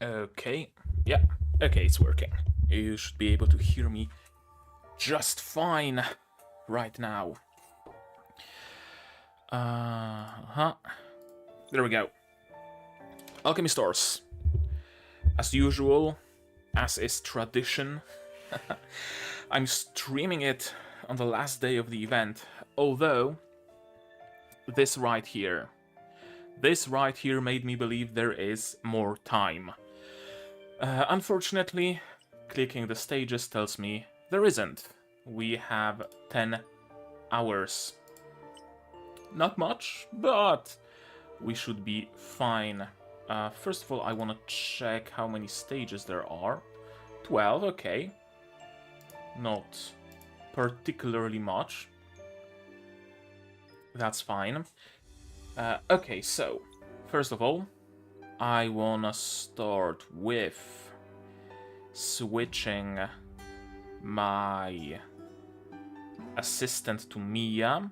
Okay, yeah, okay, it's working. You should be able to hear me just fine right now. There we go. Alchemy stores. As usual, as is tradition, I'm streaming it on the last day of the event, although this right here made me believe there is more time. Unfortunately, clicking the stages tells me there isn't. We have 10 hours. Not much, but we should be fine. First of all, I want to check how many stages there are. 12, okay. Not particularly much. That's fine. Okay, so, first of all, I wanna start with switching my assistant to Mia.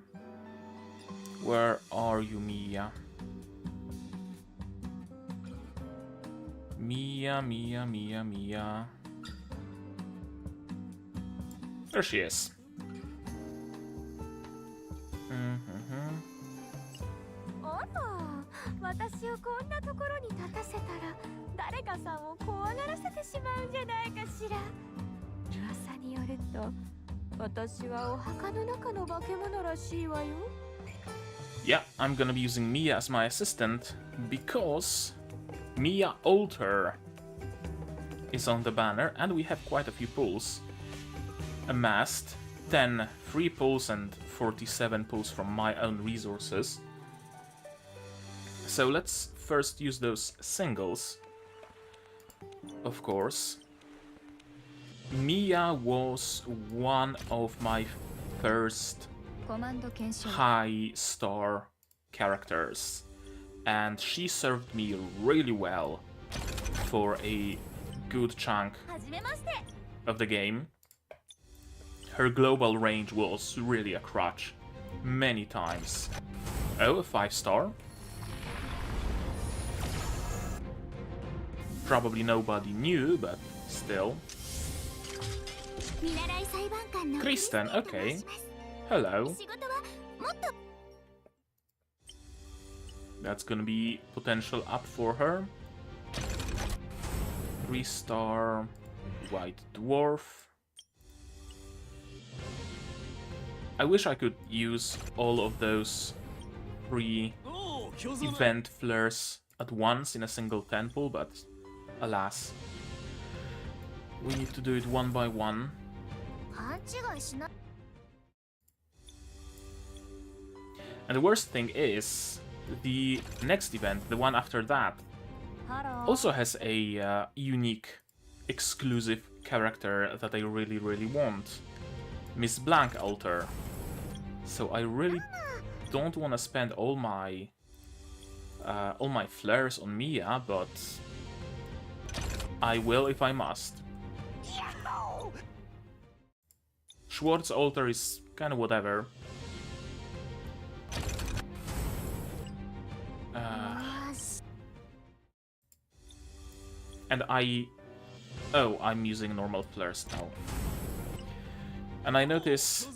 Where are you, Mia? Mia. There she is. 私をこんなところに立たせたら誰かさんを怖がらせてしまうんじゃないかしら。噂によると私はお墓の中の化け物らしいわよ。Yeah, I'm gonna be using Mia as my assistant because Mia Alter is on the banner and we have quite a few pulls. Amassed 10 free pulls and 47 pulls from my own resources. So let's first use those singles. Of course. Mia was one of my first high star characters, and she served me really well for a good chunk of the game. Her global range was really a crutch many times. Oh, a 5-star. Probably nobody knew, but still. Kristen, okay. Hello. That's gonna be potential up for her. 3-star White Dwarf. I wish I could use all of those 3 event flares at once in a single 10 pull, but alas. We need to do it one by one. And the worst thing is, the next event, the one after that, also has a unique, exclusive character that I really, really want. Miss Blank Alter. So I really don't want to spend all my flares on Mia, but I will if I must. Schwartz Alter is kind of whatever. And I'm using normal flares now. And I notice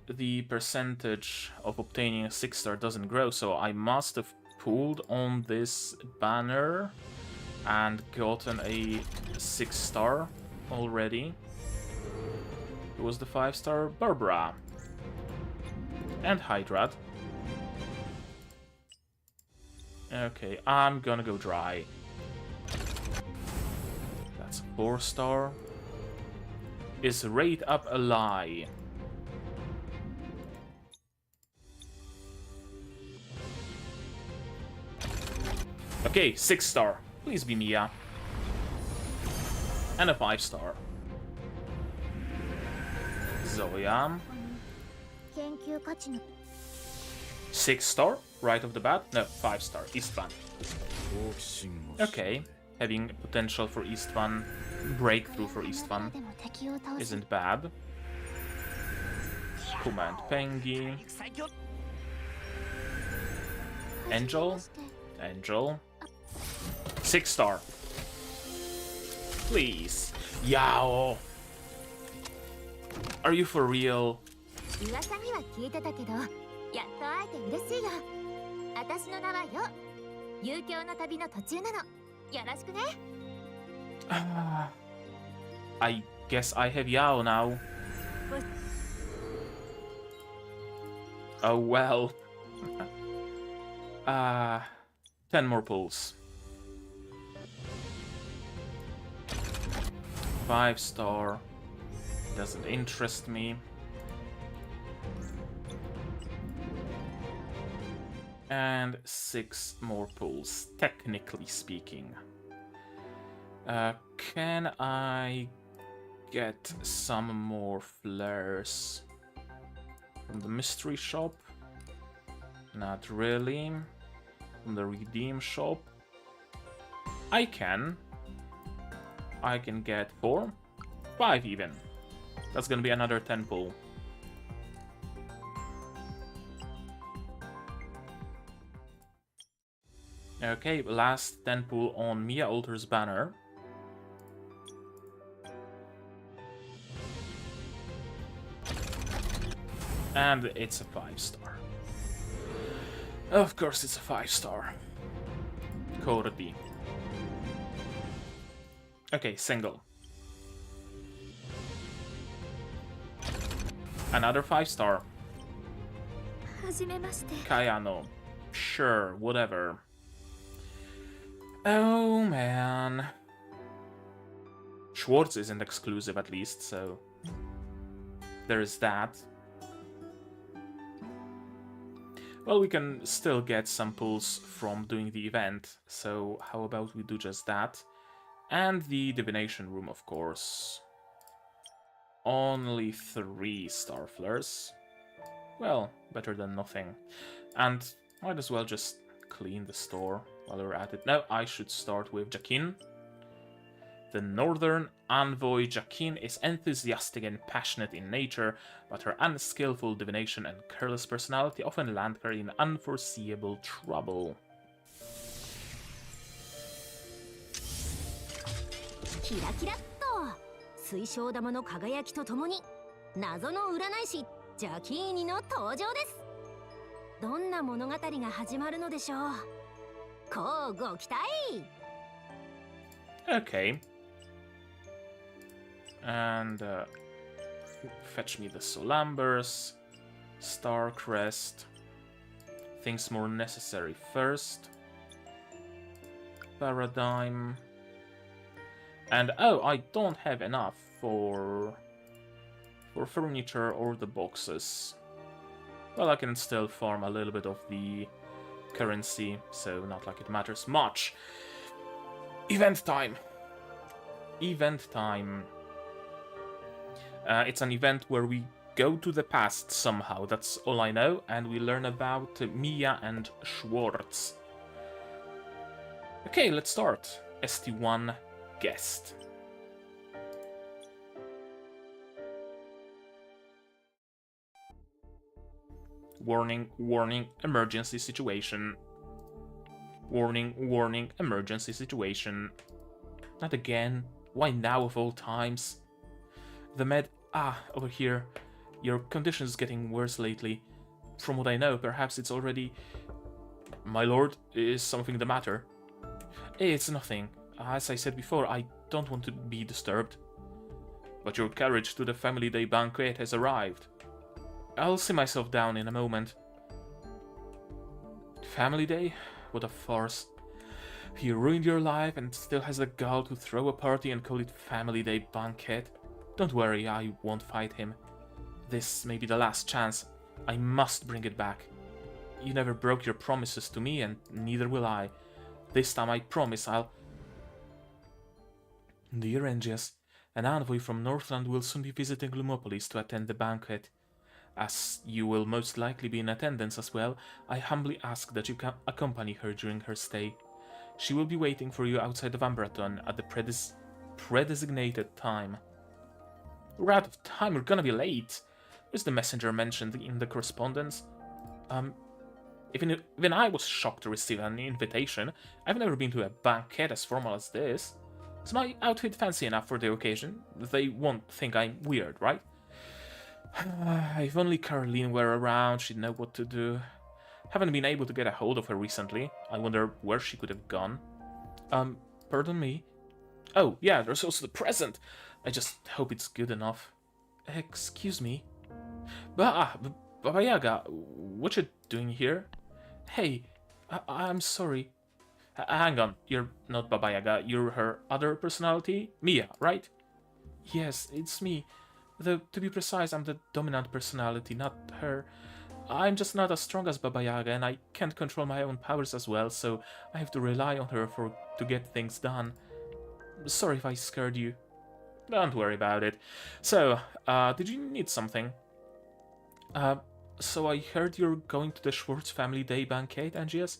the percentage of obtaining a 6-star doesn't grow, so I must have pulled on this banner and gotten a 6-star already. It was the 5-star Barbara. And Hydrad. Okay, I'm gonna go dry. That's a 4-star. Is rate up a lie? Okay, 6-star. Please be Mia. And a 5-star. Zoya. 6-star, right off the bat? No, 5-star, Istvan. Okay, having potential for Istvan, breakthrough for Istvan, isn't bad. Command Pengi. Angel. 6-star. Please. Yao. Are you for real? 噂には聞いてたけど、やっと会えて嬉しいよ。私の名はよ。遊興の旅の途中なの。よろしくね。I guess I have Yao now. Oh well. 10 more pulls. 5-star. Doesn't interest me. And 6 more pulls, technically speaking. Can I get some more flares from the mystery shop? Not really. From the redeem shop? I can. I can get 4, 5 even. That's gonna be another 10 pull. Okay, last 10 pull on Mia Alter's banner. And it's a 5-star. Of course it's a 5-star. Cordy. Okay, single. Another 5-star. Kayano. Sure, whatever. Oh man. Schwartz isn't exclusive at least, so there is that. Well, we can still get some pulls from doing the event, so how about we do just that? And the divination room, of course. Only 3 star flares. Well, better than nothing. And might as well just clean the store while we're at it. Now I should start with Jakin. The Northern Envoy Jakin is enthusiastic and passionate in nature, but her unskillful divination and careless personality often land her in unforeseeable trouble. キラキラっと水晶玉の輝きとともに謎の占い師ジャキーニの登場です。どんな物語が始まるのでしょう。こうご期待。Okay. And fetch me the Solambers, Starcrest, things more necessary first. Paradigm. And oh, I don't have enough for furniture or the boxes. Well, I can still farm a little bit of the currency, so not like it matters much. Event time! Event time. It's an event where we go to the past somehow, that's all I know, and we learn about Mia and Schwartz. Okay, let's start. ST1 guest. Warning, warning, emergency situation. Warning, warning, emergency situation. Not again. Why now of all times? The med... over here. Your condition is getting worse lately. From what I know, perhaps it's already... My lord, is something the matter? It's nothing. As I said before, I don't want to be disturbed. But your carriage to the family day banquet has arrived. I'll see myself down in a moment. Family day? What a farce. He ruined your life and still has the gall to throw a party and call it family day banquet. Don't worry, I won't fight him. This may be the last chance. I must bring it back. You never broke your promises to me, and neither will I. This time I promise I'll... Dear Angias, an envoy from Northland will soon be visiting Lumopolis to attend the banquet. As you will most likely be in attendance as well, I humbly ask that you can accompany her during her stay. She will be waiting for you outside of Ambraton at the predesignated time. We're out of time, we're gonna be late. Where's the messenger mentioned in the correspondence? Even I was shocked to receive an invitation. I've never been to a banquet as formal as this. Is my outfit fancy enough for the occasion? They won't think I'm weird, right? If only Caroline were around, she'd know what to do. Haven't been able to get a hold of her recently. I wonder where she could have gone. Pardon me? Oh, yeah, there's also the present. I just hope it's good enough. Excuse me? Baba Yaga, what you doing here? Hey, I'm sorry. Hang on, you're not Baba Yaga, you're her other personality? Mia, right? Yes, it's me. Though, to be precise, I'm the dominant personality, not her. I'm just not as strong as Baba Yaga, and I can't control my own powers as well, so I have to rely on her to get things done. Sorry if I scared you. Don't worry about it. So, did you need something? So I heard you're going to the Schwartz Family Day banquet, Angias.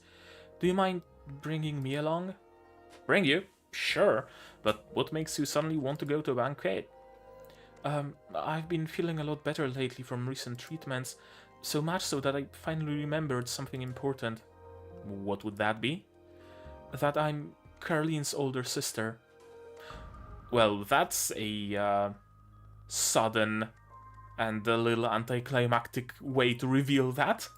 Do you mind bringing me along? Bring you? Sure, but what makes you suddenly want to go to a banquet? I've been feeling a lot better lately from recent treatments, so much so that I finally remembered something important. What would that be? That I'm Carlene's older sister. Well, that's a sudden and a little anticlimactic way to reveal that.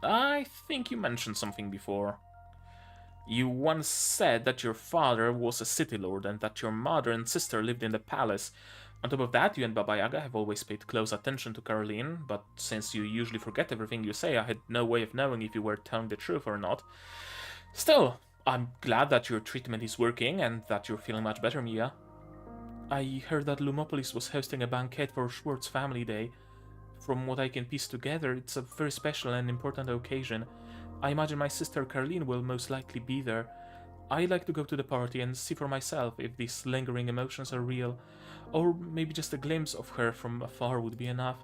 I think you mentioned something before. You once said that your father was a city lord and that your mother and sister lived in the palace. On top of that, you and Baba Yaga have always paid close attention to Caroline, but since you usually forget everything you say, I had no way of knowing if you were telling the truth or not. Still, I'm glad that your treatment is working and that you're feeling much better, Mia. I heard that Lumopolis was hosting a banquet for Schwartz Family Day. From what I can piece together, it's a very special and important occasion. I imagine my sister Caroline will most likely be there. I'd like to go to the party and see for myself if these lingering emotions are real, or maybe just a glimpse of her from afar would be enough.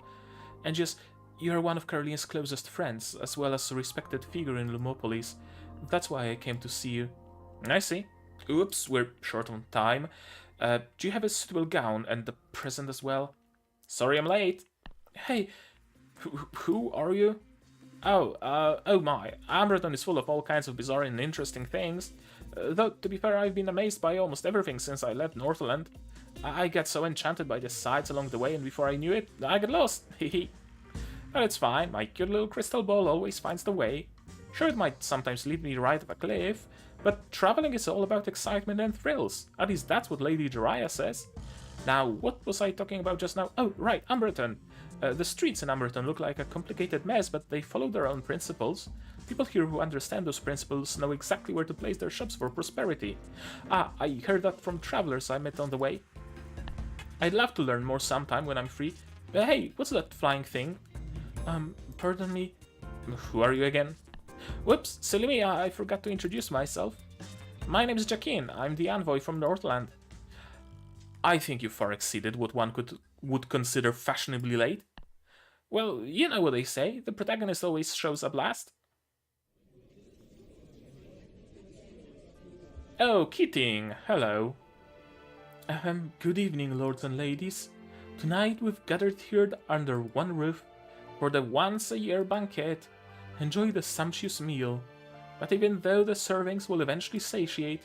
And just, you're one of Caroline's closest friends, as well as a respected figure in Lumopolis. That's why I came to see you. I see. Oops, we're short on time. Do you have a suitable gown and the present as well? Sorry I'm late. Hey, who are you? Oh my, Amberton is full of all kinds of bizarre and interesting things. Though, to be fair, I've been amazed by almost everything since I left Northland. I get so enchanted by the sights along the way, and before I knew it, I got lost, hehe. But it's fine, my cute little crystal ball always finds the way. Sure, it might sometimes lead me right off a cliff, but traveling is all about excitement and thrills. At least that's what Lady Jiraiya says. Now, what was I talking about just now? Oh, right, Amberton. The streets in Amberton look like a complicated mess, but they follow their own principles. People here who understand those principles know exactly where to place their shops for prosperity. I heard that from travelers I met on the way. I'd love to learn more sometime when I'm free. Hey, what's that flying thing? Pardon me? Who are you again? Whoops, silly me, I forgot to introduce myself. My name's Jaquin, I'm the envoy from Northland. I think you far exceeded what one would consider fashionably late. Well, you know what they say, the protagonist always shows up last. Oh, Keating, hello. Good evening, lords and ladies. Tonight we've gathered here under one roof for the once-a-year banquet. Enjoy the sumptuous meal. But even though the servings will eventually satiate,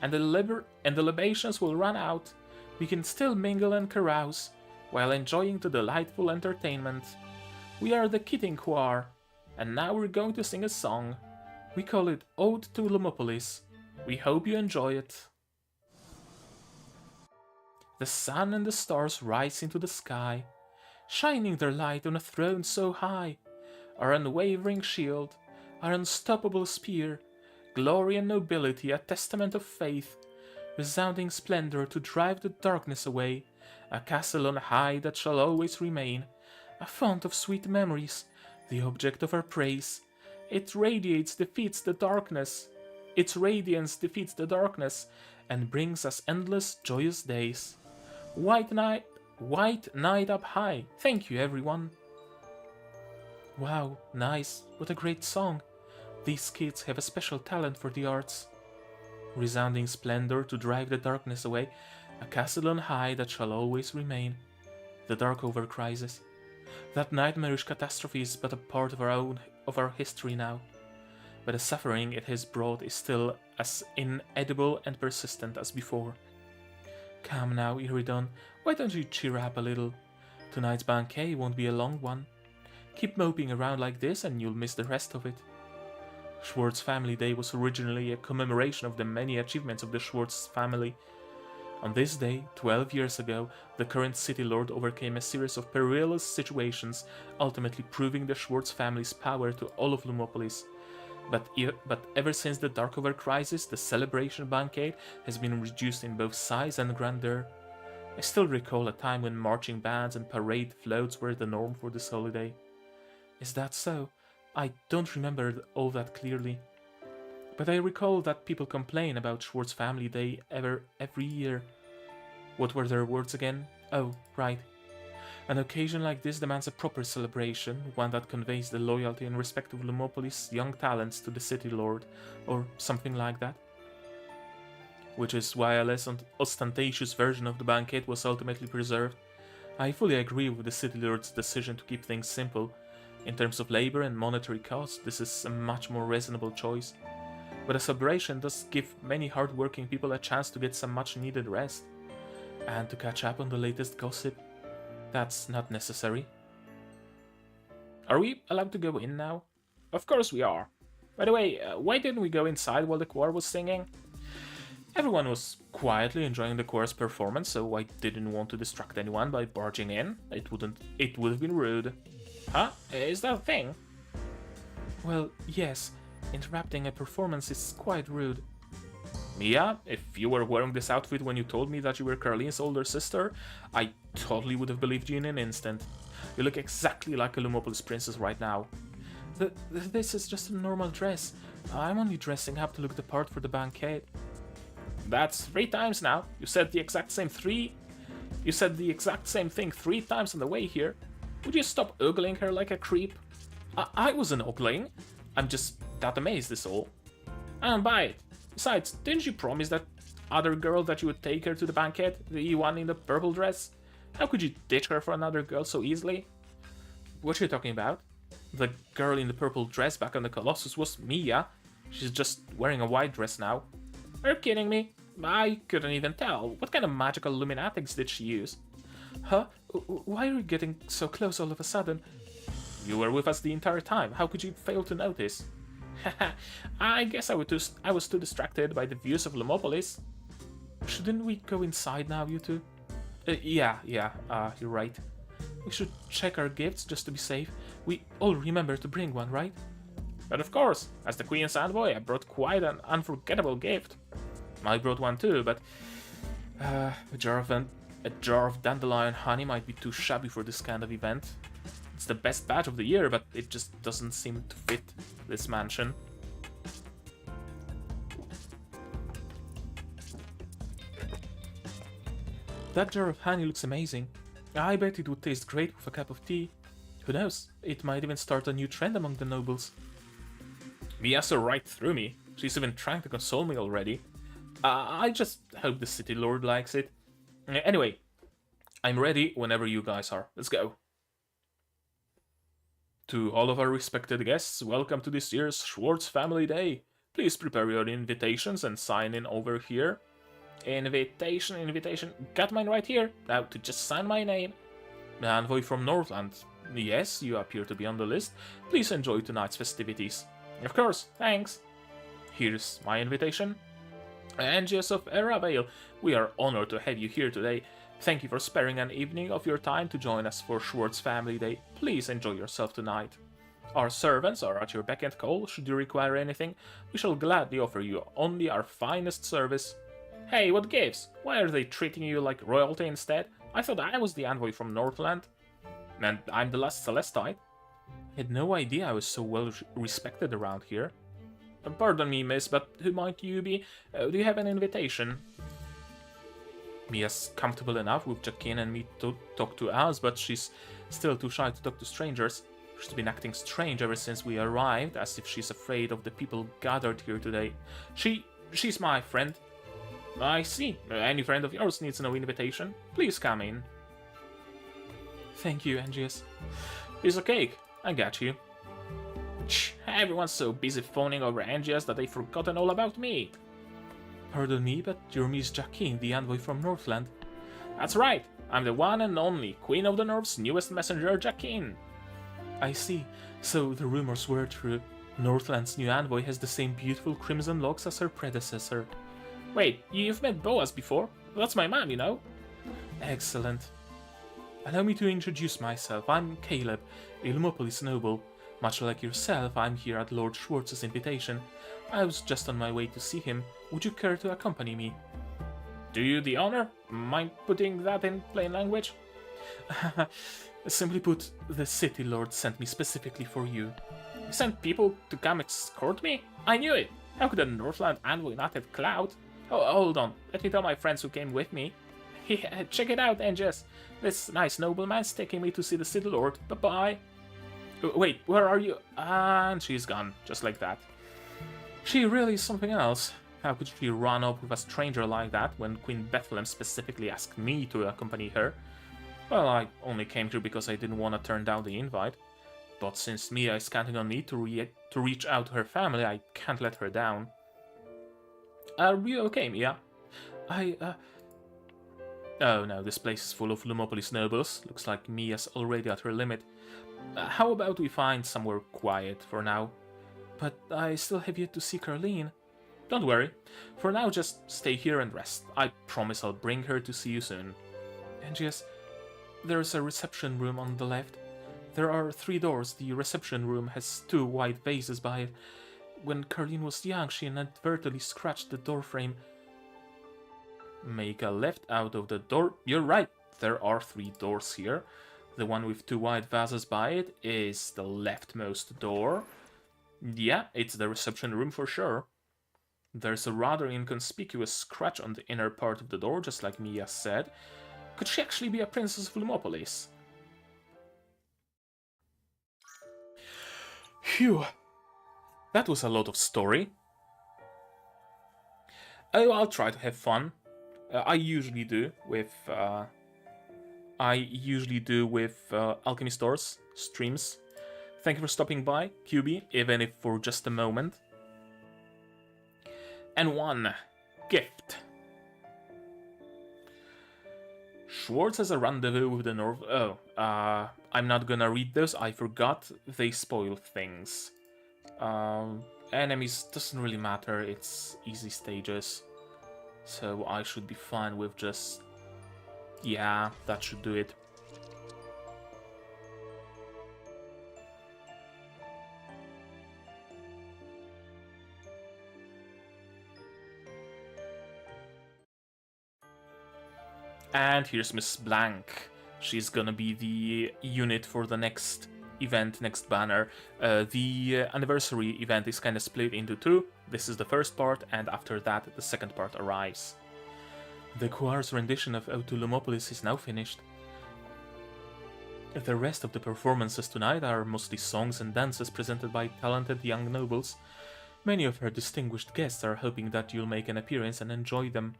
and the libations will run out, we can still mingle and carouse, while enjoying the delightful entertainment. We are the Keating Choir, and now we're going to sing a song. We call it Ode to Lumopolis. We hope you enjoy it. The sun and the stars rise into the sky, shining their light on a throne so high. Our unwavering shield, our unstoppable spear, glory and nobility, a testament of faith, resounding splendor to drive the darkness away, a castle on high that shall always remain, a font of sweet memories, the object of our praise. Its radiance defeats the darkness, and brings us endless joyous days. White night up high. Thank you, everyone. Wow, nice. What a great song. These kids have a special talent for the arts. Resounding splendor to drive the darkness away, a castle on high that shall always remain. The Darkover crisis. That nightmarish catastrophe is but a part of our history now. but the suffering it has brought is still as inedible and persistent as before. Come now, Iridon, why don't you cheer up a little? Tonight's banquet won't be a long one. Keep moping around like this and you'll miss the rest of it. Schwartz Family Day was originally a commemoration of the many achievements of the Schwartz family. On this day, 12 years ago, the current City Lord overcame a series of perilous situations, ultimately proving the Schwartz family's power to all of Lumopolis. But ever since the Darkover crisis, the celebration banquet has been reduced in both size and grandeur. I still recall a time when marching bands and parade floats were the norm for this holiday. Is that so? I don't remember all that clearly. But I recall that people complain about Schwartz Family Day every year. What were their words again? Oh, right. An occasion like this demands a proper celebration, one that conveys the loyalty and respect of Lumopolis' young talents to the City Lord, or something like that. Which is why a less ostentatious version of the banquet was ultimately preserved. I fully agree with the City Lord's decision to keep things simple. In terms of labor and monetary cost, this is a much more reasonable choice. But a celebration does give many hard-working people a chance to get some much-needed rest. And to catch up on the latest gossip. That's not necessary. Are we allowed to go in now? Of course we are. By the way, why didn't we go inside while the choir was singing? Everyone was quietly enjoying the choir's performance, so I didn't want to distract anyone by barging in. It would have been rude. Huh? Is that a thing? Well, yes. Interrupting a performance is quite rude. Mia, if you were wearing this outfit when you told me that you were Carlene's older sister, I totally would have believed you in an instant. You look exactly like a Lumopolis princess right now. This is just a normal dress. I'm only dressing up to look the part for the banquet. That's 3 times now. You said the exact same thing 3 times on the way here. Would you stop ogling her like a creep? I wasn't ogling. I'm just that amazed is all. I don't buy it. Besides, didn't you promise that other girl that you would take her to the banquet? The one in the purple dress? How could you ditch her for another girl so easily? What are you talking about? The girl in the purple dress back on the Colossus was Mia. She's just wearing a white dress now. Are you kidding me? I couldn't even tell. What kind of magical luminatics did she use? Huh? Why are you getting so close all of a sudden? You were with us the entire time. How could you fail to notice? I guess I was too distracted by the views of Lumopolis. Shouldn't we go inside now, you two? Yeah, you're right. We should check our gifts just to be safe. We all remember to bring one, right? But of course, as the Queen's envoy, I brought quite an unforgettable gift. I brought one too, but a jar of dandelion honey might be too shabby for this kind of event. It's the best batch of the year, but it just doesn't seem to fit this mansion. That jar of honey looks amazing. I bet it would taste great with a cup of tea. Who knows, it might even start a new trend among the nobles. Mia saw right through me. She's even trying to console me already. I just hope the City Lord likes it. Anyway, I'm ready whenever you guys are. Let's go. To all of our respected guests, welcome to this year's Schwartz Family Day. Please prepare your invitations and sign in over here. Invitation. Got mine right here. Now to just sign my name. The envoy from Northland. Yes, you appear to be on the list. Please enjoy tonight's festivities. Of course, thanks. Here's my invitation. Angios of Eravale, we are honored to have you here today. Thank you for sparing an evening of your time to join us for Schwartz Family Day. Please enjoy yourself tonight. Our servants are at your beck and call. Should you require anything, we shall gladly offer you only our finest service. Hey, what gives? Why are they treating you like royalty instead? I thought I was the envoy from Northland. And I'm the last Celestite. I had no idea I was so well respected around here. Pardon me, miss, but who might you be? Do you have an invitation? Mia's comfortable enough with Jacqueline and me to talk to us, but she's still too shy to talk to strangers. She's been acting strange ever since we arrived, as if she's afraid of the people gathered here today. She's my friend. I see. Any friend of yours needs no invitation. Please come in. Thank you, Angios. Piece of cake. I got you. Everyone's so busy phoning over NGS that they've forgotten all about me. Pardon me, but you're Miss Jacqueline, the envoy from Northland. That's right. I'm the one and only Queen of the North's newest messenger, Jacqueline. I see. So the rumors were true. Northland's new envoy has the same beautiful crimson locks as her predecessor. Wait, you've met Boaz before? That's my mom, you know. Excellent. Allow me to introduce myself. I'm Caleb, a Lumopolis noble. Much like yourself, I'm here at Lord Schwartz's invitation. I was just on my way to see him. Would you care to accompany me? Do you the honor? Mind putting that in plain language? Simply put, the city lord sent me specifically for you. You sent people to come escort me? I knew it! How could a Northland envoy not have clout? Oh, hold on. Let me tell my friends who came with me. Yeah, check it out, Angus. This nice nobleman's taking me to see the city lord. Bye-bye. Wait, where are you? And she's gone, just like that. She really is something else. How could she run up with a stranger like that when Queen Bethlehem specifically asked me to accompany her? Well, I only came here because I didn't want to turn down the invite. But since Mia is counting on me to reach out to her family, I can't let her down. Are you okay, Mia? Oh no, this place is full of Lumopolis nobles. Looks like Mia's already at her limit. How about we find somewhere quiet for now? But I still have yet to see Carleen. Don't worry. For now, just stay here and rest. I promise I'll bring her to see you soon. And yes, there's a reception room on the left. There are 3 doors. The reception room has 2 white vases by it. When Carleen was young, she inadvertently scratched the doorframe. Make a left out of the door. You're right. There are 3 doors here. The one with 2 white vases by it is the leftmost door. Yeah, it's the reception room for sure. There's a rather inconspicuous scratch on the inner part of the door, just like Mia said. Could she actually be a princess of Lumopolis? Phew! That was a lot of story. Oh, I'll try to have fun. I usually do with Alchemy stores, streams. Thank you for stopping by, QB, even if for just a moment. And 1 gift. Schwartz has a rendezvous with the North. Oh, I'm not gonna read those. I forgot. They spoil things. Enemies doesn't really matter. It's easy stages, so I should be fine with just. Yeah, that should do it. And here's Miss Blank. She's gonna be the unit for the next event, next banner. The anniversary event is kind of split into 2. This is the first part, and after that, the second part arrives. The choir's rendition of Ode to Lumopolis is now finished. The rest of the performances tonight are mostly songs and dances presented by talented young nobles. Many of our distinguished guests are hoping that you'll make an appearance and enjoy them.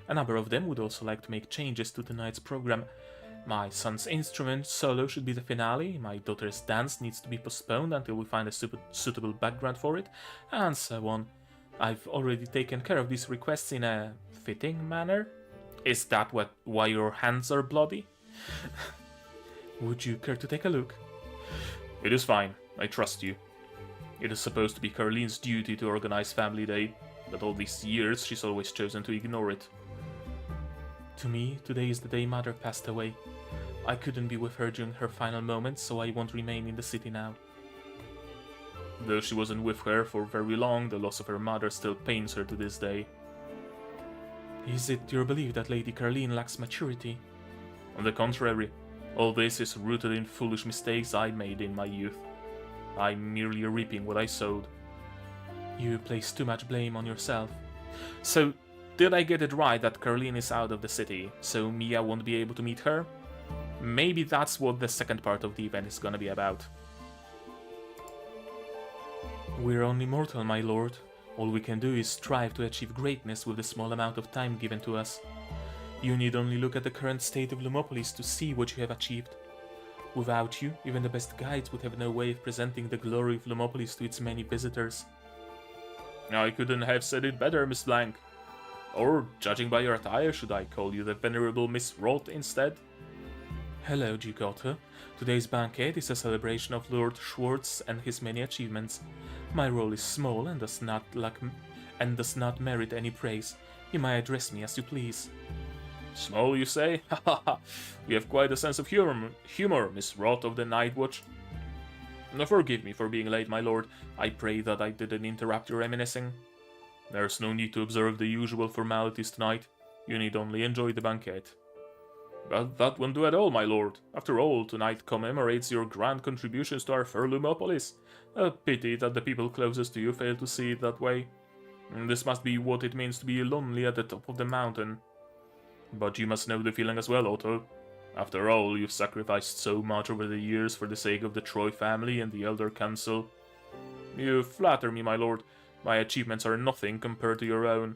A number of them would also like to make changes to tonight's program. My son's instrument solo should be the finale, my daughter's dance needs to be postponed until we find a suitable background for it, and so on. I've already taken care of these requests in a fitting manner. Is that why your hands are bloody? Would you care to take a look? It is fine, I trust you. It is supposed to be Carleen's duty to organize Family Day, but all these years she's always chosen to ignore it. To me, today is the day Mother passed away. I couldn't be with her during her final moments, so I won't remain in the city now. Though she wasn't with her for very long, the loss of her mother still pains her to this day. Is it your belief that Lady Carleen lacks maturity? On the contrary, all this is rooted in foolish mistakes I made in my youth. I'm merely reaping what I sowed. You place too much blame on yourself. So, did I get it right that Carleen is out of the city, so Mia won't be able to meet her? Maybe that's what the second part of the event is gonna be about. We're only mortal, my lord. All we can do is strive to achieve greatness with the small amount of time given to us. You need only look at the current state of Lumopolis to see what you have achieved. Without you, even the best guides would have no way of presenting the glory of Lumopolis to its many visitors. I couldn't have said it better, Miss Blank. Or, judging by your attire, should I call you the venerable Miss Roth instead? Hello, Duke Otto. Today's banquet is a celebration of Lord Schwartz and his many achievements. My role is small and does not merit any praise. You may address me as you please. Small, you say? Ha ha ha! You have quite a sense of humor, Miss Roth of the Night Watch. Now forgive me for being late, my lord. I pray that I didn't interrupt your reminiscing. There's no need to observe the usual formalities tonight. You need only enjoy the banquet. But that won't do at all, my lord. After all, tonight commemorates your grand contributions to our fair Lumopolis. A pity that the people closest to you fail to see it that way. This must be what it means to be lonely at the top of the mountain. But you must know the feeling as well, Otto. After all, you've sacrificed so much over the years for the sake of the Troy family and the Elder Council. You flatter me, my lord. My achievements are nothing compared to your own.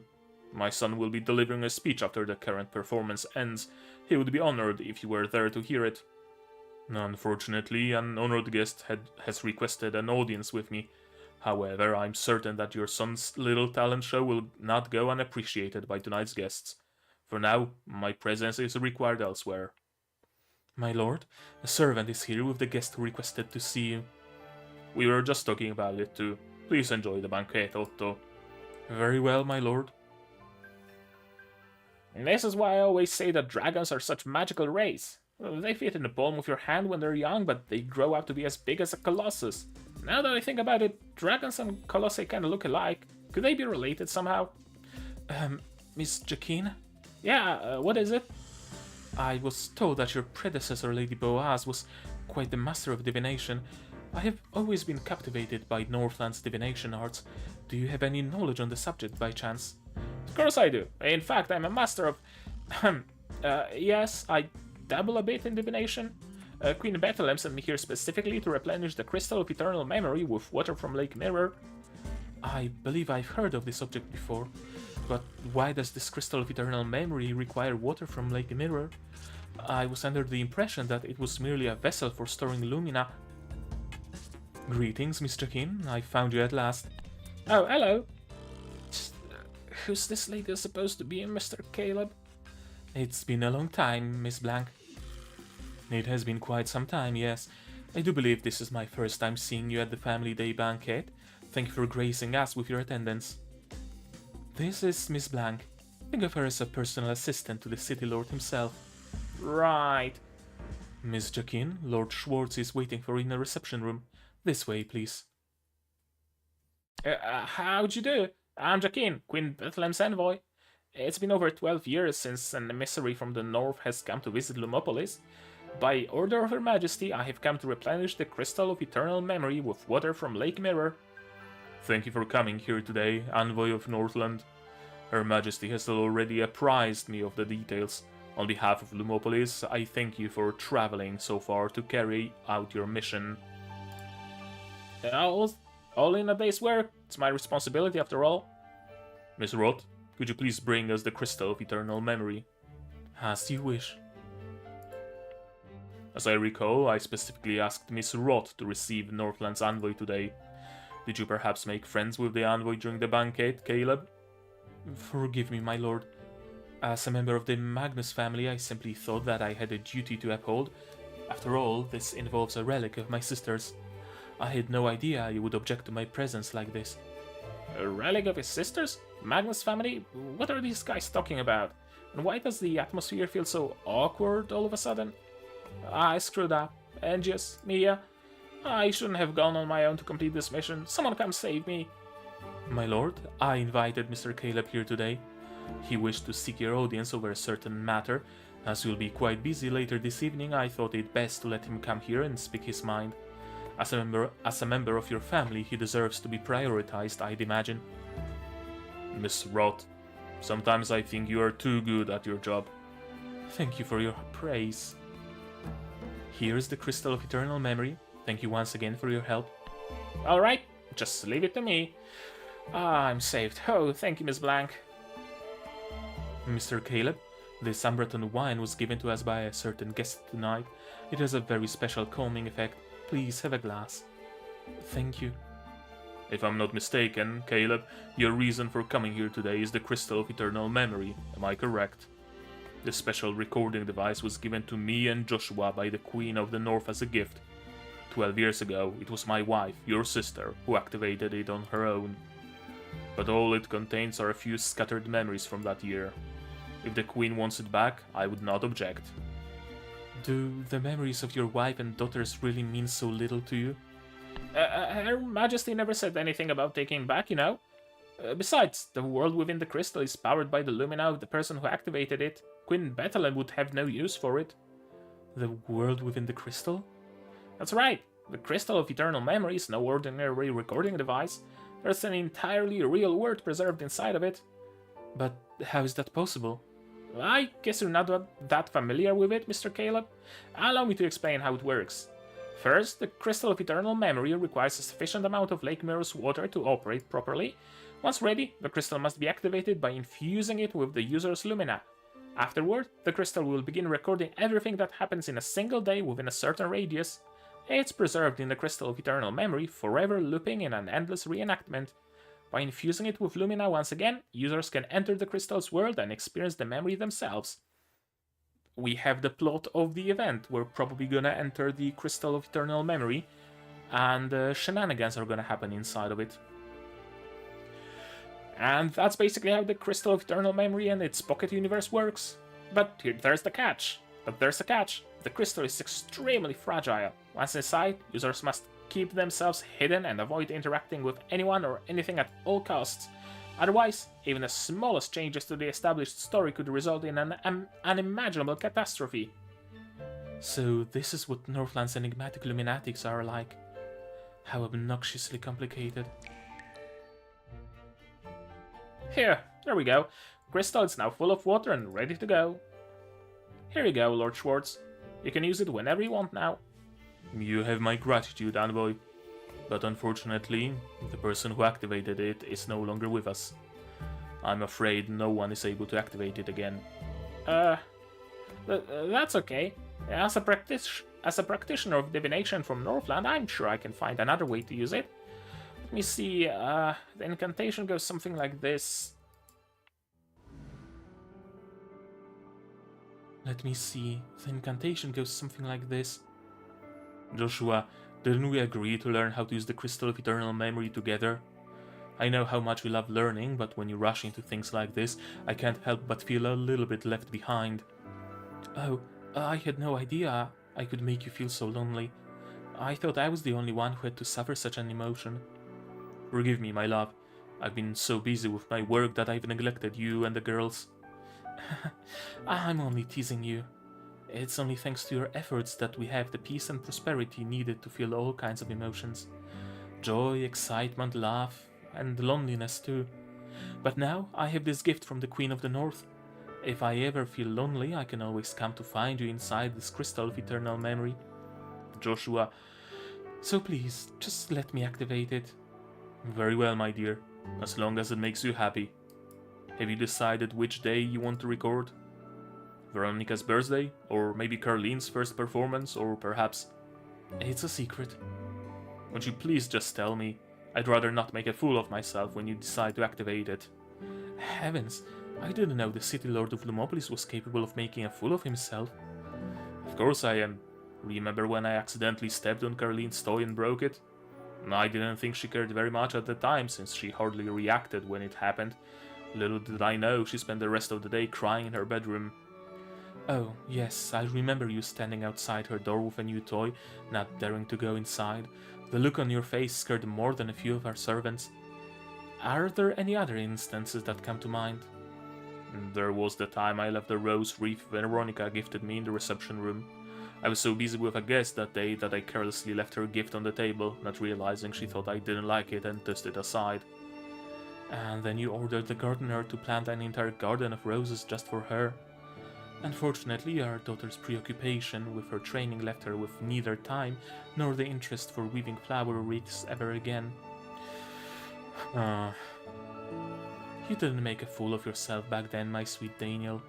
My son will be delivering a speech after the current performance ends. He would be honored if you were there to hear it. Unfortunately, an honored guest has requested an audience with me. However, I'm certain that your son's little talent show will not go unappreciated by tonight's guests. For now, my presence is required elsewhere. My lord, a servant is here with the guest who requested to see you. We were just talking about it too. Please enjoy the banquet, Otto. Very well, my lord. This is why I always say that dragons are such magical race. They fit in the palm of your hand when they're young, but they grow up to be as big as a colossus. Now that I think about it, dragons and colossi kind of look alike. Could they be related somehow? Miss Jacqueline? Yeah, what is it? I was told that your predecessor, Lady Boaz, was quite the master of divination. I have always been captivated by Northland's divination arts. Do you have any knowledge on the subject by chance? Of course I do. In fact, I'm a master of... yes, I dabble a bit in divination. Queen Bethlehem sent me here specifically to replenish the Crystal of Eternal Memory with water from Lake Mirror. I believe I've heard of this object before. But why does this Crystal of Eternal Memory require water from Lake Mirror? I was under the impression that it was merely a vessel for storing lumina. Greetings, Miss Jacqueline. I found you at last. Oh, hello. Who's this lady supposed to be, Mr. Caleb? It's been a long time, Miss Blank. It has been quite some time, yes. I do believe this is my first time seeing you at the Family Day banquet. Thank you for gracing us with your attendance. This is Miss Blank. Think of her as a personal assistant to the City Lord himself. Right. Miss Jacqueline, Lord Schwartz is waiting for you in the reception room. This way, please. How'd you do? I'm Jacqueline, Queen Bethlehem's envoy. It's been over 12 years since an emissary from the north has come to visit Lumopolis. By order of Her Majesty, I have come to replenish the Crystal of Eternal Memory with water from Lake Mirror. Thank you for coming here today, Envoy of Northland. Her Majesty has already apprised me of the details. On behalf of Lumopolis, I thank you for traveling so far to carry out your mission. All in a day's work. It's my responsibility after all. Miss Roth, could you please bring us the Crystal of Eternal Memory? As you wish. As I recall, I specifically asked Miss Roth to receive Northland's envoy today. Did you perhaps make friends with the envoy during the banquet, Caleb? Forgive me, my lord. As a member of the Magnus family, I simply thought that I had a duty to uphold. After all, this involves a relic of my sister's. I had no idea you would object to my presence like this. A relic of his sister's? Magnus family? What are these guys talking about? And why does the atmosphere feel so awkward all of a sudden? I screwed up. Angius, Mia, I shouldn't have gone on my own to complete this mission. Someone come save me. My lord, I invited Mr. Caleb here today. He wished to seek your audience over a certain matter. As you'll be quite busy later this evening, I thought it best to let him come here and speak his mind. As a member of your family, he deserves to be prioritized, I'd imagine. Miss Roth, sometimes I think you are too good at your job. Thank you for your praise. Here is the Crystal of Eternal Memory. Thank you once again for your help. Alright, just leave it to me. I'm saved. Oh, thank you, Miss Blank. Mr. Caleb, This Amberton wine was given to us by a certain guest tonight. It has a very special calming effect. Please have a glass. Thank you. If I'm not mistaken, Caleb, your reason for coming here today is the Crystal of Eternal Memory. Am I correct? This special recording device was given to me and Joshua by the Queen of the North as a gift. 12 years ago, it was my wife, your sister, who activated it on her own. But all it contains are a few scattered memories from that year. If the Queen wants it back, I would not object. Do the memories of your wife and daughters really mean so little to you? Her Majesty never said anything about taking back, you know. Besides, the world within the crystal is powered by the lumina of the person who activated it. Queen Bethlehem would have no use for it. The world within the crystal? That's right. The Crystal of Eternal Memory is no ordinary recording device. There's an entirely real world preserved inside of it. But how is that possible? I guess you're not that familiar with it, Mr. Caleb. Allow me to explain how it works. First, the Crystal of Eternal Memory requires a sufficient amount of Lake Mirror's water to operate properly. Once ready, the crystal must be activated by infusing it with the user's lumina. Afterward, the crystal will begin recording everything that happens in a single day within a certain radius. It's preserved in the Crystal of Eternal Memory, forever looping in an endless reenactment. By infusing it with lumina once again, users can enter the crystal's world and experience the memory themselves. We have the plot of the event. We're probably gonna enter the Crystal of Eternal Memory, and shenanigans are gonna happen inside of it. And that's basically how the Crystal of Eternal Memory and its pocket universe works. But there's a catch. The crystal is extremely fragile. Once inside, users must keep themselves hidden and avoid interacting with anyone or anything at all costs. Otherwise, even the smallest changes to the established story could result in an unimaginable catastrophe. So this is what Northland's enigmatic luminatics are like. How obnoxiously complicated. Here, there we go. Crystal is now full of water and ready to go. Here you go, Lord Schwartz. You can use it whenever you want now. You have my gratitude, envoy. But unfortunately, the person who activated it is no longer with us. I'm afraid no one is able to activate it again. That's okay. As a practitioner of divination from Northland, I'm sure I can find another way to use it. Let me see, the incantation goes something like this. Joshua, didn't we agree to learn how to use the Crystal of Eternal Memory together? I know how much we love learning, but when you rush into things like this, I can't help but feel a little bit left behind. Oh, I had no idea I could make you feel so lonely. I thought I was the only one who had to suffer such an emotion. Forgive me, my love. I've been so busy with my work that I've neglected you and the girls. I'm only teasing you. It's only thanks to your efforts that we have the peace and prosperity needed to feel all kinds of emotions. Joy, excitement, love, and loneliness too. But now I have this gift from the Queen of the North. If I ever feel lonely, I can always come to find you inside this Crystal of Eternal Memory. Joshua, so please, just let me activate it. Very well, my dear, as long as it makes you happy. Have you decided which day you want to record? Veronica's birthday? Or maybe Carlene's first performance? Or perhaps... It's a secret. Won't you please just tell me? I'd rather not make a fool of myself when you decide to activate it. Heavens, I didn't know the City Lord of Lumopolis was capable of making a fool of himself. Of course I am. Remember when I accidentally stepped on Carlene's toy and broke it? I didn't think she cared very much at the time, since she hardly reacted when it happened. Little did I know she spent the rest of the day crying in her bedroom. Oh, yes, I remember you standing outside her door with a new toy, not daring to go inside. The look on your face scared more than a few of our servants. Are there any other instances that come to mind? There was the time I left the rose wreath Veronica gifted me in the reception room. I was so busy with a guest that day that I carelessly left her gift on the table, not realizing she thought I didn't like it and tossed it aside. And then you ordered the gardener to plant an entire garden of roses just for her. Unfortunately, our daughter's preoccupation with her training left her with neither time nor the interest for weaving flower wreaths ever again. You didn't make a fool of yourself back then, my sweet Daniel.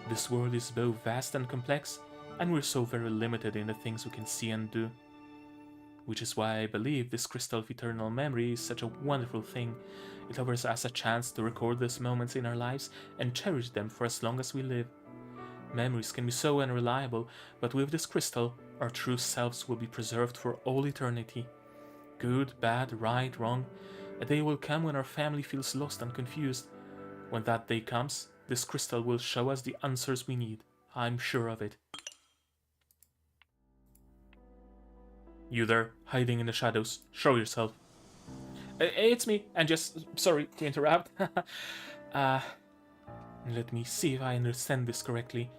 This world is both vast and complex, and we're so very limited in the things we can see and do. Which is why I believe this crystal of eternal memory is such a wonderful thing. It offers us a chance to record those moments in our lives and cherish them for as long as we live. Memories can be so unreliable, but with this crystal, our true selves will be preserved for all eternity. Good, bad, right, wrong. A day will come when our family feels lost and confused. When that day comes, this crystal will show us the answers we need. I'm sure of it. You there, hiding in the shadows. Show yourself. It's me, and just sorry to interrupt. Let me see if I understand this correctly.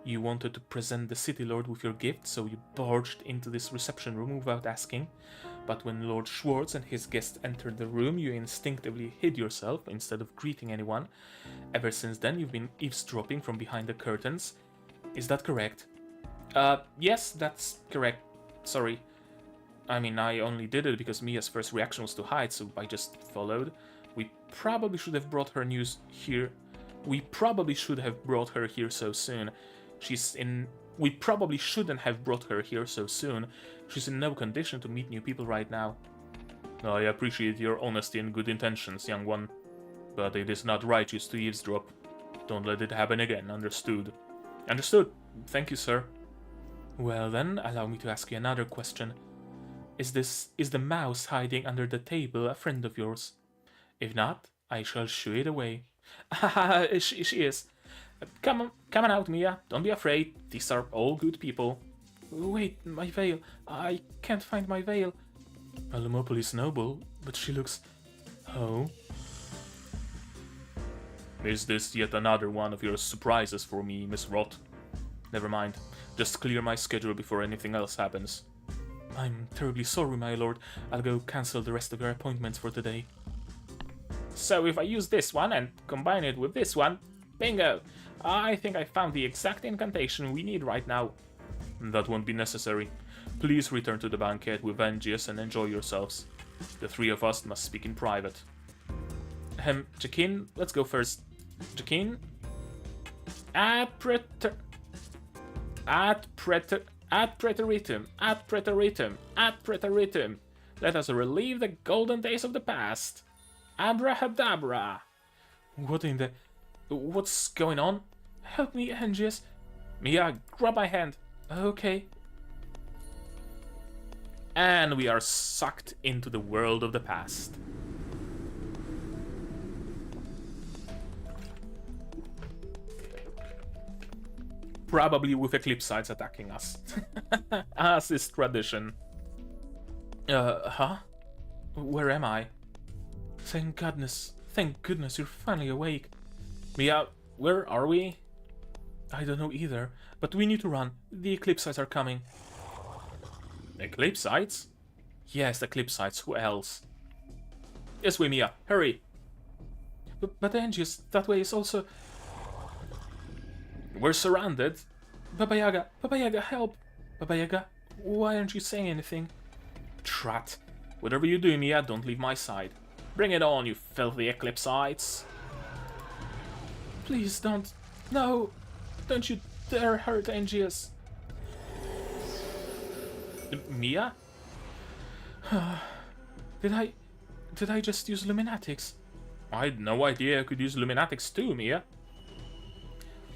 You wanted to present the City Lord with your gift, so you barged into this reception room without asking. But when Lord Schwartz and his guests entered the room, you instinctively hid yourself instead of greeting anyone. Ever since then, you've been eavesdropping from behind the curtains. Is that correct? Yes, that's correct. Sorry. I mean, I only did it because Mia's first reaction was to hide, so I just followed. We probably should have brought her here so soon. We probably shouldn't have brought her here so soon. She's in no condition to meet new people right now. I appreciate your honesty and good intentions, young one. But it is not righteous to eavesdrop. Don't let it happen again, understood? Understood. Thank you, sir. Well then, allow me to ask you another question. Is the mouse hiding under the table a friend of yours? If not, I shall shoo it away. She is. Come on out, Mia. Don't be afraid. These are all good people. Wait, my veil. I can't find my veil. A Lumopolis noble, but she looks... Oh? Is this yet another one of your surprises for me, Miss Roth? Never mind. Just clear my schedule before anything else happens. I'm terribly sorry, my lord. I'll go cancel the rest of your appointments for today. So if I use this one and combine it with this one, bingo! I think I found the exact incantation we need right now. That won't be necessary. Please return to the banquet with Angius and enjoy yourselves. The three of us must speak in private. Jakin, let's go first. Jakin? Ad preteritum. Let us relive the golden days of the past. Abrahadabra. What's going on? Help me, Angius. Mia, grab my hand. Okay. And we are sucked into the world of the past. Probably with Eclipsites attacking us. As is tradition. Where am I? Thank goodness you're finally awake. Mia, where are we? I don't know either, but we need to run. The Eclipsites are coming. Eclipsites? Yes, Eclipsites, who else? This way, Mia, hurry! But Angius, that way is also... We're surrounded. Baba Yaga, help! Baba Yaga, why aren't you saying anything? Trat. Whatever you do, Mia, don't leave my side. Bring it on, you filthy Eclipsites. Please don't. No! Don't you dare hurt Angius. Mia? Did I just use Luminatics? I had no idea I could use Luminatics too, Mia.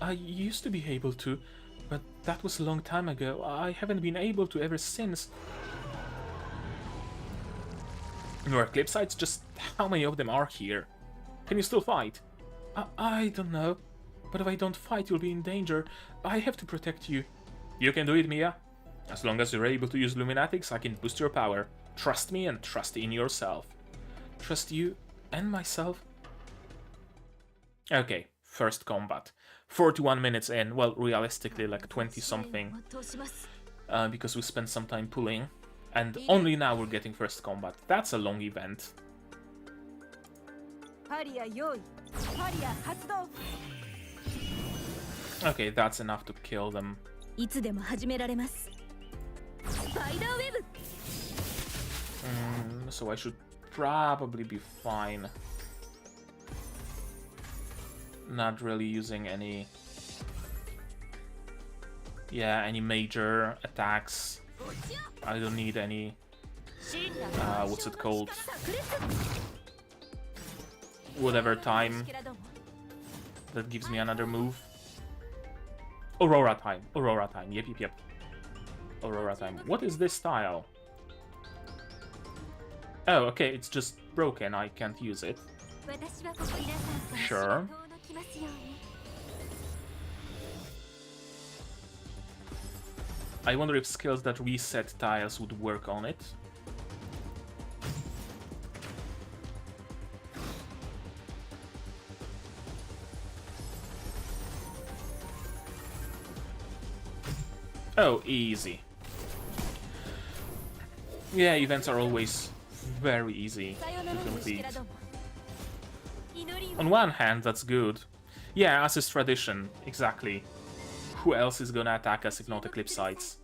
I used to be able to, but that was a long time ago. I haven't been able to ever since. Your Eclipsites, just how many of them are here? Can you still fight? I don't know. But if I don't fight, you'll be in danger. I have to protect you. You can do it, Mia. As long as you're able to use Luminatics, I can boost your power. Trust me and trust in yourself. Trust you and myself? Okay, first combat. 41 minutes in, well, realistically like 20-something. Because we spent some time pulling. And only now we're getting first combat. That's a long event. Okay, that's enough to kill them. So I should probably be fine. Not really using any Yeah, any major attacks. I don't need any... what's it called? Whatever time. That gives me another move. Aurora time. Aurora time. Yep, yep, yep. Aurora time. What is this style? Oh, okay, it's just broken. I can't use it. Sure. I wonder if skills that reset tiles would work on it. Oh, easy. Yeah, events are always very easy to complete. On one hand, that's good. Yeah, as is tradition, exactly. Who else is gonna attack us if not Eclipsites?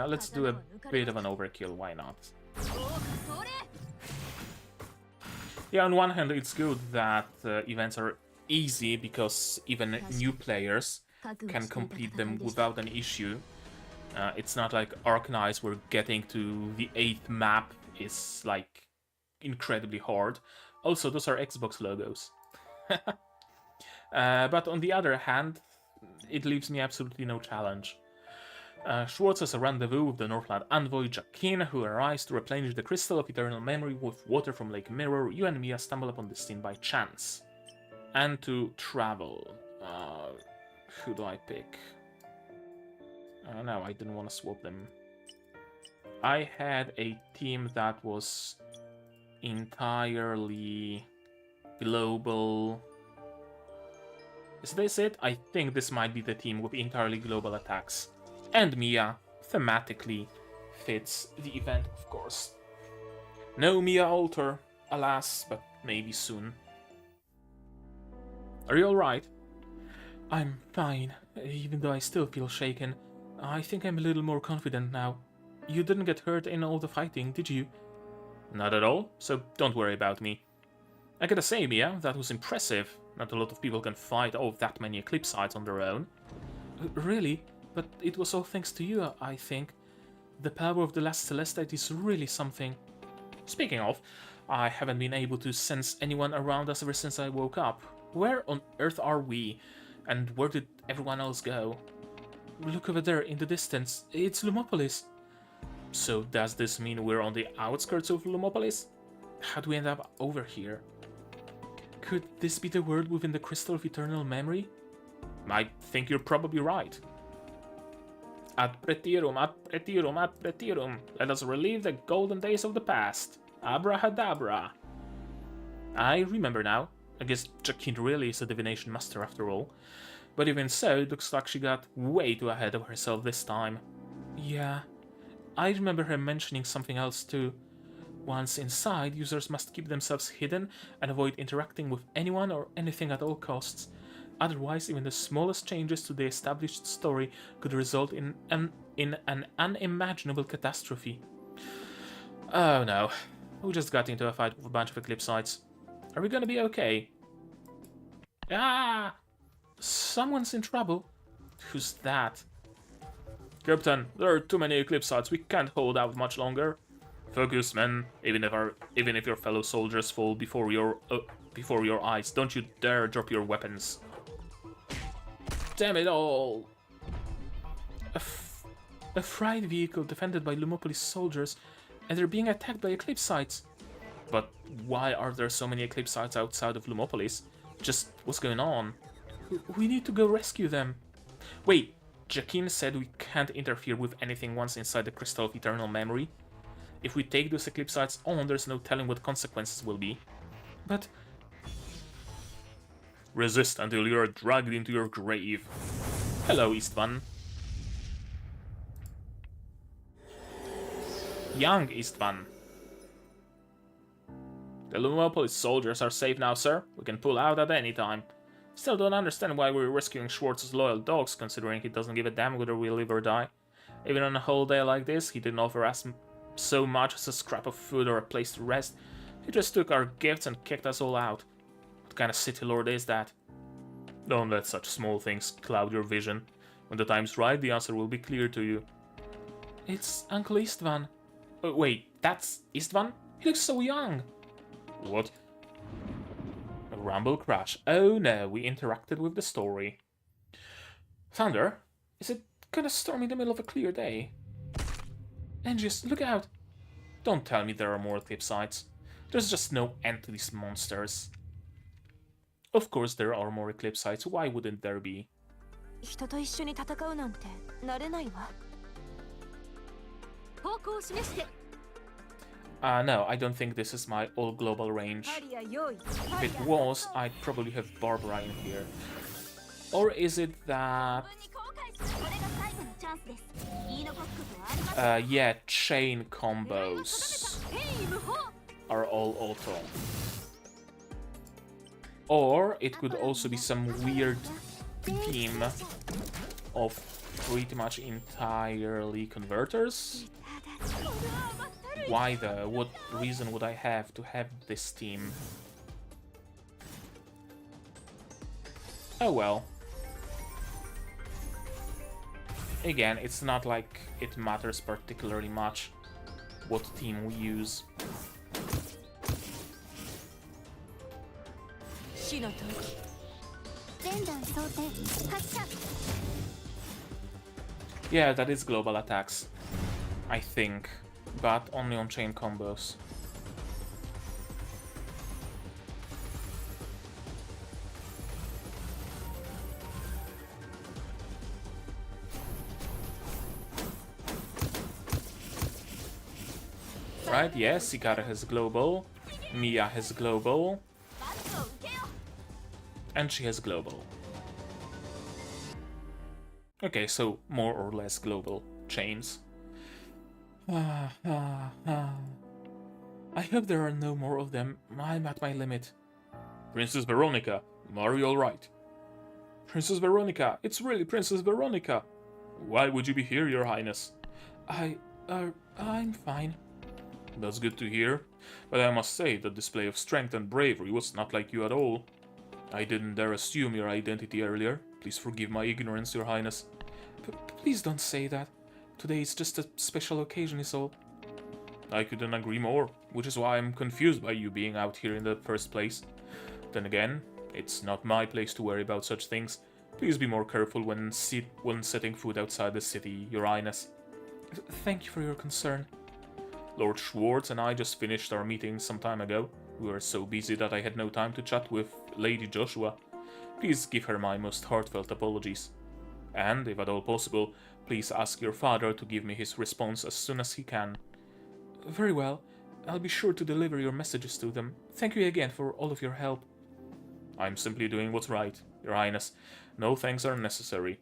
Let's do a bit of an overkill, why not? Yeah, on one hand, it's good that events are easy because even new players can complete them without an issue. It's not like Arcanize where getting to the 8th map is like incredibly hard. Also, those are Xbox logos. But on the other hand, it leaves me absolutely no challenge. Schwartz has a rendezvous with the Northland envoy Jacquin, who arrives to replenish the Crystal of Eternal Memory with water from Lake Mirror. You and Mia stumble upon this scene by chance. And to travel. Who do I pick? No, I didn't want to swap them. I had a team that was entirely global. Is this it? I think this might be the team with entirely global attacks. And Mia thematically fits the event, of course. No Mia altar, alas, but maybe soon. Are you alright? I'm fine, even though I still feel shaken. I think I'm a little more confident now. You didn't get hurt in all the fighting, did you? Not at all, so don't worry about me. I gotta say, Mia, that was impressive. Not a lot of people can fight that many Eclipsites on their own. Really? But it was all thanks to you, I think. The power of the last Caelestite is really something. Speaking of, I haven't been able to sense anyone around us ever since I woke up. Where on earth are we? And where did everyone else go? Look over there in the distance. It's Lumopolis. So does this mean we're on the outskirts of Lumopolis? How do we end up over here? Could this be the world within the Crystal of Eternal Memory? I think you're probably right. Ad pretirum, ad pretirum, ad pretirum. Let us relive the golden days of the past. Abrahadabra. I remember now. I guess Jacquin really is a divination master after all. But even so, it looks like she got way too ahead of herself this time. Yeah. I remember her mentioning something else too. Once inside, users must keep themselves hidden and avoid interacting with anyone or anything at all costs. Otherwise, even the smallest changes to the established story could result in an unimaginable catastrophe. Oh no. We just got into a fight with a bunch of Eclipsites. Are we gonna be okay? Ah! Someone's in trouble. Who's that? Captain, there are too many Eclipsites. We can't hold out much longer. Focus, men. Even if your fellow soldiers fall before your eyes, don't you dare drop your weapons. Damn it all! A freight vehicle defended by Lumopolis soldiers, and they're being attacked by Eclipsites. But why are there so many Eclipsites outside of Lumopolis? Just what's going on? We need to go rescue them. Wait, Jacquin said we can't interfere with anything once inside the Crystal of Eternal Memory. If we take those Eclipsites on, there's no telling what consequences will be. But... resist until you are dragged into your grave. Hello, Istvan. Young Istvan. The Lumopolis soldiers are safe now, sir. We can pull out at any time. Still don't understand why we're rescuing Schwartz's loyal dogs, considering he doesn't give a damn whether we live or die. Even on a whole day like this, he didn't offer us so much as a scrap of food or a place to rest. He just took our gifts and kicked us all out. What kind of city lord is that? Don't let such small things cloud your vision. When the time's right, the answer will be clear to you. It's Uncle Istvan. Wait, that's Istvan? He looks so young. What? A rumble crash. Oh no, we interacted with the story. Thunder? Is it gonna storm in the middle of a clear day? Angius, look out! Don't tell me there are more Eclipsites. There's just no end to these monsters. Of course there are more Eclipsites, why wouldn't there be? 人と一緒に戦うなんて慣れないわ。方向を示して。No, I don't think this is my all-global range. If it was, I'd probably have Barbara in here. Or is it that... yeah, chain combos are all auto. Or it could also be some weird team of pretty much entirely converters. Why though? What reason would I have to have this team? Oh well. Again, it's not like it matters particularly much what team we use. Yeah, that is global attacks, I think, but only on chain combos. Right, yes, Sikara has global, Mia has global, and she has global. Okay, so more or less global chains. I hope there are no more of them. I'm at my limit. Princess Veronica, are you alright? Princess Veronica, it's really Princess Veronica! Why would you be here, Your Highness? I'm fine. That's good to hear, but I must say the display of strength and bravery was not like you at all. I didn't dare assume your identity earlier. Please forgive my ignorance, Your Highness. Please don't say that. Today is just a special occasion is all. I couldn't agree more, which is why I'm confused by you being out here in the first place. Then again, it's not my place to worry about such things. Please be more careful when setting foot outside the city, Your Highness. Thank you for your concern. Lord Schwartz and I just finished our meeting some time ago. We were so busy that I had no time to chat with Lady Joshua. Please give her my most heartfelt apologies. And, if at all possible, please ask your father to give me his response as soon as he can. Very well. I'll be sure to deliver your messages to them. Thank you again for all of your help. I'm simply doing what's right, Your Highness. No thanks are necessary.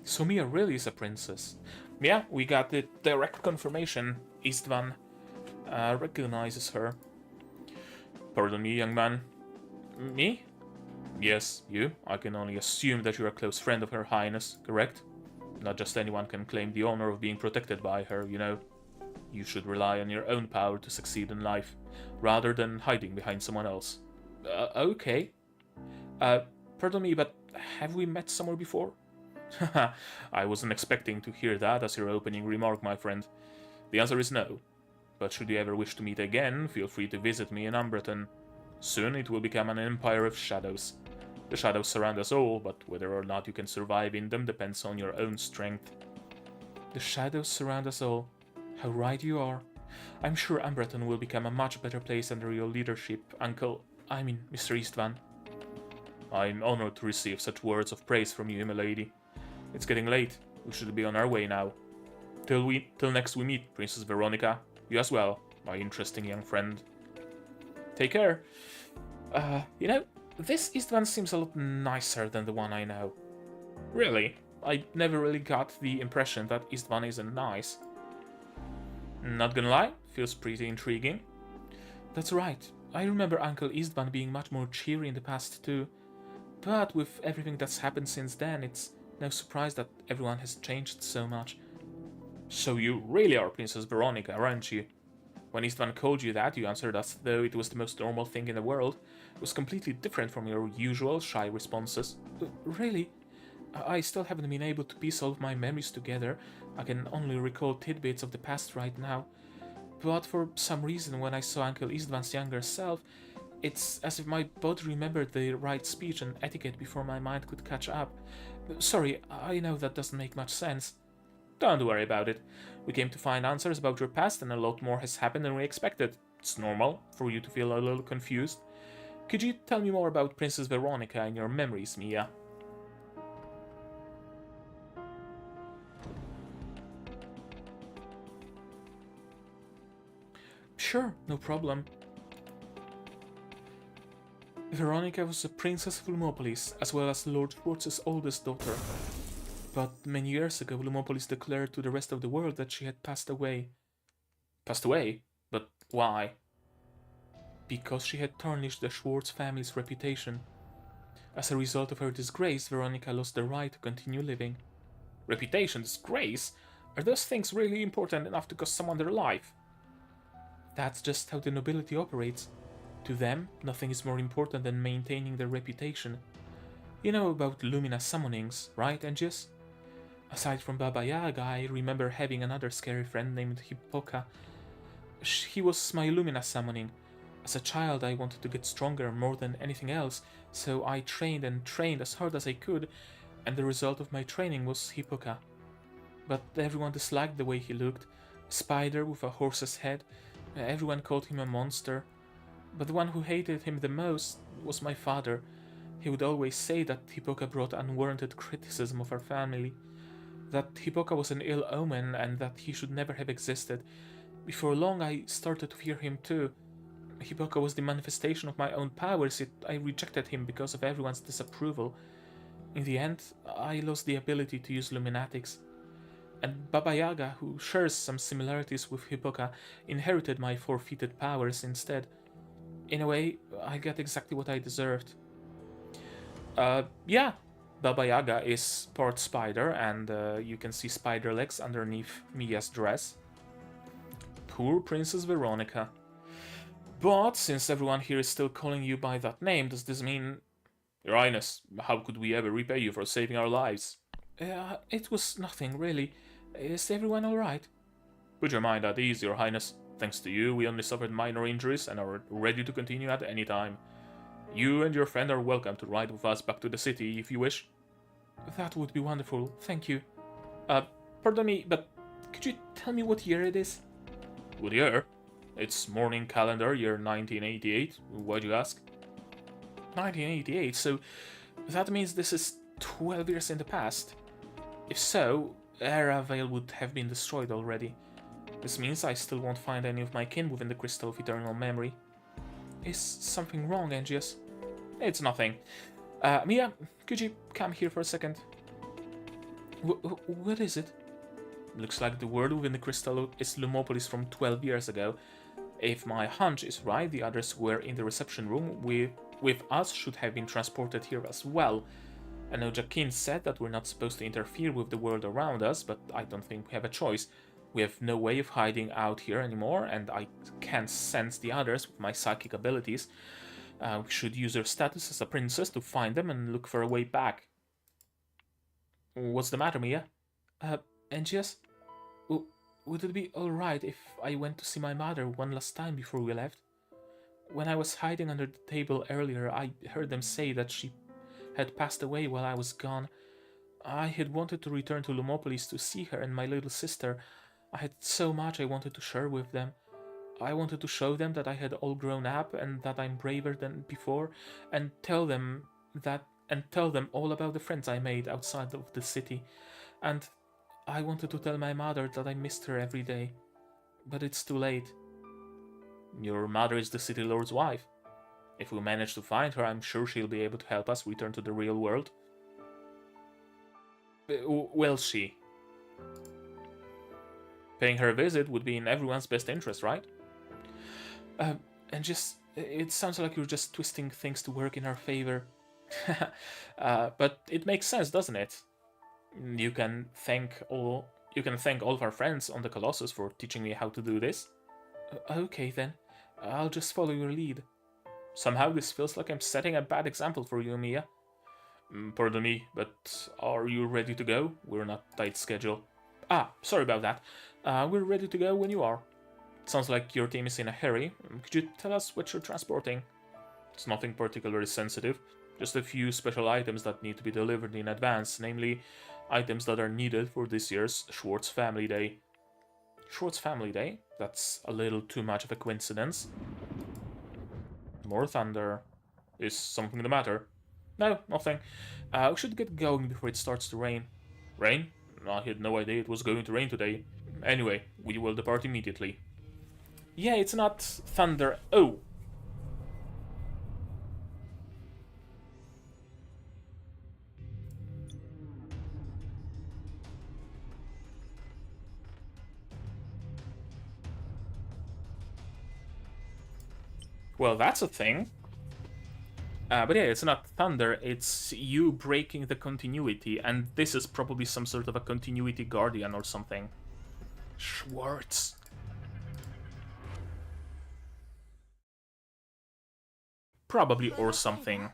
So Mia really is a princess. Yeah, we got the direct confirmation. Istvan recognizes her. Pardon me, young man. Me? Yes, you. I can only assume that you're a close friend of Her Highness, correct? Not just anyone can claim the honor of being protected by her, you know. You should rely on your own power to succeed in life, rather than hiding behind someone else. Okay. Pardon me, but have we met somewhere before? I wasn't expecting to hear that as your opening remark, my friend. The answer is no. But should you ever wish to meet again, feel free to visit me in Umbreton. Soon it will become an empire of shadows. The shadows surround us all, but whether or not you can survive in them depends on your own strength. The shadows surround us all. How right you are. I'm sure Umbreton will become a much better place under your leadership, Mr. Istvan. I'm honored to receive such words of praise from you, milady. It's getting late. We should be on our way now. Till next we meet, Princess Veronica. You as well, my interesting young friend. Take care. This Istvan seems a lot nicer than the one I know. Really? I never really got the impression that Istvan isn't nice. Not gonna lie, feels pretty intriguing. That's right. I remember Uncle Istvan being much more cheery in the past too. But with everything that's happened since then, it's no surprise that everyone has changed so much. So you really are Princess Veronica, aren't you? When Istvan called you that, you answered as though it was the most normal thing in the world. It was completely different from your usual shy responses. Really? I still haven't been able to piece all of my memories together. I can only recall tidbits of the past right now. But for some reason, when I saw Uncle Istvan's younger self, it's as if my body remembered the right speech and etiquette before my mind could catch up. Sorry, I know that doesn't make much sense. Don't worry about it. We came to find answers about your past, and a lot more has happened than we expected. It's normal for you to feel a little confused. Could you tell me more about Princess Veronica and your memories, Mia? Sure, no problem. Veronica was a princess of Lumopolis, as well as Lord Schwartz's oldest daughter. But many years ago, Lumopolis declared to the rest of the world that she had passed away. Passed away? But why? Because she had tarnished the Schwartz family's reputation. As a result of her disgrace, Veronica lost the right to continue living. Reputation, disgrace? Are those things really important enough to cost someone their life? That's just how the nobility operates. To them, nothing is more important than maintaining their reputation. You know about Lumina summonings, right, Angius? Aside from Baba Yaga, I remember having another scary friend named Hippoca. He was my Lumina summoning. As a child, I wanted to get stronger more than anything else, so I trained and trained as hard as I could, and the result of my training was Hippoca. But everyone disliked the way he looked, a spider with a horse's head. Everyone called him a monster. But the one who hated him the most was my father. He would always say that Hippoca brought unwarranted criticism of our family, that Hippoca was an ill omen and that he should never have existed. Before long, I started to fear him too. Hippoca was the manifestation of my own powers, yet I rejected him because of everyone's disapproval. In the end, I lost the ability to use Luminatics. And Baba Yaga, who shares some similarities with Hippoca, inherited my forfeited powers instead. In a way, I got exactly what I deserved. Yeah, Baba Yaga is part spider, and you can see spider legs underneath Mia's dress. Poor Princess Veronica. But since everyone here is still calling you by that name, does this mean... Your Highness, how could we ever repay you for saving our lives? It was nothing, really. Is everyone alright? Put your mind at ease, Your Highness. Thanks to you, we only suffered minor injuries and are ready to continue at any time. You and your friend are welcome to ride with us back to the city if you wish. That would be wonderful, thank you. Pardon me, but could you tell me what year it is? What year? It's morning calendar year 1988. Why'd you ask? 1988, so that means this is 12 years in the past. If so, Era Vale would have been destroyed already. This means I still won't find any of my kin within the Crystal of Eternal Memory. Is something wrong, Angius? It's nothing. Mia, could you come here for a second? What is it? Looks like the world within the crystal is Lumopolis from 12 years ago. If my hunch is right, the others were in the reception room with us should have been transported here as well. I know Jakin said that we're not supposed to interfere with the world around us, but I don't think we have a choice. We have no way of hiding out here anymore, and I can't sense the others with my psychic abilities. We should use our status as a princess to find them and look for a way back. What's the matter, Mia? Angius? Would it be alright if I went to see my mother one last time before we left? When I was hiding under the table earlier, I heard them say that she had passed away while I was gone. I had wanted to return to Lumopolis to see her and my little sister. I had so much I wanted to share with them. I wanted to show them that I had all grown up and that I'm braver than before, and tell them all about the friends I made outside of the city. And I wanted to tell my mother that I missed her every day. But it's too late. Your mother is the city lord's wife. If we manage to find her, I'm sure she'll be able to help us return to the real world. Will she? Paying her a visit would be in everyone's best interest, right? It sounds like you're just twisting things to work in our favor. But it makes sense, doesn't it? You can thank all of our friends on the Colossus for teaching me how to do this. Okay then, I'll just follow your lead. Somehow this feels like I'm setting a bad example for you, Mia. Pardon me, but are you ready to go? We're not tight schedule. Ah, sorry about that. We're ready to go when you are. Sounds like your team is in a hurry. Could you tell us what you're transporting? It's nothing particularly sensitive, just a few special items that need to be delivered in advance, namely items that are needed for this year's Schwartz Family Day. Schwartz Family Day? That's a little too much of a coincidence. More thunder. Is something the matter? No, nothing. We should get going before it starts to rain. Rain? I had no idea it was going to rain today. Anyway, we will depart immediately. Yeah, it's not thunder. Oh! Well, that's a thing. But yeah, it's not thunder, it's you breaking the continuity, and this is probably some sort of a continuity guardian or something. Schwartz. Probably or something.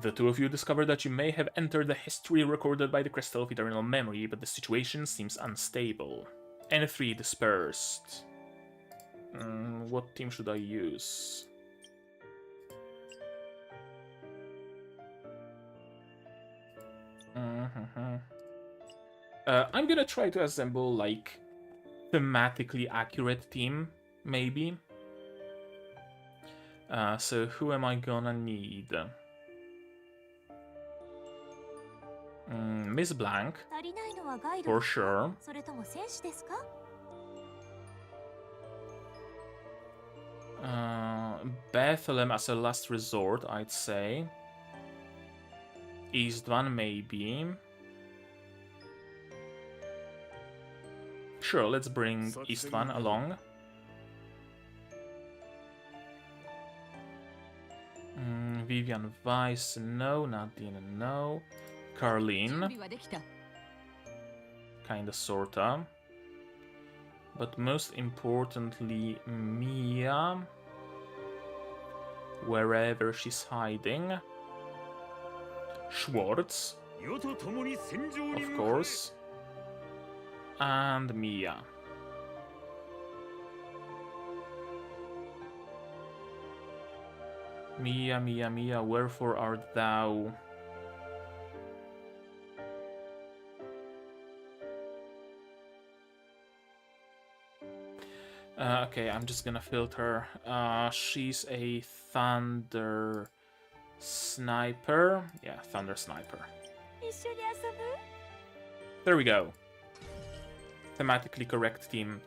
The two of you discover that you may have entered the history recorded by the Crystal of Eternal Memory, but the situation seems unstable. N3 dispersed. What team should I use? I'm gonna try to assemble, like, thematically accurate team, maybe. So who am I gonna need? Miss Blank, for sure. Bethlehem as a last resort, I'd say. Istvan, maybe. Sure, let's bring Istvan along. Vivian Weiss, no. Nadine, no. Carlene. Kinda, sorta. But most importantly, Mia. Wherever she's hiding. Schwartz. Of course. And Mia. Mia, wherefore art thou? Okay, I'm just gonna filter. She's a thunder sniper. Yeah, thunder sniper. There we go. Thematically correct team.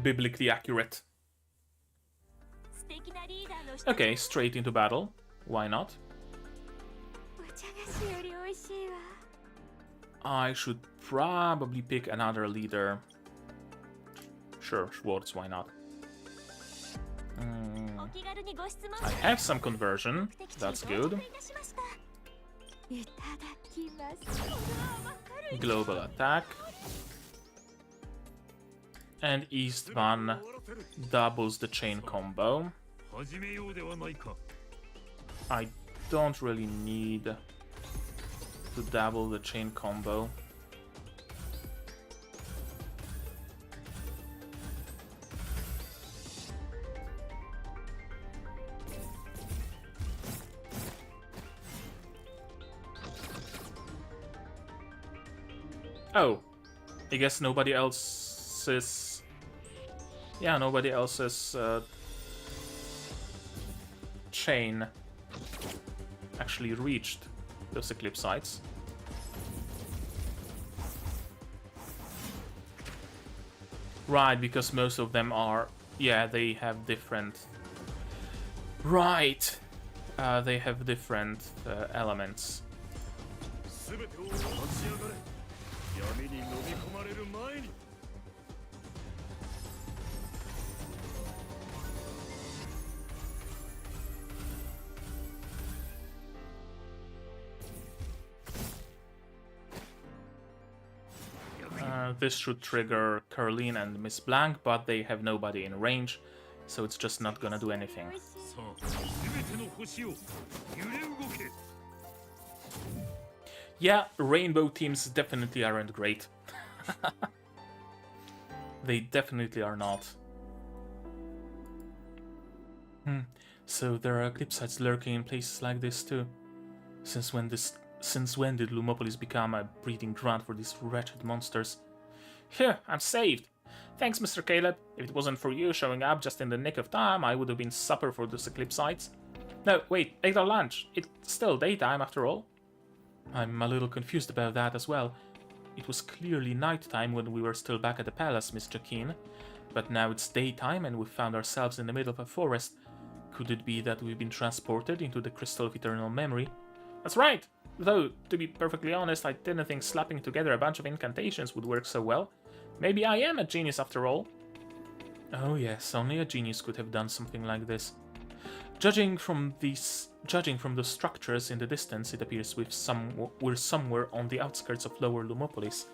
Biblically accurate. Okay, straight into battle. Why not? I should probably pick another leader. Sure, Schwartz, why not? I have some conversion. That's good. Global attack. And Istvan doubles the chain combo. I don't really need to double the chain combo. Oh, I guess nobody else is... Yeah, nobody else's chain actually reached those Eclipsites. Right, because most of them are... Yeah, they have different... Right! They have different elements. This should trigger Caroline and Miss Blanc, but they have nobody in range, so it's just not gonna do anything. Yeah, rainbow teams definitely aren't great. They definitely are not. So there are Eclipsites lurking in places like this too. Since when did Lumopolis become a breeding ground for these wretched monsters? Here, I'm saved! Thanks, Mr. Caleb. If it wasn't for you showing up just in the nick of time, I would have been supper for those Eclipsites. No, wait, ate our lunch. It's still daytime after all. I'm a little confused about that as well. It was clearly nighttime when we were still back at the palace, Miss Jacqueline. But now it's daytime and we've found ourselves in the middle of a forest. Could it be that we've been transported into the Crystal of Eternal Memory? That's right! Though, to be perfectly honest, I didn't think slapping together a bunch of incantations would work so well. Maybe I am a genius after all. Oh yes, only a genius could have done something like this. Judging from the structures in the distance, it appears we're somewhere on the outskirts of Lower Lumopolis.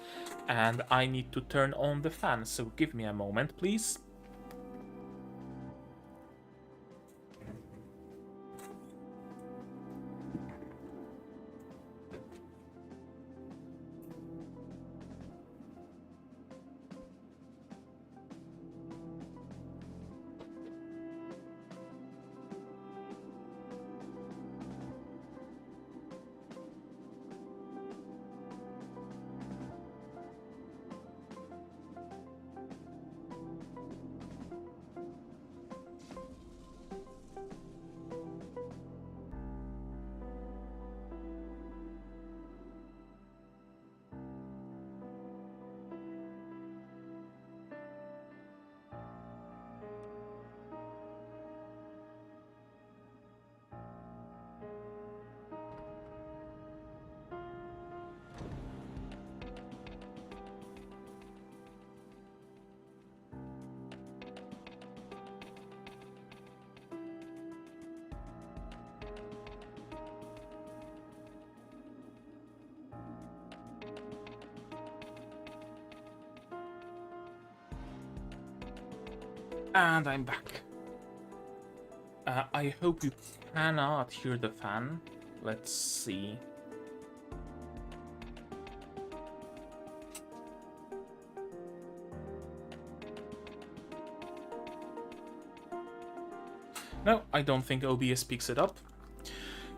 And I need to turn on the fan, so give me a moment, please. And I'm back. I hope you cannot hear the fan. Let's see. No, I don't think OBS picks it up,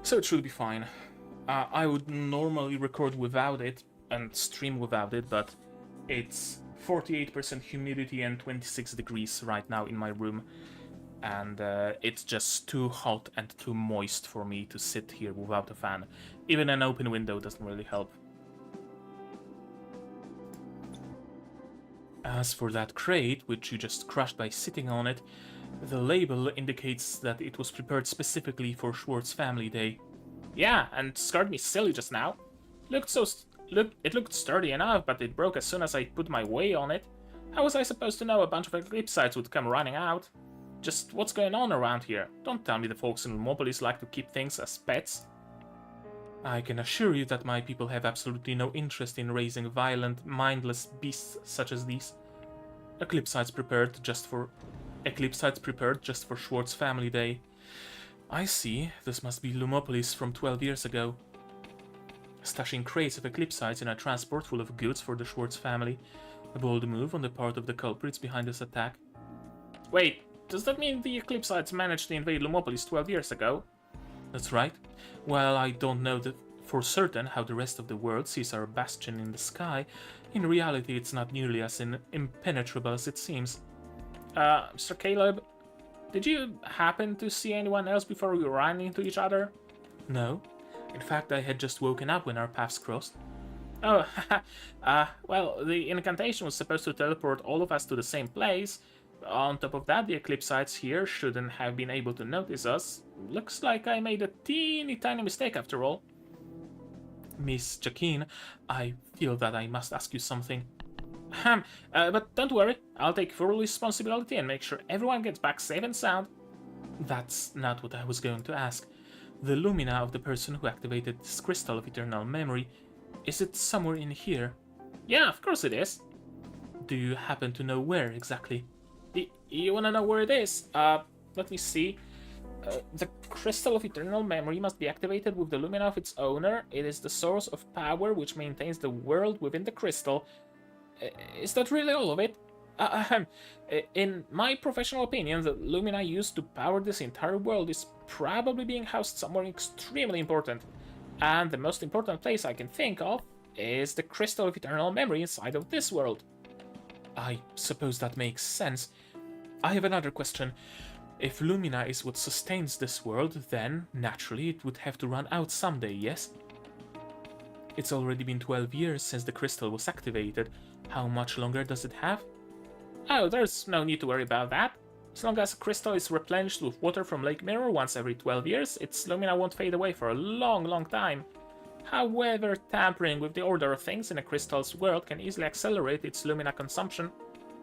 so it should be fine. I would normally record without it and stream without it, but it's 48% humidity and 26 degrees right now in my room, and it's just too hot and too moist for me to sit here without a fan. Even an open window doesn't really help. As for that crate, which you just crushed by sitting on it, the label indicates that it was prepared specifically for Schwartz Family Day. Yeah, and scared me silly just now. It looked sturdy enough, but it broke as soon as I put my weight on it. How was I supposed to know a bunch of Eclipsites would come running out? Just what's going on around here? Don't tell me the folks in Lumopolis like to keep things as pets. I can assure you that my people have absolutely no interest in raising violent, mindless beasts such as these. Eclipsites prepared just for Schwartz Family Day. I see. This must be Lumopolis from 12 years ago. Stashing crates of Eclipsites in a transport full of goods for the Schwartz family. A bold move on the part of the culprits behind this attack. Wait, does that mean the Eclipsites managed to invade Lumopolis 12 years ago? That's right. While I don't know for certain how the rest of the world sees our bastion in the sky, in reality it's not nearly as impenetrable as it seems. Mr. Caleb, did you happen to see anyone else before we ran into each other? No. In fact, I had just woken up when our paths crossed. Oh, well, the incantation was supposed to teleport all of us to the same place. On top of that, the Eclipsites here shouldn't have been able to notice us. Looks like I made a teeny tiny mistake after all. Miss Jacqueline, I feel that I must ask you something. But don't worry, I'll take full responsibility and make sure everyone gets back safe and sound. That's not what I was going to ask. The lumina of the person who activated this crystal of eternal memory, is it somewhere in here? Yeah, of course it is. do you happen to know where exactly? You wanna know where it is? Let me see. The Crystal of Eternal Memory must be activated with the Lumina of its owner. It is the source of power which maintains the world within the crystal. Is that really all of it? In my professional opinion, the Lumina used to power this entire world is probably being housed somewhere extremely important. And the most important place I can think of is the Crystal of Eternal Memory inside of this world. I suppose that makes sense. I have another question. If Lumina is what sustains this world, then, naturally, it would have to run out someday, yes? It's already been 12 years since the crystal was activated. How much longer does it have? Oh, there's no need to worry about that. As long as a crystal is replenished with water from Lake Mirror once every 12 years, its Lumina won't fade away for a long, long time. However, tampering with the order of things in a crystal's world can easily accelerate its Lumina consumption.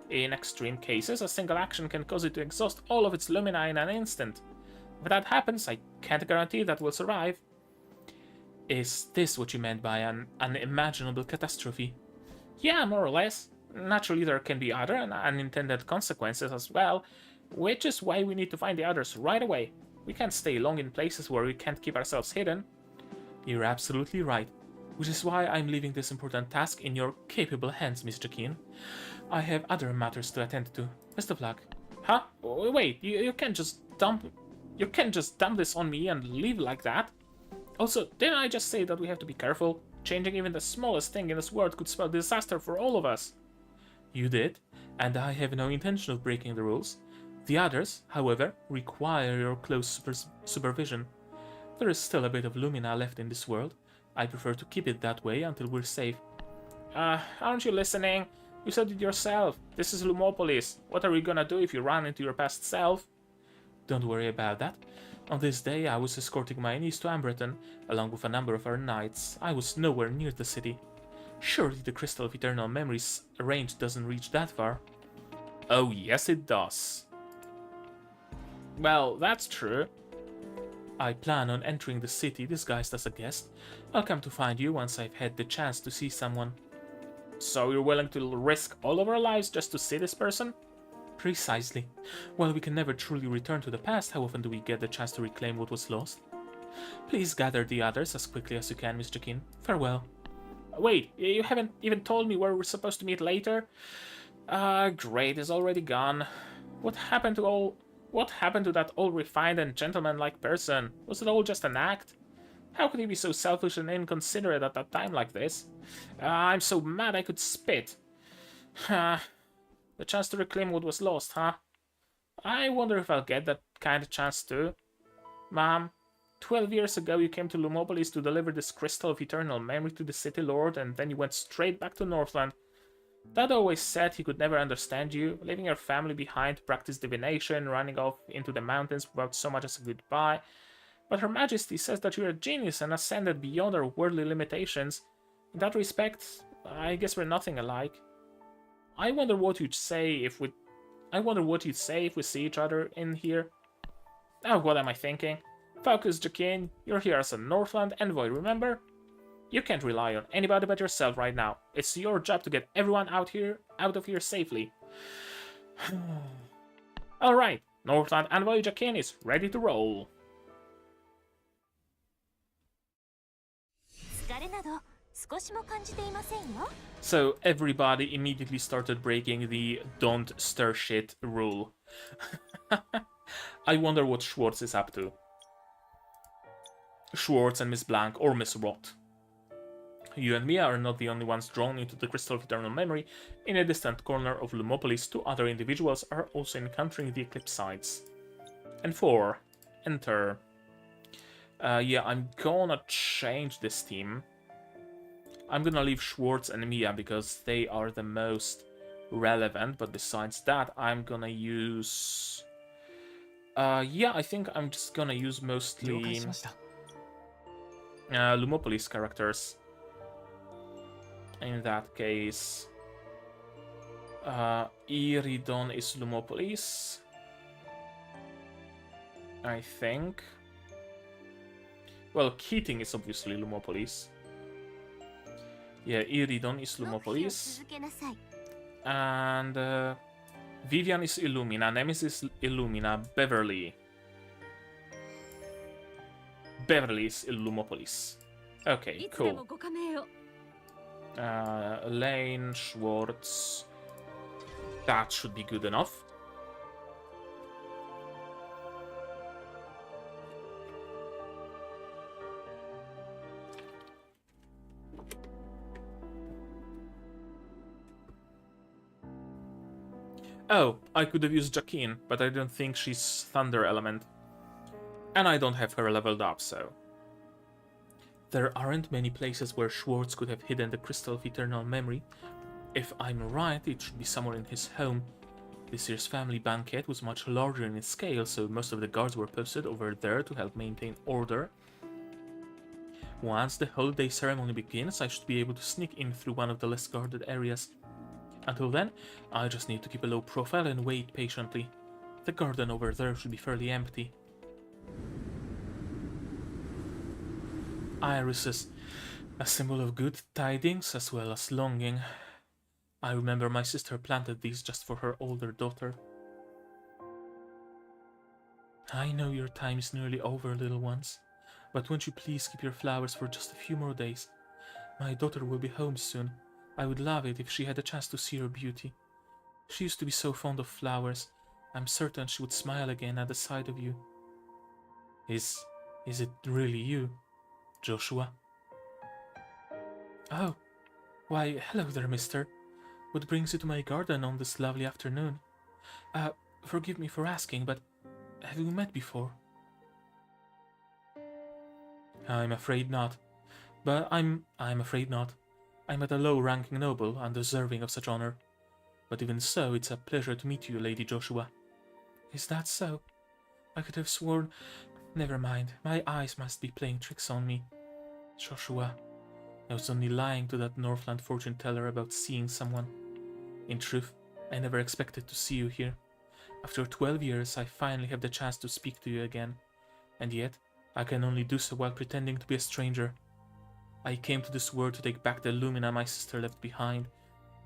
In extreme cases, a single action can cause it to exhaust all of its Lumina in an instant. If that happens, I can't guarantee that will survive. Is this what you meant by an unimaginable catastrophe? Yeah, more or less. Naturally, there can be other and unintended consequences as well, which is why we need to find the others right away. We can't stay long in places where we can't keep ourselves hidden. You're absolutely right, which is why I'm leaving this important task in your capable hands, Mr. Keen. I have other matters to attend to. Best of luck. Huh? Wait, you can't just dump this on me and leave like that. Also, didn't I just say that we have to be careful? Changing even the smallest thing in this world could spell disaster for all of us. You did, and I have no intention of breaking the rules. The others, however, require your close supervision. There is still a bit of Lumina left in this world. I prefer to keep it that way until we're safe. Aren't you listening? You said it yourself. This is Lumopolis. What are we gonna do if you run into your past self? Don't worry about that. On this day, I was escorting my niece to Ambreton, along with a number of our knights. I was nowhere near the city. Surely the Crystal of Eternal Memory's range doesn't reach that far. Oh, yes it does. Well, that's true. I plan on entering the city disguised as a guest. I'll come to find you once I've had the chance to see someone. So you're willing to risk all of our lives just to see this person? Precisely. While we can never truly return to the past, how often do we get the chance to reclaim what was lost? Please gather the others as quickly as you can, Mr. Keen. Farewell. Wait, you haven't even told me where we're supposed to meet later? Great, it's already gone. What happened to that all refined and gentleman-like person? Was it all just an act? How could he be so selfish and inconsiderate at a time like this? I'm so mad I could spit. The chance to reclaim what was lost, huh? I wonder if I'll get that kind of chance too. Mom, 12 years ago you came to Lumopolis to deliver this Crystal of Eternal Memory to the City Lord, and then you went straight back to Northland. Dad always said he could never understand you, leaving your family behind to practice divination, running off into the mountains without so much as a goodbye. But Her Majesty says that you're a genius and ascended beyond our worldly limitations. In that respect, I guess we're nothing alike. I wonder what you'd say if we see each other in here. Oh, what am I thinking? Focus, Jakin. You're here as a Northland envoy, remember? You can't rely on anybody but yourself right now. It's your job to get everyone out of here safely. Alright, Northland envoy Jakin is ready to roll. So everybody immediately started breaking the don't stir shit rule. I wonder what Schwartz is up to. Schwartz and Miss Blank, or Miss Rot. You and Mia are not the only ones drawn into the Crystal of Eternal Memory. In a distant corner of Lumopolis, 2 other individuals are also encountering the Eclipsites. And 4. Enter. Yeah, I'm gonna change this team. I'm gonna leave Schwartz and Mia because they are the most relevant, but besides that, I'm gonna use... yeah, I think I'm just gonna use mostly Lumopolis characters. In that case, Iridon is Lumopolis, I think. Well, Keating is obviously Lumopolis. Yeah, Iridon is Lumopolis. And Vivian is Illumina, Nemesis is Illumina, Beverly. Beverly is Lumopolis. Okay, cool. Lane, Schwartz. That should be good enough. Oh, I could have used Jacqueline, but I don't think she's Thunder Element. And I don't have her leveled up, so... There aren't many places where Schwartz could have hidden the Crystal of Eternal Memory. If I'm right, it should be somewhere in his home. This year's family banquet was much larger in scale, so most of the guards were posted over there to help maintain order. Once the holiday ceremony begins, I should be able to sneak in through one of the less guarded areas. Until then, I just need to keep a low profile and wait patiently. The garden over there should be fairly empty. Irises, a symbol of good tidings as well as longing. I remember my sister planted these just for her older daughter. I know your time is nearly over, little ones, but won't you please keep your flowers for just a few more days? My daughter will be home soon. I would love it if she had a chance to see her beauty. She used to be so fond of flowers. I'm certain she would smile again at the sight of you. Is it really you, Joshua? Oh, why, hello there, mister. What brings you to my garden on this lovely afternoon? Forgive me for asking, but have we met before? I'm afraid not. But I'm afraid not. I'm at a low-ranking noble, undeserving of such honor. But even so, it's a pleasure to meet you, Lady Joshua. Is that so? I could have sworn... Never mind, my eyes must be playing tricks on me. Joshua, I was only lying to that Northland fortune-teller about seeing someone. In truth, I never expected to see you here. After 12 years, I finally have the chance to speak to you again. And yet, I can only do so while pretending to be a stranger. I came to this world to take back the Lumina my sister left behind.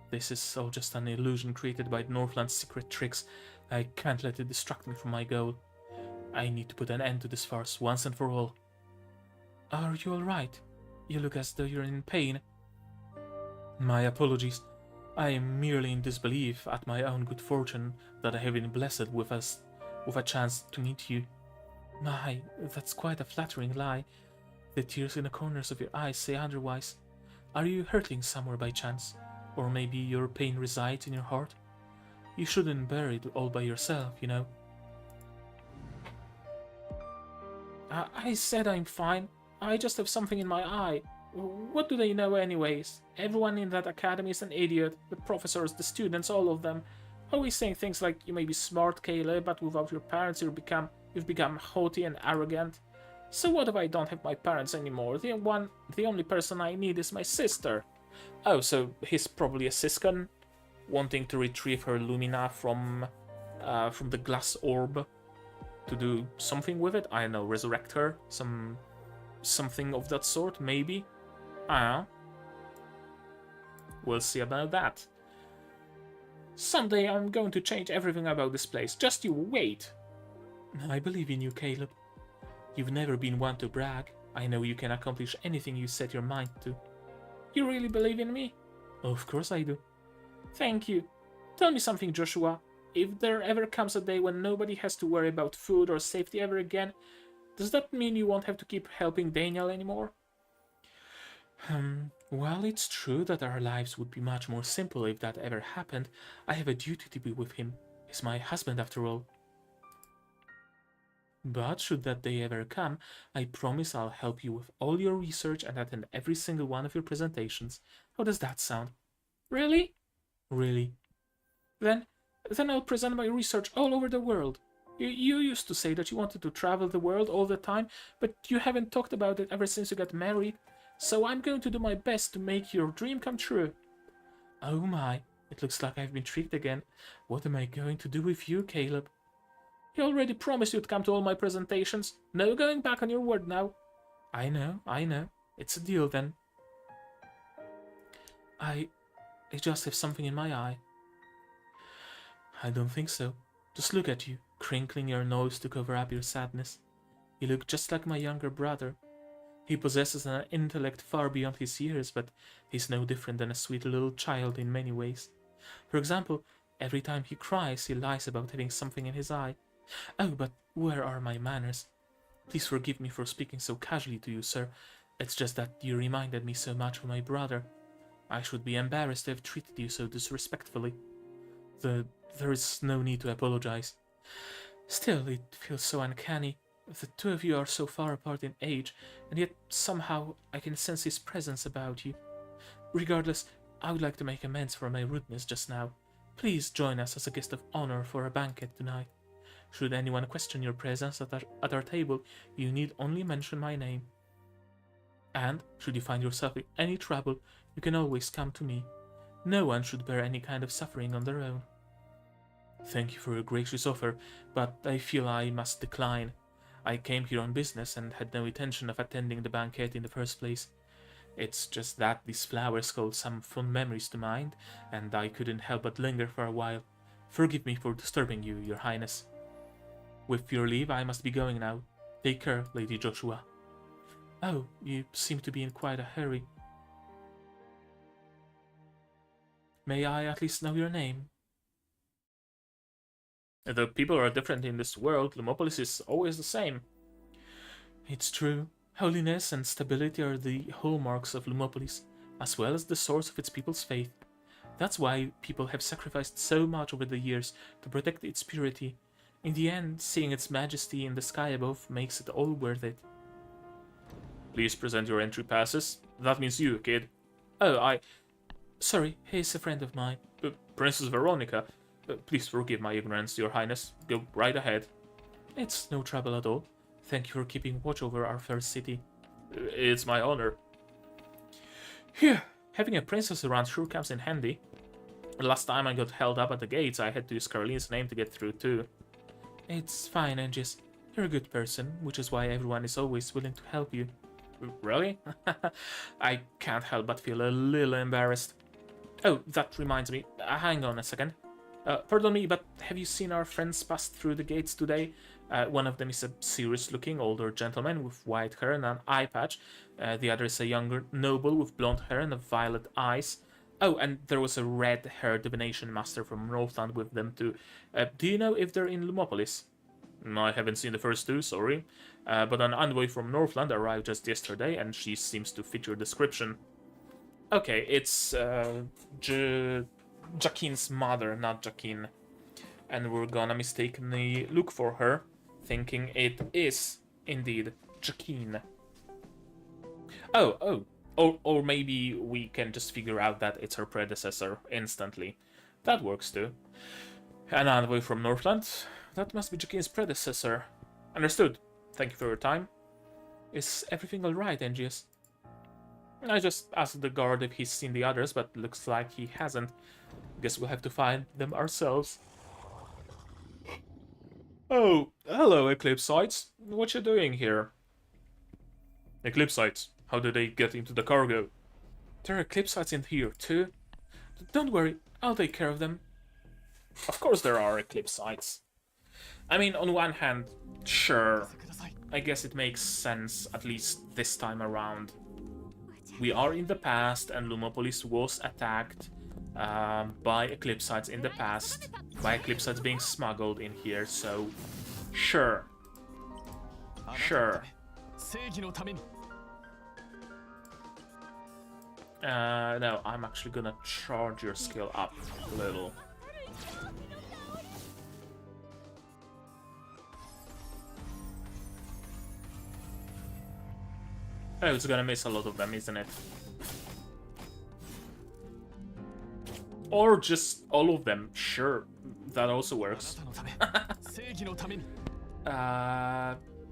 This is all just an illusion created by Northland's secret tricks. I can't let it distract me from my goal. I need to put an end to this farce once and for all. Are you alright? You look as though you're in pain. My apologies. I am merely in disbelief at my own good fortune that I have been blessed with a chance to meet you. My, that's quite a flattering lie. The tears in the corners of your eyes say otherwise. Are you hurting somewhere by chance? Or maybe your pain resides in your heart? You shouldn't bear it all by yourself, you know. I said I'm fine. I just have something in my eye. What do they know anyways? Everyone in that academy is an idiot. The professors, the students, all of them. Always saying things like, you may be smart, Kayla, but without your parents you've become haughty and arrogant. So what if I don't have my parents anymore? The only person I need is my sister. Oh, so he's probably a Siscon, wanting to retrieve her Lumina from the glass orb to do something with it. I don't know, resurrect her, something of that sort, maybe. I don't know. We'll see about that. Someday I'm going to change everything about this place. Just you wait. I believe in you, Caleb. You've never been one to brag. I know you can accomplish anything you set your mind to. You really believe in me? Of course I do. Thank you. Tell me something, Joshua. If there ever comes a day when nobody has to worry about food or safety ever again, does that mean you won't have to keep helping Daniel anymore? Well, it's true that our lives would be much more simple if that ever happened. I have a duty to be with him. He's my husband after all. But should that day ever come, I promise I'll help you with all your research and attend every single one of your presentations. How does that sound? Really? Really. Then I'll present my research all over the world. You used to say that you wanted to travel the world all the time, but you haven't talked about it ever since you got married. So I'm going to do my best to make your dream come true. Oh my, it looks like I've been tricked again. What am I going to do with you, Caleb? You already promised you'd come to all my presentations. No going back on your word now. I know. It's a deal then. I just have something in my eye. I don't think so. Just look at you, crinkling your nose to cover up your sadness. You look just like my younger brother. He possesses an intellect far beyond his years, but he's no different than a sweet little child in many ways. For example, every time he cries, he lies about having something in his eye. Oh, but where are my manners? Please forgive me for speaking so casually to you, sir. It's just that you reminded me so much of my brother. I should be embarrassed to have treated you so disrespectfully. There is no need to apologize. Still, it feels so uncanny. The two of you are so far apart in age, and yet somehow I can sense his presence about you. Regardless, I would like to make amends for my rudeness just now. Please join us as a guest of honor for a banquet tonight. Should anyone question your presence at our table, you need only mention my name. And, should you find yourself in any trouble, you can always come to me. No one should bear any kind of suffering on their own. Thank you for your gracious offer, but I feel I must decline. I came here on business and had no intention of attending the banquet in the first place. It's just that these flowers called some fond memories to mind, and I couldn't help but linger for a while. Forgive me for disturbing you, your highness. With your leave, I must be going now. Take care, Lady Joshua. Oh, you seem to be in quite a hurry. May I at least know your name? Though people are different in this world, Lumopolis is always the same. It's true. Holiness and stability are the hallmarks of Lumopolis, as well as the source of its people's faith. That's why people have sacrificed so much over the years to protect its purity. In the end, seeing its majesty in the sky above makes it all worth it. Please present your entry passes. That means you, kid. Oh, Sorry, he's a friend of mine. Princess Veronica. Please forgive my ignorance, your highness. Go right ahead. It's no trouble at all. Thank you for keeping watch over our fair city. It's my honor. Phew, having a princess around sure comes in handy. Last time I got held up at the gates, I had to use Caroline's name to get through too. It's fine, Angius. You're a good person, which is why everyone is always willing to help you. Really? I can't help but feel a little embarrassed. Oh, that reminds me. Hang on a second. Pardon me, but have you seen our friends pass through the gates today? One of them is a serious-looking older gentleman with white hair and an eye patch. The other is a younger noble with blonde hair and violet eyes. Oh, and there was a red-haired divination master from Northland with them too. Do you know if they're in Lumopolis? I haven't seen the first two, sorry. But an envoy from Northland arrived just yesterday, and she seems to fit your description. Okay, it's Jaquine's mother, not Jaquine. And we're gonna mistakenly look for her, thinking it is indeed Jaquine. Or maybe we can just figure out that it's her predecessor instantly. That works too. An envoy from Northland. That must be Jaquine's predecessor. Understood. Thank you for your time. Is everything alright, Angius? I just asked the guard if he's seen the others, but looks like he hasn't. Guess we'll have to find them ourselves. Oh, hello, Eclipsites. What you doing here? Eclipsites. How did they get into the cargo? There are Eclipsites in here, too. Don't worry, I'll take care of them. Of course there are Eclipsites. I mean, on one hand, sure. I guess it makes sense, at least this time around. We are in the past, and Lumopolis was attacked by Eclipsites in the past, by Eclipsites being smuggled in here, so sure. Sure. No, I'm actually gonna charge your skill up a little. Oh, it's gonna miss a lot of them, isn't it? Or just all of them, sure. That also works.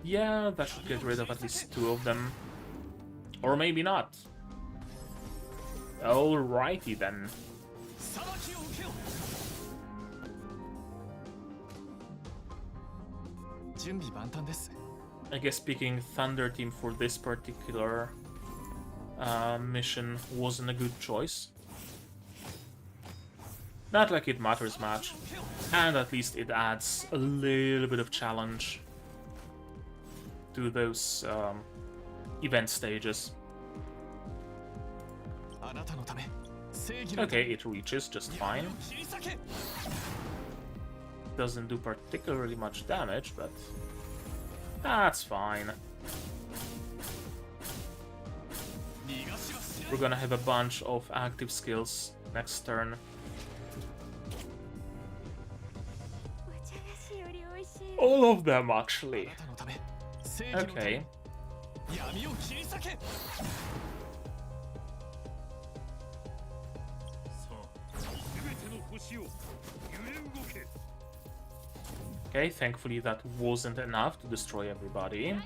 Yeah, that should get rid of at least 2 of them. Or maybe not. Alrighty then. I guess picking Thunder Team for this particular mission wasn't a good choice. Not like it matters much. And at least it adds a little bit of challenge to those event stages. Okay, it reaches just fine. Doesn't do particularly much damage, but that's fine. We're gonna have a bunch of active skills next turn. All of them, actually. Okay. Okay, thankfully that wasn't enough to destroy everybody.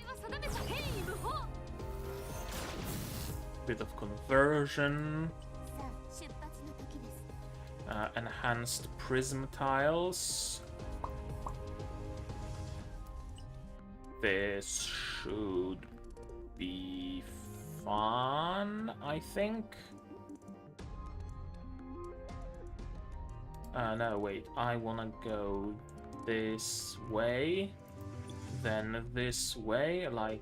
Bit of conversion. Enhanced prism tiles. This should be fun, I think. No, wait, I wanna go this way, then this way, like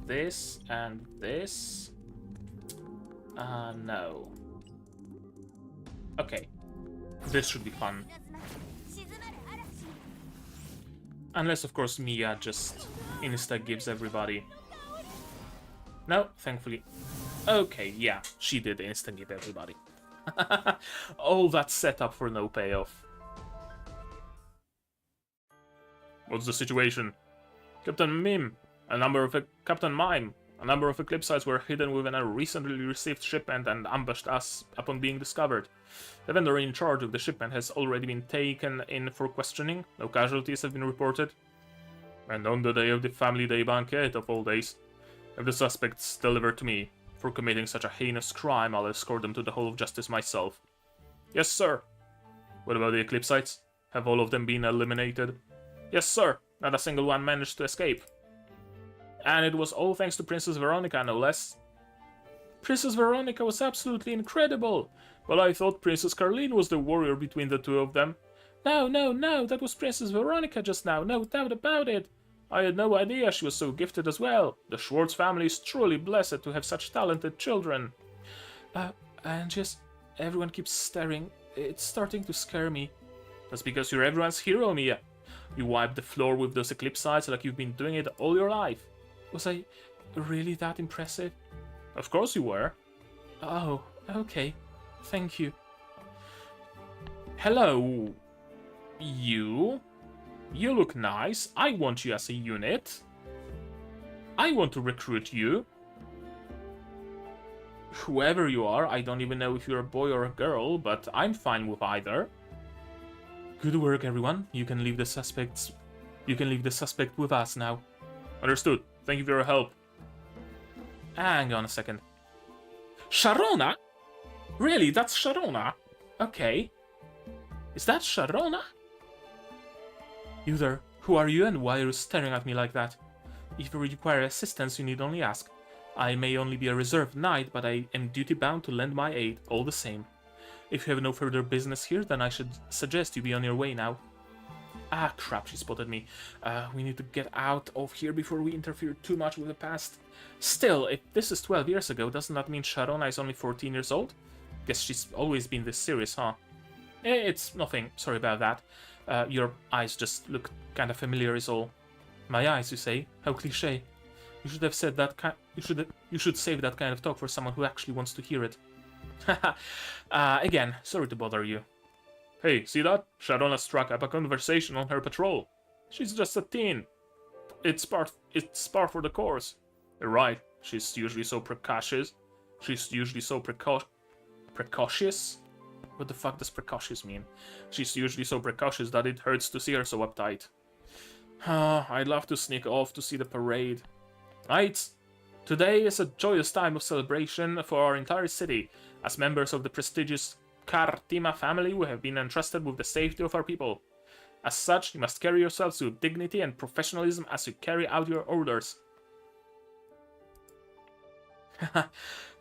this and this. No. Okay, this should be fun. Unless, of course, Mia just insta-gives everybody. No, thankfully. Okay, yeah, she did insta-give everybody. All that setup for no payoff. What's the situation? Captain Mime, a number of Eclipsites were hidden within a recently received shipment and ambushed us upon being discovered. The vendor in charge of the shipment has already been taken in for questioning. No casualties have been reported. And on the day of the family day banquet of all days, if the suspects delivered to me for committing such a heinous crime, I'll escort them to the Hall of Justice myself. Yes, sir. What about the Eclipsites? Have all of them been eliminated? Yes, sir. Not a single one managed to escape. And it was all thanks to Princess Veronica, no less. Princess Veronica was absolutely incredible. Well, I thought Princess Carline was the warrior between the two of them. No, no, no, that was Princess Veronica just now, no doubt about it. I had no idea she was so gifted as well. The Schwartz family is truly blessed to have such talented children. And just, everyone keeps staring. It's starting to scare me. That's because you're everyone's hero, Mia. You wiped the floor with those Eclipsites like you've been doing it all your life. Was I really that impressive? Of course you were. Oh, okay. Thank you. Hello. You? You look nice. I want you as a unit. I want to recruit you. Whoever you are, I don't even know if you're a boy or a girl, but I'm fine with either. Good work, everyone. You can leave the suspect with us now. Understood. Thank you for your help. Hang on a second. Sharona? Really? That's Sharona? Okay. Is that Sharona? You there. Who are you and why are you staring at me like that? If you require assistance, you need only ask. I may only be a reserve knight, but I am duty-bound to lend my aid, all the same. If you have no further business here, then I should suggest you be on your way now. Ah, crap, she spotted me. We need to get out of here before we interfere too much with the past. Still, if this is 12 years ago, doesn't that mean Sharona is only 14 years old? Guess she's always been this serious, huh? It's nothing, sorry about that. Your eyes just look kind of familiar is all. My eyes, you say? How cliché. You should have said that you should save that kind of talk for someone who actually wants to hear it. Again, sorry to bother you. Hey, see that? Sharona struck up a conversation on her patrol. She's just a teen. It's par for the course. You're right. She's usually so precocious. Precocious? What the fuck does precocious mean? She's usually so precocious that it hurts to see her so uptight. I'd love to sneak off to see the parade. Right. Today is a joyous time of celebration for our entire city. As members of the prestigious Kartima family, we have been entrusted with the safety of our people. As such, you must carry yourselves with dignity and professionalism as you carry out your orders.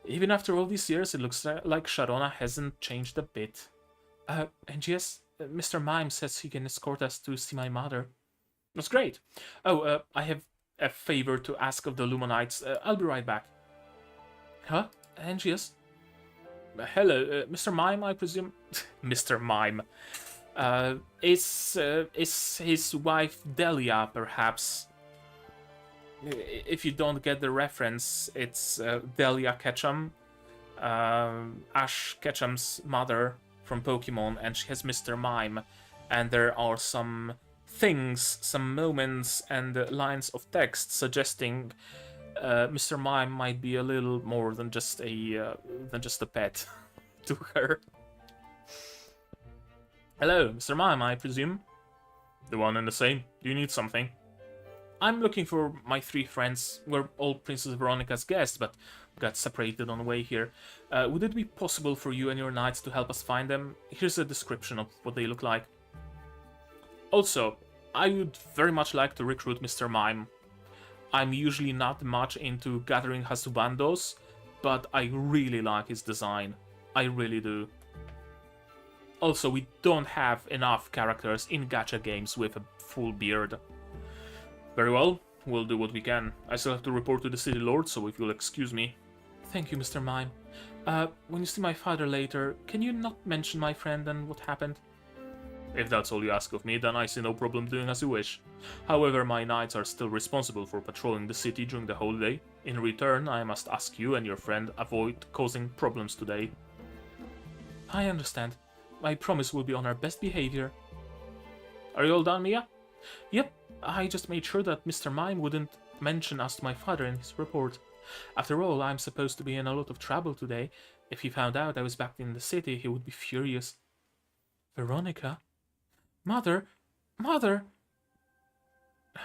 Even after all these years, it looks like Sharona hasn't changed a bit. And yes, Mr. Mime says he can escort us to see my mother. That's great. Oh, I have a favor to ask of the Lumonites. I'll be right back. Huh? Angius? Hello, Mr. Mime, I presume? Mr. Mime. Is his wife Delia, perhaps? If you don't get the reference, it's Delia Ketchum, Ash Ketchum's mother from Pokemon, and she has Mr. Mime. And there are some things, some moments, and lines of text suggesting Mr. Mime might be a little more than just a pet to her. Hello, Mr. Mime, I presume? The one and the same. Do you need something? I'm looking for my 3 friends. We're all Princess Veronica's guests, but got separated on the way here. Would it be possible for you and your knights to help us find them? Here's a description of what they look like. Also, I would very much like to recruit Mr. Mime. I'm usually not much into gathering Hasubandos, but I really like his design. I really do. Also, we don't have enough characters in gacha games with a full beard. Very well, we'll do what we can. I still have to report to the City Lord, so if you'll excuse me. Thank you, Mr. Mime. When you see my father later, can you not mention my friend and what happened? If that's all you ask of me, then I see no problem doing as you wish. However, my knights are still responsible for patrolling the city during the whole day. In return, I must ask you and your friend avoid causing problems today. I understand. I promise we'll be on our best behavior. Are you all done, Mia? Yep, I just made sure that Mr. Mime wouldn't mention us to my father in his report. After all, I'm supposed to be in a lot of trouble today. If he found out I was back in the city, he would be furious. Veronica? Mother? Mother?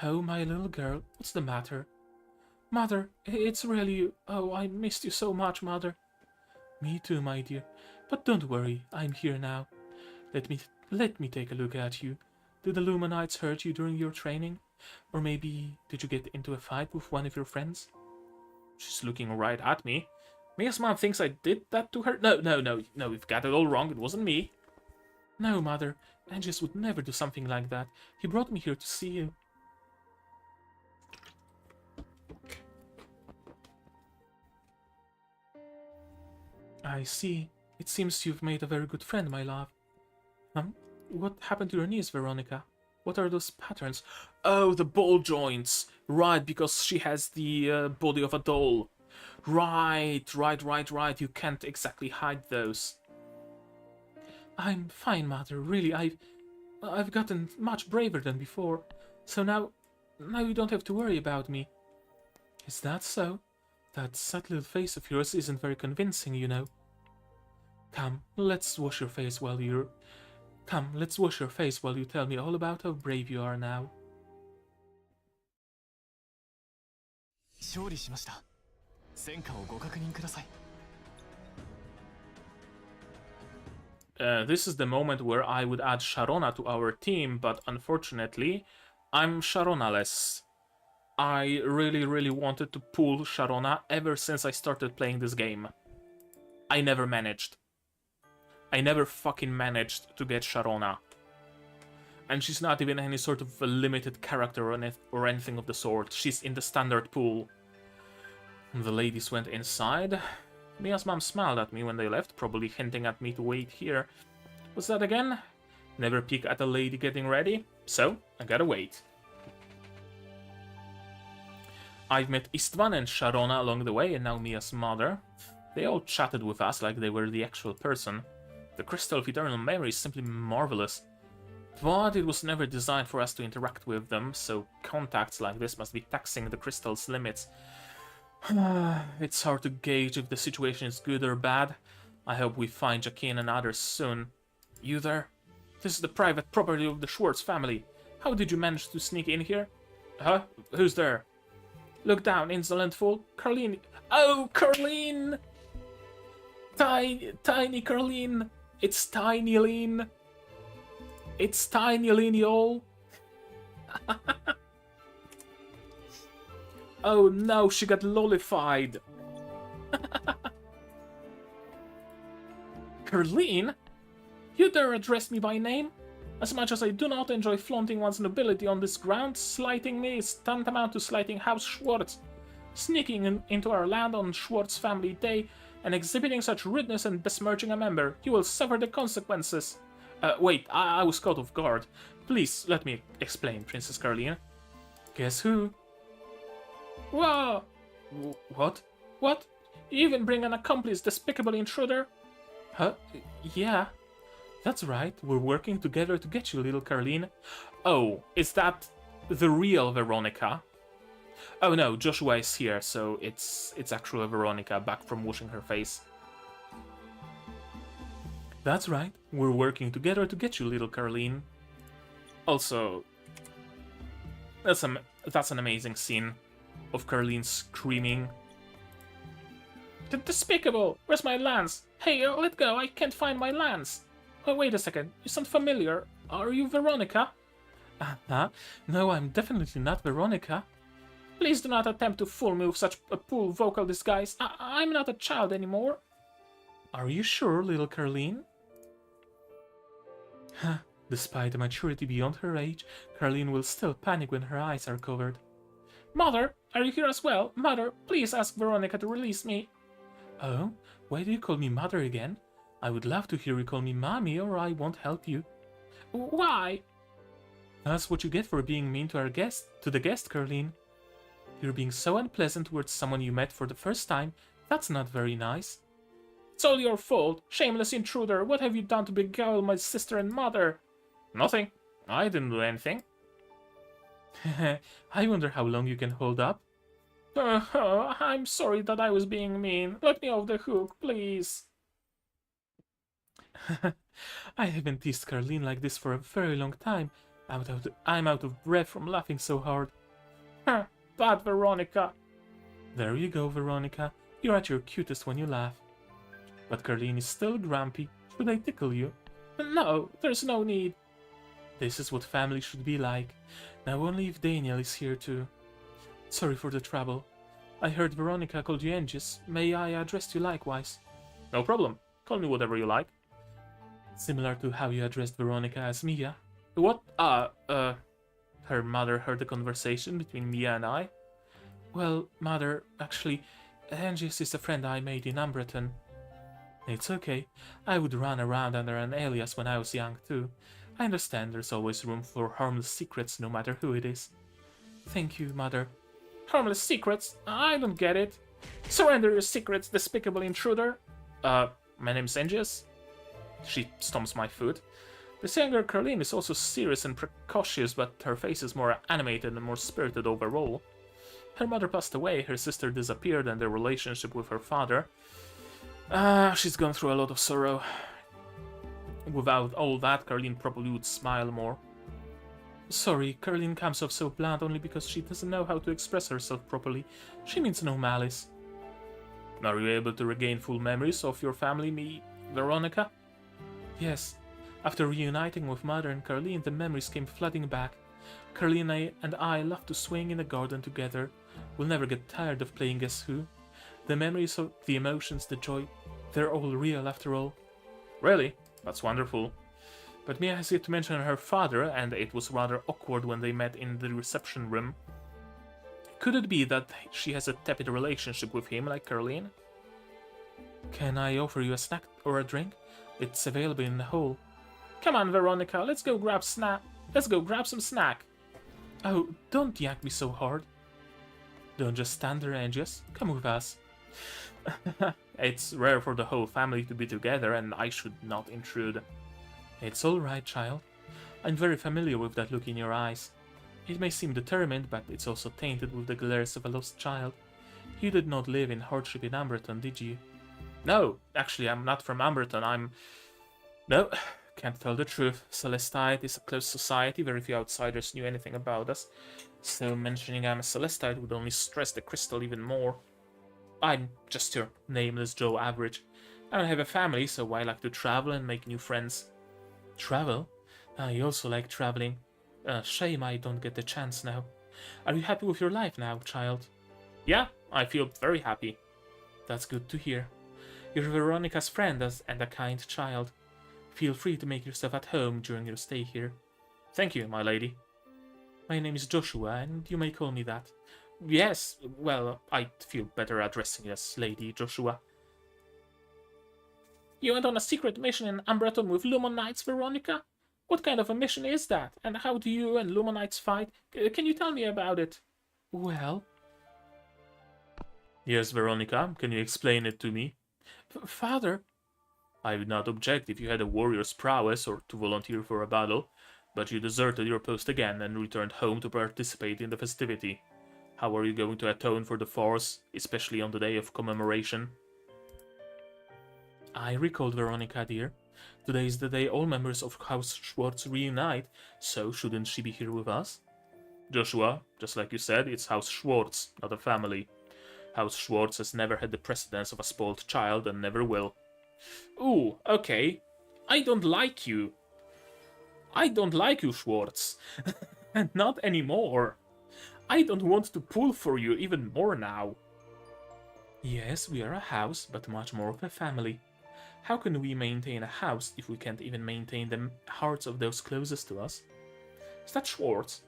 Oh, my little girl, what's the matter? Mother, it's really you. Oh, I missed you so much, Mother. Me too, my dear. But don't worry, I'm here now. Let me take a look at you. Did the Lumonites hurt you during your training? Or maybe did you get into a fight with one of your friends? She's looking right at me. Mia's mom thinks I did that to her? No, you've got it all wrong. It wasn't me. No, Mother. Angus would never do something like that. He brought me here to see you. I see. It seems you've made a very good friend, my love. What happened to your knees, Veronica? What are those patterns? Oh, the ball joints. Right, because she has the body of a doll. Right. You can't exactly hide those. I'm fine, Mother. Really, I've gotten much braver than before. So now you don't have to worry about me. Is that so? That sad little face of yours isn't very convincing, you know. Come, let's wash your face while you tell me all about how brave you are now. This is the moment where I would add Sharona to our team, but unfortunately, I'm Sharona-less. I really wanted to pull Sharona ever since I started playing this game. I never managed. I never fucking managed to get Sharona. And she's not even any sort of a limited character or anything of the sort. She's in the standard pool. The ladies went inside. Mia's mom smiled at me when they left, probably hinting at me to wait here. What's that again? Never peek at a lady getting ready? So, I gotta wait. I've met Istvan and Sharona along the way, and now Mia's mother. They all chatted with us like they were the actual person. The Crystal of Eternal Memory is simply marvelous. But it was never designed for us to interact with them, so contacts like this must be taxing the crystal's limits. It's hard to gauge if the situation is good or bad. I hope we find Jacqueline and others soon. You there? This is the private property of the Schwartz family. How did you manage to sneak in here? Huh? Who's there? Look down, insolent fool. Carleen. Oh, Carleen! Tiny Carleen. It's Tiny Lean. It's Tiny Lean, y'all. Oh no, she got lollified. Carleen? You dare address me by name? As much as I do not enjoy flaunting one's nobility on this ground, slighting me is tantamount to slighting House Schwartz. Sneaking into our land on Schwartz Family Day and exhibiting such rudeness and besmirching a member, you will suffer the consequences. Wait, I was caught off guard. Please, let me explain, Princess Caroline. Guess who? Whoa! What? What? You even bring an accomplice, despicable intruder? Huh? Yeah. That's right, we're working together to get you, little Caroline. Oh, is that the real Veronica? Oh no, Joshua is here, so it's actual Veronica back from washing her face. That's right, we're working together to get you, little Caroline. Also, that's an amazing scene of Caroline screaming. Despicable! Where's my lance? Hey, let go, I can't find my lance. Oh, wait a second, you sound familiar. Are you Veronica? No, I'm definitely not Veronica. Please do not attempt to fool me with such a poor vocal disguise. I'm not a child anymore. Are you sure, little Caroline? Despite a maturity beyond her age, Caroline will still panic when her eyes are covered. Mother, are you here as well? Mother, please ask Veronica to release me. Oh, why do you call me Mother again? I would love to hear you call me Mommy, or I won't help you. Why? That's what you get for being mean to the guest, Caroline. You're being so unpleasant towards someone you met for the first time. That's not very nice. It's all your fault, shameless intruder. What have you done to beguile my sister and mother? Nothing. I didn't do anything. I wonder how long you can hold up. I'm sorry that I was being mean. Let me off the hook, please. I haven't teased Caroline like this for a very long time. I'm out of breath from laughing so hard. Bad Veronica. There you go, Veronica. You're at your cutest when you laugh. But Caroline is still grumpy. Should I tickle you? No, there's no need. This is what family should be like. Now only if Daniel is here too. Sorry for the trouble. I heard Veronica called you Angus. May I address you likewise? No problem. Call me whatever you like. Similar to how you addressed Veronica as Mia. What? Her mother heard the conversation between Mia and I. Well, Mother, actually, Angus is a friend I made in Umbreton. It's okay. I would run around under an alias when I was young too. I understand there's always room for harmless secrets, no matter who it is. Thank you, Mother. Harmless secrets? I don't get it. Surrender your secrets, despicable intruder. My name's Angus. She stomps my foot. This younger Caroline is also serious and precocious, but her face is more animated and more spirited overall. Her mother passed away, her sister disappeared, and their relationship with her father. She's gone through a lot of sorrow. Without all that, Caroline probably would smile more. Sorry, Caroline comes off so blunt only because she doesn't know how to express herself properly. She means no malice. Are you able to regain full memories of your family, Veronica? Yes. After reuniting with Mother and Caroline, the memories came flooding back. Caroline and I love to swing in the garden together. We'll never get tired of playing Guess Who. The memories of the emotions, the joy, they're all real after all. Really? That's wonderful. But Mia has yet to mention her father, and it was rather awkward when they met in the reception room. Could it be that she has a tepid relationship with him, like Caroline? Can I offer you a snack or a drink? It's available in the hall. Come on, Veronica, let's go grab some snack. Oh, don't yank me so hard. Don't just stand there, Angus. Come with us. It's rare for the whole family to be together, and I should not intrude. It's all right, child. I'm very familiar with that look in your eyes. It may seem determined, but it's also tainted with the glares of a lost child. You did not live in hardship in Umbreton, did you? No, actually, I'm not from Umbreton. No, can't tell the truth. Caelestite is a closed society, very few outsiders knew anything about us. So mentioning I'm a Caelestite would only stress the crystal even more. I'm just your nameless Joe average. I don't have a family, so I like to travel and make new friends. Travel? I also like traveling. Shame I don't get the chance now. Are you happy with your life now, child? Yeah, I feel very happy. That's good to hear. You're Veronica's friend and a kind child. Feel free to make yourself at home during your stay here. Thank you, my lady. My name is Joshua, and you may call me that. Yes, well, I'd feel better addressing you as Lady Joshua. You went on a secret mission in Umbreton with Lumonites, Veronica? What kind of a mission is that? And how do you and Lumonites fight? Can you tell me about it? Well... Yes, Veronica, can you explain it to me? Father... I would not object if you had a warrior's prowess or to volunteer for a battle, but you deserted your post again and returned home to participate in the festivity. How are you going to atone for the Force, especially on the day of commemoration? I recalled, Veronica, dear. Today is the day all members of House Schwartz reunite, so shouldn't she be here with us? Joshua, just like you said, it's House Schwartz, not a family. House Schwartz has never had the precedence of a spoiled child and never will. Ooh, okay. I don't like you. I don't like you, Schwartz. Not anymore. I don't want to pull for you even more now. Yes, we are a house, but much more of a family. How can we maintain a house if we can't even maintain the hearts of those closest to us? Is that Schwartz?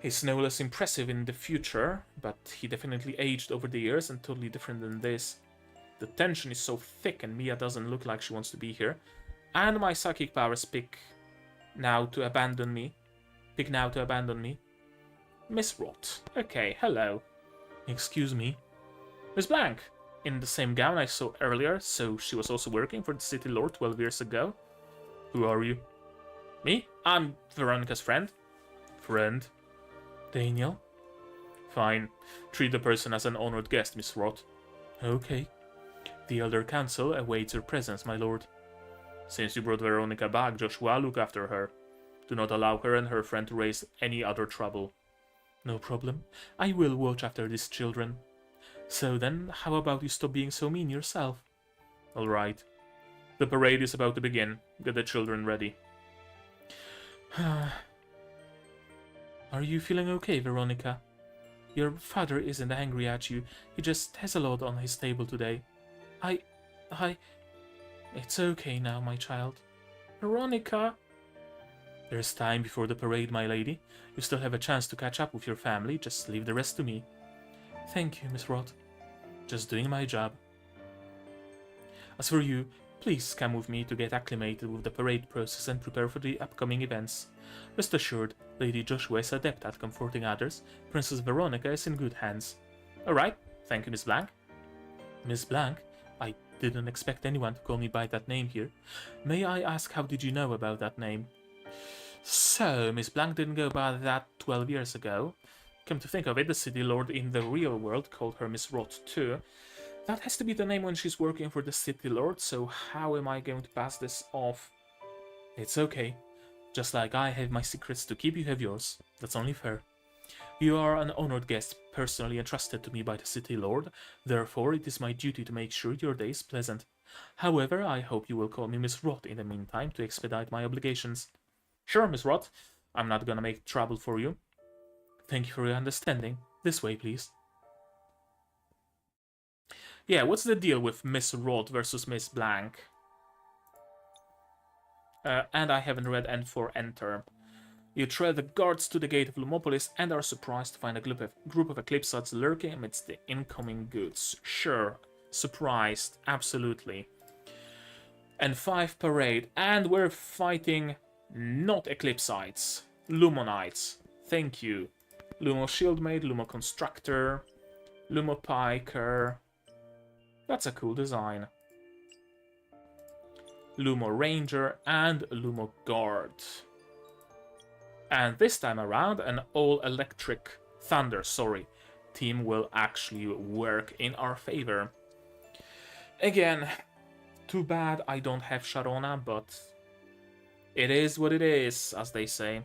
He's no less impressive in the future, but he definitely aged over the years and totally different than this. The tension is so thick and Mia doesn't look like she wants to be here. And my psychic powers pick now to abandon me. Miss Roth. Okay, hello. Excuse me. Miss Blank. In the same gown I saw earlier, so she was also working for the City Lord 12 years ago. Who are you? Me? I'm Veronica's friend. Friend? Daniel? Fine. Treat the person as an honored guest, Miss Roth. Okay. The Elder Council awaits your presence, my lord. Since you brought Veronica back, Joshua, look after her. Do not allow her and her friend to raise any other trouble. No problem. I will watch after these children. So then, how about you stop being so mean yourself? All right. The parade is about to begin. Get the children ready. Are you feeling okay, Veronica? Your father isn't angry at you. He just has a lot on his table today. It's okay now, my child. Veronica... There's time before the parade, my lady. You still have a chance to catch up with your family. Just leave the rest to me. Thank you, Miss Roth. Just doing my job. As for you, please come with me to get acclimated with the parade process and prepare for the upcoming events. Rest assured, Lady Joshua is adept at comforting others. Princess Veronica is in good hands. Alright, thank you, Miss Blank. Miss Blank? I didn't expect anyone to call me by that name here. May I ask, how did you know about that name? So, Miss Blank didn't go by that 12 years ago. Come to think of it, the City Lord in the real world called her Miss Roth too. That has to be the name when she's working for the City Lord, so how am I going to pass this off? It's okay. Just like I have my secrets to keep, you have yours. That's only fair. You are an honored guest, personally entrusted to me by the City Lord, therefore it is my duty to make sure your day is pleasant. However, I hope you will call me Miss Roth in the meantime to expedite my obligations. Sure, Miss Roth. I'm not gonna make trouble for you. Thank you for your understanding. This way, please. Yeah, what's the deal with Miss Roth versus Miss Blank? And I haven't read End for Enter. You trail the guards to the gate of Lumopolis and are surprised to find a group of Eclipsites lurking amidst the incoming goods. Sure, surprised, absolutely. And 5 parade, and we're fighting not Eclipsites, Lumonites. Thank you. Lumo Shieldmate, Lumo Constructor, Lumo Piker. That's a cool design. Lumo Ranger and Lumo Guard. And this time around, an all-electric Thunder, team will actually work in our favor. Again, too bad I don't have Sharona, but it is what it is, as they say.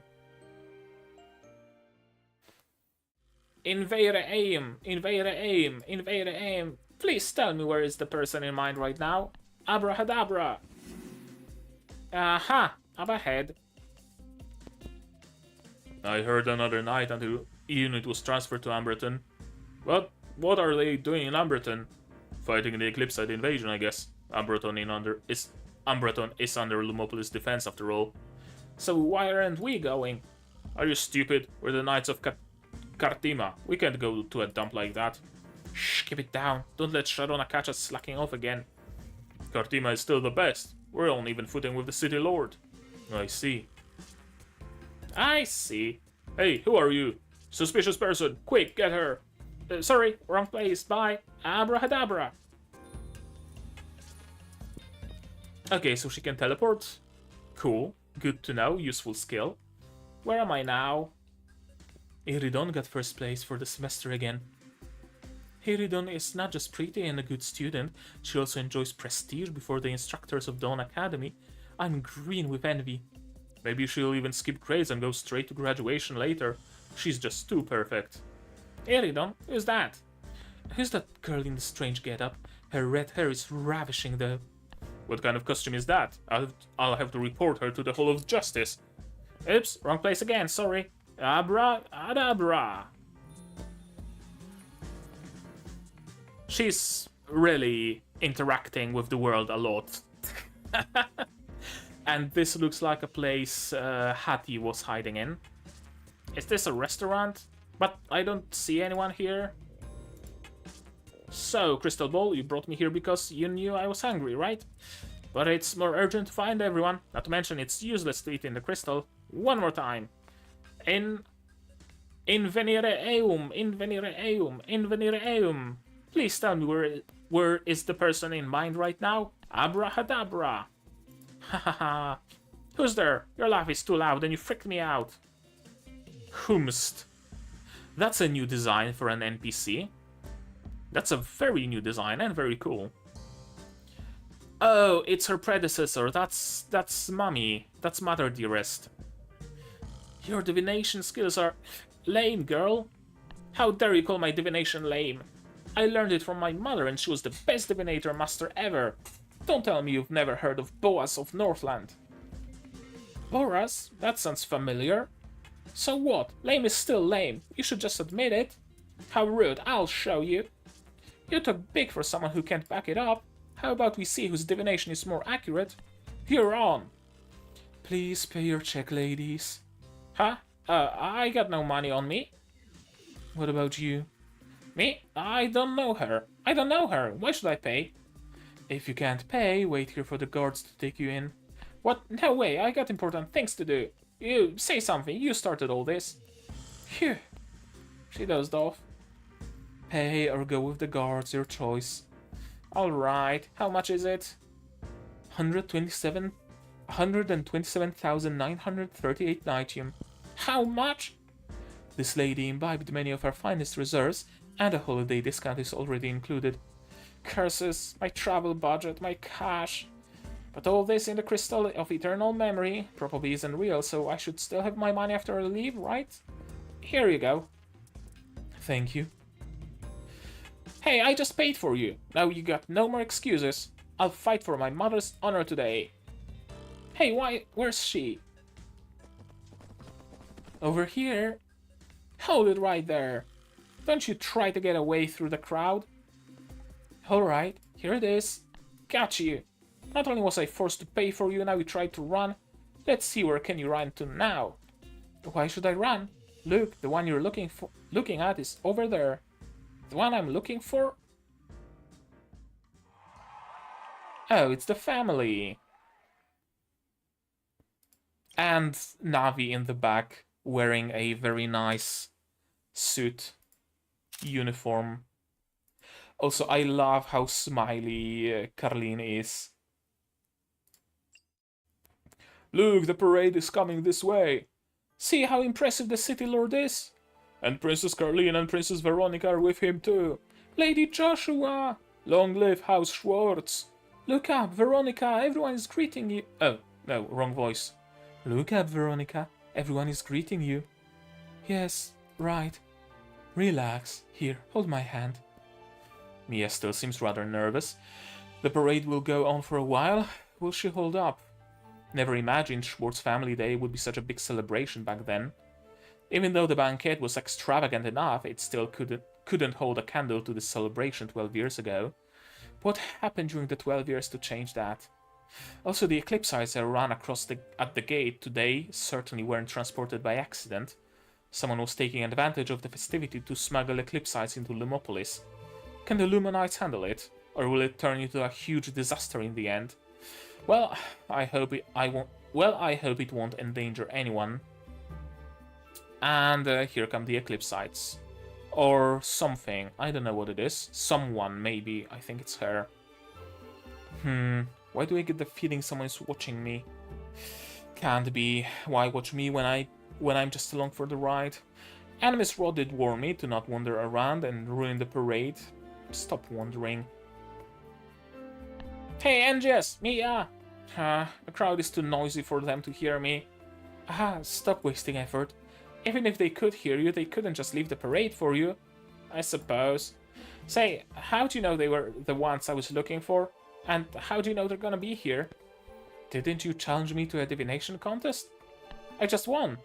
Invader aim! Invader aim! Invader aim! Please tell me where is the person in mind right now. Abrahadabra! Aha! Up ahead. I heard another night until unit was transferred to Umbreton. What are they doing in Umbreton? Fighting the Eclipsite invasion, I guess. Umbreton is Umbreton is under Lumopolis defense after all. So why aren't we going? Are you stupid? We're the Knights of Kartima. We can't go to a dump like that. Shh, keep it down. Don't let Sharona catch us slacking off again. Kartima is still the best. We're on even footing with the City Lord. I see. I see. Hey, who are you? Suspicious person. Quick, get her. Sorry, wrong place. Bye. Abrahadabra. Okay, so she can teleport. Cool. Good to know. Useful skill. Where am I now? Iridon got first place for the semester again. Iridon is not just pretty and a good student, she also enjoys prestige before the instructors of Dawn Academy. I'm green with envy. Maybe she'll even skip grades and go straight to graduation later. She's just too perfect. Iridon, who's that? Who's that girl in the strange getup? Her red hair is ravishing though. What kind of costume is that? I'll have to report her to the Hall of Justice. Oops, wrong place again, sorry. Abra-adabra. She's really interacting with the world a lot. And this looks like a place Hattie was hiding in. Is this a restaurant? But I don't see anyone here. So, Crystal Ball, you brought me here because you knew I was hungry, right? But it's more urgent to find everyone. Not to mention it's useless to eat in the crystal. One more time. In venire eum, in venire eum, in venire eum. Please tell me where is the person in mind right now? Abrahadabra. Hahaha. Who's there? Your laugh is too loud and you freaked me out. Whomst. That's a new design for an NPC. That's a very new design and very cool. Oh, it's her predecessor. That's Mummy. That's Mother Dearest. Your divination skills are lame, girl. How dare you call my divination lame? I learned it from my mother and she was the best divinator master ever. Don't tell me you've never heard of Boas of Northland. Boras? That sounds familiar. So what? Lame is still lame. You should just admit it. How rude. I'll show you. You talk big for someone who can't back it up. How about we see whose divination is more accurate? You're on. Please pay your check, ladies. Huh? I got no money on me. What about you? Me? I don't know her. I don't know her. Why should I pay? If you can't pay, wait here for the guards to take you in. What? No way. I got important things to do. You say something. You started all this. Phew. She dozed off. Pay or go with the guards, your choice. Alright. How much is it? 127,938 Nitium. How much? This lady imbibed many of our finest reserves, and a holiday discount is already included. Curses, my travel budget, my cash. But all this in the crystal of eternal memory probably isn't real, so I should still have my money after I leave, right? Here you go. Thank you. Hey, I just paid for you. Now you got no more excuses. I'll fight for my mother's honor today. Hey, where's she? Over here. Hold it right there. Don't you try to get away through the crowd. Alright, here it is. Got you. Not only was I forced to pay for you, now you try to run. Let's see where can you run to now. Why should I run? Look, the one you're looking at is over there. The one I'm looking for? Oh, it's the family. And Navi in the back, wearing a very nice suit, uniform. Also, I love how smiley Carlene is. Look, the parade is coming this way. See how impressive the City Lord is? And Princess Carlene and Princess Veronica are with him too. Lady Joshua! Long live House Schwartz! Look up, Veronica, everyone is greeting you. Oh, no, wrong voice. Look up, Veronica, everyone is greeting you. Yes, right. Relax. Here, hold my hand. Mia still seems rather nervous. The parade will go on for a while. Will she hold up? Never imagined Schwartz Family Day would be such a big celebration back then. Even though the banquet was extravagant enough, it still couldn't hold a candle to this celebration 12 years ago. What happened during the 12 years to change that? Also, the Eclipsites I ran across at the gate today certainly weren't transported by accident. Someone was taking advantage of the festivity to smuggle Eclipsites into Lumopolis. Can the Lumonites handle it? Or will it turn into a huge disaster in the end? Well, I hope it won't endanger anyone. And here come the Eclipsites. Or something. I don't know what it is. Someone, maybe. I think it's her. Why do I get the feeling someone's watching me? Can't be. Why watch me when I'm just along for the ride? And Miss Rod did warn me to not wander around and ruin the parade. Stop wandering. Hey, NGS! Mia! The crowd is too noisy for them to hear me. Stop wasting effort. Even if they could hear you, they couldn't just leave the parade for you. I suppose. Say, how do you know they were the ones I was looking for? And how do you know they're gonna be here? Didn't you challenge me to a divination contest? I just won.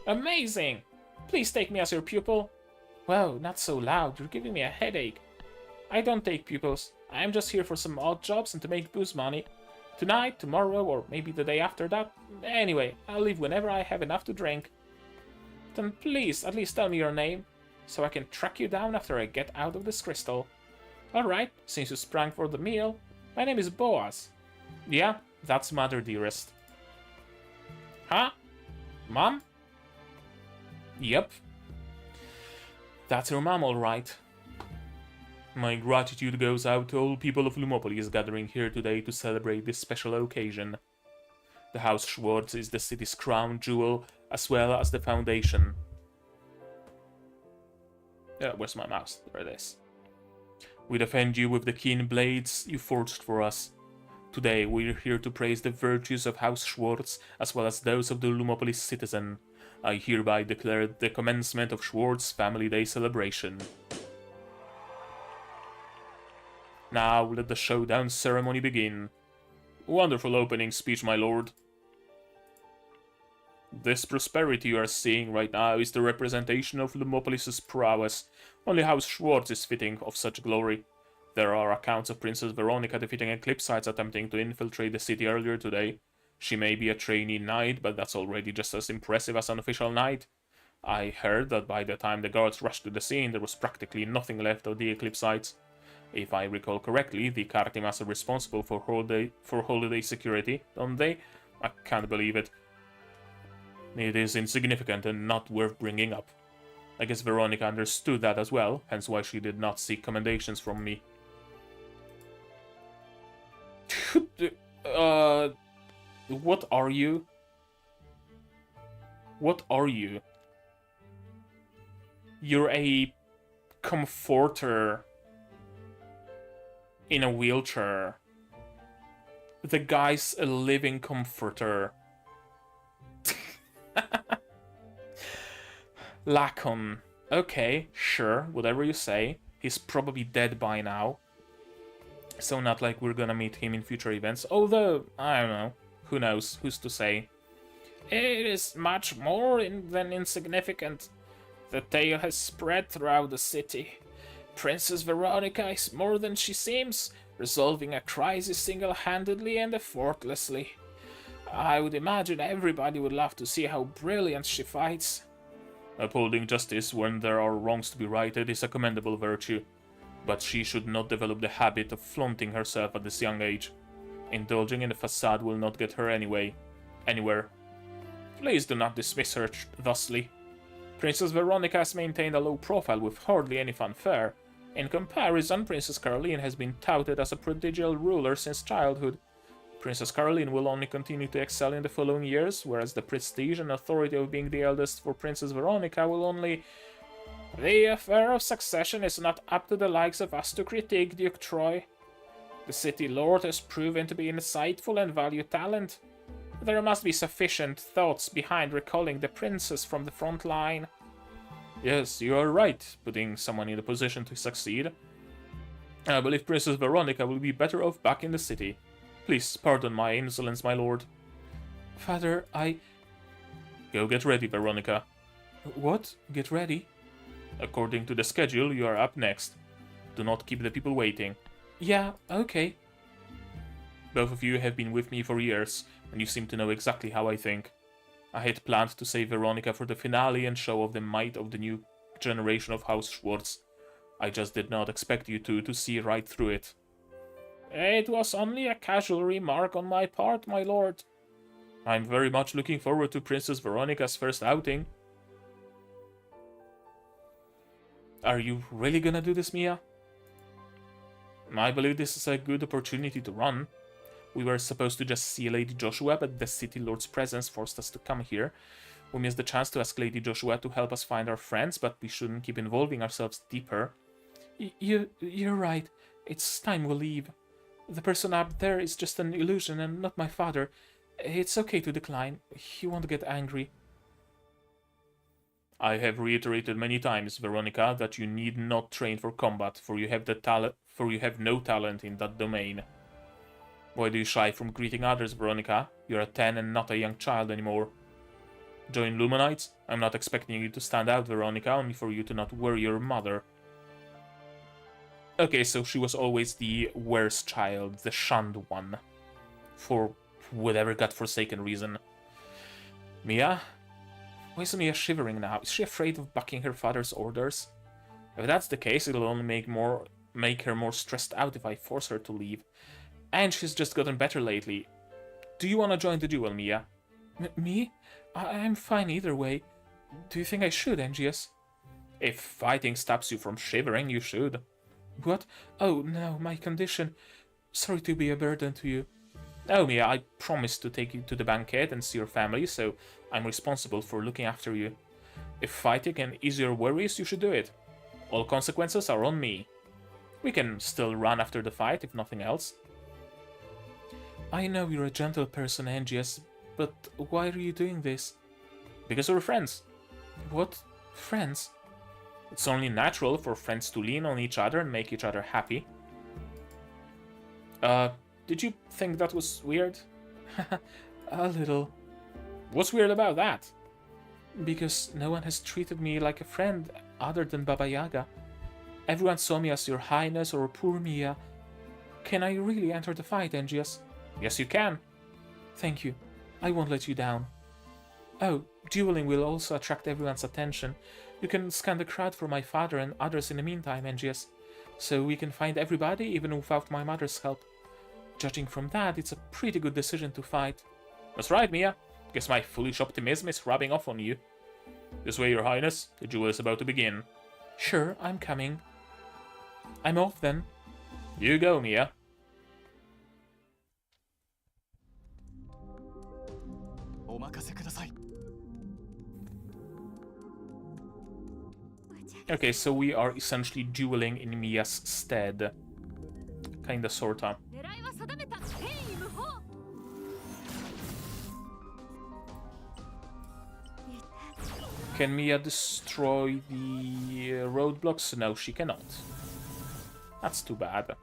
Amazing! Please take me as your pupil. Whoa, not so loud. You're giving me a headache. I don't take pupils. I'm just here for some odd jobs and to make booze money. Tonight, tomorrow, or maybe the day after that. Anyway, I'll leave whenever I have enough to drink. Then please, at least tell me your name, so I can track you down after I get out of this crystal. Alright, since you sprang for the meal, my name is Boaz. Yeah, that's Mother Dearest. Huh? Mom? Yep. That's your mom, alright. My gratitude goes out to all people of Lumopolis gathering here today to celebrate this special occasion. The House Schwartz is the city's crown jewel, as well as the foundation. Where's my mouse? There it is. We defend you with the keen blades you forged for us. Today we're here to praise the virtues of House Schwartz, as well as those of the Lumopolis citizen. I hereby declare the commencement of Schwartz Family Day celebration. Now let the showdown ceremony begin. Wonderful opening speech, my lord. This prosperity you are seeing right now is the representation of Lumopolis' prowess. Only House Schwartz is fitting of such glory. There are accounts of Princess Veronica defeating Eclipsites attempting to infiltrate the city earlier today. She may be a trainee knight, but that's already just as impressive as an official knight. I heard that by the time the guards rushed to the scene, there was practically nothing left of the Eclipsites. If I recall correctly, the Cartimas are responsible for holiday security, don't they? I can't believe it. It is insignificant and not worth bringing up. I guess Veronica understood that as well, hence why she did not seek commendations from me. What are you? What are you? You're a comforter in a wheelchair. The guy's a living comforter. Lacon. Okay, sure, whatever you say. He's probably dead by now. So not like we're gonna meet him in future events. Although, I don't know. Who knows? Who's to say? It is much more than insignificant. The tale has spread throughout the city. Princess Veronica is more than she seems, resolving a crisis single-handedly and effortlessly. I would imagine everybody would love to see how brilliant she fights. Upholding justice when there are wrongs to be righted is a commendable virtue, but she should not develop the habit of flaunting herself at this young age. Indulging in the facade will not get her anywhere. Please do not dismiss her thusly. Princess Veronica has maintained a low profile with hardly any fanfare. In comparison, Princess Caroline has been touted as a prodigal ruler since childhood. Princess Caroline will only continue to excel in the following years, whereas the prestige and authority of being the eldest for Princess Veronica will only... The affair of succession is not up to the likes of us to critique, Duke Troy. The city lord has proven to be insightful and value talent. There must be sufficient thoughts behind recalling the princess from the front line. Yes, you are right, putting someone in a position to succeed. I believe Princess Veronica will be better off back in the city. Please pardon my insolence, my lord. Father, Go get ready, Veronica. What? Get ready? According to the schedule, you are up next. Do not keep the people waiting. Yeah, okay. Both of you have been with me for years, and you seem to know exactly how I think. I had planned to save Veronica for the finale and show off the might of the new generation of House Schwartz. I just did not expect you to see right through it. It was only a casual remark on my part, my lord. I'm very much looking forward to Princess Veronica's first outing. Are you really gonna do this, Mia? I believe this is a good opportunity to run. We were supposed to just see Lady Joshua, but the City Lord's presence forced us to come here. We missed the chance to ask Lady Joshua to help us find our friends, but we shouldn't keep involving ourselves deeper. You're right. It's time we leave. The person up there is just an illusion and not my father. It's okay to decline. He won't get angry. I have reiterated many times, Veronica, that you need not train for combat, for you have no talent in that domain. Why do you shy from greeting others, Veronica? You're a 10 and not a young child anymore. Join Lumonites? I'm not expecting you to stand out, Veronica, only for you to not worry your mother. Okay, so she was always the worst child, the shunned one. For whatever godforsaken reason. Mia? Why is Mia shivering now? Is she afraid of bucking her father's orders? If that's the case, it'll only make her more stressed out if I force her to leave. And she's just gotten better lately. Do you want to join the duel, Mia? Me? I'm fine either way. Do you think I should, Angius? If fighting stops you from shivering, you should. What? Oh, no, my condition. Sorry to be a burden to you. Oh, Mia, I promised to take you to the banquet and see your family, so I'm responsible for looking after you. If fighting can ease your worries, you should do it. All consequences are on me. We can still run after the fight, if nothing else. I know you're a gentle person, Angius, but why are you doing this? Because we're friends. What? Friends? It's only natural for friends to lean on each other and make each other happy. Did you think that was weird? A little. What's weird about that? Because no one has treated me like a friend other than Baba Yaga. Everyone saw me as your highness or poor Mia. Can I really enter the fight, Angius? Yes, you can. Thank you. I won't let you down. Oh, dueling will also attract everyone's attention. You can scan the crowd for my father and others in the meantime, Angius. So we can find everybody even without my mother's help. Judging from that, it's a pretty good decision to fight. That's right, Mia. Guess my foolish optimism is rubbing off on you. This way, your highness. The duel is about to begin. Sure, I'm coming. I'm off then. You go, Mia. Okay, so we are essentially dueling in Mia's stead. Kinda, sorta. Can Mia destroy the roadblocks? No, she cannot. That's too bad.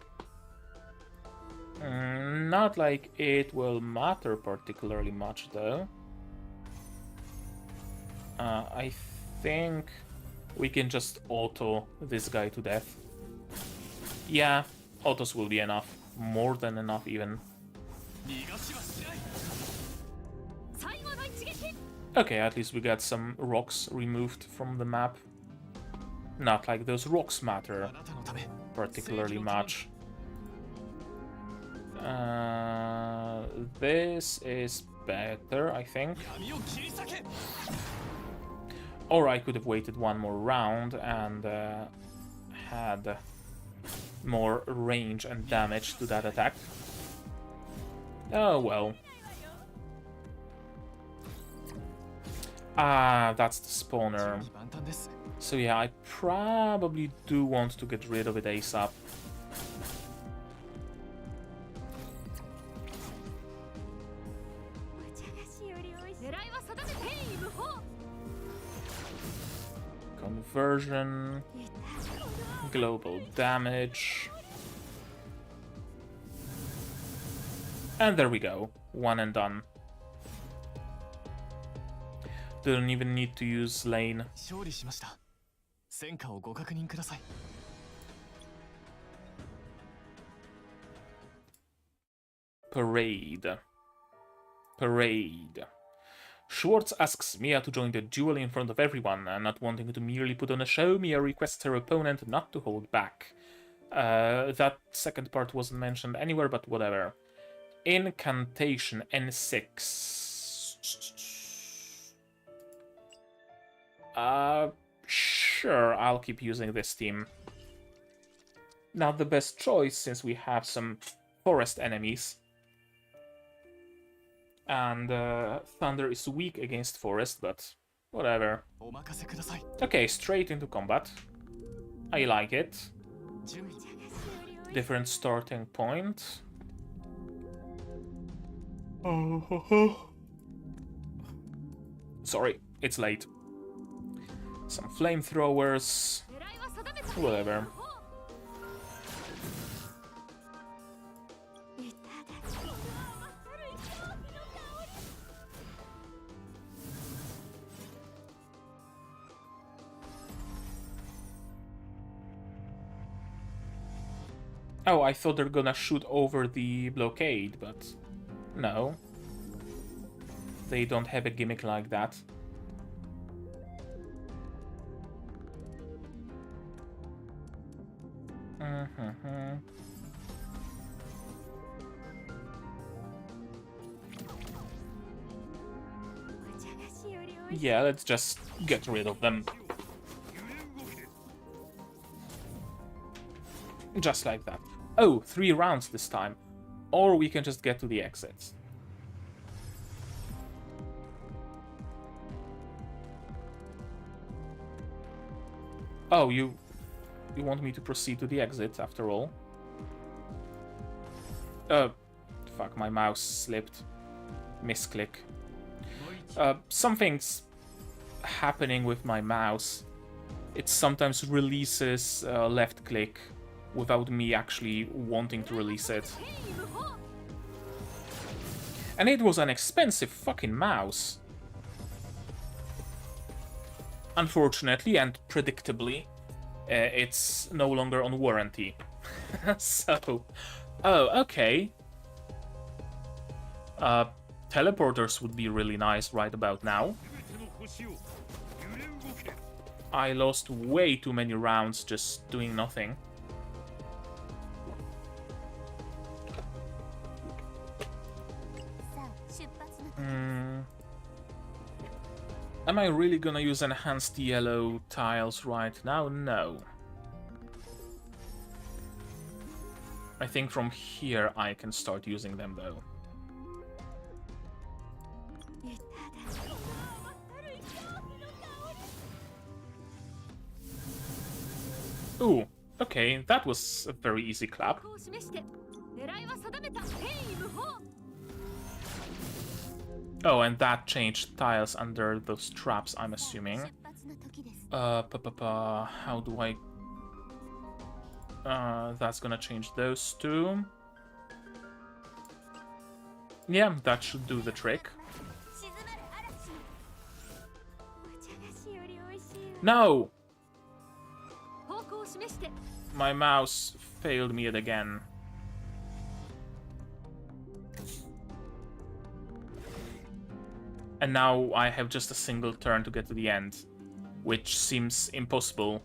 Not like it will matter particularly much, though. I think we can just auto this guy to death. Yeah, autos will be enough. More than enough, even. Okay, at least we got some rocks removed from the map. Not like those rocks matter particularly much. This is better, I think. Or I could have waited one more round and had more range and damage to that attack. Oh well. Ah, that's the spawner. So yeah, I probably do want to get rid of it ASAP. Conversion, global damage, and there we go, one and done. Didn't even need to use lane. Parade. Parade. Schwartz asks Mia to join the duel in front of everyone, and not wanting to merely put on a show, Mia requests her opponent not to hold back. That second part wasn't mentioned anywhere, but whatever. Incantation N6. Sure, I'll keep using this team. Not the best choice, since we have some forest enemies. And Thunder is weak against forest, but whatever. Okay, straight into combat. I like it. Different starting point. Sorry, it's late. Some flamethrowers. Whatever. Oh, I thought they're gonna shoot over the blockade, but no. They don't have a gimmick like that. Yeah, let's just get rid of them. Just like that. Oh, 3 rounds this time. Or we can just get to the exits. Oh, you want me to proceed to the exit after all? Fuck, my mouse slipped. Misclick. Something's happening with my mouse. It sometimes releases left click without me actually wanting to release it. And it was an expensive fucking mouse. Unfortunately and predictably, it's no longer on warranty. So, oh, okay. Teleporters would be really nice right about now. I lost way too many rounds just doing nothing. Am I really gonna use enhanced yellow tiles right now? No. I think from here I can start using them though. Ooh, okay, that was a very easy clap. Oh, and that changed tiles under those traps, I'm assuming. How do I... that's gonna change those two. Yeah, that should do the trick. No! My mouse failed me yet again. And now I have just a single turn to get to the end, which seems impossible.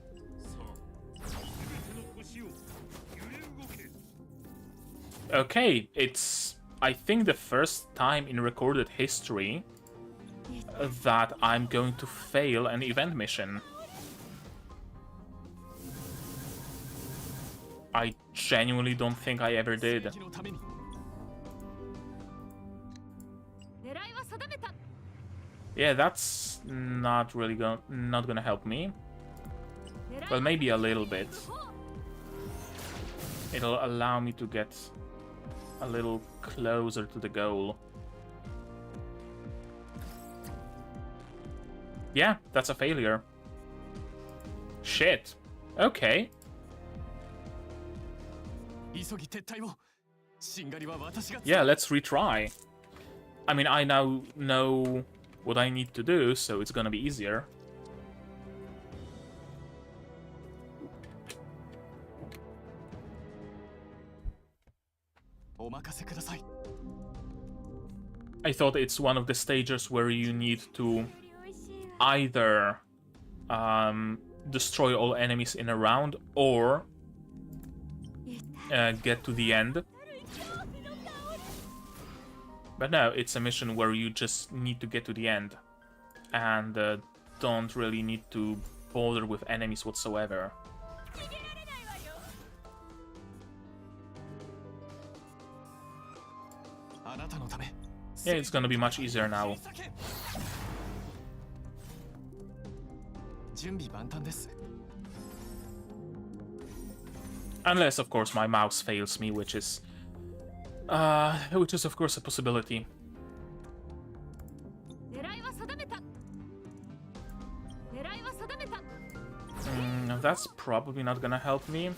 Okay, it's, I think, the first time in recorded history that I'm going to fail an event mission. I genuinely don't think I ever did. Yeah, that's not really not gonna help me. Well, maybe a little bit. It'll allow me to get a little closer to the goal. Yeah, that's a failure. Shit. Okay. Yeah, let's retry. I mean, I now know what I need to do, so it's gonna be easier. I thought it's one of the stages where you need to either destroy all enemies in a round or get to the end. But no, it's a mission where you just need to get to the end and don't really need to bother with enemies whatsoever. Yeah, it's gonna be much easier now. Unless, of course, my mouse fails me, which is of course a possibility. That's probably not gonna help me.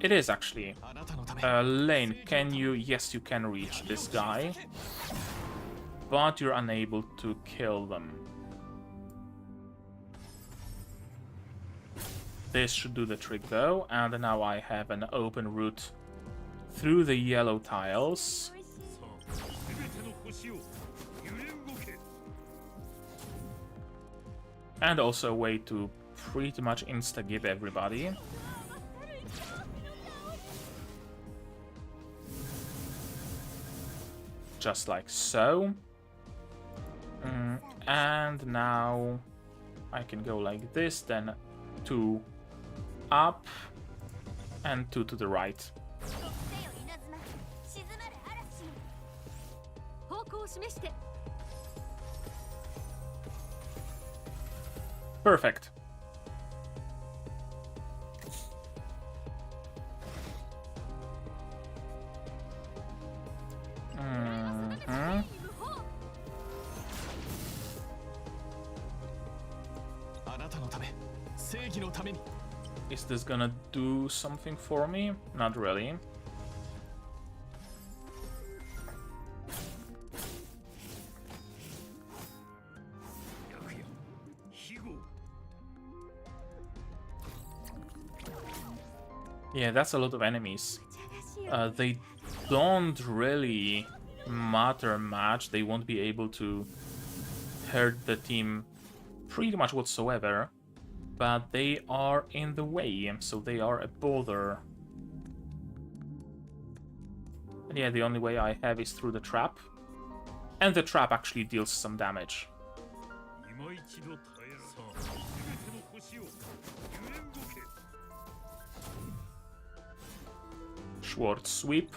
It is actually. Lane, can you? Yes, you can reach this guy, but you're unable to kill them. This should do the trick though, and now I have an open route through the yellow tiles. And also a way to pretty much insta-give everybody. Just like so. And now I can go like this, then 2 up and 2 to the right. Perfect. Is this gonna do something for me? Not really. Yeah, that's a lot of enemies. They don't really matter much. They won't be able to hurt the team pretty much whatsoever. But they are in the way, so they are a bother. And yeah, the only way I have is through the trap. And the trap actually deals some damage. Schwartz sweep.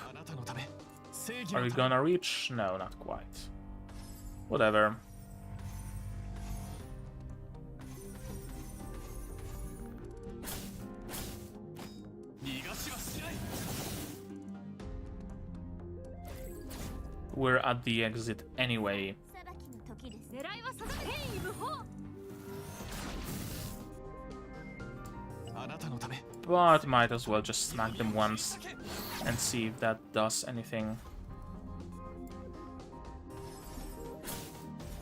Are we gonna reach? No, not quite. Whatever. We're at the exit anyway. But might as well just smack them once and see if that does anything.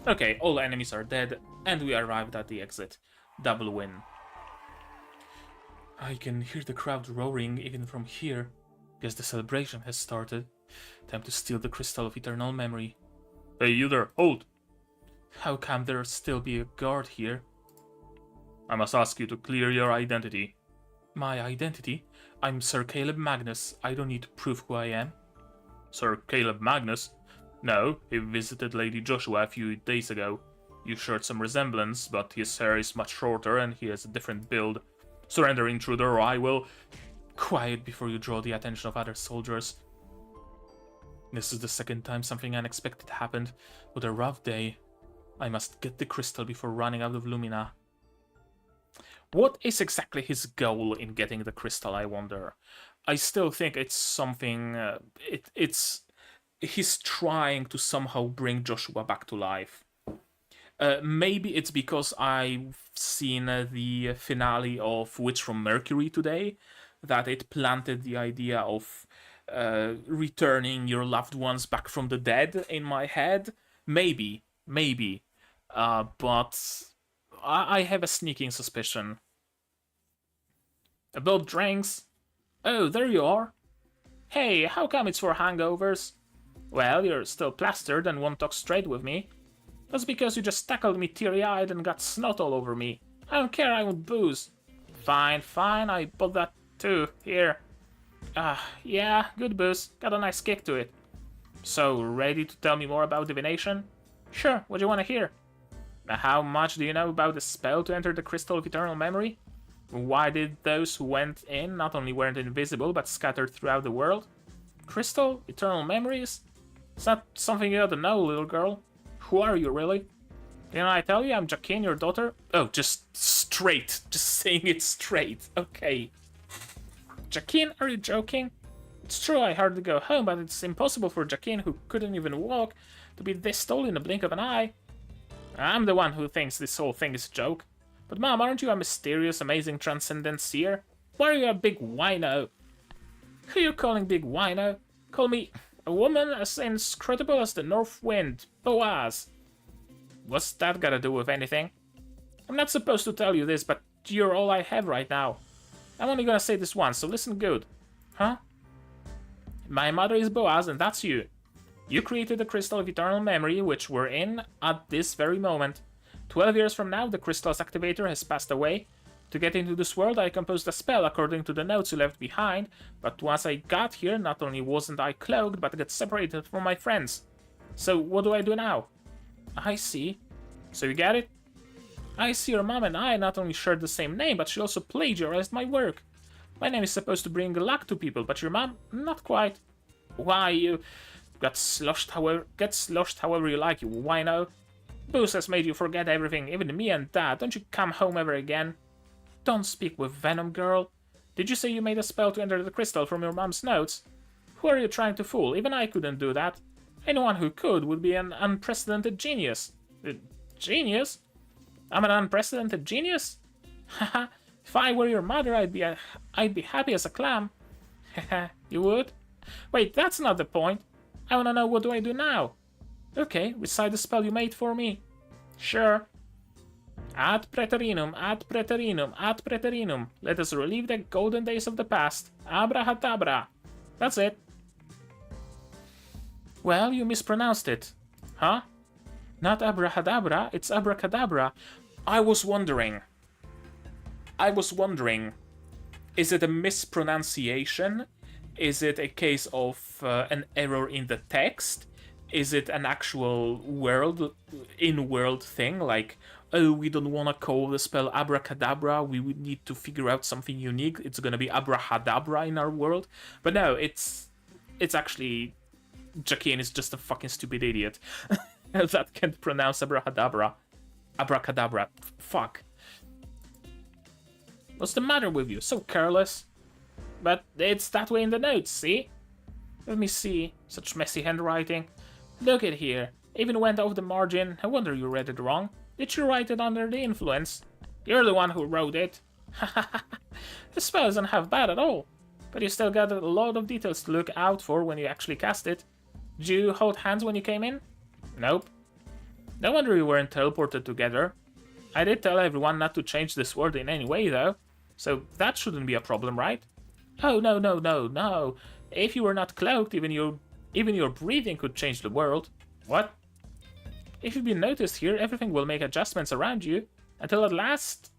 Okay, all enemies are dead, and we arrived at the exit. Double win. I can hear the crowd roaring even from here. Guess the celebration has started. Time to steal the crystal of eternal memory. Hey, you there, hold! How can there still be a guard here? I must ask you to clear your identity. My identity? I'm Sir Caleb Magnus. I don't need to prove who I am. Sir Caleb Magnus? No, he visited Lady Joshua a few days ago. You shared some resemblance, but his hair is much shorter and he has a different build. Surrender, intruder, or I will... Quiet before you draw the attention of other soldiers. This is the second time something unexpected happened. What a rough day. I must get the crystal before running out of Lumina. What is exactly his goal in getting the crystal, I wonder? I still think it's something... He's trying to somehow bring Joshua back to life. Maybe it's because I've seen the finale of Witch from Mercury today, that it planted the idea of returning your loved ones back from the dead in my head. Maybe. But I have a sneaking suspicion. About drinks? Oh, there you are. Hey, how come it's for hangovers? Well, you're still plastered and won't talk straight with me. That's because you just tackled me teary-eyed and got snot all over me. I don't care, I want booze. Fine, fine, I bought that too. Here. Yeah, good booze. Got a nice kick to it. So, ready to tell me more about divination? Sure, what do you want to hear? How much do you know about the spell to enter the Crystal of Eternal Memory? Why did those who went in not only weren't invisible, but scattered throughout the world? Crystal? Eternal Memories? It's not something you ought to know, little girl. Who are you, really? Didn't I tell you I'm Jacqueline, your daughter? Oh, just straight. Just saying it straight. Okay. Jacqueline, are you joking? It's true I hardly go home, but it's impossible for Jacqueline, who couldn't even walk, to be this tall in the blink of an eye. I'm the one who thinks this whole thing is a joke. But Mom, aren't you a mysterious, amazing transcendent seer? Why are you a big wino? Who are you calling big wino? Call me a woman as inscrutable as the north wind. Boaz. What's that gotta do with anything? I'm not supposed to tell you this, but you're all I have right now. I'm only gonna say this once, so listen good. Huh? My mother is Boaz, and that's you. You created the Crystal of Eternal Memory, which we're in at this very moment. 12 years from now, the crystal's activator has passed away. To get into this world, I composed a spell according to the notes you left behind, but once I got here, not only wasn't I cloaked, but I got separated from my friends. So what do I do now? I see. So you get it? I see your mom and I not only shared the same name, but she also plagiarized my work. My name is supposed to bring luck to people, but your mom, not quite. Why, you get sloshed however you like, you wino. Booze has made you forget everything, even me and Dad. Don't you come home ever again? Don't speak with venom, girl. Did you say you made a spell to enter the crystal from your mom's notes? Who are you trying to fool? Even I couldn't do that. Anyone who could would be an unprecedented genius. Genius? I'm an unprecedented genius? Haha, if I were your mother, I'd be happy as a clam. Haha, you would? Wait, that's not the point. I wanna know, what do I do now? Okay, recite the spell you made for me. Sure. Ad praeterinum, ad praeterinum, ad praeterinum. Let us relive the golden days of the past. Abrahadabra. That's it. Well, you mispronounced it. Huh? Not abrahadabra, it's abracadabra. I was wondering, is it a mispronunciation? Is it a case of an error in the text? Is it an actual in-world thing? Like, oh, we don't want to call the spell abracadabra, we would need to figure out something unique. It's gonna be abrahadabra in our world. But no, it's actually... Jacqueline is just a fucking stupid idiot that can't pronounce abracadabra. Abracadabra. Fuck. What's the matter with you? So careless. But it's that way in the notes, see? Let me see. Such messy handwriting. Look at here. Even went off the margin. I wonder you read it wrong. Did you write it under the influence? You're the one who wrote it. The spell isn't half bad at all. But you still got a lot of details to look out for when you actually cast it. Did you hold hands when you came in? Nope. No wonder you weren't teleported together. I did tell everyone not to change this word in any way, though. So that shouldn't be a problem, right? Oh, no. If you were not cloaked, even your breathing could change the world. What? If you've been noticed here, everything will make adjustments around you. Until at last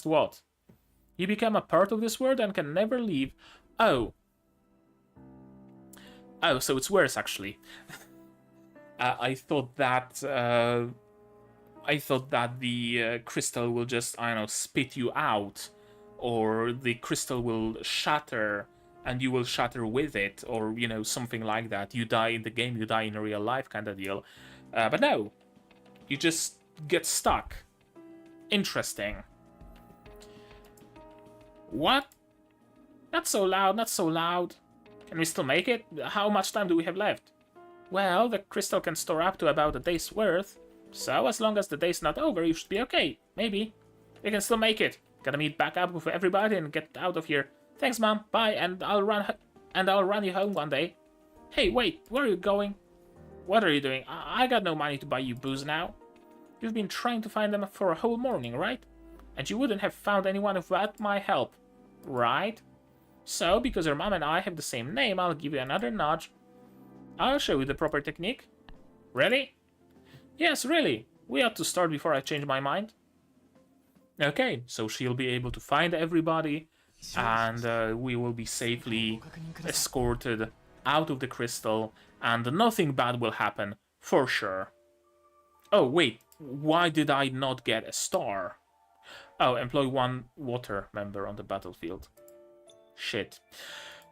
what? You become a part of this world and can never leave. Oh, so it's worse, actually. I thought that the crystal will just, I don't know, spit you out, or the crystal will shatter and you will shatter with it, or, you know, something like that. You die in the game, you die in real life kind of deal. But no, you just get stuck. Interesting. What? Not so loud, not so loud. Can we still make it? How much time do we have left? Well, the crystal can store up to about a day's worth. So, as long as the day's not over, you should be okay. Maybe. We can still make it. Gotta meet back up with everybody and get out of here. Thanks, Mom. Bye, and I'll run you home one day. Hey, wait, where are you going? What are you doing? I got no money to buy you booze now. You've been trying to find them for a whole morning, right? And you wouldn't have found anyone without my help, right? So, because your mom and I have the same name, I'll give you another nudge. I'll show you the proper technique. Really? Yes, really. We ought to start before I change my mind. Okay, so she'll be able to find everybody, and we will be safely escorted out of the crystal, and nothing bad will happen, for sure. Oh, wait, why did I not get a star? Oh, employ one water member on the battlefield. Shit.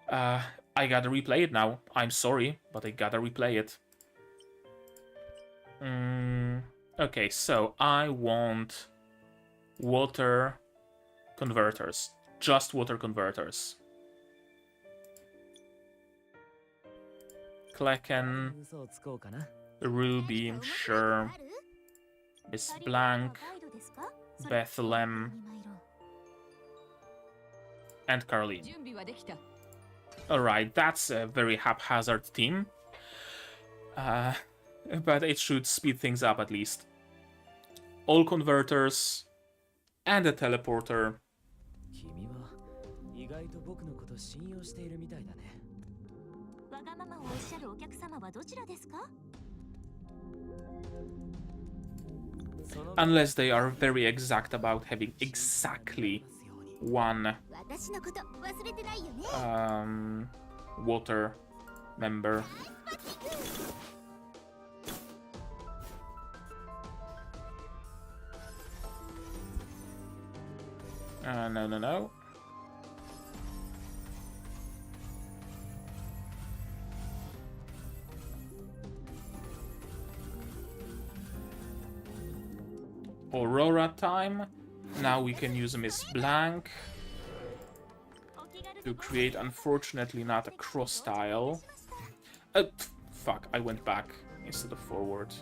I gotta replay it now. I'm sorry, but I gotta replay it. Okay, so I want water converters. Just water converters. Klecken, Ruby, sure. Miss Blank, Bethlehem, and Caroline. Alright, that's a very haphazard team. But it should speed things up at least. All converters and a teleporter. Unless they are very exact about having exactly one water member. No. Aurora time. Now we can use Miss Blank to create, unfortunately, not a cross tile. Fuck, I went back instead of forward.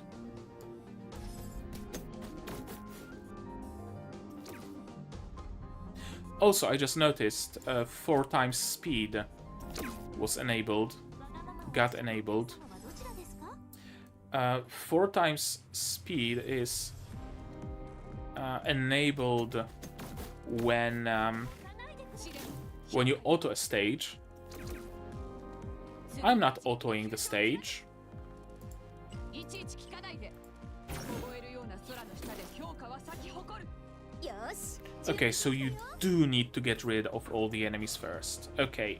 Also, I just noticed 4 times speed was enabled. Got enabled. 4 times speed is enabled when you auto a stage. I'm not autoing the stage. Okay, so you do need to get rid of all the enemies first. Okay.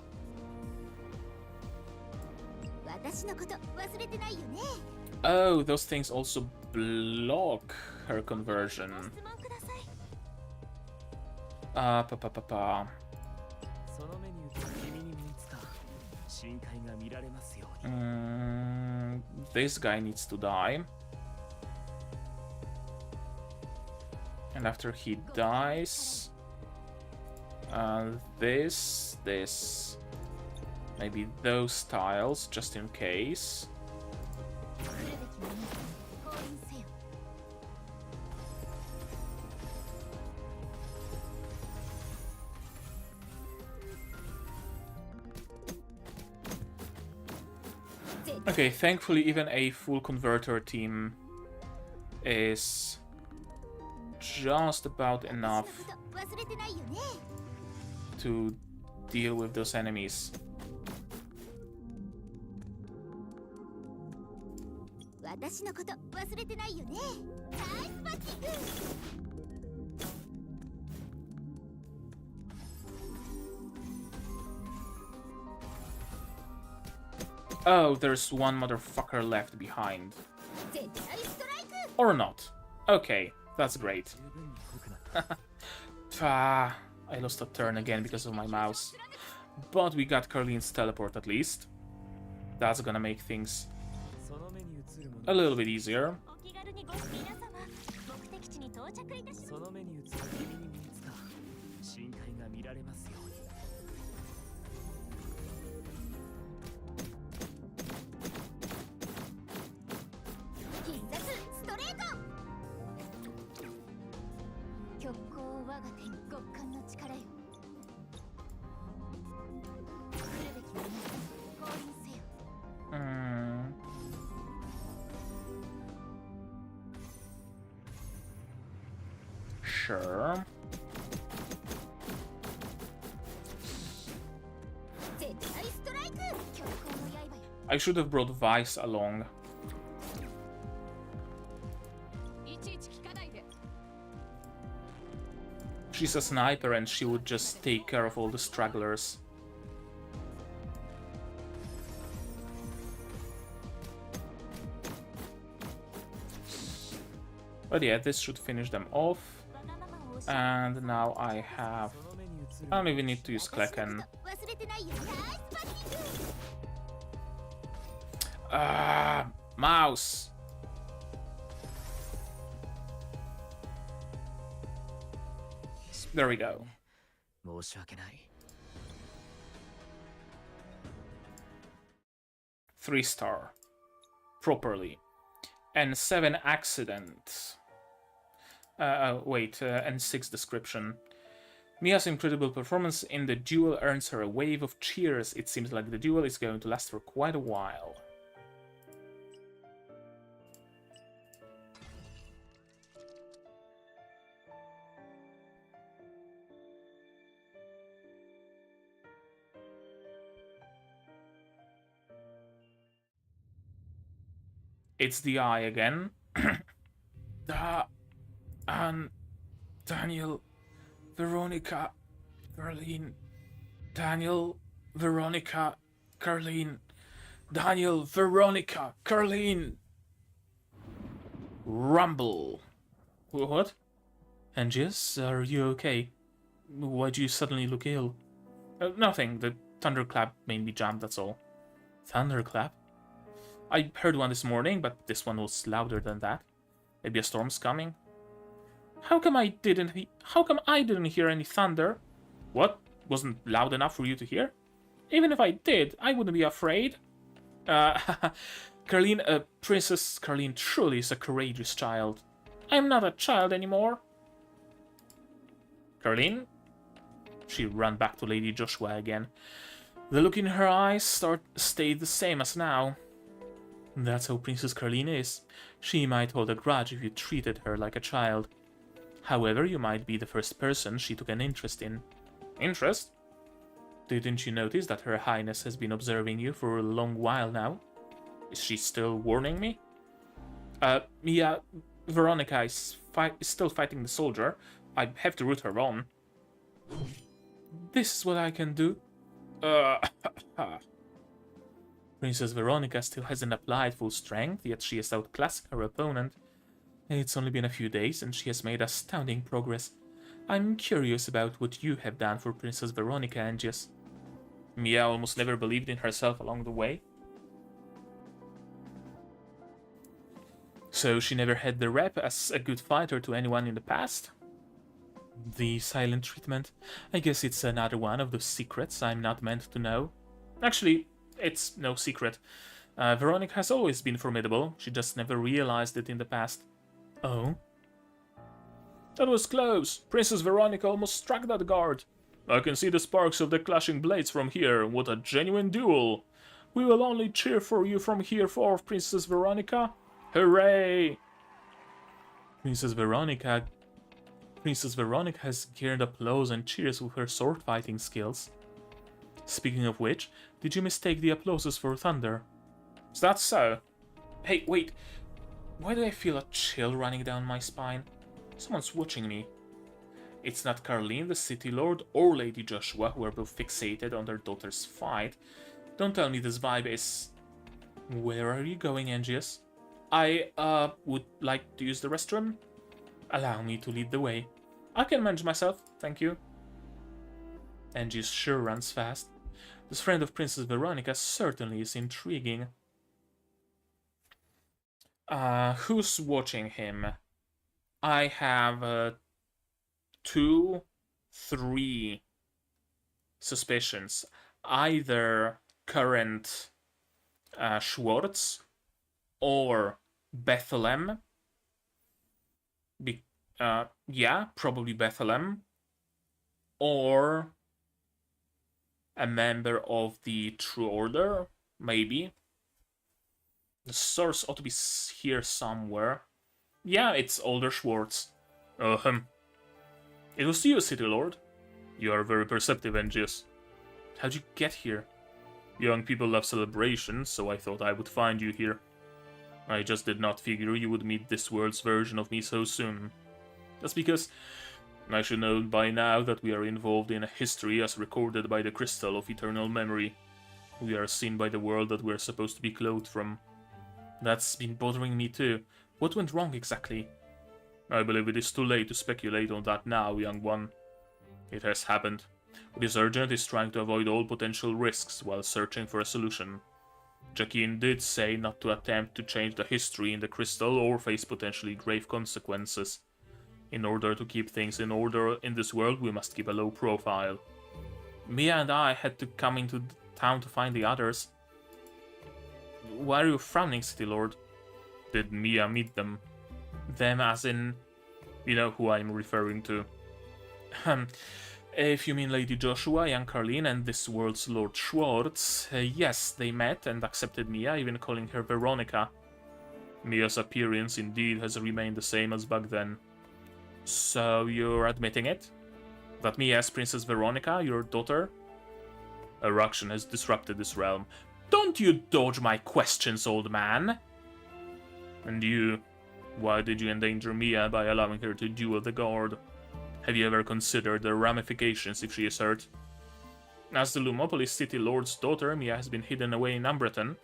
Oh, those things also block her conversion. This guy needs to die. And after he dies, this, maybe those tiles, just in case. Okay, thankfully even a full converter team is just about enough to deal with those enemies. Oh, there's one motherfucker left behind. Or not. Okay, that's great. I lost a turn again because of my mouse. But we got Carlene's teleport at least. That's gonna make things a little bit easier. Sure. I should have brought Vice along. She's a sniper and she would just take care of all the stragglers. But yeah, this should finish them off. And now I don't even need to use Klecken. Mouse! There we go. 3-star. Properly. And 7 accident. And 6 description. Mia's incredible performance in the duel earns her a wave of cheers. It seems like the duel is going to last for quite a while. It's the eye again. Daniel, Veronica, Carlene. Daniel, Veronica, Carlene. Daniel, Veronica, Carlene. Rumble. What? Angius, are you okay? Why do you suddenly look ill? Nothing. The thunderclap made me jump, that's all. Thunderclap? I heard one this morning, but this one was louder than that. Maybe a storm's coming. How come I didn't hear any thunder? What? Wasn't loud enough for you to hear? Even if I did, I wouldn't be afraid. Carlene, Princess Carlene truly is a courageous child. I'm not a child anymore. Carlene? She ran back to Lady Joshua again. The look in her eyes stayed the same as now. That's how Princess Carlene is. She might hold a grudge if you treated her like a child. However, you might be the first person she took an interest in. Interest? Didn't you notice that Her Highness has been observing you for a long while now? Is she still warning me? Yeah, Veronica is still fighting the soldier. I have to root her on. This is what I can do. Princess Veronica still hasn't applied full strength, yet she has outclassed her opponent. It's only been a few days, and she has made astounding progress. I'm curious about what you have done for Princess Veronica, Angius. Mia almost never believed in herself along the way. So she never had the rep as a good fighter to anyone in the past? The silent treatment. I guess it's another one of those secrets I'm not meant to know. Actually, it's no secret. Veronica has always been formidable. She just never realized it in the past. Oh? That was close. Princess Veronica almost struck that guard. I can see the sparks of the clashing blades from here. What a genuine duel. We will only cheer for you from here forth, Princess Veronica. Hooray! Princess Veronica has garnered applause and cheers with her sword fighting skills. Speaking of which, did you mistake the applauses for thunder? Is that so? Hey, wait. Why do I feel a chill running down my spine? Someone's watching me. It's not Carlene, the City Lord, or Lady Joshua, who are both fixated on their daughter's fight. Don't tell me this vibe is... Where are you going, Angius? I, would like to use the restroom. Allow me to lead the way. I can manage myself, thank you. Angius sure runs fast. This friend of Princess Veronica certainly is intriguing. Who's watching him? I have 2, 3 suspicions. Either current Schwartz or Bethlehem. Yeah, probably Bethlehem. Or a member of the True Order, maybe. The source ought to be here somewhere. Yeah, it's older Schwartz. It was you, City Lord. You are very perceptive, Angius. How'd you get here? Young people love celebrations, so I thought I would find you here. I just did not figure you would meet this world's version of me so soon. That's because I should know by now that we are involved in a history as recorded by the Crystal of Eternal Memory. We are seen by the world that we are supposed to be clothed from. That's been bothering me too. What went wrong exactly? I believe it is too late to speculate on that now, young one. It has happened. What is urgent is trying to avoid all potential risks while searching for a solution. Jacqueline did say not to attempt to change the history in the crystal or face potentially grave consequences. In order to keep things in order in this world, we must keep a low profile. Mia and I had to come into town to find the others. Why are you frowning, City Lord? Did Mia meet them? Them as in... You know who I'm referring to. If you mean Lady Joshua, young Carleen, and this world's Lord Schwartz, yes, they met and accepted Mia, even calling her Veronica. Mia's appearance indeed has remained the same as back then. So you're admitting it? That Mia is Princess Veronica, your daughter? A ruction has disrupted this realm. Don't you dodge my questions, old man! And you, why did you endanger Mia by allowing her to duel the guard? Have you ever considered the ramifications if she is hurt? As the Lumopolis City Lord's daughter, Mia has been hidden away in Umbreton.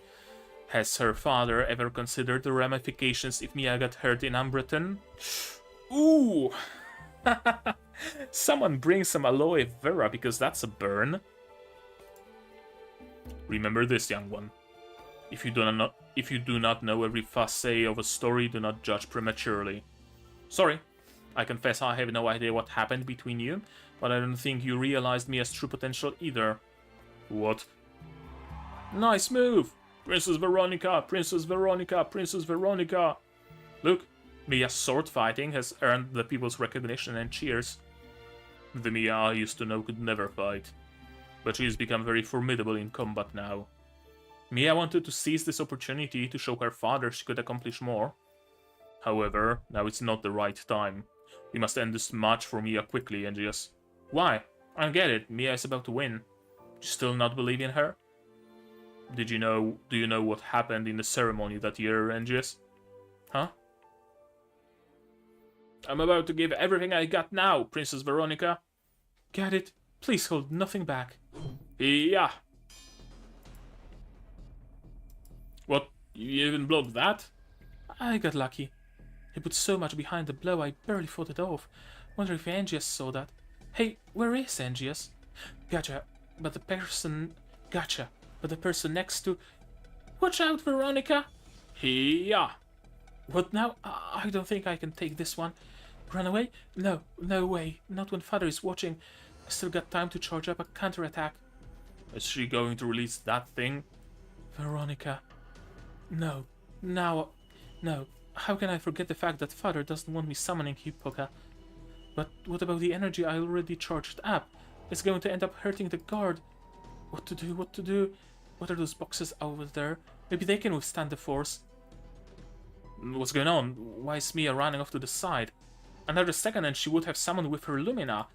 Has her father ever considered the ramifications if Mia got hurt in Umbreton? Ooh! Someone bring some aloe vera because that's a burn. Remember this, young one. If you do not know every facet of a story, do not judge prematurely. Sorry, I confess I have no idea what happened between you, but I don't think you realized Mia's true potential either. What? Nice move! Princess Veronica! Princess Veronica! Princess Veronica! Look, Mia's sword fighting has earned the people's recognition and cheers. The Mia I used to know could never fight, but she has become very formidable in combat now. Mia wanted to seize this opportunity to show her father she could accomplish more. However, now it's not the right time. We must end this match for Mia quickly, Angius. Why? I don't get it. Mia is about to win. You still not believe in her? Do you know what happened in the ceremony that year, Angius? Huh? I'm about to give everything I got now, Princess Veronica. Get it? Please hold nothing back. Yeah. What? You even blocked that? I got lucky. He put so much behind the blow I barely fought it off. Wonder if Angius saw that. Hey, where is Angius? Gotcha. But the person next to... Watch out, Veronica! Yeah. What now? I don't think I can take this one. Run away? No, no way. Not when Father is watching. I still got time to charge up a counterattack. Is she going to release that thing? Veronica. No. Now... No. How can I forget the fact that Father doesn't want me summoning Hippoca? But what about the energy I already charged up? It's going to end up hurting the guard. What to do? What to do? What are those boxes over there? Maybe they can withstand the force. What's going on? Why is Mia running off to the side? Another second and she would have summoned with her Lumina.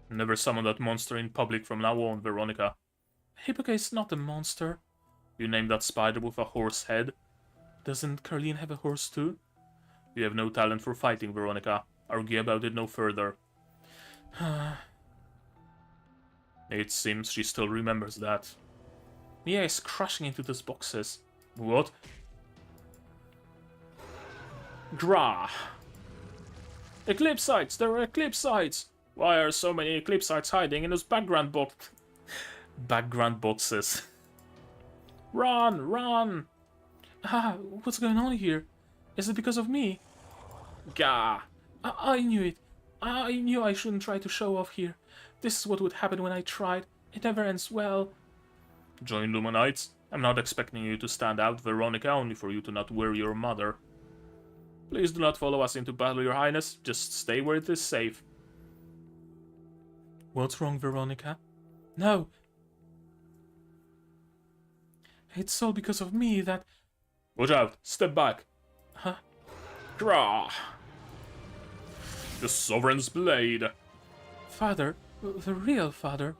Never summon that monster in public from now on, Veronica. Hippoca is not a monster. You named that spider with a horse head. Doesn't Carleen have a horse too? You have no talent for fighting, Veronica. Argue about it no further. It seems she still remembers that. Mia is crashing into those boxes. What? Grah! Eclipsites! There are Eclipsites! Why are so many Eclipsites hiding in those background boxes? Run! Run! What's going on here? Is it because of me? Gah! I knew it. I knew I shouldn't try to show off here. This is what would happen when I tried. It never ends well. Join Lumonites? I'm not expecting you to stand out, Veronica, only for you to not worry your mother. Please do not follow us into battle, your highness. Just stay where it is safe. What's wrong, Veronica? No. It's all because of me that... Watch out! Step back! Huh? Grah! The Sovereign's Blade! Father? The real father?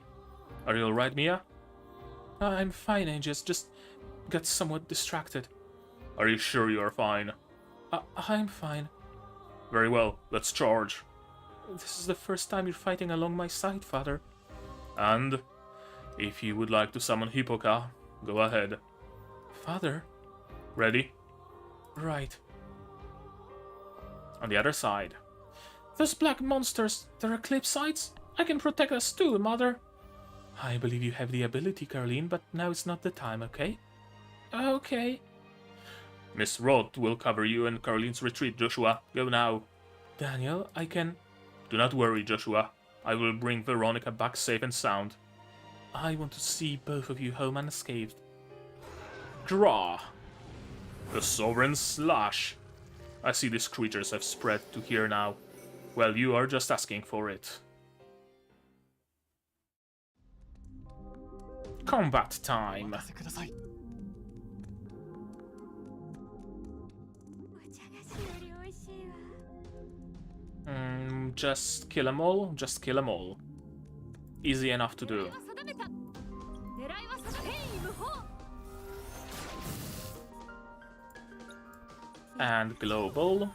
Are you alright, Mia? I'm fine, Angus. Just got somewhat distracted. Are you sure you are fine? I'm fine. Very well, let's charge. This is the first time you're fighting along my side, Father. And if you would like to summon Hippoca, go ahead. Father? Ready? Right. On the other side. Those black monsters, they're Eclipsites? I can protect us too, Mother. I believe you have the ability, Caroline, but now is not the time, okay? Okay. Miss Roth will cover you and Caroline's retreat, Joshua. Go now. Daniel, I can... Do not worry, Joshua. I will bring Veronica back safe and sound. I want to see both of you home unscathed. Draw. The Sovereign Slash. I see these creatures have spread to here now. Well, you are just asking for it. Combat time. Just kill them all. Just kill them all. Easy enough to do. And global.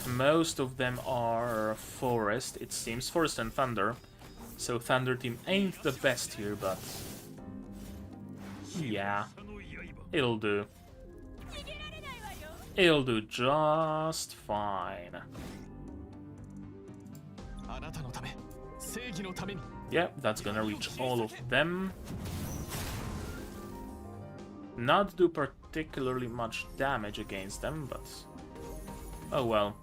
Most of them are forest, it seems. Forest and thunder. So Thunder Team ain't the best here, but... yeah. It'll do. It'll do just fine. Yep, that's gonna reach all of them. Not do particularly much damage against them, but... oh well.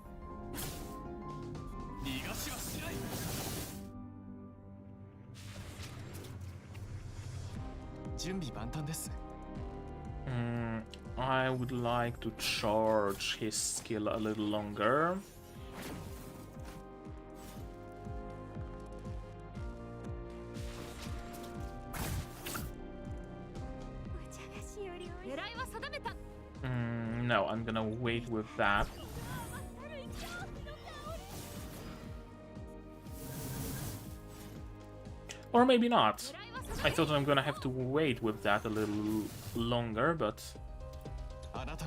I would like to charge his skill a little longer. No, I'm gonna wait with that. Or maybe not. I thought I'm gonna have to wait with that a little longer, but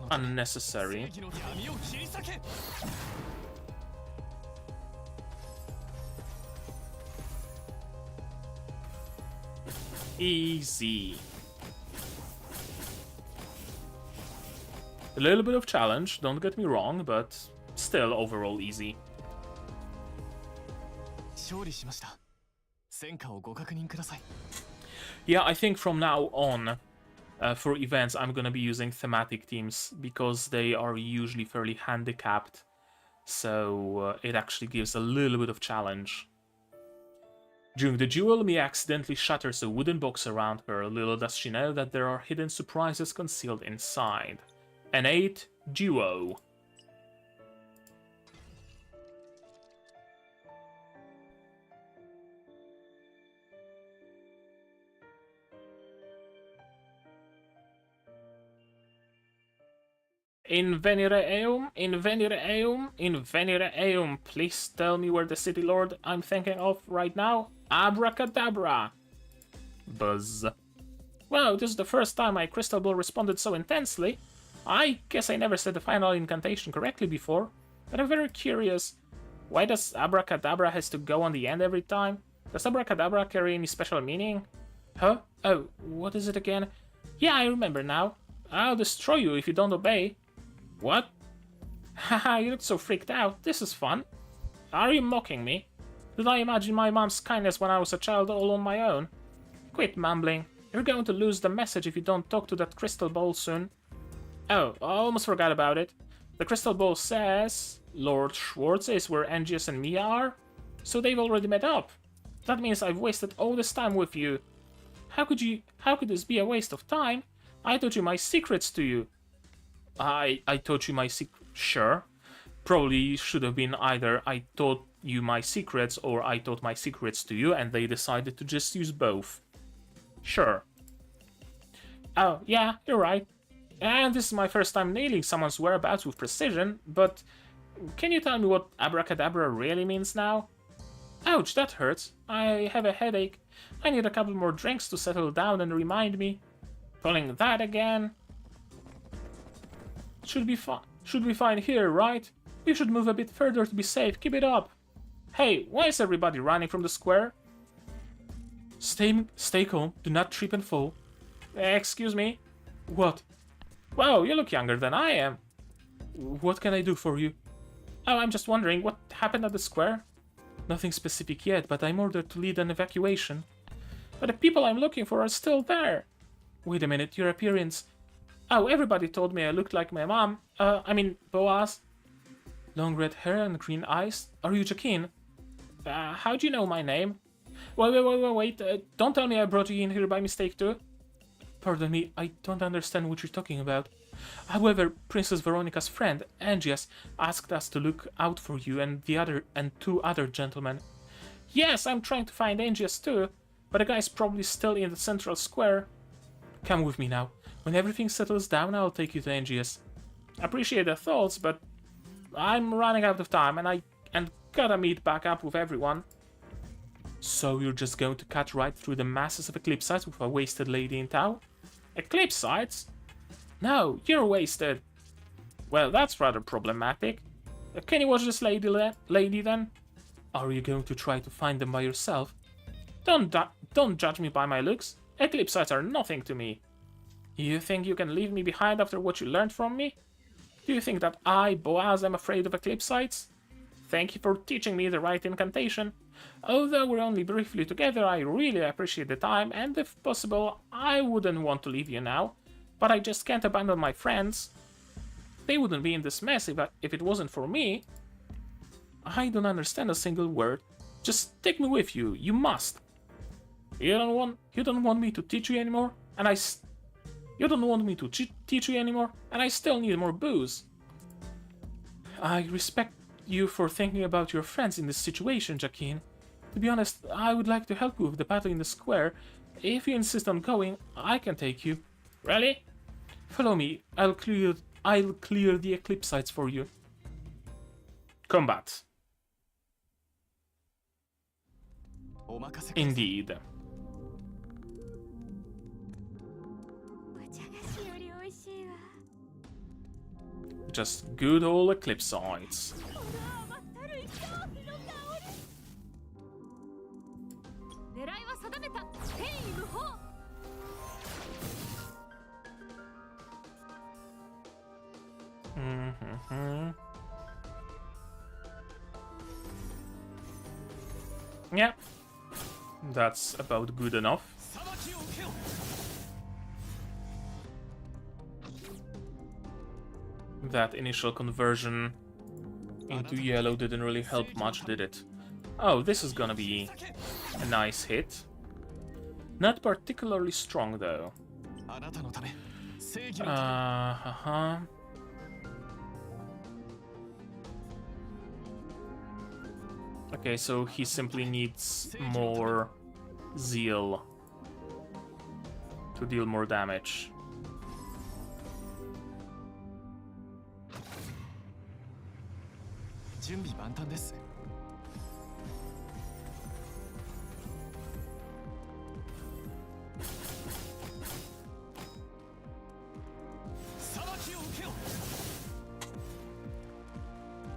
unnecessary. Easy. A little bit of challenge, don't get me wrong, but still overall easy. Yeah, I think from now on, for events, I'm gonna be using thematic teams, because they are usually fairly handicapped, so it actually gives a little bit of challenge. During the duel, Mia accidentally shatters a wooden box around her. Little does she know that there are hidden surprises concealed inside. An 8 duo. In venire eum, in venire eum, in venire eum. Please tell me where the city lord I'm thinking of right now. Abracadabra. Buzz. Wow, this is the first time my crystal ball responded so intensely. I guess I never said the final incantation correctly before, but I'm very curious. Why does abracadabra has to go on the end every time? Does abracadabra carry any special meaning? Huh? Oh, what is it again? Yeah, I remember now. I'll destroy you if you don't obey. What? Haha, you look so freaked out. This is fun. Are you mocking me? Did I imagine my mom's kindness when I was a child all on my own? Quit mumbling. You're going to lose the message if you don't talk to that crystal ball soon. Oh, I almost forgot about it. The crystal ball says Lord Schwartz is where Angius and Mia are, so they've already met up. That means I've wasted all this time with you. How could this be a waste of time? I taught you my secrets to you. I taught you my sure. Probably should have been either I taught you my secrets or I taught my secrets to you, and they decided to just use both. Sure. Oh, yeah, you're right. And this is my first time nailing someone's whereabouts with precision, but can you tell me what abracadabra really means now? Ouch, that hurts. I have a headache. I need a couple more drinks to settle down and remind me. Pulling that again. Should be fine here, right? We should move a bit further to be safe. Keep it up. Hey, why is everybody running from the square? Stay calm. Do not trip and fall. Excuse me? What? Wow, you look younger than I am. What can I do for you? Oh, I'm just wondering, what happened at the square? Nothing specific yet, but I'm ordered to lead an evacuation. But the people I'm looking for are still there. Wait a minute, your appearance... Oh, everybody told me I looked like my mom. Boaz. Long red hair and green eyes. Are you Jaquin? How do you know my name? Wait. Don't tell me I brought you in here by mistake too. Pardon me, I don't understand what you're talking about. However, Princess Veronica's friend, Angias, asked us to look out for you and two other gentlemen. Yes, I'm trying to find Angias too, but the guy's probably still in the central square. Come with me now. When everything settles down, I'll take you to Angias. Appreciate the thoughts, but I'm running out of time and gotta meet back up with everyone. So you're just going to cut right through the masses of Eclipsites with a wasted lady in tow? Eclipsites? No, you're wasted. Well, that's rather problematic. Can you watch this lady then? Are you going to try to find them by yourself? Don't judge me by my looks. Eclipsites are nothing to me. You think you can leave me behind after what you learned from me? Do you think that I, Boaz, am afraid of Eclipsites? Thank you for teaching me the right incantation. Although we're only briefly together, I really appreciate the time, and if possible, I wouldn't want to leave you now. But I just can't abandon my friends. They wouldn't be in this mess if it wasn't for me. I don't understand a single word. Just take me with you. You must. You don't want me to teach you anymore, and you don't want me to teach you anymore, and I still need more booze. I respect you for thinking about your friends in this situation, Jaquin. To be honest, I would like to help you with the battle in the square. If you insist on going, I can take you. Really? Follow me. I'll clear the Eclipsites for you. Combat. Indeed. Just good old Eclipsites. Yeah, that's about good enough. That initial conversion into yellow didn't really help much, did it? Oh, this is gonna be a nice hit. Not particularly strong, though. Okay, so he simply needs more zeal to deal more damage.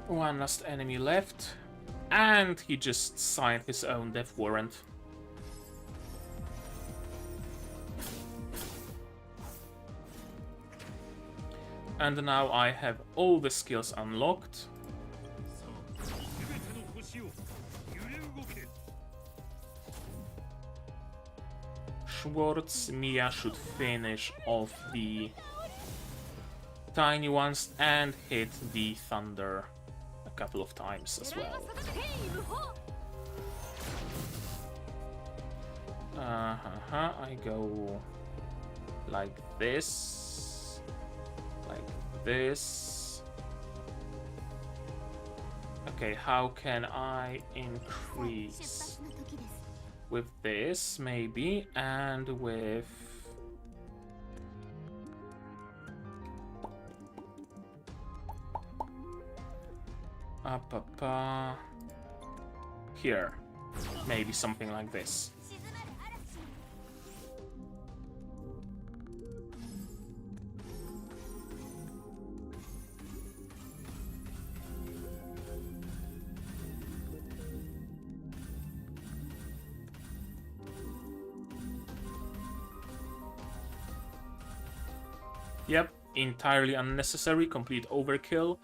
One last enemy left, and he just signed his own death warrant. And now I have all the skills unlocked. Schwartz Mia should finish off the tiny ones and hit the thunder a couple of times as well. I go like this, like this. Okay, how can I increase? With this, maybe, and with... Here. Maybe something like this. Yep, entirely unnecessary, complete overkill.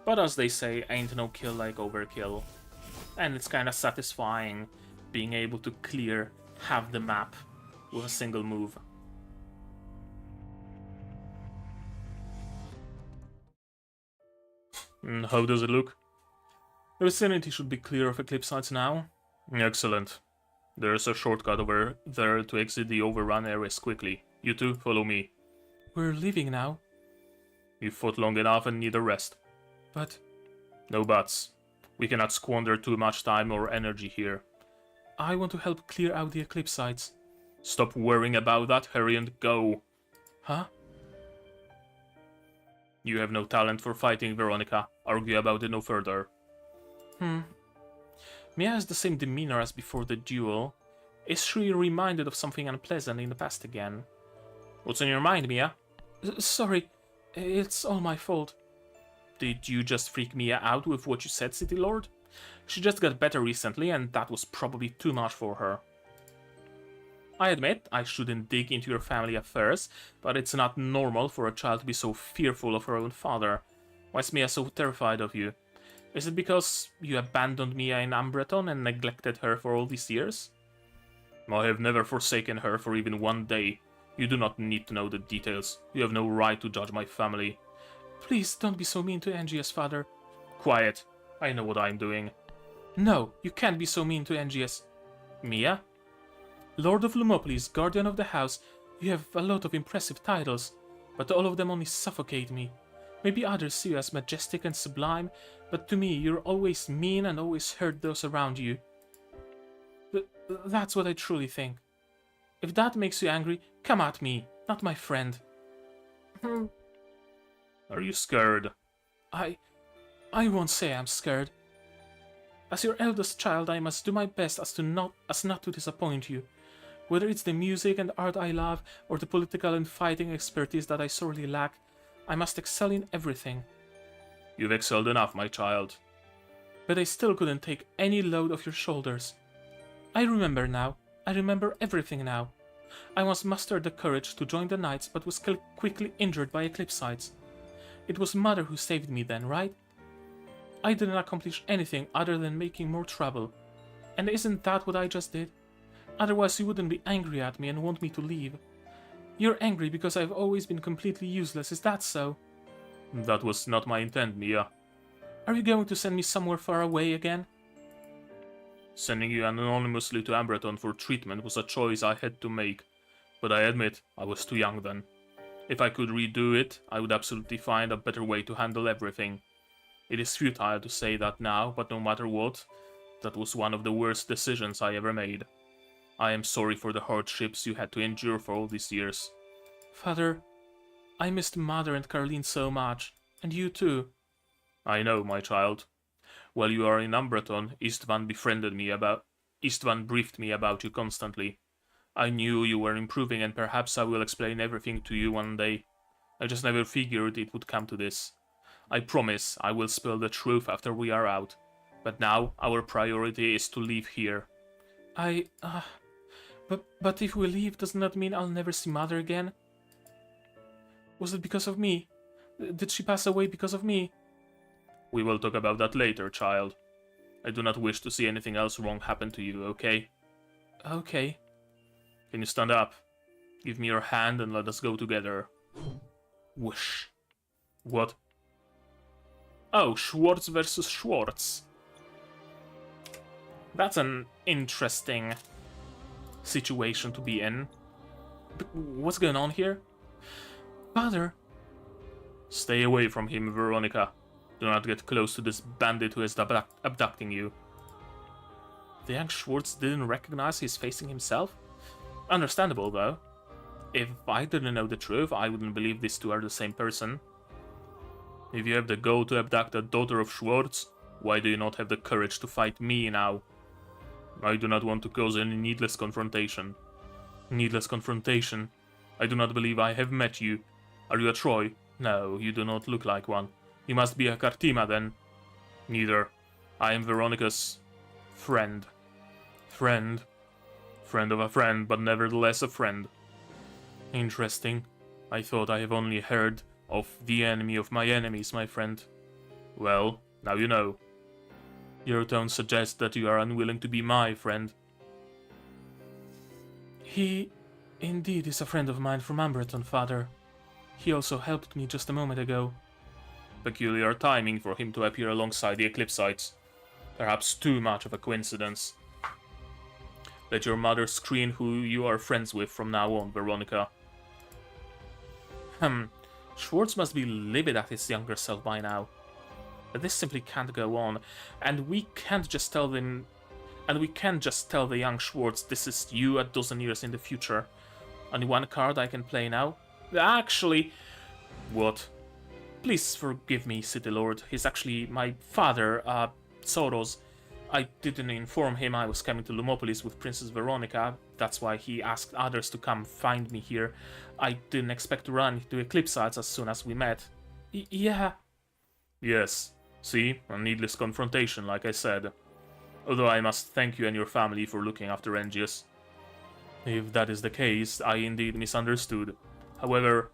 But as they say, ain't no kill like overkill. And it's kinda satisfying being able to clear half the map with a single move. How does it look? The vicinity should be clear of Eclipsites now. Excellent. There's a shortcut over there to exit the overrun areas quickly. You two, follow me. We're leaving now. You fought long enough and need a rest. But... No buts. We cannot squander too much time or energy here. I want to help clear out the Eclipsites. Stop worrying about that, hurry and go. Huh? You have no talent for fighting, Veronica. Argue about it no further. Mia has the same demeanor as before the duel. Is she reminded of something unpleasant in the past again? What's on your mind, Mia? Sorry, it's all my fault. Did you just freak Mia out with what you said, City Lord? She just got better recently, and that was probably too much for her. I admit, I shouldn't dig into your family affairs, but it's not normal for a child to be so fearful of her own father. Why is Mia so terrified of you? Is it because you abandoned Mia in Umbreton and neglected her for all these years? I have never forsaken her for even one day. You do not need to know the details. You have no right to judge my family. Please don't be so mean to NGS, father. Quiet. I know what I'm doing. No, you can't be so mean to NGS. Mia? Lord of Lumopolis, Guardian of the House, you have a lot of impressive titles, but all of them only suffocate me. Maybe others see you as majestic and sublime, but to me you're always mean and always hurt those around you. That's what I truly think. If that makes you angry, come at me, not my friend. Are you scared? I won't say I'm scared. As your eldest child, I must do my best as not to disappoint you. Whether it's the music and art I love, or the political and fighting expertise that I sorely lack, I must excel in everything. You've excelled enough, my child. But I still couldn't take any load off your shoulders. I remember now. I remember everything now. I once mustered the courage to join the Knights, but was quickly injured by Eclipsites. It was Mother who saved me then, right? I didn't accomplish anything other than making more trouble. And isn't that what I just did? Otherwise you wouldn't be angry at me and want me to leave. You're angry because I've always been completely useless, is that so? That was not my intent, Mia. Are you going to send me somewhere far away again? Sending you anonymously to Umbreton for treatment was a choice I had to make, but I admit I was too young then. If I could redo it, I would absolutely find a better way to handle everything. It is futile to say that now, but no matter what, that was one of the worst decisions I ever made. I am sorry for the hardships you had to endure for all these years. Father, I missed Mother and Caroline so much, and you too. I know, my child. While you are in Umbreton, Istvan briefed me about you constantly. I knew you were improving, and perhaps I will explain everything to you one day. I just never figured it would come to this. I promise I will spill the truth after we are out. But now, our priority is to leave here. But if we leave, doesn't that mean I'll never see Mother again? Was it because of me? Did she pass away because of me? We will talk about that later, child. I do not wish to see anything else wrong happen to you, okay? Okay. Can you stand up? Give me your hand and let us go together. Whoosh. What? Oh, Schwartz versus Schwartz. That's an interesting situation to be in. But what's going on here? Father! Stay away from him, Veronica. Do not get close to this bandit who is abducting you. The young Schwartz didn't recognize he's facing himself? Understandable, though. If I didn't know the truth, I wouldn't believe these two are the same person. If you have the goal to abduct the daughter of Schwartz, Why do you not have the courage to fight me now? I do not want to cause any needless confrontation. Needless confrontation? I do not believe I have met you. Are you a Troy? No, you do not look like one. You must be a Cartima then. Neither. I am Veronica's friend. Friend? Friend of a friend, but nevertheless a friend. Interesting. I thought I have only heard of the enemy of my enemies, my friend. Well, now you know. Your tone suggests that you are unwilling to be my friend. He indeed is a friend of mine from Umbreton, father. He also helped me just a moment ago. Peculiar timing for him to appear alongside the Eclipsites. Perhaps too much of a coincidence. Let your mother screen who you are friends with from now on, Veronica. Schwartz must be livid at his younger self by now. But this simply can't go on, and we can't just tell them... And we can't just tell the young Schwartz this is you a dozen years in the future. Only one card I can play now? Actually... What? Please forgive me, City Lord. He's actually my father, Soros. I didn't inform him I was coming to Lumopolis with Princess Veronica. That's why he asked others to come find me here. I didn't expect to run into Eclipsites as soon as we met. Yeah. Yes. See? A needless confrontation, like I said. Although I must thank you and your family for looking after Engius. If that is the case, I indeed misunderstood. However,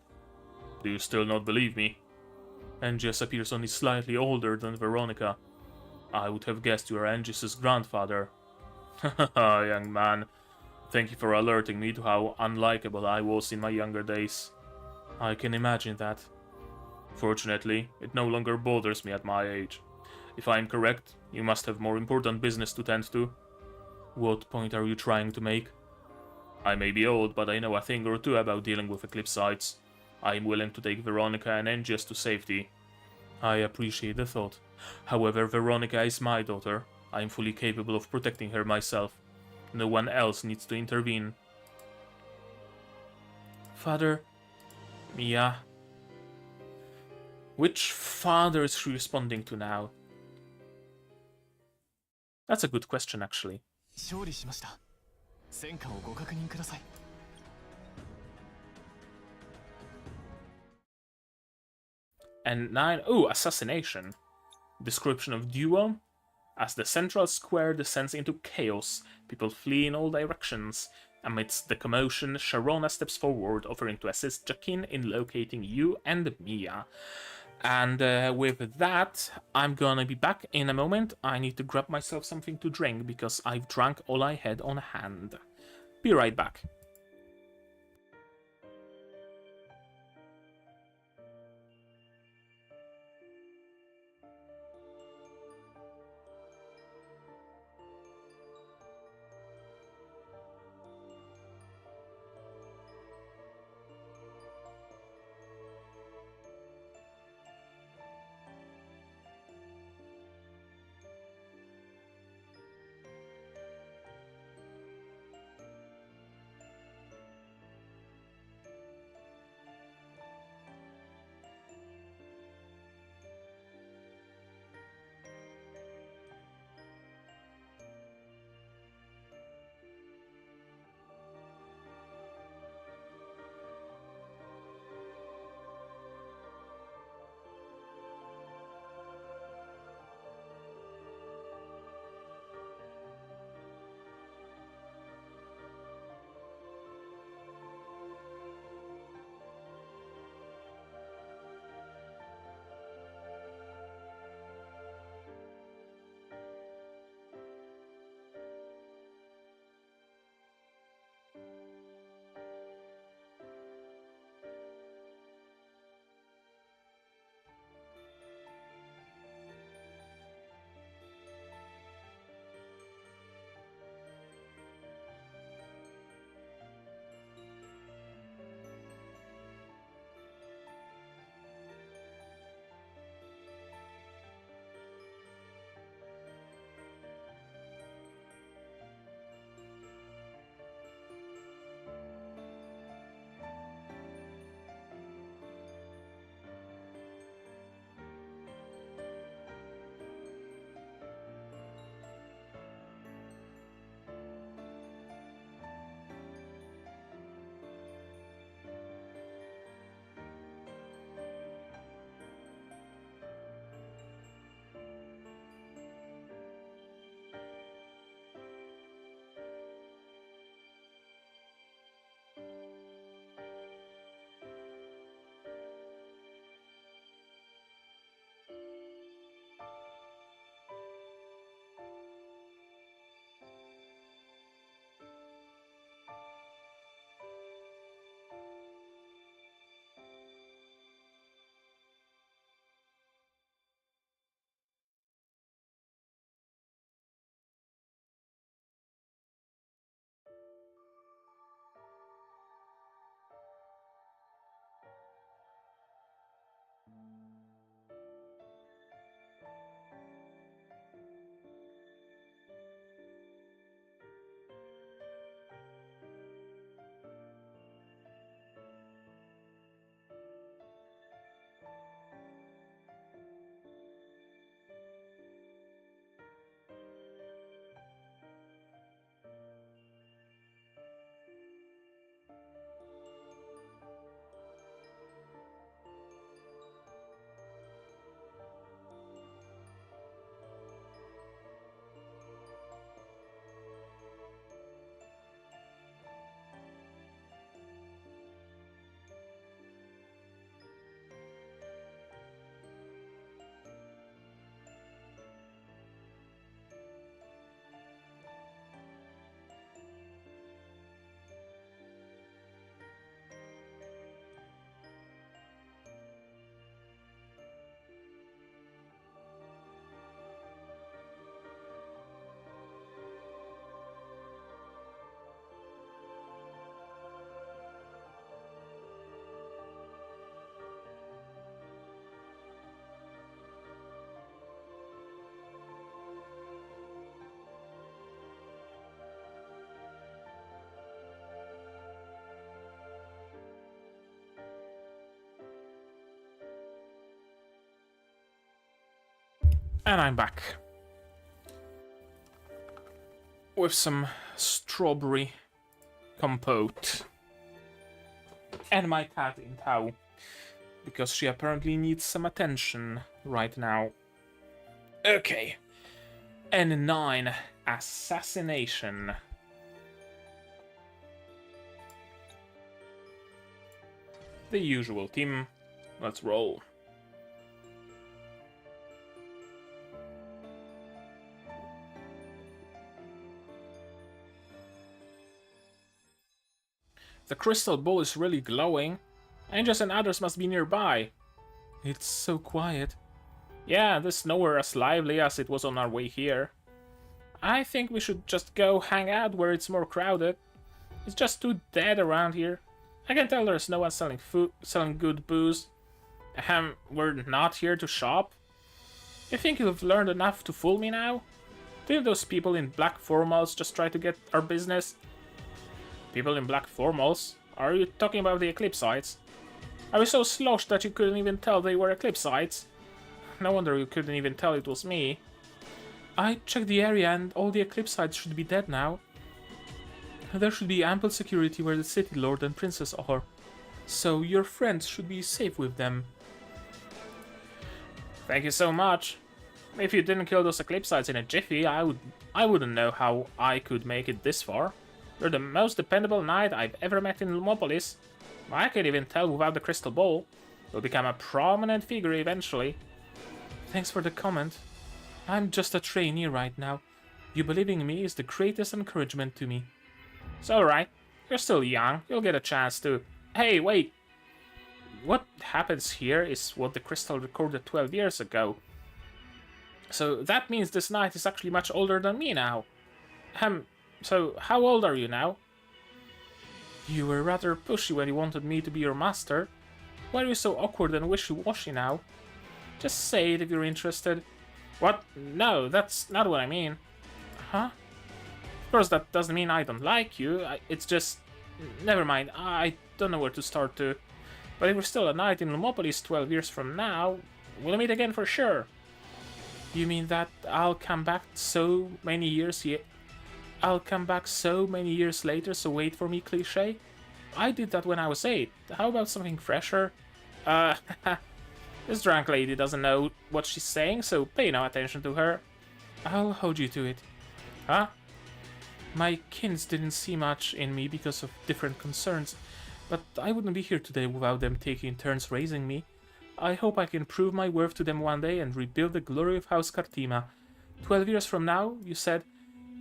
do you still not believe me? Engius appears only slightly older than Veronica. I would have guessed you are Engius's grandfather. Haha, young man. Thank you for alerting me to how unlikable I was in my younger days. I can imagine that. Fortunately, it no longer bothers me at my age. If I am correct, you must have more important business to tend to. What point are you trying to make? I may be old, but I know a thing or two about dealing with Eclipsites. I am willing to take Veronica and Engius to safety. I appreciate the thought. However, Veronica is my daughter. I am fully capable of protecting her myself. No one else needs to intervene. Father... Mia... Which father is she responding to now? That's a good question, actually. And 9... Oh, assassination. Description of duo. As the central square descends into chaos, people flee in all directions. Amidst the commotion, Sharona steps forward, offering to assist Jakin in locating you and Mia. And with that, I'm gonna be back in a moment. I need to grab myself something to drink because I've drunk all I had on hand. Be right back. And I'm back. With some strawberry compote. And my cat in tow. Because she apparently needs some attention right now. Okay. N9. Assassination. The usual team. Let's roll. The crystal ball is really glowing. Angels and others must be nearby. It's so quiet. Yeah, this is nowhere as lively as it was on our way here. I think we should just go hang out where it's more crowded. It's just too dead around here. I can tell there's no one selling food, selling good booze. We're not here to shop. You think you've learned enough to fool me now? Didn't those people in black formals just try to get our business? People in black formals? Are you talking about the Eclipsites? Are you so sloshed that you couldn't even tell they were Eclipsites? No wonder you couldn't even tell it was me. I checked the area and all the Eclipsites should be dead now. There should be ample security where the city lord and princess are. So your friends should be safe with them. Thank you so much. If you didn't kill those Eclipsites in a jiffy, I wouldn't know how I could make it this far. You're the most dependable knight I've ever met in Lumopolis. I can't even tell without the crystal ball. You'll become a prominent figure eventually. Thanks for the comment. I'm just a trainee right now. You believing in me is the greatest encouragement to me. It's alright. You're still young. You'll get a chance to... Hey, wait! What happens here is what the crystal recorded 12 years ago. So that means this knight is actually much older than me now. So how old are you now? You were rather pushy when you wanted me to be your master. Why are you so awkward and wishy-washy now? Just say it if you're interested. What? No, that's not what I mean. Huh? Of course that doesn't mean I don't like you, it's just... Never mind, I don't know where to start to. But if we're still a knight in Lumopolis 12 years from now, we'll meet again for sure. You mean that I'll come back so many years later, so wait for me, cliché? I did that when I was 8. How about something fresher? This drunk lady doesn't know what she's saying, so pay no attention to her. I'll hold you to it. Huh? My kins didn't see much in me because of different concerns, but I wouldn't be here today without them taking turns raising me. I hope I can prove my worth to them one day and rebuild the glory of House Cartima. 12 years from now, you said,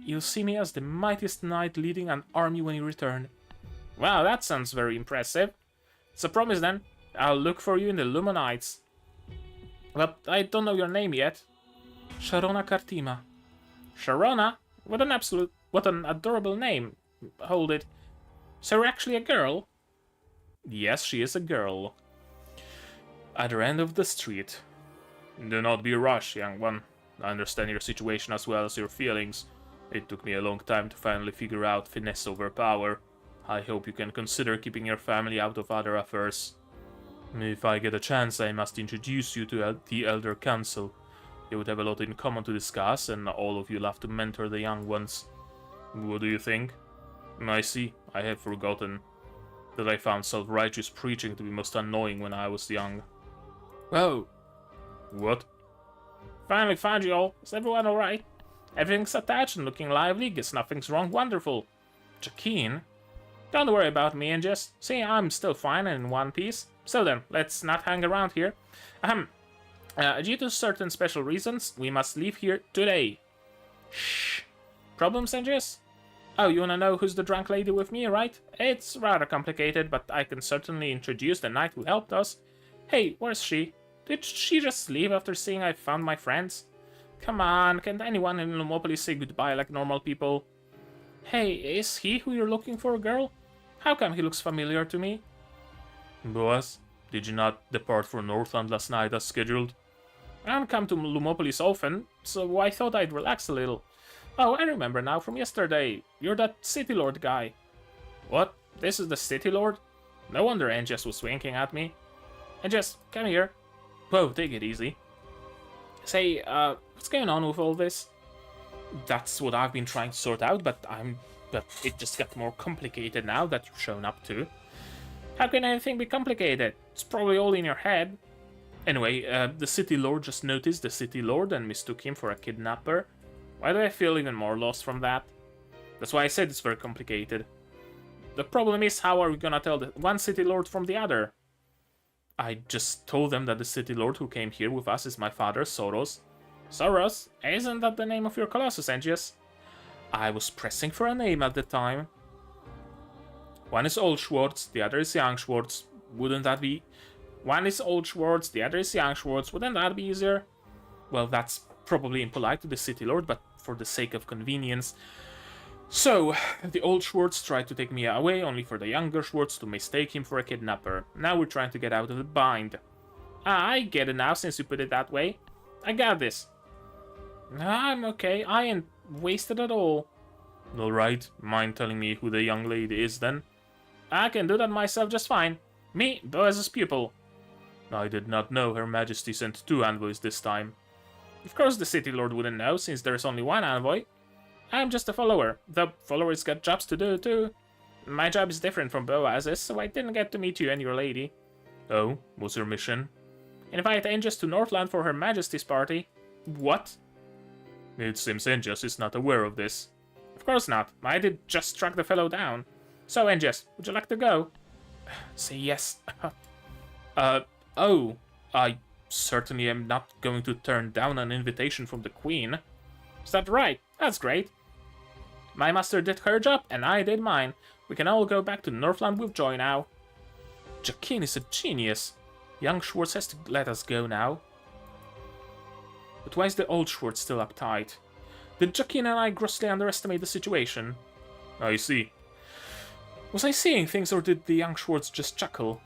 you'll see me as the mightiest knight leading an army when you return. Wow, that sounds very impressive. It's a promise then. I'll look for you in the Lumonites. But I don't know your name yet. Sharona Cartima. Sharona? What an adorable name. Hold it. So you're actually a girl? Yes, she is a girl. Other end of the street. Do not be rushed, young one. I understand your situation as well as your feelings. It took me a long time to finally figure out finesse over power. I hope you can consider keeping your family out of other affairs. If I get a chance, I must introduce you to the Elder Council. You would have a lot in common to discuss, and all of you love to mentor the young ones. What do you think? I see. I have forgotten that I found self-righteous preaching to be most annoying when I was young. Whoa. What? Finally found you all. Is everyone alright? Everything's attached and looking lively. Guess nothing's wrong. Wonderful. Jaquine? Don't worry about me and just see, I'm still fine and in one piece. So then, let's not hang around here. Due to certain special reasons, we must leave here today. Shh. Problems, Angus? Oh, you wanna know who's the drunk lady with me, right? It's rather complicated, but I can certainly introduce the knight who helped us. Hey, where's she? Did she just leave after seeing I found my friends? Come on, can't anyone in Lumopolis say goodbye like normal people? Hey, is he who you're looking for, girl? How come he looks familiar to me? Boaz, did you not depart for Northland last night as scheduled? I don't come to Lumopolis often, so I thought I'd relax a little. Oh, I remember now from yesterday. You're that City Lord guy. What? This is the City Lord? No wonder Angus was winking at me. Angus, come here. Whoa, take it easy. Say, what's going on with all this? That's what I've been trying to sort out, but it just got more complicated now that you've shown up too. How can anything be complicated? It's probably all in your head. Anyway, the City Lord just noticed the City Lord and mistook him for a kidnapper. Why do I feel even more lost from that? That's why I said it's very complicated. The problem is, how are we gonna tell the one City Lord from the other? I just told them that the City Lord who came here with us is my father, Soros. Soros? Isn't that the name of your Colossus, Angius? I was pressing for a name at the time. One is Old Schwartz, the other is Young Schwartz. Wouldn't that be... One is Old Schwartz, the other is Young Schwartz. Wouldn't that be easier? Well, that's probably impolite to the City Lord, but for the sake of convenience... So, the Old Schwartz tried to take me away, only for the younger Schwartz to mistake him for a kidnapper. Now we're trying to get out of the bind. Ah, I get it now, since you put it that way. I got this. I'm okay, I ain't wasted at all. Alright, mind telling me who the young lady is then? I can do that myself just fine. Me, Boaz's pupil. I did not know Her Majesty sent 2 envoys this time. Of course the City Lord wouldn't know, since there's only 1 envoy. I'm just a follower. The followers got jobs to do too. My job is different from Boaz's, so I didn't get to meet you and your lady. Oh, what's your mission? Invite Angius to Northland for Her Majesty's party. What? It seems Angius is not aware of this. Of course not. I did just track the fellow down. So, Angius, would you like to go? Say yes. Oh, I certainly am not going to turn down an invitation from the Queen. Is that right? That's great. My master did her job, and I did mine. We can all go back to Northland with joy now. Jakin is a genius. Young Schwartz has to let us go now. But why is the Old Schwartz still uptight? Did Jakin and I grossly underestimate the situation? I see. Was I seeing things, or did the young Schwartz just chuckle?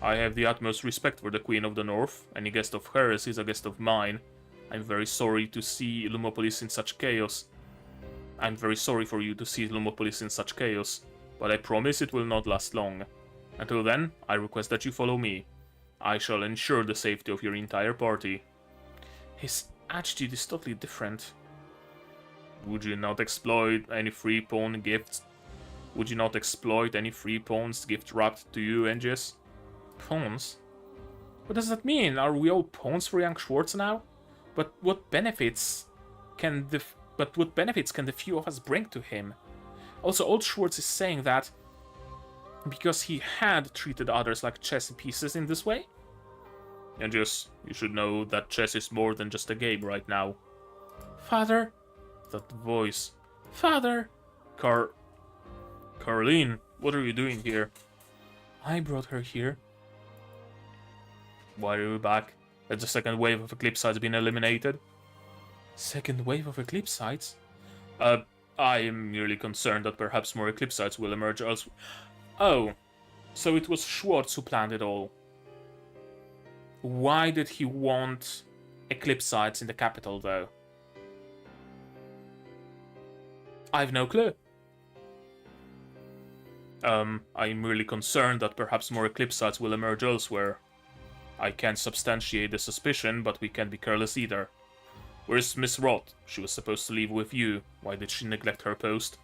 I have the utmost respect for the Queen of the North. Any guest of hers is a guest of mine. I'm very sorry to see Lumopolis in such chaos. I'm very sorry for you to see Lumopolis in such chaos, but I promise it will not last long. Until then, I request that you follow me. I shall ensure the safety of your entire party. His attitude is totally different. Would you not exploit any free pawn gifts? Would you not exploit any free pawns gift wrapped to you, Angius? Pawns? What does that mean? Are we all pawns for young Schwartz now? But what benefits can the few of us bring to him? Also, Old Schwartz is saying that because he had treated others like chess pieces in this way? Angius, you should know that chess is more than just a game right now. Father? That voice. Father! Caroline, what are you doing here? I brought her here. Why are you back? Has the second wave of Eclipsites been eliminated? Second wave of Eclipsites? I am merely concerned that perhaps more Eclipsites will emerge elsewhere. Oh, so it was Schwartz who planned it all. Why did he want Eclipsites in the capital, though? I've no clue. I'm merely concerned that perhaps more Eclipsites will emerge elsewhere. I can't substantiate the suspicion, but we can't be careless either. Where's Miss Roth? She was supposed to leave with you. Why did she neglect her post?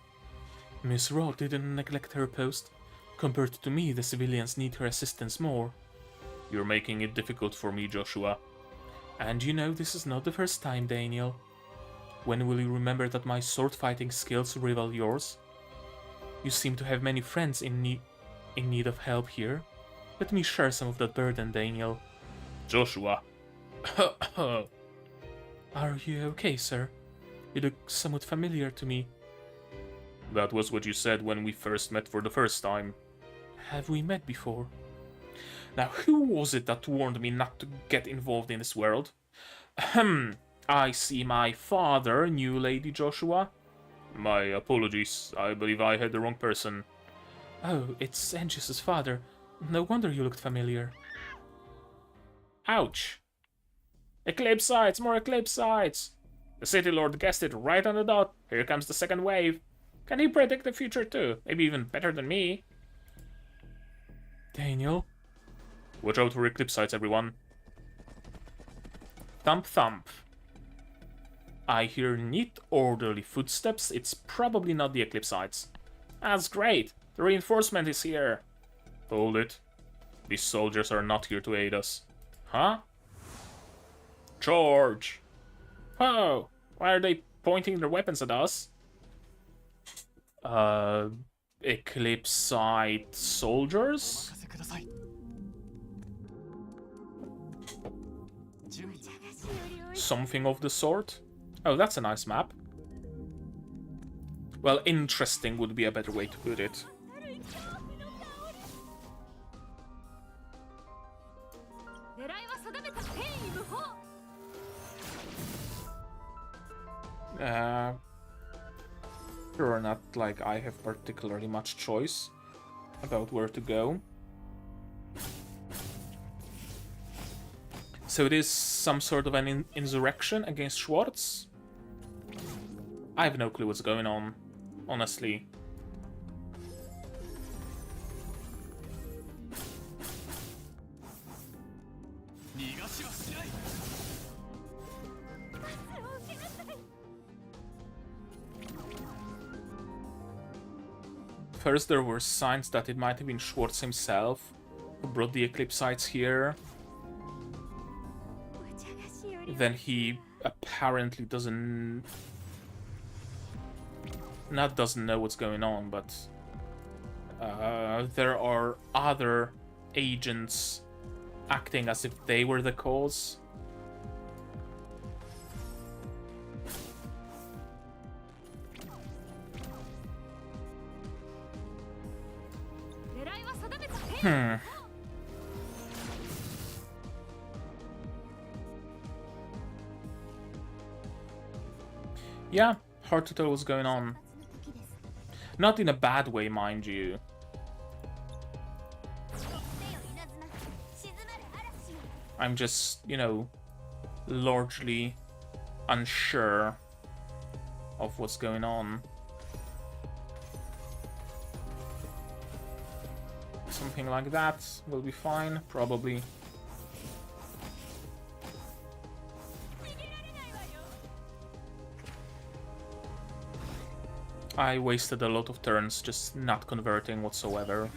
Miss Roth didn't neglect her post. Compared to me, the civilians need her assistance more. You're making it difficult for me, Joshua. And you know this is not the first time, Daniel. When will you remember that my sword-fighting skills rival yours? You seem to have many friends in need of help here. Let me share some of that burden, Daniel. Joshua. Are you okay, sir? You look somewhat familiar to me. That was what you said when we first met for the first time. Have we met before? Now, who was it that warned me not to get involved in this world? Ahem. I see my father knew Lady Joshua. My apologies. I believe I had the wrong person. Oh, it's Angius's father. No wonder you looked familiar. Ouch. Eclipsites! More Eclipsites! The City Lord guessed it right on the dot. Here comes the second wave. Can he predict the future too? Maybe even better than me. Daniel? Watch out for Eclipsites, everyone. Thump thump. I hear neat, orderly footsteps. It's probably not the Eclipsites. That's great. The reinforcement is here. Hold it. These soldiers are not here to aid us. Huh? Charge! Oh, why are they pointing their weapons at us? Eclipsite soldiers? Something of the sort? Oh, that's a nice map. Well, interesting would be a better way to put it. Sure, not like I have particularly much choice about where to go. So it is some sort of an insurrection against Schwartz? I have no clue what's going on, honestly. First there were signs that it might have been Schwartz himself who brought the Eclipsites here. Then he apparently doesn't know what's going on, but there are other agents acting as if they were the cause. Yeah, hard to tell what's going on. Not in a bad way, mind you. I'm just, you know, largely unsure of what's going on. Something like that will be fine, probably. I wasted a lot of turns just not converting whatsoever.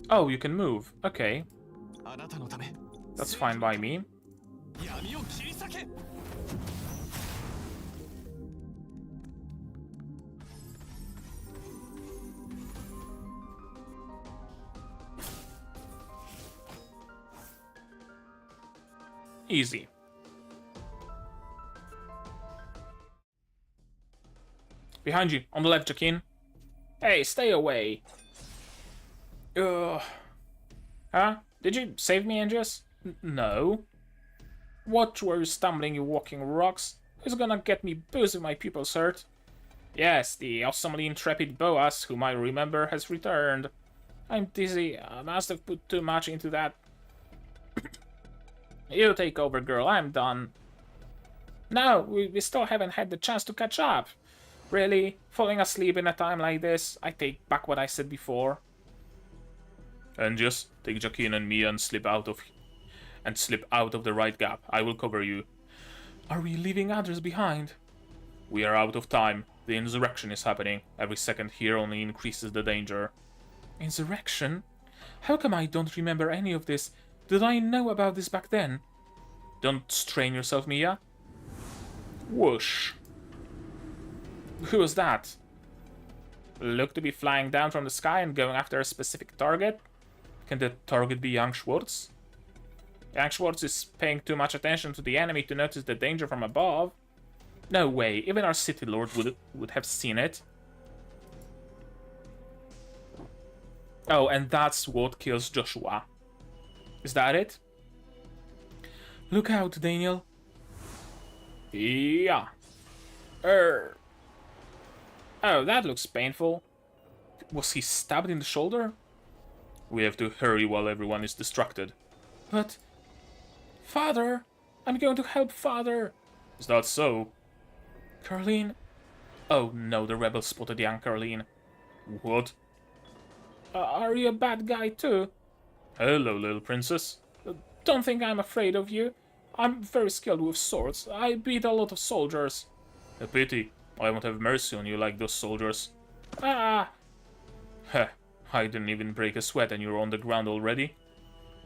Oh, you can move. Okay. That's fine by me. Easy. Behind you, on the left, Jakin. Hey, stay away. Ugh. Huh? Did you save me, Angius? No. What were you stumbling, you walking rocks? Who's gonna get me booze if my pupils hurt? Yes, the awesomely intrepid Boas, whom I remember, has returned. I'm dizzy. I must have put too much into that. You take over, girl. I'm done. No, we still haven't had the chance to catch up. Really? Falling asleep in a time like this? I take back what I said before. And just take Jakin and me and slip out of the right gap. I will cover you. Are we leaving others behind? We are out of time. The insurrection is happening. Every second here only increases the danger. Insurrection? How come I don't remember any of this? Did I know about this back then? Don't strain yourself, Mia. Whoosh. Who was that? Look to be flying down from the sky and going after a specific target? Can the target be young Schwartz? Young Schwartz is paying too much attention to the enemy to notice the danger from above. No way, even our city lord would have seen it. Oh, and that's what kills Joshua. Is that it? Look out, Daniel. Yeah. Oh, that looks painful. Was he stabbed in the shoulder? We have to hurry while everyone is distracted. But... Father! I'm going to help Father! Is that so? Caroline? Oh no, the rebels spotted young Caroline. What? Are you a bad guy too? Hello, little princess. Don't think I'm afraid of you. I'm very skilled with swords. I beat a lot of soldiers. A pity. I won't have mercy on you like those soldiers. Ah! Heh, I didn't even break a sweat and you're on the ground already.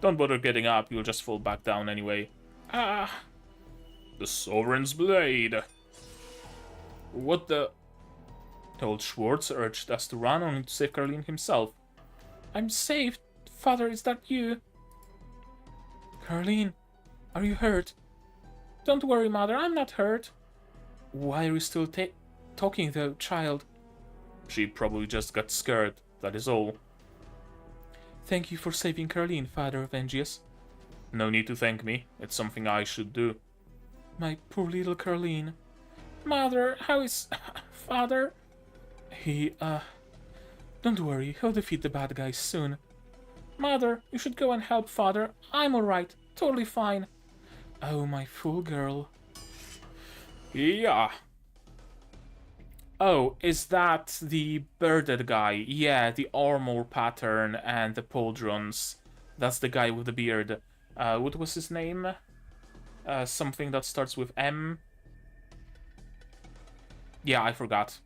Don't bother getting up, you'll just fall back down anyway. Ah! The Sovereign's Blade! What the... Old Schwartz urged us to run only to save Caroline himself. I'm saved. Father, is that you? Caroline, are you hurt? Don't worry, Mother, I'm not hurt. Why are you still talking, though, child? She probably just got scared, that is all. Thank you for saving Caroline, Father Vengius. No need to thank me, it's something I should do. My poor little Caroline. Mother, how is... Father? Don't worry, he'll defeat the bad guys soon. Mother, you should go and help Father. I'm alright, totally fine. Oh, my fool girl. Yeah. Oh, is that the bearded guy? Yeah, the armor pattern and the pauldrons. That's the guy with the beard. What was his name? Something that starts with M. Yeah, I forgot.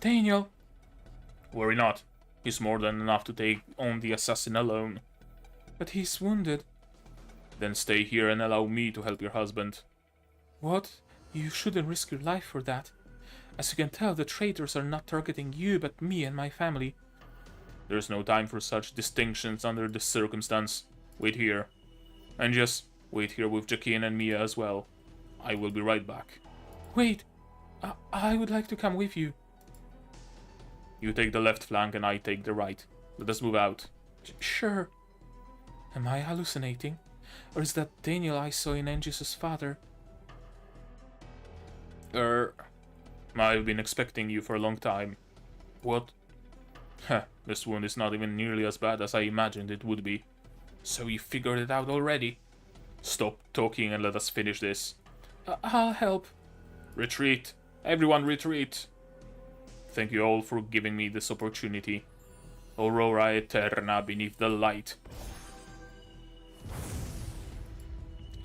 Daniel. Worry not. He's more than enough to take on the assassin alone. But he's wounded. Then stay here and allow me to help your husband. What? You shouldn't risk your life for that. As you can tell, the traitors are not targeting you, but me and my family. There's no time for such distinctions under this circumstance. Wait here. And just wait here with Jacqueline and Mia as well. I will be right back. Wait! I would like to come with you. You take the left flank and I take the right. Let us move out. Sure. Am I hallucinating? Or is that Daniel I saw in Angius's father? I've been expecting you for a long time. What? Heh, this wound is not even nearly as bad as I imagined it would be. So you figured it out already? Stop talking and let us finish this. I'll help. Retreat! Everyone retreat! Thank you all for giving me this opportunity. Aurora Eterna beneath the light.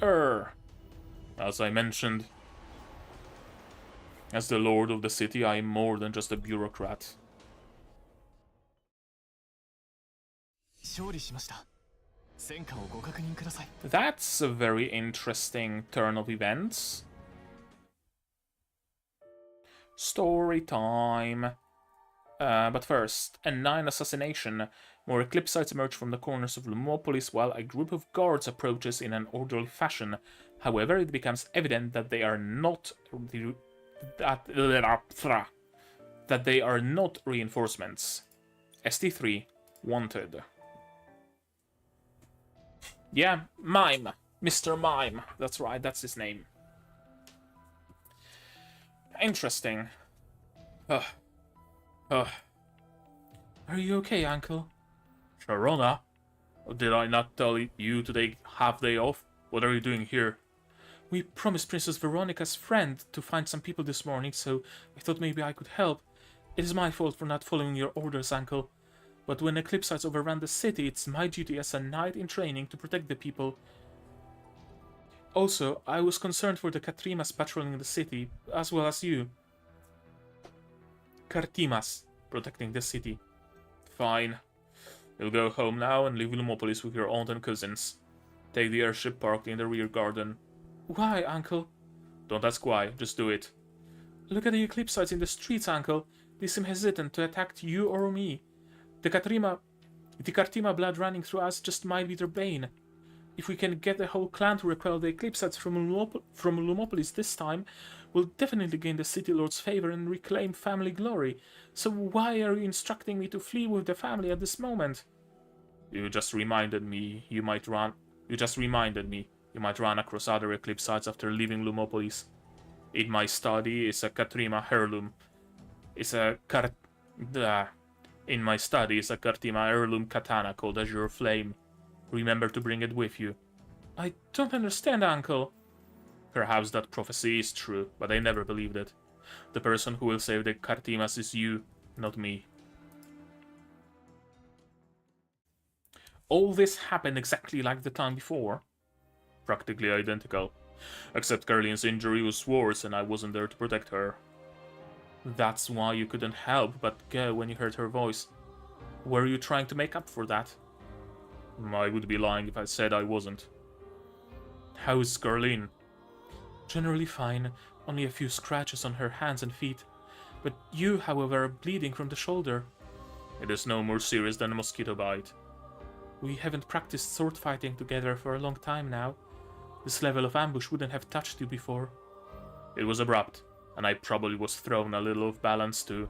As I mentioned, as the lord of the city, I am more than just a bureaucrat. That's a very interesting turn of events. Story time. But first, a 9 assassination. More Eclipsites emerge from the corners of Lumopolis while a group of guards approaches in an orderly fashion. However, it becomes evident that they are not reinforcements. ST3 wanted. Yeah, Mime. Mr. Mime. That's right, that's his name. Interesting. Are you okay, Uncle? Sharona? Did I not tell you to take half day off? What are you doing here? We promised Princess Veronica's friend to find some people this morning, so I thought maybe I could help. It is my fault for not following your orders, Uncle. But when Eclipsites overrun the city, it's my duty as a knight in training to protect the people. Also, I was concerned for the Katrimas patrolling the city, as well as you. Kartimas, protecting the city. Fine. You'll go home now and leave Lumopolis with your aunt and cousins. Take the airship parked in the rear garden. Why, Uncle? Don't ask why, just do it. Look at the Eclipsites in the streets, Uncle. They seem hesitant to attack you or me. The Kartima blood running through us just might be their bane. If we can get the whole clan to repel the Eclipsites from Lumopolis this time, we'll definitely gain the City Lord's favor and reclaim family glory. So why are you instructing me to flee with the family at this moment? You just reminded me you might run across other Eclipsites after leaving Lumopolis. In my study is a Katrima heirloom. In my study is a Kartima heirloom katana called Azure Flame. Remember to bring it with you. I don't understand, Uncle. Perhaps that prophecy is true, but I never believed it. The person who will save the Cartimas is you, not me. All this happened exactly like the time before. Practically identical. Except Carlene's injury was worse and I wasn't there to protect her. That's why you couldn't help but go when you heard her voice. Were you trying to make up for that? I would be lying if I said I wasn't. How is Carlene? Generally fine, only a few scratches on her hands and feet. But you, however, are bleeding from the shoulder. It is no more serious than a mosquito bite. We haven't practiced sword fighting together for a long time now. This level of ambush wouldn't have touched you before. It was abrupt, and I probably was thrown a little off balance too.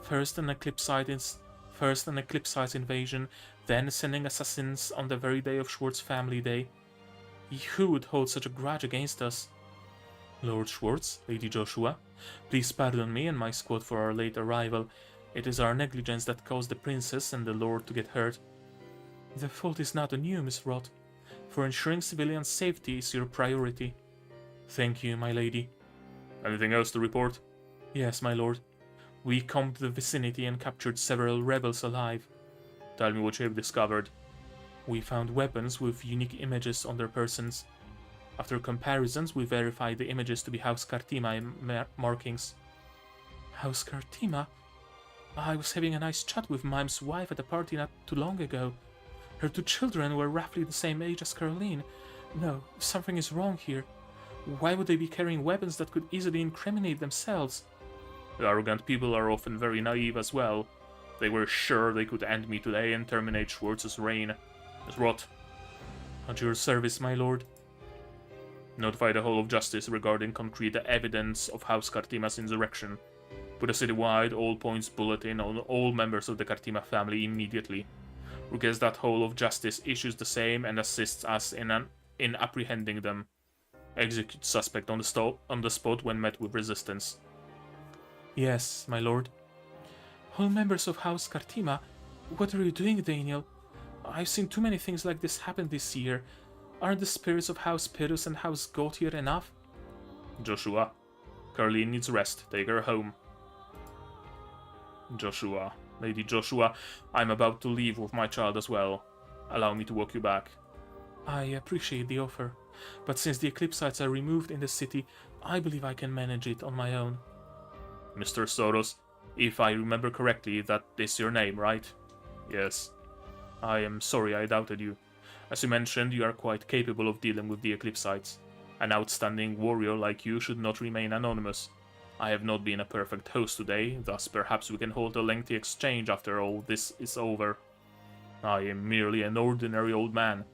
First an Eclipsites invasion, then sending assassins on the very day of Schwartz's family day. Who would hold such a grudge against us? Lord Schwartz, Lady Joshua, please pardon me and my squad for our late arrival. It is our negligence that caused the princess and the lord to get hurt. The fault is not on you, Miss Roth. For ensuring civilian safety is your priority. Thank you, my lady. Anything else to report? Yes, my lord. We combed the vicinity and captured several rebels alive. Tell me what you have discovered. We found weapons with unique images on their persons. After comparisons, we verified the images to be House Cartima markings. House Cartima? I was having a nice chat with Mime's wife at a party not too long ago. Her two children were roughly the same age as Carlene. No, something is wrong here. Why would they be carrying weapons that could easily incriminate themselves? The arrogant people are often very naive as well. They were sure they could end me today and terminate Schwartz's reign. Miss Roth. At your service, my lord. Notify the Hall of Justice regarding concrete evidence of House Cartima's insurrection. Put a citywide all-points bulletin on all members of the Cartima family immediately. Request that Hall of Justice issues the same and assists us in apprehending them. Execute suspect on the spot when met with resistance. Yes, my lord. All members of House Cartima, what are you doing, Daniel? I've seen too many things like this happen this year. Aren't the spirits of House Pyrrhus and House Gautier enough? Joshua, Carlene needs rest. Take her home. Joshua, Lady Joshua, I'm about to leave with my child as well. Allow me to walk you back. I appreciate the offer, but since the Eclipsites are removed in the city, I believe I can manage it on my own. Mr. Soros, if I remember correctly, that is your name, right? Yes. I am sorry I doubted you. As you mentioned, you are quite capable of dealing with the Eclipsites. An outstanding warrior like you should not remain anonymous. I have not been a perfect host today, thus perhaps we can hold a lengthy exchange after all this is over. I am merely an ordinary old man,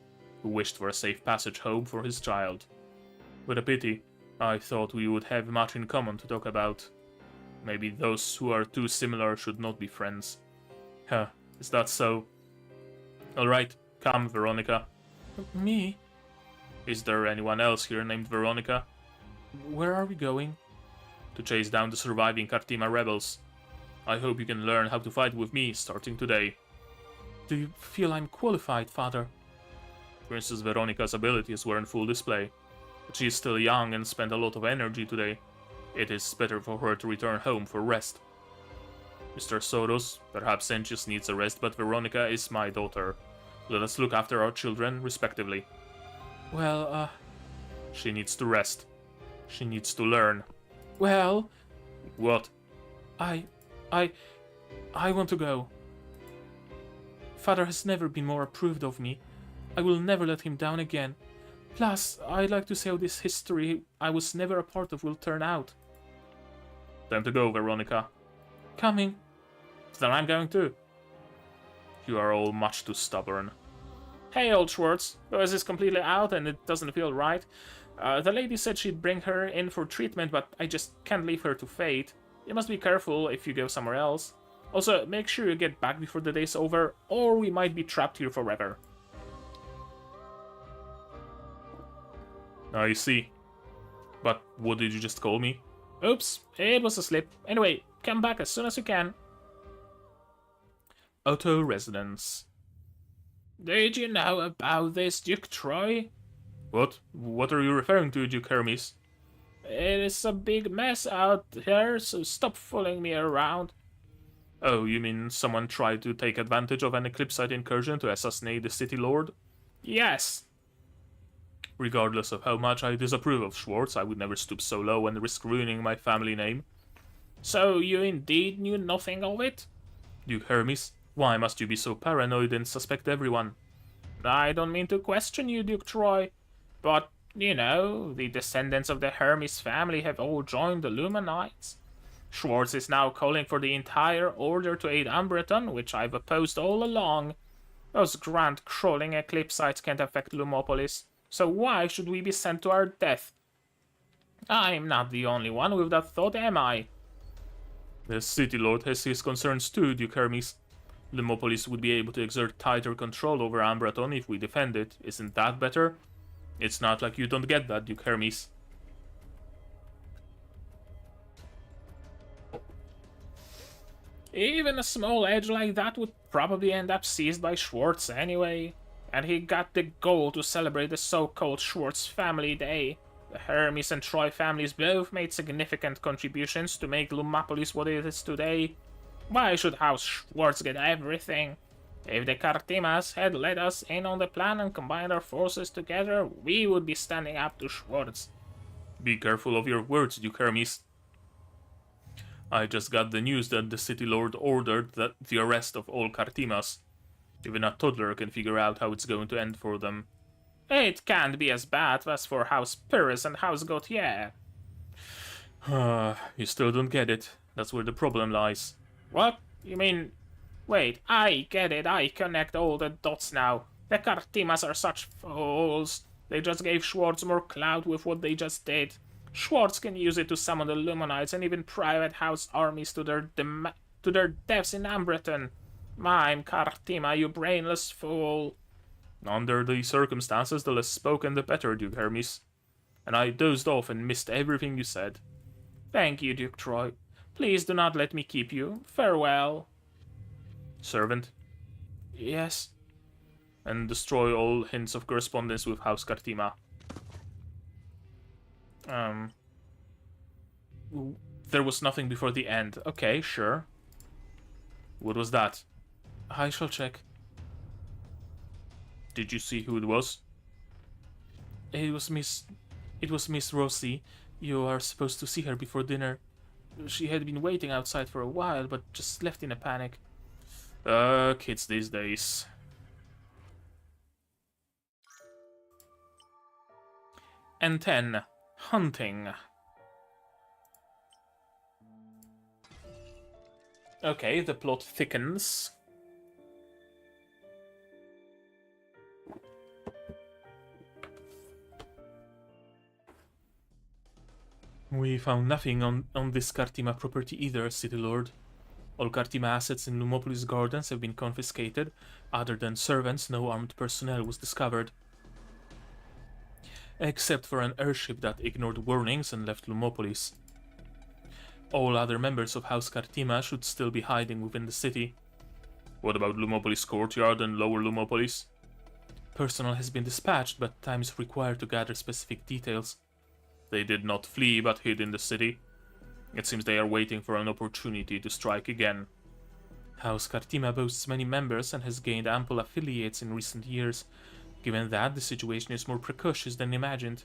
who wished for a safe passage home for his child. What a pity. I thought we would have much in common to talk about. Maybe those who are too similar should not be friends. Huh, is that so? Alright, come, Veronica. Me? Is there anyone else here named Veronica? Where are we going? To chase down the surviving Cartima rebels. I hope you can learn how to fight with me starting today. Do you feel I'm qualified, Father? Princess Veronica's abilities were in full display, but she is still young and spent a lot of energy today. It is better for her to return home for rest. Mr. Soros, perhaps Senchus needs a rest, but Veronica is my daughter. Let us look after our children, respectively. Well, she needs to rest. She needs to learn. Well... What? I want to go. Father has never been more approved of me. I will never let him down again. Plus, I'd like to see how this history I was never a part of will turn out. Time to go, Veronica. Coming. Then I'm going too. You are all much too stubborn. Hey, old Schwartz. Yours is completely out and it doesn't feel right. The lady said she'd bring her in for treatment, but I just can't leave her to fate. You must be careful if you go somewhere else. Also, make sure you get back before the day's over, or we might be trapped here forever. I see. But what did you just call me? Oops, it was a slip. Anyway, come back as soon as you can. Auto residence. Did you know about this, Duke Troy? What? What are you referring to, Duke Hermes? It is a big mess out here, so stop fooling me around. Oh, you mean someone tried to take advantage of an Eclipsite incursion to assassinate the city lord? Yes. Regardless of how much I disapprove of Schwartz, I would never stoop so low and risk ruining my family name. So you indeed knew nothing of it? Duke Hermes, why must you be so paranoid and suspect everyone? I don't mean to question you, Duke Troy, but, you know, the descendants of the Hermes family have all joined the Lumanites. Schwartz is now calling for the entire order to aid Umbreton, which I've opposed all along. Those grand-crawling Eclipsites can't affect Lumopolis, so why should we be sent to our death? I'm not the only one with that thought, am I? The City Lord has his concerns too, Duke Hermes. Lumopolis would be able to exert tighter control over Umbreton if we defend it. Isn't that better? It's not like you don't get that, Duke Hermes. Even a small edge like that would probably end up seized by Schwartz anyway. And he got the goal to celebrate the so-called Schwartz Family Day. The Hermes and Troy families both made significant contributions to make Lumopolis what it is today. Why should House Schwartz get everything? If the Cartimas had let us in on the plan and combined our forces together, we would be standing up to Schwartz. Be careful of your words, Duke Hermes. I just got the news that the City Lord ordered the arrest of all Cartimas. Even a toddler can figure out how it's going to end for them. It can't be as bad as for House Pyrrhus and House Gautier. You still don't get it. That's where the problem lies. What? You mean... Wait, I get it. I connect all the dots now. The Cartimas are such fools. They just gave Schwartz more clout with what they just did. Schwartz can use it to summon the Lumanites and even private house armies to their deaths in Umbreton. Mime, Cartima, you brainless fool. Under the circumstances, the less spoken the better, Duke Hermes. And I dozed off and missed everything you said. Thank you, Duke Troy. Please do not let me keep you. Farewell. Servant? Yes. And destroy all hints of correspondence with House Cartima. There was nothing before the end. Okay, sure. What was that? I shall check. Did you see who it was? It was Miss Rossi. You are supposed to see her before dinner. She had been waiting outside for a while, but just left in a panic. Kids these days. And 10. Hunting. Okay, the plot thickens. We found nothing on this Cartima property either, City Lord. All Cartima assets in Lumopolis Gardens have been confiscated. Other than servants, no armed personnel was discovered. Except for an airship that ignored warnings and left Lumopolis. All other members of House Cartima should still be hiding within the city. What about Lumopolis Courtyard and Lower Lumopolis? Personnel has been dispatched, but time is required to gather specific details. They did not flee, but hid in the city. It seems they are waiting for an opportunity to strike again. House Cartima boasts many members and has gained ample affiliates in recent years. Given that, the situation is more precarious than imagined.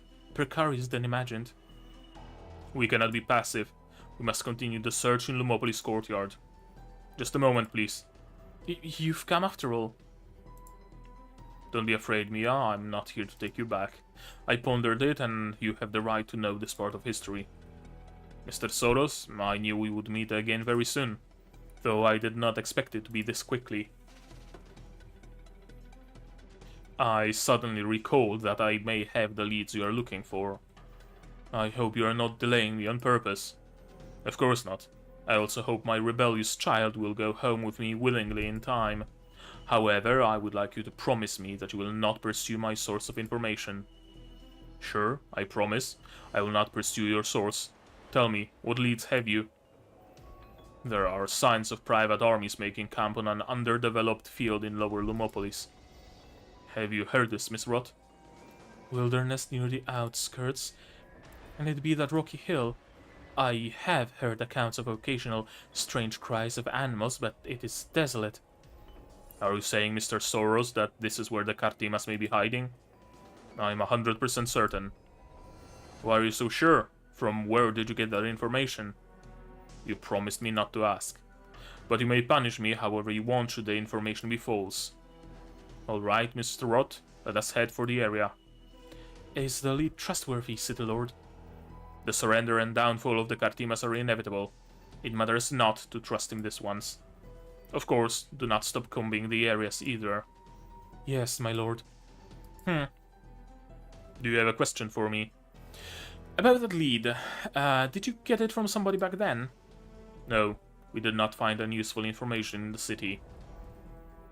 We cannot be passive. We must continue the search in Lumopolis Courtyard. Just a moment, please. You've come after all. Don't be afraid, Mia. I'm not here to take you back. I pondered it, and you have the right to know this part of history. Mr. Soros, I knew we would meet again very soon, though I did not expect it to be this quickly. I suddenly recalled that I may have the leads you are looking for. I hope you are not delaying me on purpose. Of course not. I also hope my rebellious child will go home with me willingly in time. However, I would like you to promise me that you will not pursue my source of information. Sure, I promise. I will not pursue your source. Tell me, what leads have you? There are signs of private armies making camp on an underdeveloped field in Lower Lumopolis. Have you heard this, Miss Roth? Wilderness near the outskirts. And it be that rocky hill. I have heard accounts of occasional strange cries of animals, but it is desolate. Are you saying, Mr. Soros, that this is where the Cartimas may be hiding? I'm 100% certain. Why are you so sure? From where did you get that information? You promised me not to ask. But you may punish me however you want should the information be false. Alright, Mr. Roth, let us head for the area. Is the lead trustworthy, City Lord? The surrender and downfall of the Cartimas are inevitable. It matters not to trust him this once. Of course, do not stop combing the areas either. Yes, my lord. Do you have a question for me? About that lead, did you get it from somebody back then? No, we did not find any useful information in the city.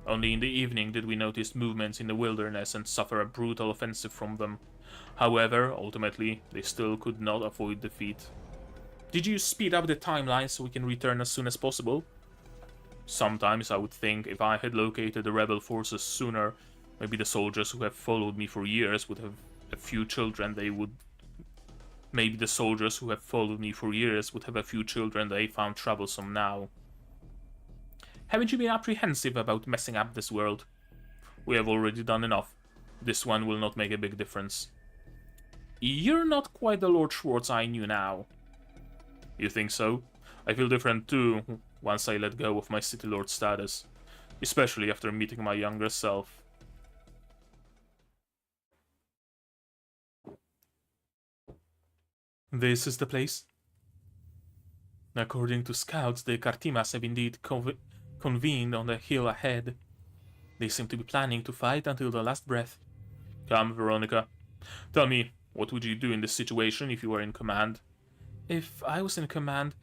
Only in the evening did we notice movements in the wilderness and suffer a brutal offensive from them. However, ultimately, they still could not avoid defeat. Did you speed up the timeline so we can return as soon as possible? Sometimes I would think if I had located the rebel forces sooner, maybe the soldiers who have followed me for years would have a few children Maybe the soldiers who have followed me for years would have a few children they found troublesome now. Haven't you been apprehensive about messing up this world? We have already done enough. This one will not make a big difference. You're not quite the Lord Schwartz I knew now. You think so? I feel different too, once I let go of my City Lord status. Especially after meeting my younger self. This is the place? According to scouts, the Cartimas have indeed convened on the hill ahead. They seem to be planning to fight until the last breath. Come, Veronica. Tell me, what would you do in this situation if you were in command? If I was in command,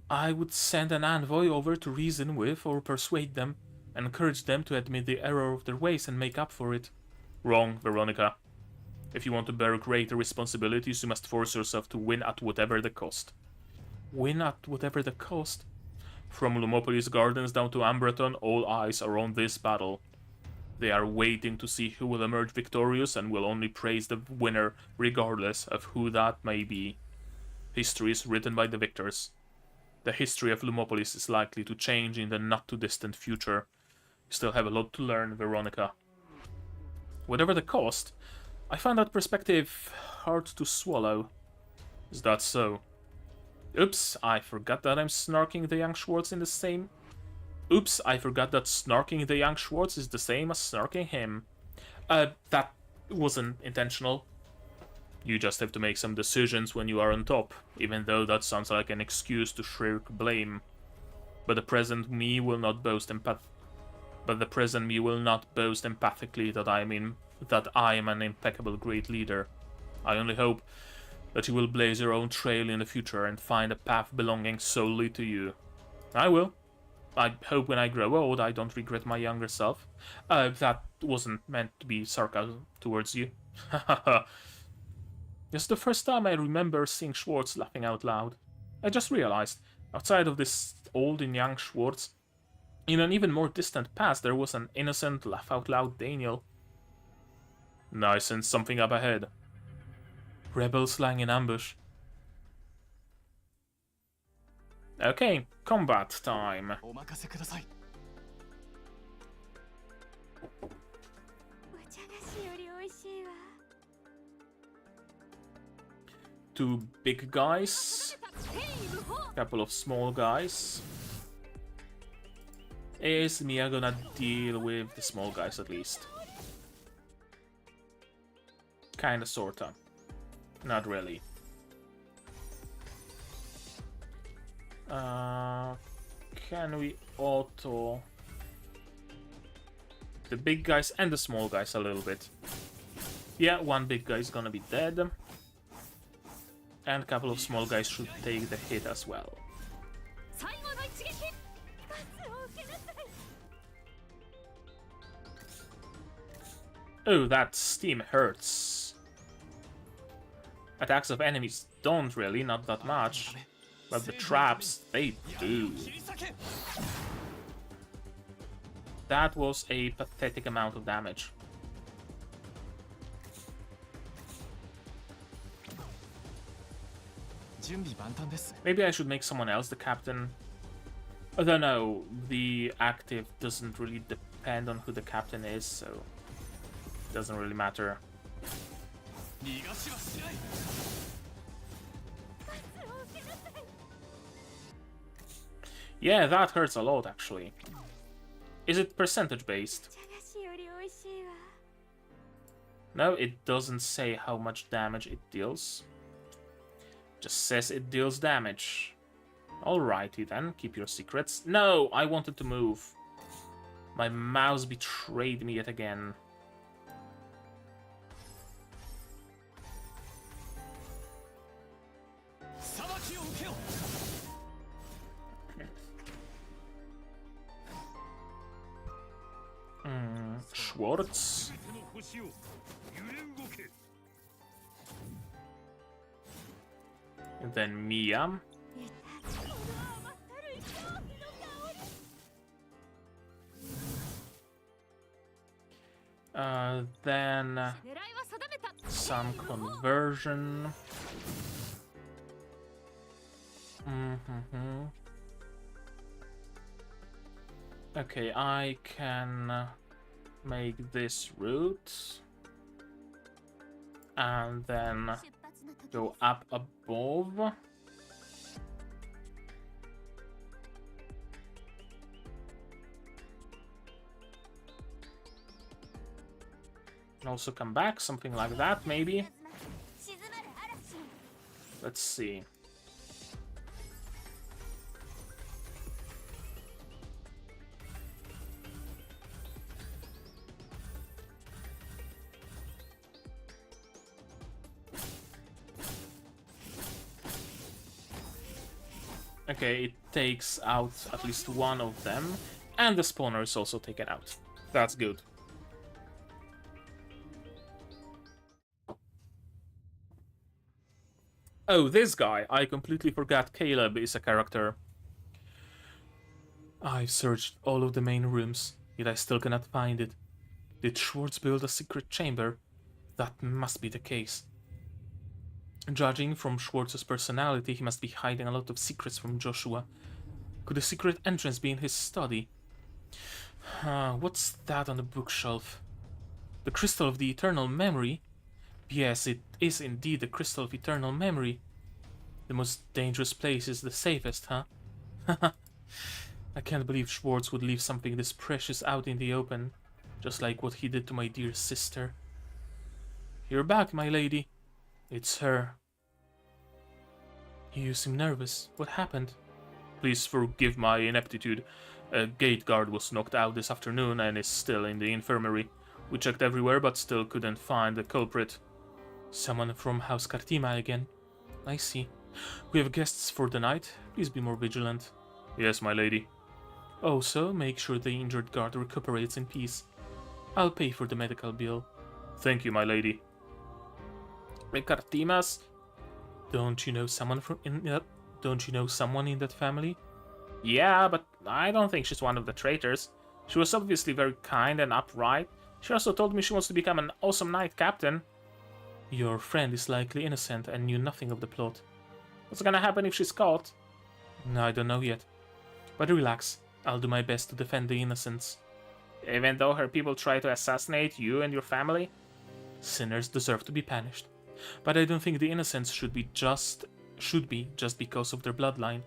I would send an envoy over to reason with or persuade them, encourage them to admit the error of their ways and make up for it. Wrong, Veronica. If you want to bear greater responsibilities, you must force yourself to win at whatever the cost. Win at whatever the cost? From Lumopolis Gardens down to Ambreton, all eyes are on this battle. They are waiting to see who will emerge victorious and will only praise the winner regardless of who that may be. History is written by the victors. The history of Lumopolis is likely to change in the not-too-distant future. You still have a lot to learn, Veronica. Whatever the cost, I find that perspective hard to swallow. Is that so? Oops, I forgot that I'm snarking the young Schwartz in the same... Oops, I forgot that snarking the young Schwartz is the same as snarking him. That wasn't intentional. You just have to make some decisions when you are on top, even though that sounds like an excuse to shirk blame. But the present me will not boast empathically that I am an impeccable great leader. I only hope that you will blaze your own trail in the future and find a path belonging solely to you. I will. I hope when I grow old I don't regret my younger self. That wasn't meant to be sarcasm towards you. Hahaha. It's the first time I remember seeing Schwartz laughing out loud. I just realized, outside of this old and young Schwartz, in an even more distant past there was an innocent, laugh-out-loud Daniel. I sense something up ahead. Rebels lying in ambush. Okay, combat time. Two big guys, couple of small guys. Is Mia gonna deal with the small guys at least? Kinda, sorta. Not really. Can we auto the big guys and the small guys a little bit? Yeah, one big guy is gonna be dead. And a couple of small guys should take the hit as well. Oh, that steam hurts. Attacks of enemies don't really, not that much. But the traps, they do. That was a pathetic amount of damage. Maybe I should make someone else the captain. I don't know, the active doesn't really depend on who the captain is, so it doesn't really matter. Yeah, that hurts a lot, actually. Is it percentage based? No, it doesn't say how much damage it deals. Just says it deals damage. Alrighty then, keep your secrets. No, I wanted to move. My mouse betrayed me yet again. Schwartz. And then Mia. Then some conversion. Okay, I can make this route and then go up above. And also come back, something like that, maybe. Let's see. Okay, it takes out at least one of them, and the spawner is also taken out. That's good. Oh, this guy. I completely forgot Caleb is a character. I've searched all of the main rooms, yet I still cannot find it. Did Schwartz build a secret chamber? That must be the case. Judging from Schwartz's personality, he must be hiding a lot of secrets from Joshua. Could a secret entrance be in his study? What's that on the bookshelf? The Crystal of the Eternal Memory? Yes, it is indeed the Crystal of Eternal Memory. The most dangerous place is the safest, huh? I can't believe Schwartz would leave something this precious out in the open, just like what he did to my dear sister. You're back, my lady. It's her. You seem nervous. What happened? Please forgive my ineptitude. A gate guard was knocked out this afternoon and is still in the infirmary. We checked everywhere but still couldn't find the culprit. Someone from House Kartima again. I see. We have guests for the night. Please be more vigilant. Yes, my lady. Also, make sure the injured guard recuperates in peace. I'll pay for the medical bill. Thank you, my lady. Kartimas? Don't you know someone in that family? Yeah, but I don't think she's one of the traitors. She was obviously very kind and upright. She also told me she wants to become an awesome knight captain. Your friend is likely innocent and knew nothing of the plot. What's gonna happen if she's caught? I don't know yet. But relax, I'll do my best to defend the innocents. Even though her people try to assassinate you and your family? Sinners deserve to be punished. But I don't think the innocents should be just because of their bloodline.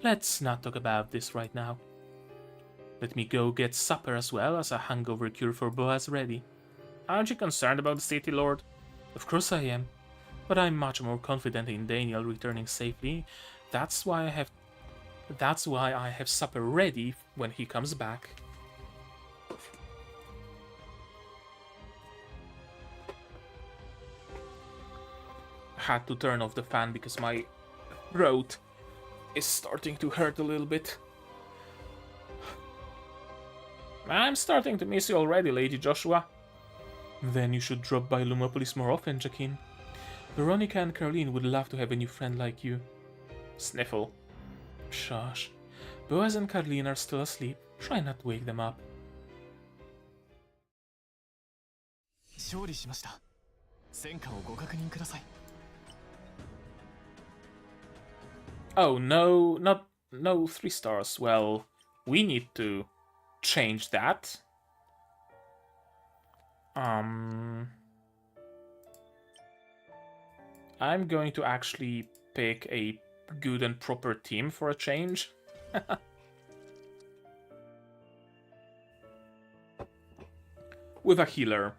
Let's not talk about this right now. Let me go get supper as well as a hangover cure for Boaz ready. Aren't you concerned about the city, Lord? Of course I am. But I'm much more confident in Daniel returning safely. That's why I have supper ready when he comes back. Had to turn off the fan because my throat is starting to hurt a little bit. I'm starting to miss you already, Lady Joshua. Then you should drop by Lumopolis more often, Jaquin. Veronica and Caroline would love to have a new friend like you. Sniffle. Shush. Boaz and Caroline are still asleep. Try not to wake them up. 勝利しました。戦果をご確認ください。Oh, no, no 3 stars. Well, we need to change that. I'm going to actually pick a good and proper team for a change. With a healer,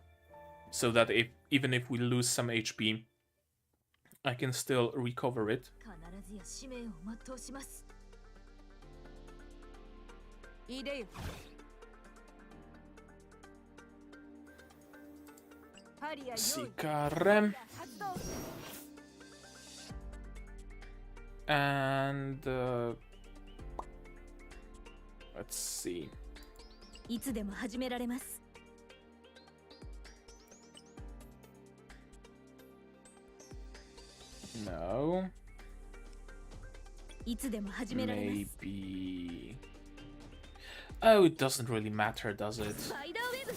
so that even if we lose some HP, I can still recover it. 必ずや使命を全うします。いいでよ。針や用意。 Sicare. 発動。 And let's see. いつでも始められます。 No. いつでも始められます。 Maybe. Oh, it doesn't really matter, does it? スパイダーウェブ。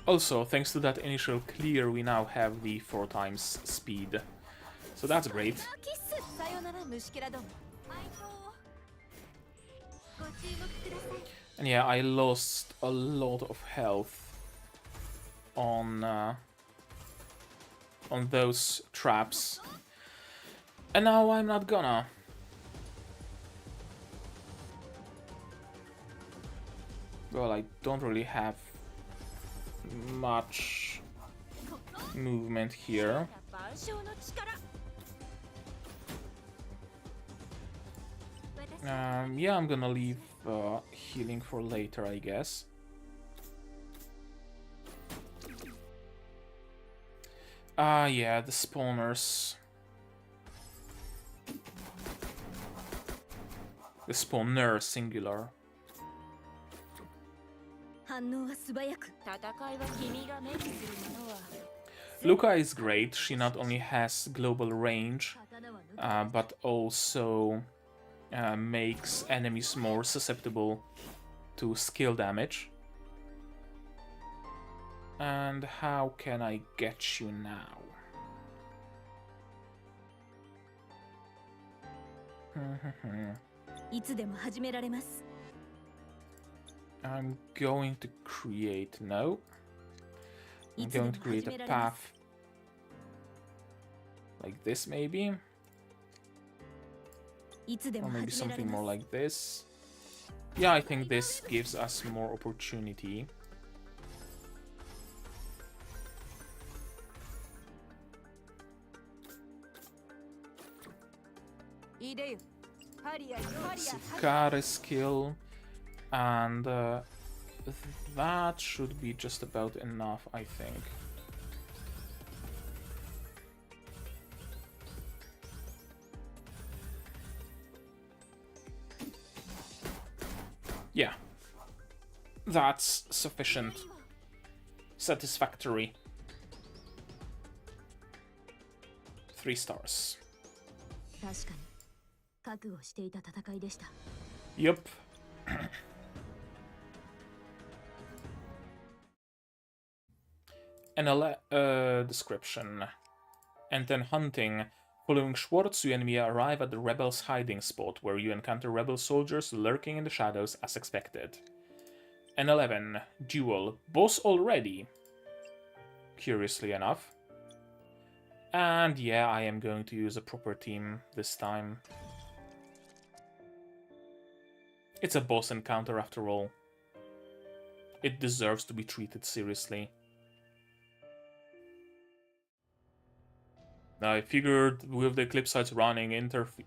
Also, thanks to that initial clear, we now have the 4 times speed. So that's great. キス。さよなら虫けらども。ご注目ください。 And yeah, I lost a lot of health on those traps. And now I'm not gonna. Well, I don't really have much movement here. 万象の力。 Yeah, I'm gonna leave healing for later, I guess. Yeah, the spawners. The spawner, singular. 反応は素早く。戦いは君が目にするものは。 Luca is great. She not only has global range, 刀は抜く。 but also makes enemies more susceptible to skill damage. And how can I get you now? いつでも始められます。 I'm going to create... No. I'm いつでも going to create 始め a られま path す。 like this, maybe? いつで Or も maybe 始められ something more ます。 like this. Yeah, I think this gives us more opportunity. Sicare skill. And that should be just about enough, I think. Yeah. That's sufficient. Satisfactory. 3 stars. 確かに覚悟していた戦いでした。 Yup. Description. And then hunting. Following Schwartz, you and Mia arrive at the rebels' hiding spot, where you encounter rebel soldiers lurking in the shadows as expected. N11. Duel. Boss already. Curiously enough. And yeah, I am going to use a proper team this time. It's a boss encounter after all. It deserves to be treated seriously. I figured with the Eclipsites running interference,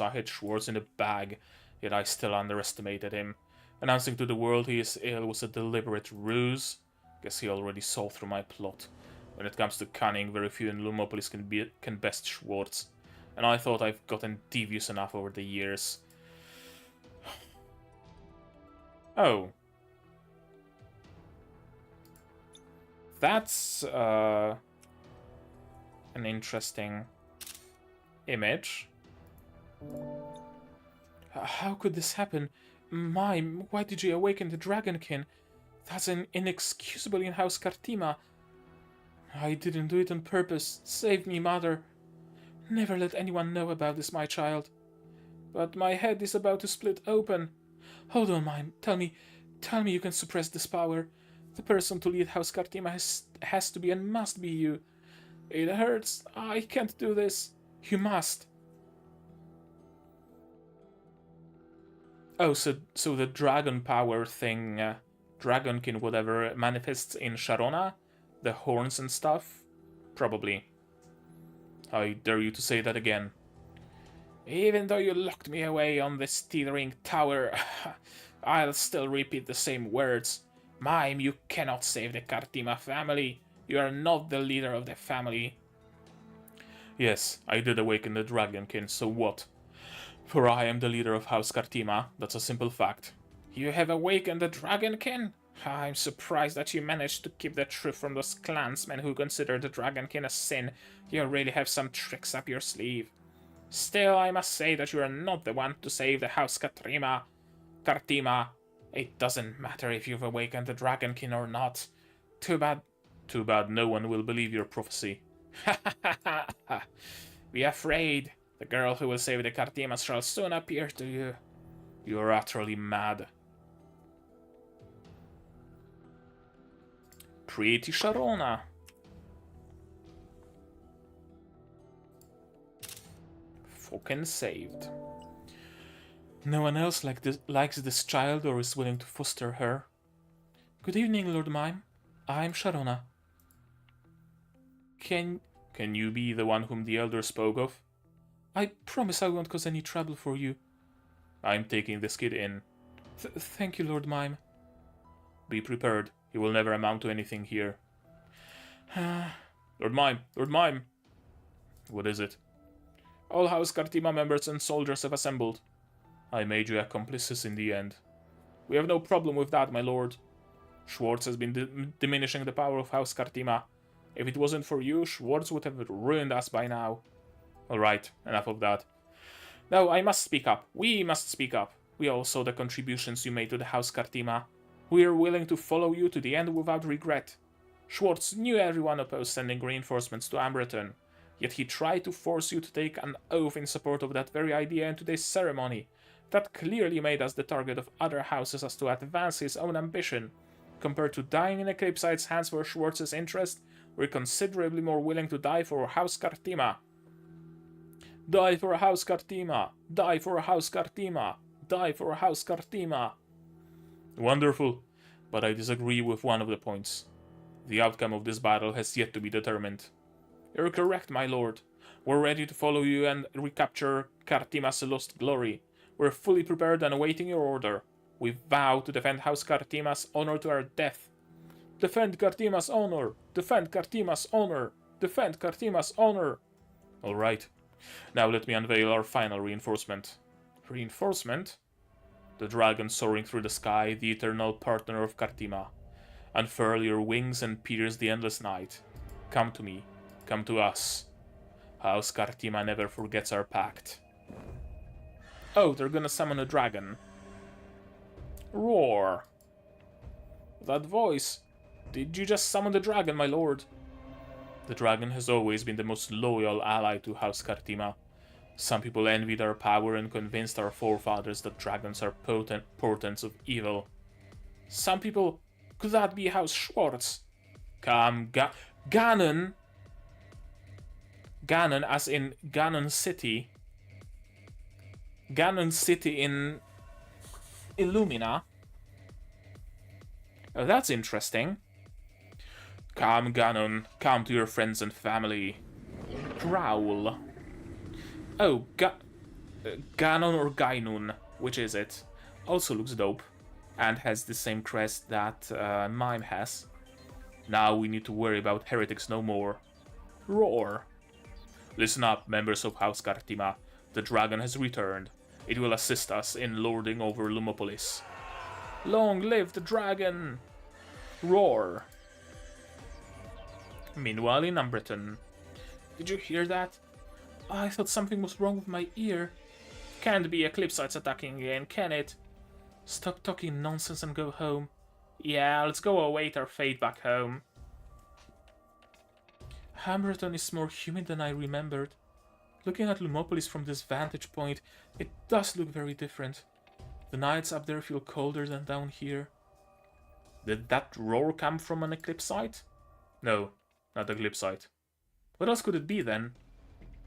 I hit Schwartz in the bag, yet I still underestimated him. Announcing to the world he is ill was a deliberate ruse. Guess he already saw through my plot. When it comes to cunning, very few in Lumopolis can best Schwartz. And I thought I've gotten devious enough over the years. Oh. That's an interesting image. How could this happen? Mime, why did you awaken the Dragonkin? That's inexcusable in House Cartima. I didn't do it on purpose. Save me, Mother. Never let anyone know about this, my child. But my head is about to split open. Hold on, Mime. Tell me you can suppress this power. The person to lead House Cartima has to be and must be you. It hurts. I can't do this. You must. Oh, so the dragon power thing, Dragonkin whatever, manifests in Sharona? The horns and stuff? Probably. I dare you to say that again. Even though you locked me away on this teetering tower, I'll still repeat the same words. Mime, you cannot save the Cartima family. You are not the leader of the family. Yes, I did awaken the Dragonkin, so what? For I am the leader of House Cartima, that's a simple fact. You have awakened the Dragonkin? I'm surprised that you managed to keep the truth from those clansmen who consider the Dragonkin a sin. You really have some tricks up your sleeve. Still, I must say that you are not the one to save the House Cartima. It doesn't matter if you've awakened the Dragonkin or not. Too bad no one will believe your prophecy. Ha ha ha ha ha! Be afraid. The girl who will save the Cartimas shall soon appear to you. You are utterly mad. Pretty Sharona. Fucking saved. No one else likes this child or is willing to foster her. Good evening, Lord Mime. I'm Sharona. Can you be the one whom the Elder spoke of? I promise I won't cause any trouble for you. I'm taking this kid in. Thank you, Lord Mime. Be prepared. He will never amount to anything here. Lord Mime! What is it? All House Cartima members and soldiers have assembled. I made you accomplices in the end. We have no problem with that, my lord. Schwartz has been diminishing the power of House Cartima. If it wasn't for you, Schwartz would have ruined us by now. Alright, enough of that. Now I must speak up. We must speak up. We all saw the contributions you made to the House Cartima. We are willing to follow you to the end without regret. Schwartz knew everyone opposed sending reinforcements to Ambreton, yet he tried to force you to take an oath in support of that very idea in today's ceremony. That clearly made us the target of other houses as to advance his own ambition. Compared to dying in Eclipsites' hands for Schwartz's interest, we're considerably more willing to die for House Cartima. Die for House Cartima! Die for House Cartima! Die for House Cartima! Wonderful, but I disagree with one of the points. The outcome of this battle has yet to be determined. You're correct, my lord. We're ready to follow you and recapture Cartima's lost glory. We're fully prepared and awaiting your order. We vow to defend House Cartima's honor to our death. Defend Cartima's honor! Defend Cartima's honor! Defend Cartima's honor! Alright. Now let me unveil our final reinforcement. Reinforcement? The dragon soaring through the sky, the eternal partner of Cartima. Unfurl your wings and pierce the endless night. Come to me. Come to us. House Cartima never forgets our pact. Oh, they're gonna summon a dragon. Roar. That voice. Did you just summon the dragon, my lord? The dragon has always been the most loyal ally to House Cartima. Some people envied our power and convinced our forefathers that dragons are portents of evil. Some people... Could that be House Schwartz? Come, Ganon! Ganon as in Ganon City. Ganon City in Illumina. Oh, that's interesting. Come, Ganon. Come to your friends and family. Growl. Oh, Ganon or Gainun. Which is it? Also looks dope. And has the same crest that Mime has. Now we need to worry about heretics no more. Roar. Listen up, members of House Cartima. The dragon has returned. It will assist us in lording over Lumopolis. Long live the dragon! Roar. Meanwhile in Ambreton. Did you hear that? I thought something was wrong with my ear. Can't be Eclipsites attacking again, can it? Stop talking nonsense and go home. Yeah, let's go await our fate back home. Hammerton is more humid than I remembered. Looking at Lumopolis from this vantage point, it does look very different. The nights up there feel colder than down here. Did that roar come from an Eclipsite? No, not Eclipsite. What else could it be then?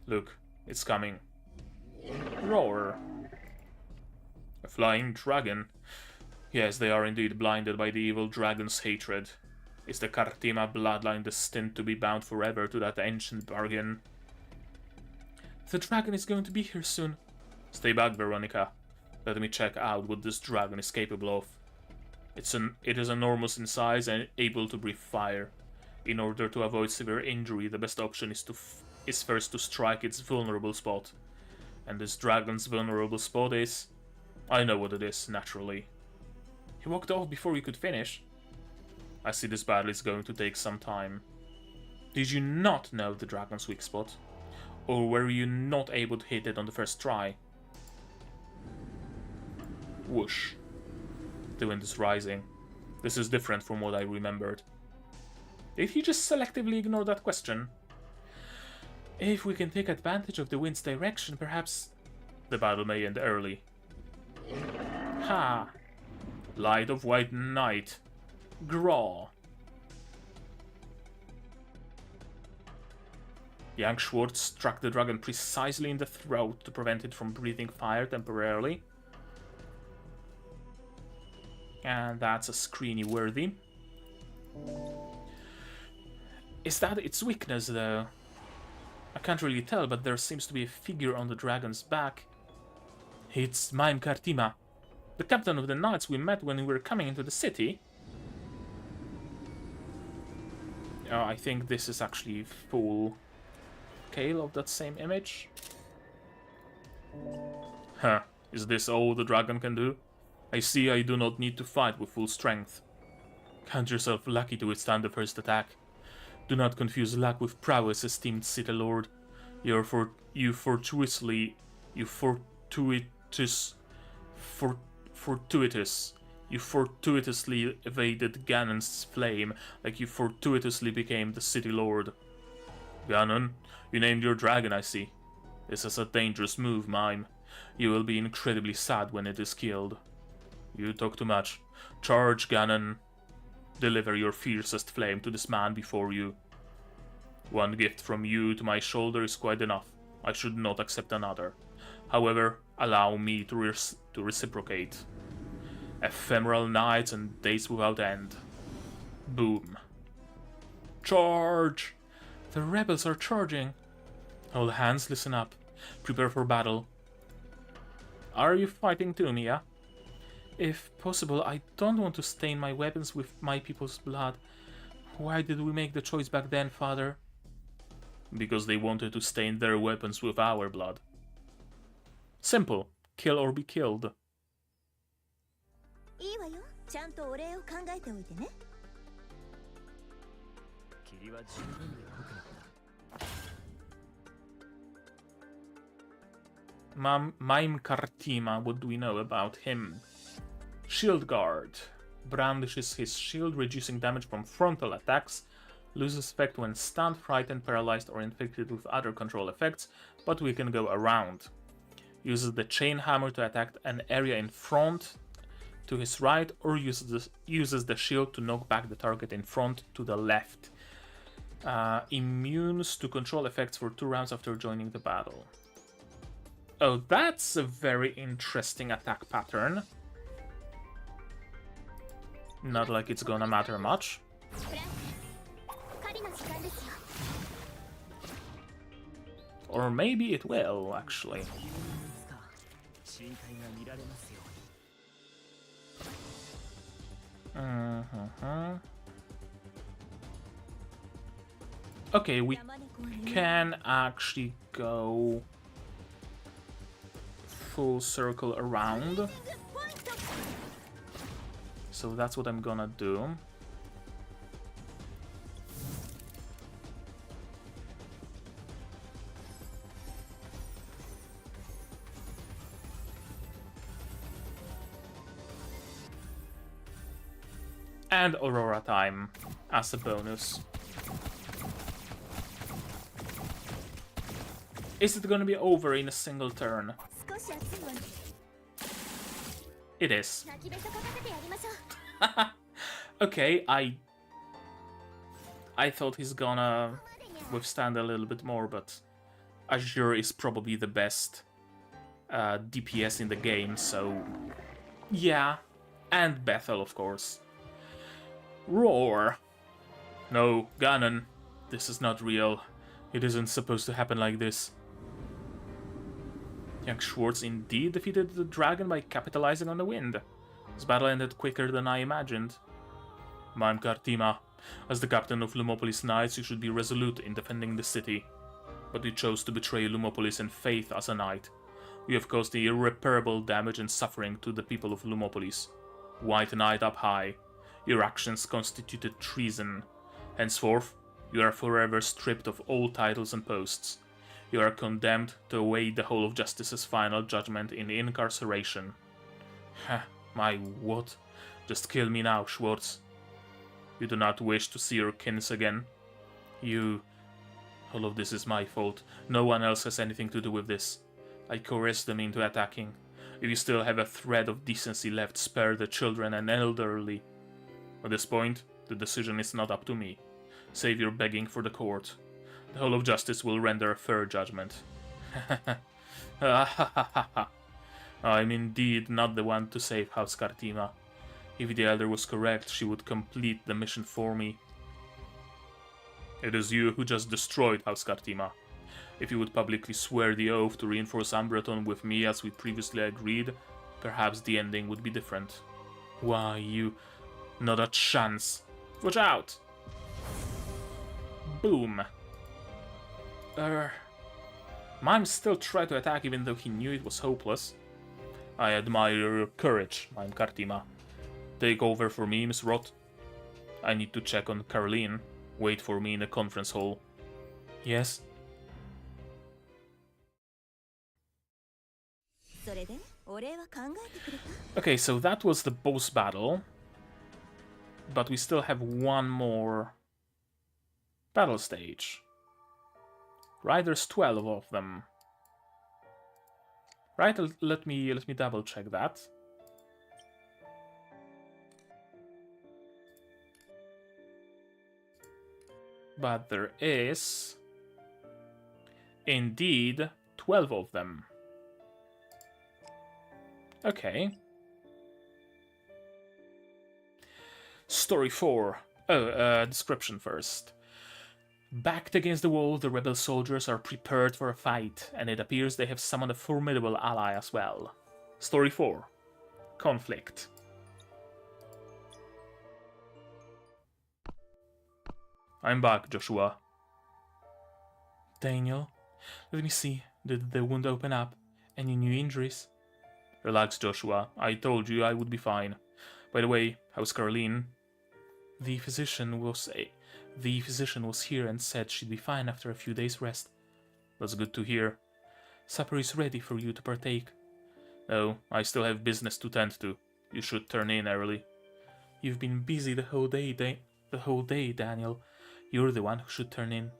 Look, it's coming. Roar. A flying dragon. Yes, they are indeed blinded by the evil dragon's hatred. Is the Cartima bloodline destined to be bound forever to that ancient bargain? The dragon is going to be here soon. Stay back, Veronica. Let me check out what this dragon is capable of. It is enormous in size and able to breathe fire. In order to avoid severe injury, the best option is first to strike its vulnerable spot. And this dragon's vulnerable spot is... I know what it is, naturally. He walked off before we could finish. I see this battle is going to take some time. Did you not know the dragon's weak spot? Or were you not able to hit it on the first try? Whoosh. The wind is rising. This is different from what I remembered. Did he just selectively ignore that question? If we can take advantage of the wind's direction, perhaps the battle may end early. Ha! Light of White Night. Graw. Young Schwartz struck the dragon precisely in the throat to prevent it from breathing fire temporarily. And that's a screeny worthy. Is that its weakness, though? I can't really tell, but there seems to be a figure on the dragon's back. It's Mime Cartima, the captain of the knights we met when we were coming into the city. Oh, I think this is actually full scale of that same image. Huh, is this all the dragon can do? I see I do not need to fight with full strength. Count yourself lucky to withstand the first attack. Do not confuse luck with prowess, esteemed city lord. You fortuitously evaded Ganon's flame, like you fortuitously became the city lord. Ganon, you named your dragon, I see. This is a dangerous move, Mime. You will be incredibly sad when it is killed. You talk too much. Charge, Ganon. Deliver your fiercest flame to this man before you. One gift from you to my shoulder is quite enough. I should not accept another. However, allow me to reciprocate. Ephemeral nights and days without end. Boom. Charge! The rebels are charging. All hands, listen up. Prepare for battle. Are you fighting too, Mia? If possible, I don't want to stain my weapons with my people's blood. Why did we make the choice back then, father? Because they wanted to stain their weapons with our blood. Simple. Kill or be killed. Mime Cartima, what do we know about him? Shield Guard. Brandishes his shield, reducing damage from frontal attacks. Loses effect when stunned, frightened, paralyzed, or infected with other control effects, but we can go around. Uses the chain hammer to attack an area in front to his right, or uses the shield to knock back the target in front to the left. Immunes to control effects for 2 rounds after joining the battle. Oh, that's a very interesting attack pattern. Not like it's gonna matter much. Or maybe it will, actually. Okay, we can actually go full circle around. So that's what I'm gonna do. And Aurora time as a bonus. Is it gonna be over in a single turn? 少し暑いわね It is. 焚き火とかけてやりましょう Okay, I thought he's gonna withstand a little bit more, but Azure is probably the best DPS in the game, so yeah. And Bethel, of course. Roar. No, Ganon. This is not real. It isn't supposed to happen like this. Young Schwartz indeed defeated the dragon by capitalizing on the wind. This battle ended quicker than I imagined. Mime Kartima, as the captain of Lumopolis Knights, you should be resolute in defending the city. But you chose to betray Lumopolis and faith as a knight. You have caused irreparable damage and suffering to the people of Lumopolis. White Knight up high. Your actions constituted treason. Henceforth, you are forever stripped of all titles and posts. You are condemned to await the whole of Justice's final judgment in incarceration. My what? Just kill me now, Schwartz. You do not wish to see your kins again. All of this is my fault. No one else has anything to do with this. I coerced them into attacking. If you still have a thread of decency left, spare the children and elderly. At this point, the decision is not up to me. Save your begging for the court. The whole of justice will render a fair judgment. I'm indeed not the one to save House Kartima. If the elder was correct, she would complete the mission for me. It is you who just destroyed House Kartima. If you would publicly swear the oath to reinforce Umbreton with me as we previously agreed, perhaps the ending would be different. Why, you... Not a chance. Watch out! Boom. Mime still tried to attack even though he knew it was hopeless. I admire your courage, Mime Kartima. Take over for me, Miss Roth. I need to check on Caroline. Wait for me in the conference hall. Yes? それでお礼は考えてくれた Okay, so that was the boss battle. But we still have one more battle stage. Right, there's 12 of them. Right, let me double check that. But there is indeed 12 of them. Okay. Story 4. Description first. Backed against the wall, the rebel soldiers are prepared for a fight, and it appears they have summoned a formidable ally as well. Story 4. Conflict. I'm back, Joshua. Daniel, let me see. Did the wound open up? Any new injuries? Relax, Joshua. I told you I would be fine. By the way, how's Caroline? The physician was here and said she'd be fine after a few days' rest. That's good to hear. Supper is ready for you to partake. No, I still have business to tend to. You should turn in early. You've been busy the whole day, Daniel. You're the one who should turn in.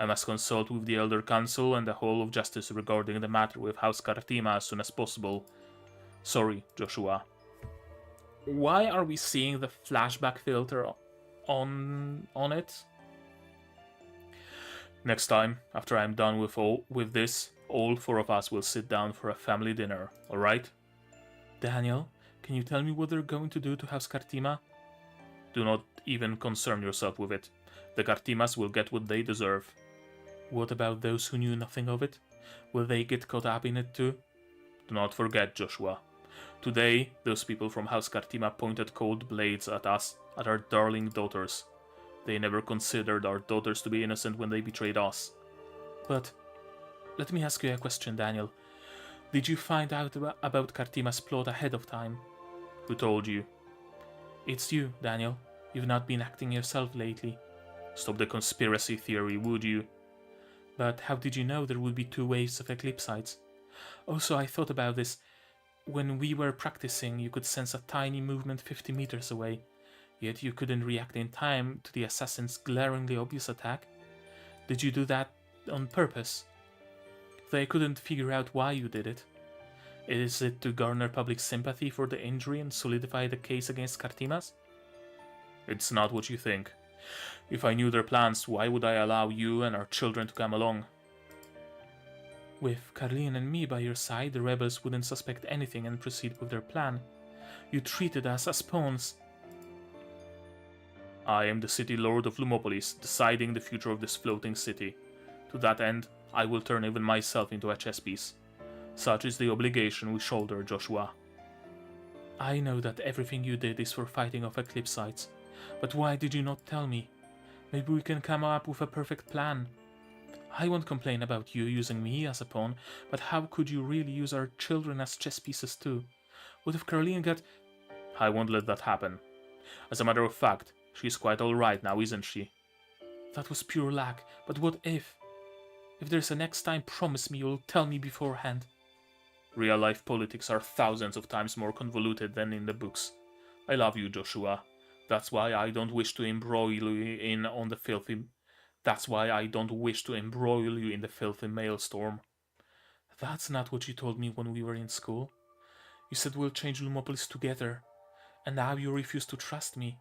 I must consult with the Elder Council and the whole of Justice regarding the matter with House Kartima as soon as possible. Sorry, Joshua. Why are we seeing the flashback filter on it? Next time, after I'm done with this, all 4 of us will sit down for a family dinner, alright? Daniel, can you tell me what they're going to do to House Kartima? Do not even concern yourself with it. The Kartimas will get what they deserve. What about those who knew nothing of it? Will they get caught up in it too? Do not forget, Joshua. Today, those people from House Kartima pointed cold blades at us, at our darling daughters. They never considered our daughters to be innocent when they betrayed us. But, let me ask you a question, Daniel. Did you find out about Kartima's plot ahead of time? Who told you? It's you, Daniel. You've not been acting yourself lately. Stop the conspiracy theory, would you? But how did you know there would be 2 waves of Eclipsites? Also, I thought about this. When we were practicing, you could sense a tiny movement 50 meters away. Yet you couldn't react in time to the assassin's glaringly obvious attack. Did you do that on purpose? They couldn't figure out why you did it. Is it to garner public sympathy for the injury and solidify the case against Cartimas? It's not what you think. If I knew their plans, why would I allow you and our children to come along? With Carlene and me by your side, the rebels wouldn't suspect anything and proceed with their plan. You treated us as pawns. I am the city lord of Lumopolis, deciding the future of this floating city. To that end, I will turn even myself into a chess piece. Such is the obligation we shoulder, Joshua. I know that everything you did is for fighting off Eclipsites, but why did you not tell me? Maybe we can come up with a perfect plan. I won't complain about you using me as a pawn, but how could you really use our children as chess pieces too? What if Carlene got... I won't let that happen. As a matter of fact, she's quite alright now, isn't she? That was pure luck, but what if? If there's a next time, promise me you'll tell me beforehand. Real-life politics are thousands of times more convoluted than in the books. I love you, Joshua. That's why I don't wish to embroil you in the filthy maelstrom. That's not what you told me when we were in school. You said we'll change Lumopolis together, and now you refuse to trust me.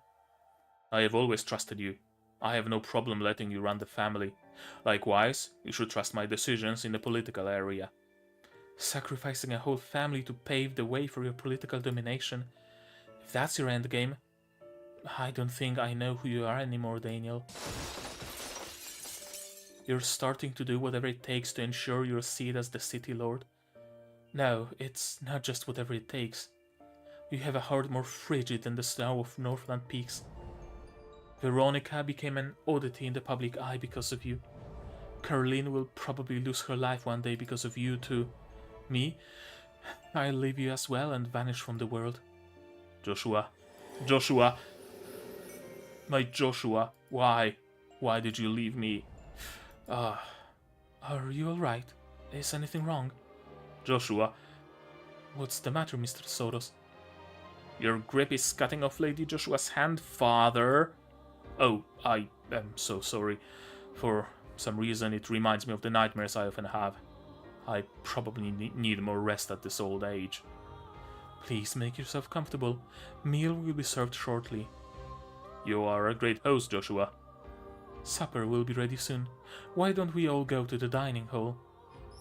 I have always trusted you. I have no problem letting you run the family. Likewise, you should trust my decisions in the political area. Sacrificing a whole family to pave the way for your political domination. If that's your endgame, I don't think I know who you are anymore, Daniel. You're starting to do whatever it takes to ensure your seat as the city lord. No, it's not just whatever it takes. You have a heart more frigid than the snow of Northland peaks. Veronica became an oddity in the public eye because of you. Carlene will probably lose her life one day because of you too. Me? I'll leave you as well and vanish from the world. Joshua, my Joshua, why? Why did you leave me? Are you alright? Is anything wrong? Joshua. What's the matter, Mr. Soros? Your grip is cutting off Lady Joshua's hand, father. Oh, I am so sorry. For some reason it reminds me of the nightmares I often have. I probably need more rest at this old age. Please make yourself comfortable. Meal will be served shortly. You are a great host, Joshua. Supper will be ready soon. Why don't we all go to the dining hall?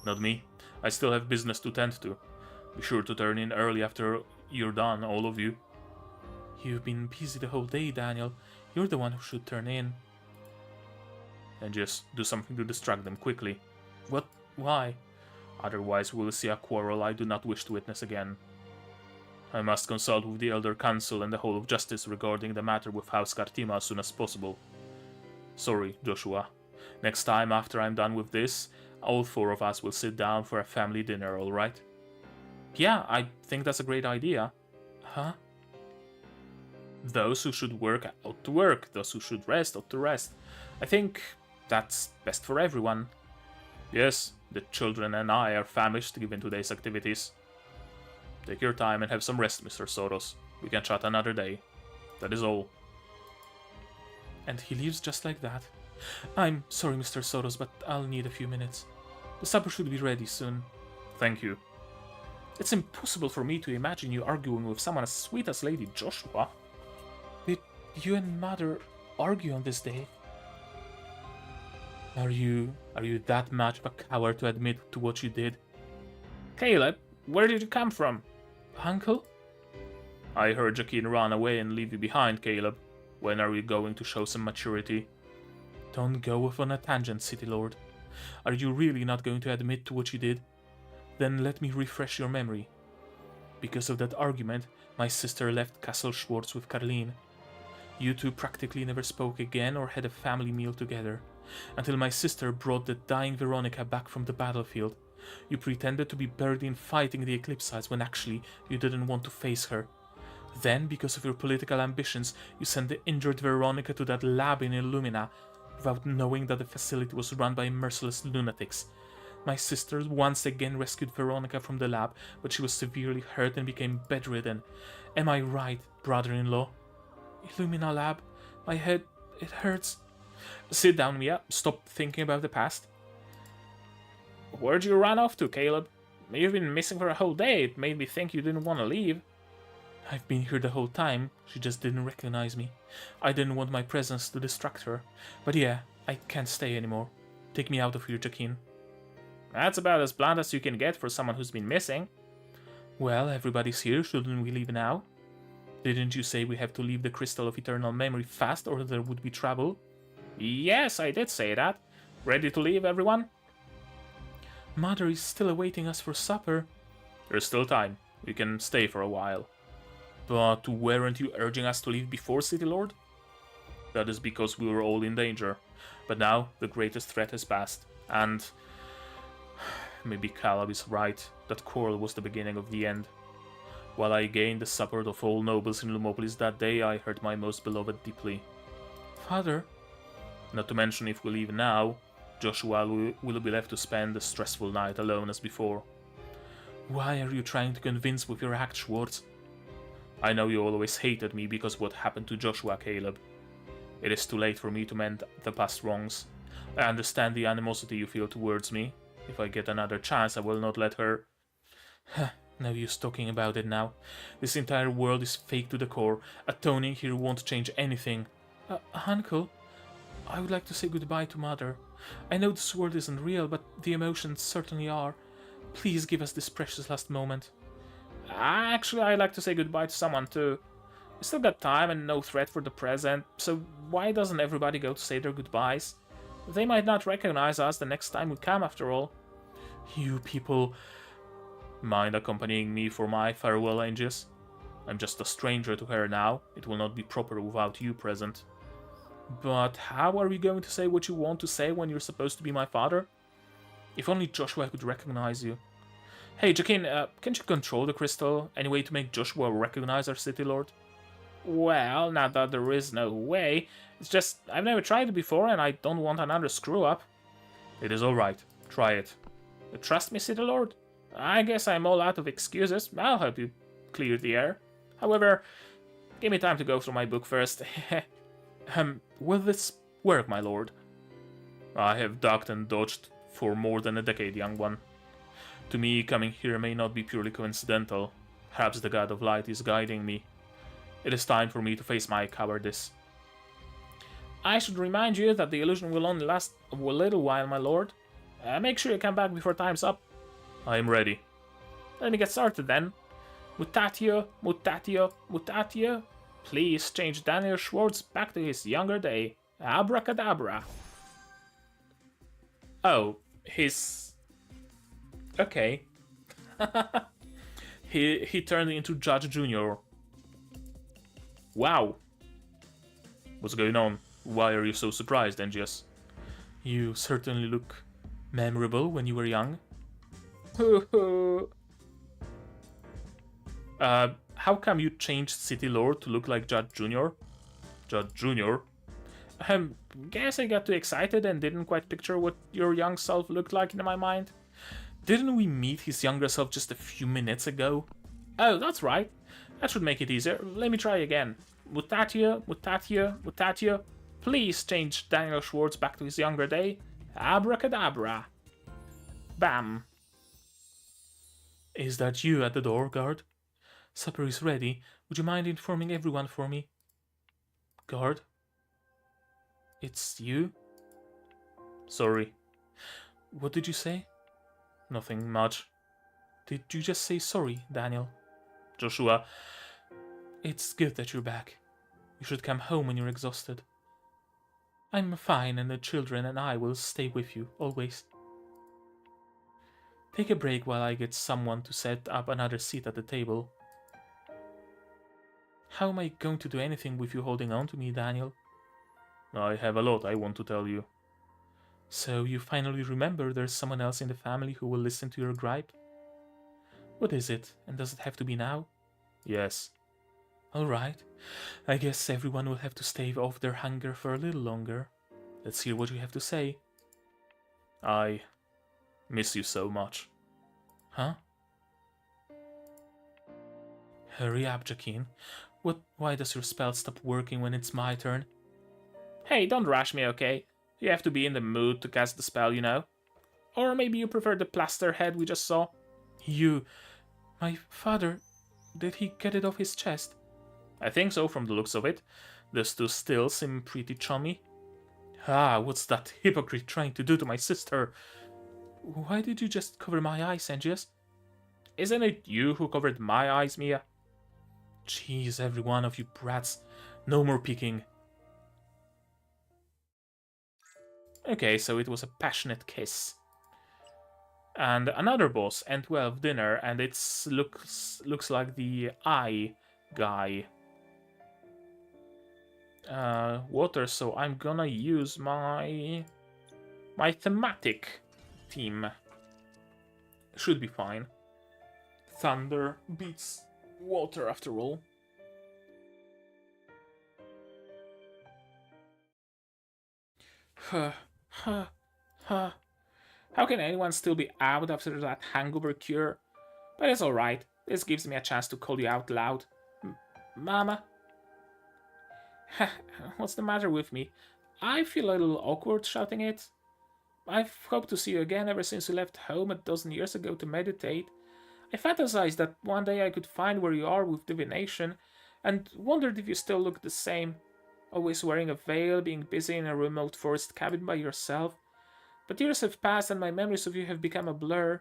Not me. I still have business to tend to. Be sure to turn in early after you're done, all of you. You've been busy the whole day, Daniel. You're the one who should turn in. And just do something to distract them quickly. What? Why? Otherwise we'll see a quarrel I do not wish to witness again. I must consult with the Elder Council and the Hall of Justice regarding the matter with House Cartima as soon as possible. Sorry, Joshua. Next time after I'm done with this, all four of us will sit down for a family dinner, alright? Yeah, I think that's a great idea. Huh? Those who should work ought to work, those who should rest ought to rest. I think that's best for everyone. Yes, the children and I are famished given today's activities. Take your time and have some rest, Mr. Soros. We can chat another day. That is all. And he leaves just like that. I'm sorry, Mr. Soros, but I'll need a few minutes. The supper should be ready soon. Thank you. It's impossible for me to imagine you arguing with someone as sweet as Lady Joshua. Did you and Mother argue on this day? Are you that much of a coward to admit to what you did? Caleb, where did you come from? Uncle? I heard Jaquin run away and leave you behind, Caleb. When are we going to show some maturity? Don't go off on a tangent, City Lord. Are you really not going to admit to what you did? Then let me refresh your memory. Because of that argument, my sister left Castle Schwartz with Carlene. You two practically never spoke again or had a family meal together, until my sister brought the dying Veronica back from the battlefield. You pretended to be buried in fighting the Eclipsites when actually you didn't want to face her. Then, because of your political ambitions, you sent the injured Veronica to that lab in Illumina, without knowing that the facility was run by merciless lunatics. My sister once again rescued Veronica from the lab, but she was severely hurt and became bedridden. Am I right, brother-in-law? Illumina Lab. My head, it hurts. Sit down, Mia. Stop thinking about the past. Where'd you run off to, Caleb? You've been missing for a whole day. It made me think you didn't want to leave. I've been here the whole time. She just didn't recognize me. I didn't want my presence to distract her. But yeah, I can't stay anymore. Take me out of here, Jaquin. That's about as blunt as you can get for someone who's been missing. Well, everybody's here. Shouldn't we leave now? Didn't you say we have to leave the Crystal of Eternal Memory fast or there would be trouble? Yes, I did say that. Ready to leave, everyone? Mother is still awaiting us for supper. There's still time. We can stay for a while. But weren't you urging us to leave before, City Lord? That is because we were all in danger. But now, the greatest threat has passed. And... maybe Caleb is right. That quarrel was the beginning of the end. While I gained the support of all nobles in Lumopolis that day, I hurt my most beloved deeply. Father? Not to mention, if we leave now, Joshua will be left to spend a stressful night alone as before. Why are you trying to convince with your act, Schwartz? I know you always hated me because of what happened to Joshua, Caleb. It is too late for me to mend the past wrongs. I understand the animosity you feel towards me. If I get another chance, I will not let her... No use talking about it now. This entire world is fake to the core. Atoning here won't change anything. Uncle, I would like to say goodbye to Mother. I know this world isn't real, but the emotions certainly are. Please give us this precious last moment. Actually, I'd like to say goodbye to someone too. We still got time and no threat for the present, so why doesn't everybody go to say their goodbyes? They might not recognize us the next time we come, after all. You people... Mind accompanying me for my farewell, Angius? I'm just a stranger to her now. It will not be proper without you present. But how are we going to say what you want to say when you're supposed to be my father? If only Joshua could recognize you. Hey, Jaquin, can't you control the crystal? Any way to make Joshua recognize our city lord? Well, not that there is no way. It's just, I've never tried it before and I don't want another screw-up. It is alright. Try it. You trust me, city lord? I guess I'm all out of excuses. I'll help you clear the air. However, give me time to go through my book first. Will this work, my lord? I have ducked and dodged for more than a decade, young one. To me, coming here may not be purely coincidental. Perhaps the god of light is guiding me. It is time for me to face my cowardice. I should remind you that the illusion will only last a little while, my lord. Make sure you come back before time's up. I am ready. Let me get started then. Mutatio, mutatio, mutatio. Please change Daniel Schwartz back to his younger day. Abracadabra. Oh, his... Okay. he turned into Judge Junior. Wow. What's going on? Why are you so surprised, Angius? You certainly look memorable when you were young. How come you changed City Lord to look like Judge Junior? Judge Junior? Guess I got too excited and didn't quite picture what your young self looked like in my mind. Didn't we meet his younger self just a few minutes ago? Oh, that's right. That should make it easier. Let me try again. Mutatio, mutatio, mutatio. Please change Daniel Schwartz back to his younger day. Abracadabra. Bam. Is that you at the door, guard? Supper is ready. Would you mind informing everyone for me? Guard? It's you? Sorry. What did you say? Nothing much. Did you just say sorry, Daniel? Joshua. It's good that you're back. You should come home when you're exhausted. I'm fine, and the children and I will stay with you, always. Take a break while I get someone to set up another seat at the table. How am I going to do anything with you holding on to me, Daniel? I have a lot I want to tell you. So you finally remember there's someone else in the family who will listen to your gripe? What is it, and does it have to be now? Yes. Alright. I guess everyone will have to stave off their hunger for a little longer. Let's hear what you have to say. I miss you so much. Huh? Hurry up, Jaquin. Why does your spell stop working when it's my turn? Hey, don't rush me, okay? You have to be in the mood to cast the spell, you know? Or maybe you prefer the plaster head we just saw? My father, did he get it off his chest? I think so, from the looks of it. Those two still seem pretty chummy. Ah, what's that hypocrite trying to do to my sister? Why did you just cover my eyes, Angius? Isn't it you who covered my eyes, Mia? Jeez, every one of you brats. No more peeking. Okay, so it was a passionate kiss. And another boss, N12 dinner, and it looks like the eye guy. Water, so I'm gonna use my thematic theme. Should be fine. Thunder beats water after all. How can anyone still be out after that hangover cure? But it's alright. This gives me a chance to call you out loud. Mama? What's the matter with me? I feel a little awkward shouting it. I've hoped to see you again ever since you left home a dozen years ago to meditate. I fantasized that one day I could find where you are with divination, and wondered if you still look the same. Always wearing a veil, being busy in a remote forest cabin by yourself. But years have passed and my memories of you have become a blur.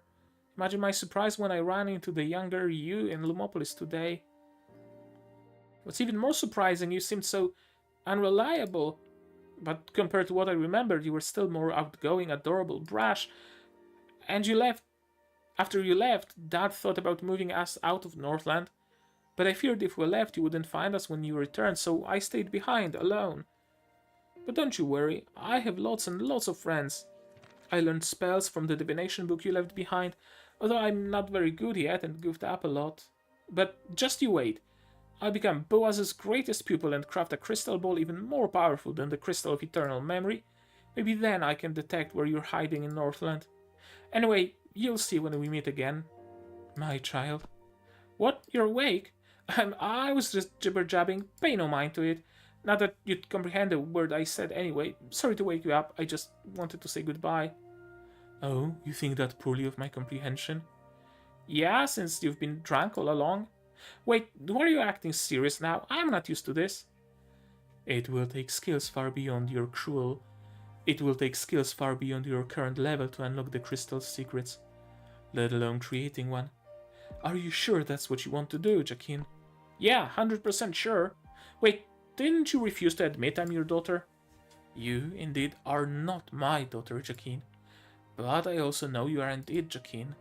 Imagine my surprise when I ran into the younger you in Lumopolis today. What's even more surprising, you seemed so unreliable. But compared to what I remembered, you were still more outgoing, adorable, brash. And you left. After you left, Dad thought about moving us out of Northland. But I feared if we left, you wouldn't find us when you returned, so I stayed behind, alone. But don't you worry, I have lots and lots of friends. I learned spells from the divination book you left behind, although I'm not very good yet and goofed up a lot. But just you wait. I'll become Boaz's greatest pupil and craft a crystal ball even more powerful than the Crystal of Eternal Memory. Maybe then I can detect where you're hiding in Northland. Anyway, you'll see when we meet again. My child. What? You're awake? I was just jibber-jabbing. Pay no mind to it. Not that you'd comprehend a word I said anyway. Sorry to wake you up. I just wanted to say goodbye. Oh, you think that poorly of my comprehension? Yeah, since you've been drunk all along. Wait, why are you acting serious now? I'm not used to this. It will take skills far beyond your current level to unlock the crystal's secrets, let alone creating one. Are you sure that's what you want to do, Jacqueline? Yeah, 100% sure. Wait, didn't you refuse to admit I'm your daughter? You, indeed, are not my daughter, Jacqueline. But I also know you are indeed Jacqueline.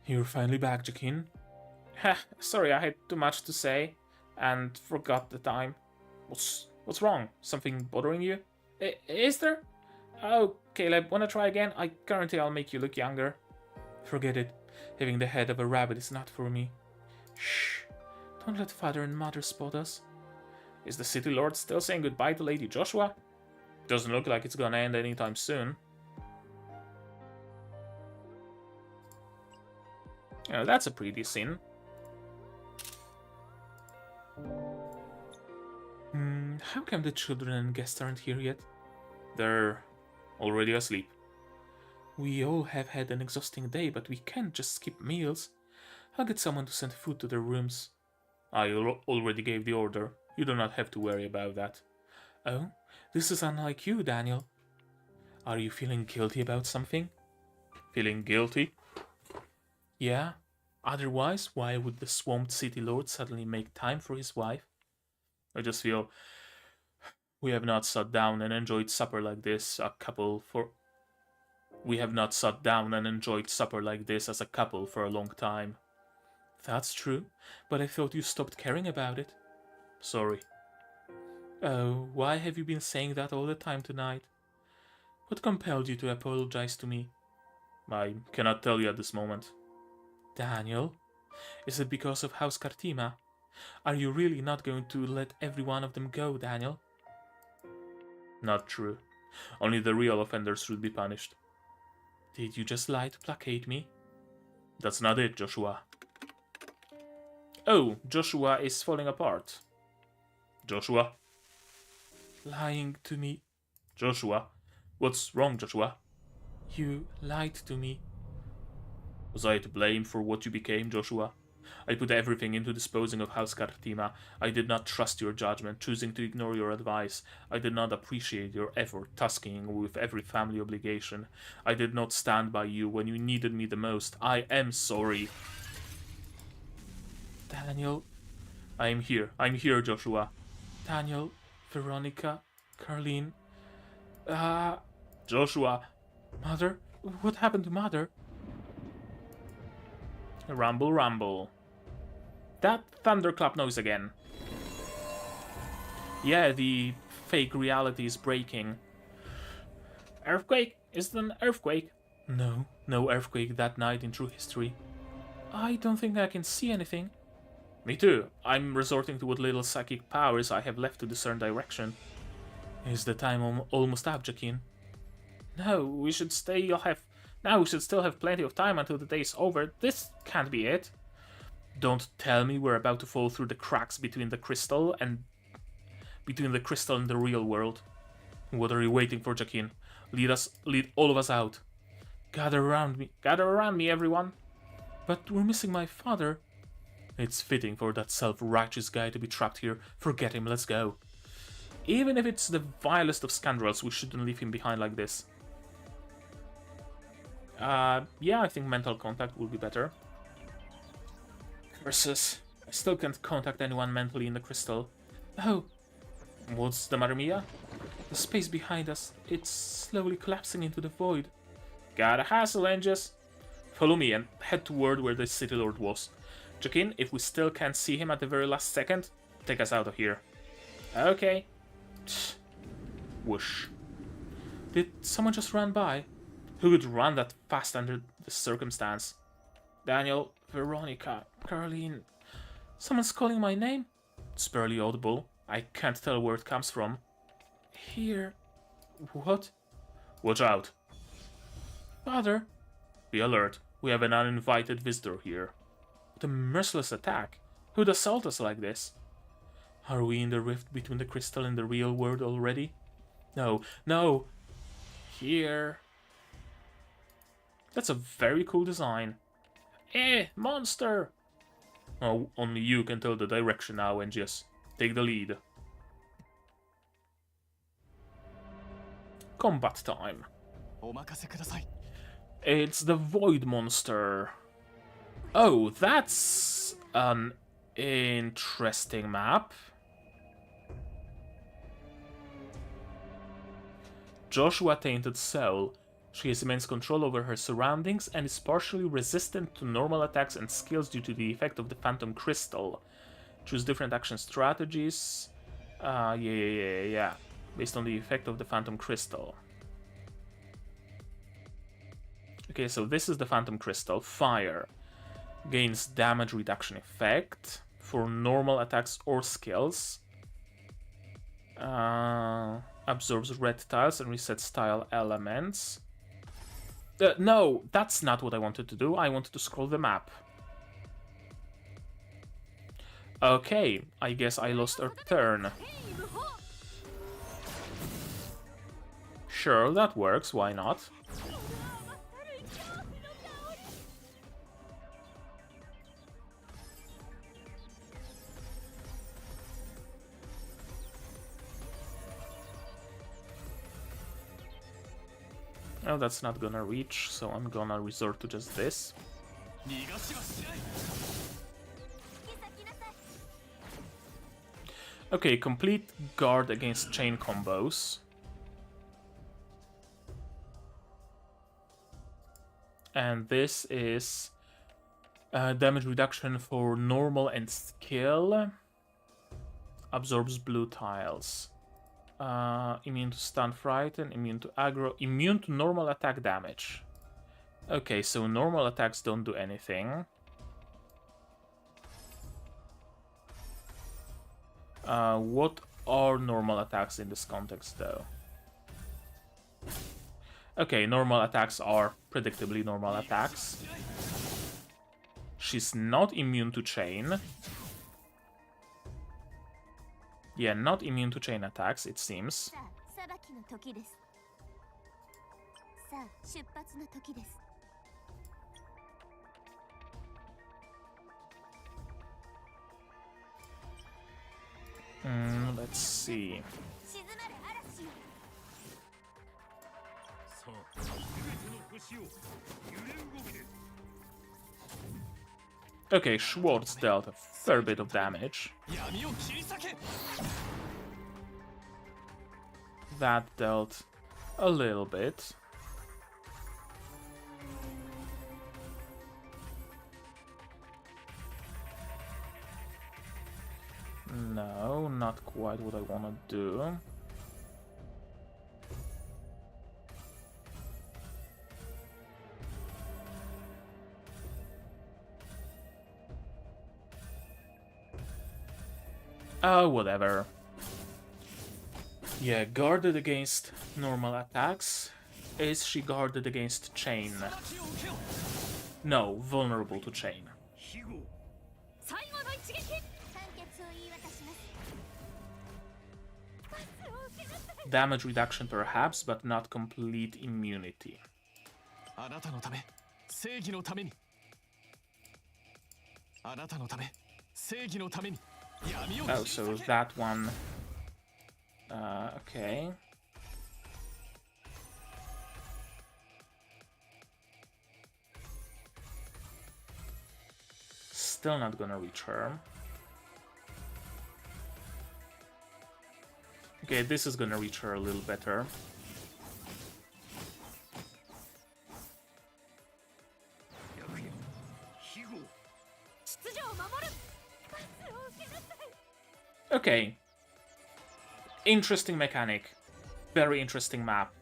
You're finally back, Jacqueline. Sorry, I had too much to say and forgot the time. What's wrong? Something bothering you? Is there? Oh, Caleb, wanna try again? I guarantee I'll make you look younger. Forget it. Having the head of a rabbit is not for me. Shh. Don't let father and mother spot us. Is the City Lord still saying goodbye to Lady Joshua? Doesn't look like it's gonna end anytime soon. Oh, that's a pretty scene. How come the children and guests aren't here yet? They're already asleep. We all have had an exhausting day, but we can't just skip meals. I'll get someone to send food to their rooms. I already gave the order. You do not have to worry about that. Oh, this is unlike you, Daniel. Are you feeling guilty about something? Feeling guilty? Yeah. Otherwise, why would the swamped city lord suddenly make time for his wife? I just feel we have not sat down and enjoyed supper like this as a couple for a long time. That's true, but I thought you stopped caring about it. Sorry. Oh, why have you been saying that all the time tonight? What compelled you to apologize to me? I cannot tell you at this moment. Daniel, is it because of House Kartima? Are you really not going to let every one of them go, Daniel? Not true. Only the real offenders should be punished. Did you just lie to placate me? That's not it, Joshua. Oh, Joshua is falling apart. Joshua? Lying to me. Joshua? What's wrong, Joshua? You lied to me. Was I to blame for what you became, Joshua? I put everything into disposing of House Kartima. I did not trust your judgment, choosing to ignore your advice. I did not appreciate your effort, tasking with every family obligation. I did not stand by you when you needed me the most. I am sorry. Daniel, I'm here, Joshua. Daniel, Veronica, Carlene. Joshua. Mother? What happened to Mother? Rumble, rumble. That thunderclap noise again. Yeah, the fake reality is breaking. Earthquake? Is it an earthquake? No, no earthquake that night in true history. I don't think I can see anything. Me too. I'm resorting to what little psychic powers I have left to discern direction. Is the time almost up, Jakin? No, we should still have plenty of time until the day's over. This can't be it. Don't tell me we're about to fall through the cracks between the crystal and the real world. What are you waiting for, Jakin? Lead all of us out. Gather around me, everyone. But we're missing my father. It's fitting for that self-righteous guy to be trapped here. Forget him, let's go. Even if it's the vilest of scoundrels, we shouldn't leave him behind like this. Yeah, I think mental contact would be better. Curses. I still can't contact anyone mentally in the crystal. Oh. What's the matter, Mia? The space behind us, it's slowly collapsing into the void. Gotta hassle, Angus. Follow me and head toward where the City Lord was. Jakin, if we still can't see him at the very last second, take us out of here. Okay. Whoosh. Did someone just run by? Who could run that fast under the circumstance? Daniel, Veronica, Carlene. Someone's calling my name? It's barely audible. I can't tell where it comes from. Here. What? Watch out. Father. Be alert. We have an uninvited visitor here. What a merciless attack. Who'd assault us like this? Are we in the rift between the crystal and the real world already? No, no. Here. That's a very cool design. Monster! Oh, only you can tell the direction now, Angius. Take the lead. Combat time. It's the Void Monster. Oh, that's an interesting map. Joshua Tainted Soul. She has immense control over her surroundings and is partially resistant to normal attacks and skills due to the effect of the Phantom Crystal. Choose different action strategies. Yeah. Based on the effect of the Phantom Crystal. Okay, so this is the Phantom Crystal. Fire. Gains damage reduction effect for normal attacks or skills. Absorbs red tiles and resets tile elements. No, that's not what I wanted to do. I wanted to scroll the map. Okay, I guess I lost a turn. Sure, that works, why not? Oh, that's not gonna reach, so I'm gonna resort to just this. Okay, complete guard against chain combos. And this is damage reduction for normal and skill. Absorbs blue tiles. Immune to stun, frighten, immune to aggro, immune to normal attack damage. Okay, so normal attacks don't do anything. What are normal attacks in this context, though? Okay, normal attacks are predictably normal attacks. She's not immune to chain. Yeah, not immune to chain attacks, it seems. さあ、裁きの時です。さあ、出発の時です。Let's see. 静まれ嵐よ。 Okay, Schwartz dealt a fair bit of damage. 闇を切り裂け。 That dealt a little bit. No, not quite what I want to do. Oh, whatever. Yeah, guarded against normal attacks. Is she guarded against chain? No, vulnerable to chain. 最後の一撃。判決を言い渡します。パスを受けなさい。 Damage reduction perhaps, but not complete immunity. あなたのため、正義のために。あなたのため、正義のために。闇を Oh, so that one... okay. Still not gonna reach her. Okay, this is gonna reach her a little better. Okay. Interesting mechanic. Very interesting map.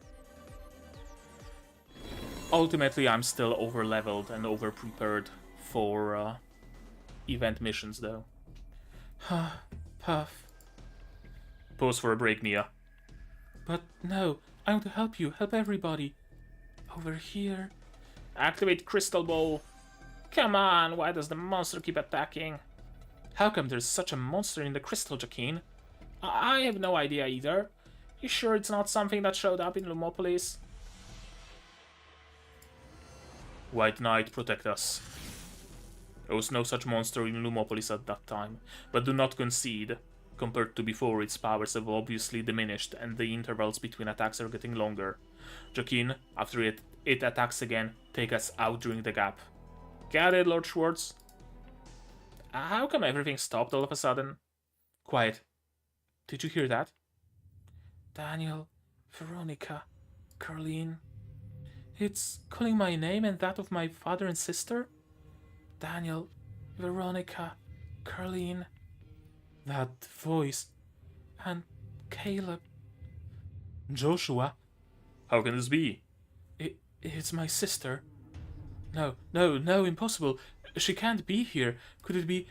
Ultimately, I'm still over-leveled and over-prepared for event missions, though. Puff. Pause for a break, Mia. But no, I want to help you. Help everybody. Over here. Activate Crystal Ball. Come on, why does the monster keep attacking? How come there's such a monster in the crystal, Jaquine? I have no idea either. You sure it's not something that showed up in Lumopolis? White Knight, protect us. There was no such monster in Lumopolis at that time, but do not concede. Compared to before, its powers have obviously diminished, and the intervals between attacks are getting longer. Jaquine, after it attacks again, take us out during the gap. Got it, Lord Schwartz? How come everything stopped all of a sudden? Quiet. Did you hear that? Daniel, Veronica, Carleen. It's calling my name and that of my father and sister? Daniel, Veronica, Carleen. That voice. And Caleb. Joshua. How can this be? It's my sister. No, impossible. She can't be here. Could it be...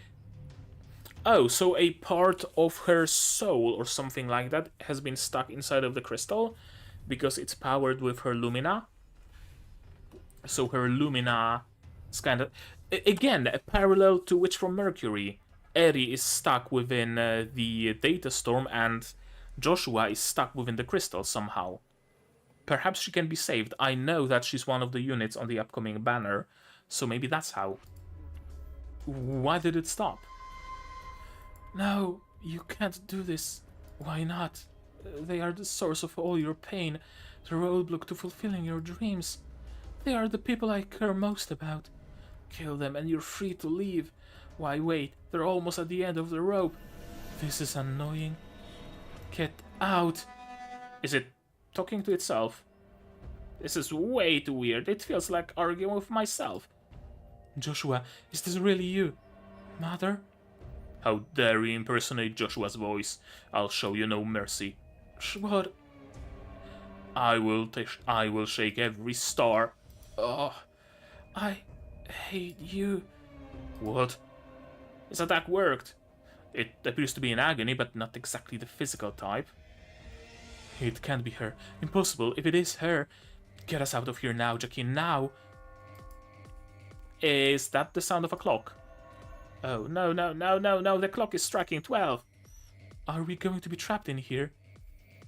Oh, so a part of her soul or something like that has been stuck inside of the crystal because it's powered with her lumina. So her lumina is kind of... Again, a parallel to Witch from Mercury. Eri is stuck within the data storm and Joshua is stuck within the crystal somehow. Perhaps she can be saved. I know that she's one of the units on the upcoming banner, so maybe that's how. Why did it stop? No, you can't do this. Why not? They are the source of all your pain, the roadblock to fulfilling your dreams. They are the people I care most about. Kill them and you're free to leave. Why wait? They're almost at the end of the rope. This is annoying. Get out. Is it talking to itself? This is way too weird. It feels like arguing with myself. Joshua, is this really you? Mother? How dare you impersonate Joshua's voice? I'll show you no mercy. What? I will shake every star. Oh, I hate you. What? His attack worked. It appears to be in agony, but not exactly the physical type. It can't be her. Impossible. If it is her, get us out of here now, Jaquine, now. Is that the sound of a clock? Oh, no, no, no, no, no, the clock is striking 12. Are we going to be trapped in here?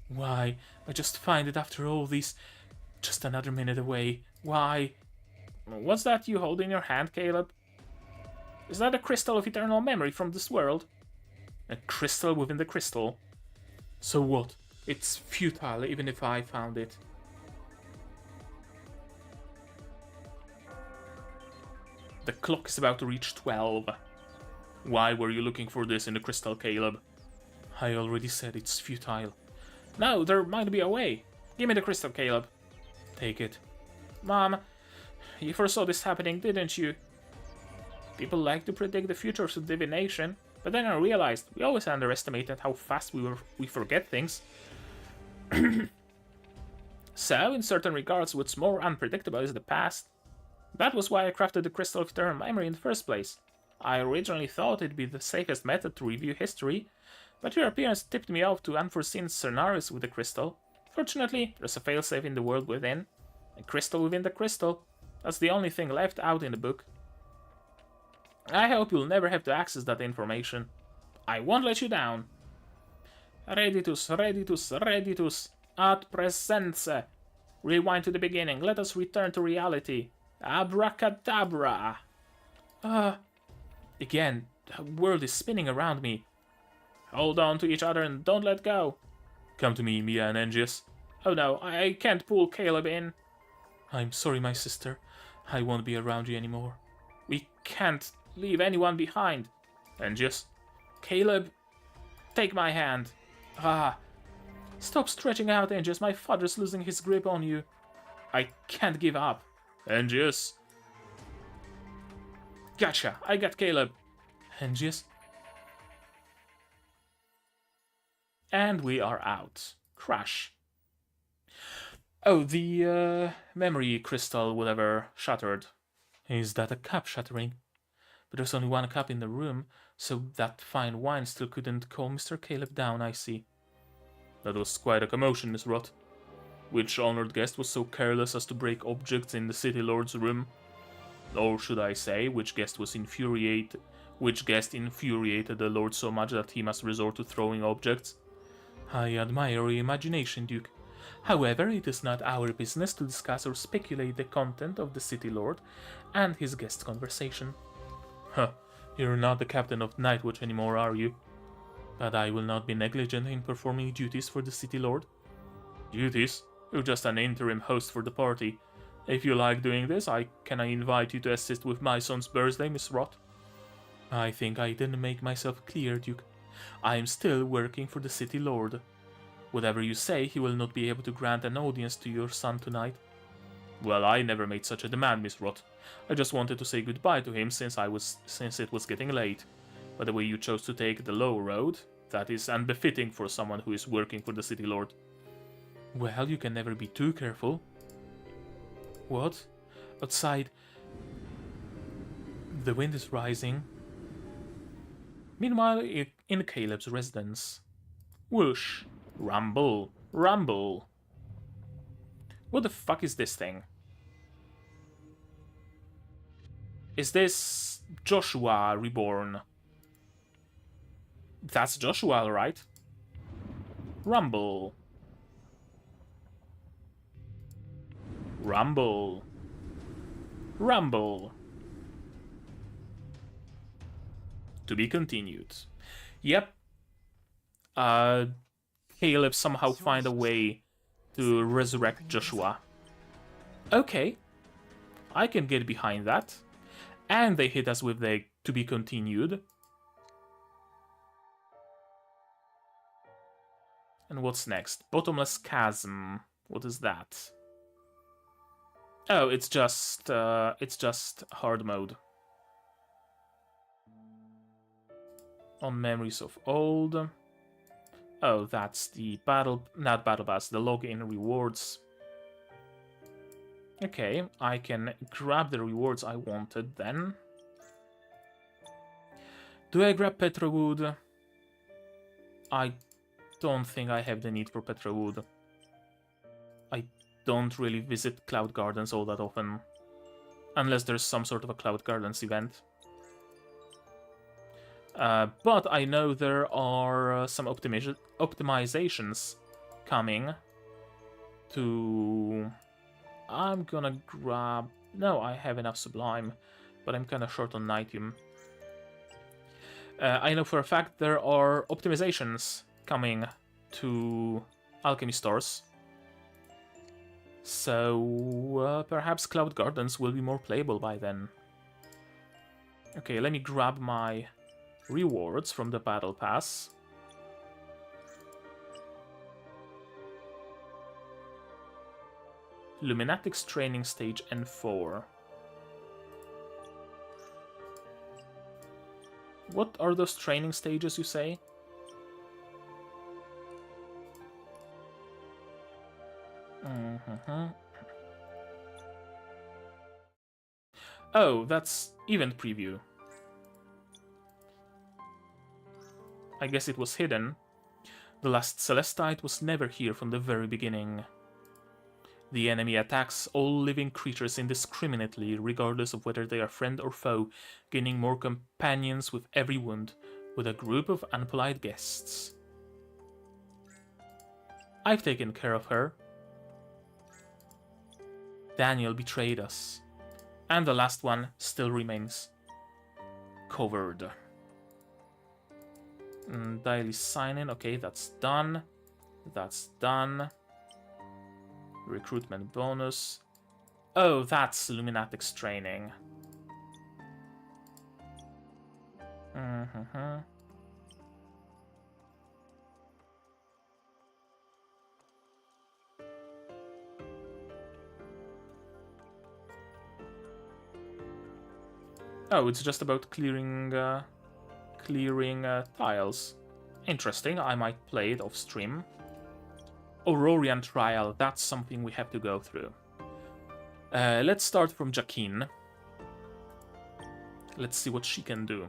Why, I just find it after all these... Just another minute away. Why? What's that you hold in your hand, Caleb? Is that a crystal of eternal memory from this world? A crystal within the crystal? So what? It's futile even if I found it. The clock is about to reach 12. Why were you looking for this in the crystal, Caleb? I already said it's futile. No, there might be a way. Give me the crystal, Caleb. Take it. Mom, you foresaw this happening, didn't you? People like to predict the future through divination, but then I realized we always underestimated how fast we forget things. So, in certain regards, what's more unpredictable is the past. That was why I crafted the Crystal of Eternal Memory in the first place. I originally thought it'd be the safest method to review history, but your appearance tipped me off to unforeseen scenarios with the crystal. Fortunately, there's a failsafe in the world within. A crystal within the crystal. That's the only thing left out in the book. I hope you'll never have to access that information. I won't let you down. Reditus, reditus, reditus, ad presence. Rewind to the beginning, let us return to reality. Abracadabra. Again, the world is spinning around me. Hold on to each other and don't let go. Come to me, Mia and Angius. Oh no, I can't pull Caleb in. I'm sorry, my sister. I won't be around you anymore. We can't leave anyone behind. Angius? Caleb, take my hand. Stop stretching out, Angius. My father's losing his grip on you. I can't give up. Angius? Gotcha, I got Caleb. Angius? And we are out. Crash. Oh, the memory crystal, whatever, shattered. Is that a cup shattering? But there's only one cup in the room, so that fine wine still couldn't calm Mr. Caleb down, I see. That was quite a commotion, Miss Roth. Which honored guest was so careless as to break objects in the City Lord's room? Or should I say, which guest infuriated the Lord so much that he must resort to throwing objects? I admire your imagination, Duke. However, it is not our business to discuss or speculate the content of the City Lord and his guest's conversation. Huh, you're not the captain of Nightwatch anymore, are you? But I will not be negligent in performing duties for the City Lord. Duties? You're just an interim host for the party. If you like doing this, can I invite you to assist with my son's birthday, Miss Roth? I think I didn't make myself clear, Duke. I am still working for the City Lord. Whatever you say, he will not be able to grant an audience to your son tonight. Well, I never made such a demand, Miss Roth. I just wanted to say goodbye to him since it was getting late. But the way you chose to take the low road, that is unbefitting for someone who is working for the City Lord. Well, you can never be too careful. What? Outside, the wind is rising. Meanwhile, in Caleb's residence. Whoosh. Rumble. Rumble. What the fuck is this thing? Is this Joshua reborn? That's Joshua, right? Rumble. Rumble. Rumble. To be continued. Yep. Caleb somehow find a way to resurrect Joshua. Okay. I can get behind that. And they hit us with the to be continued. And what's next? Bottomless chasm. What is that? Oh, it's just hard mode. On memories of old. Oh, that's the not battle pass, the login rewards. Okay, I can grab the rewards I wanted then. Do I grab Petrowood? I don't think I have the need for Petrowood. I don't really visit Cloud Gardens all that often. Unless there's some sort of a Cloud Gardens event. But I know there are some optimizations coming to... I'm gonna grab... No, I have enough Sublime, but I'm kind of short on Nitium. I know for a fact there are optimizations coming to Alchemy stores. So perhaps Cloud Gardens will be more playable by then. Okay, let me grab my rewards from the Battle Pass. Luminatics Training Stage N4. What are those training stages, you say? Oh, that's event preview. I guess it was hidden. The last Caelestite was never here from the very beginning. The enemy attacks all living creatures indiscriminately, regardless of whether they are friend or foe, gaining more companions with every wound, with a group of unpolite guests. I've taken care of her. Daniel betrayed us. And the last one still remains covered. Daily sign-in, okay, that's done. That's done. Recruitment bonus. Oh, that's Luminatics training. Oh, it's just about clearing tiles. Interesting, I might play it off stream. Aurorian trial, that's something we have to go through. Let's start from Jacqueline. Let's see what she can do.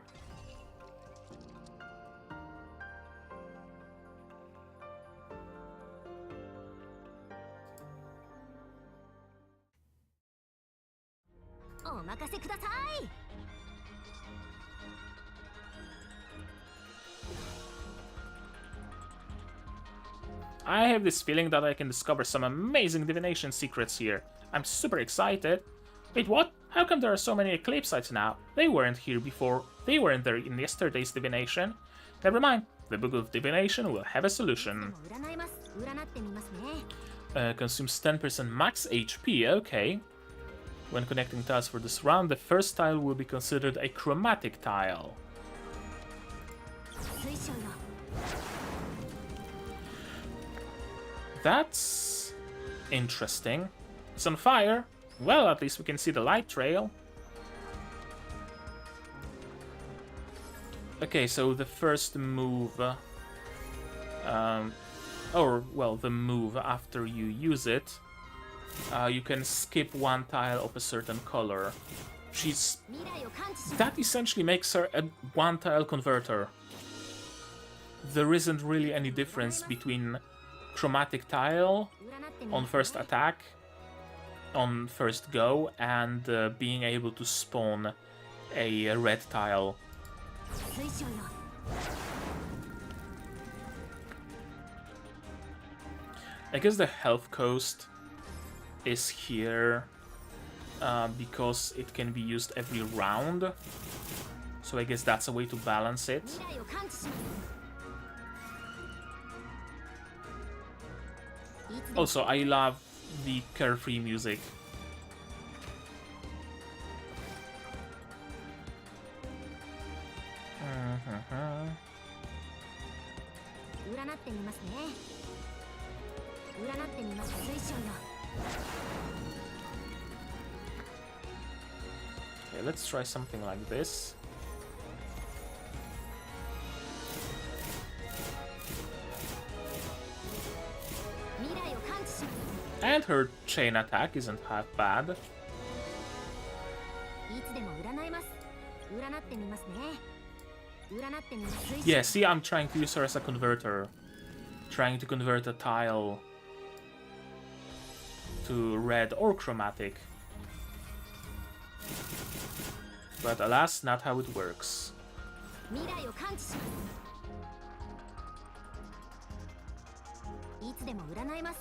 I have this feeling that I can discover some amazing divination secrets here. I'm super excited. Wait, what? How come there are so many Eclipsites now? They weren't here before. They weren't there in yesterday's divination. Never mind. The Book of Divination will have a solution. Consumes 10% max HP, okay. When connecting tiles for this round, the first tile will be considered a chromatic tile. That's interesting. It's on fire. Well, at least we can see the light trail. Okay, so the first move... the move after you use it, you can skip one tile of a certain color. That essentially makes her a one-tile converter. There isn't really any difference between chromatic tile on first attack, on first go, and being able to spawn a red tile. I guess the health cost is here because it can be used every round, so I guess that's a way to balance it. Also, I love the carefree music. Okay, let's try something like this. And her chain attack isn't half bad. Yeah, see, I'm trying to use her as a converter. Trying to convert a tile to red or chromatic. But alas, not how it works. 未来を感知しますいつでも占えます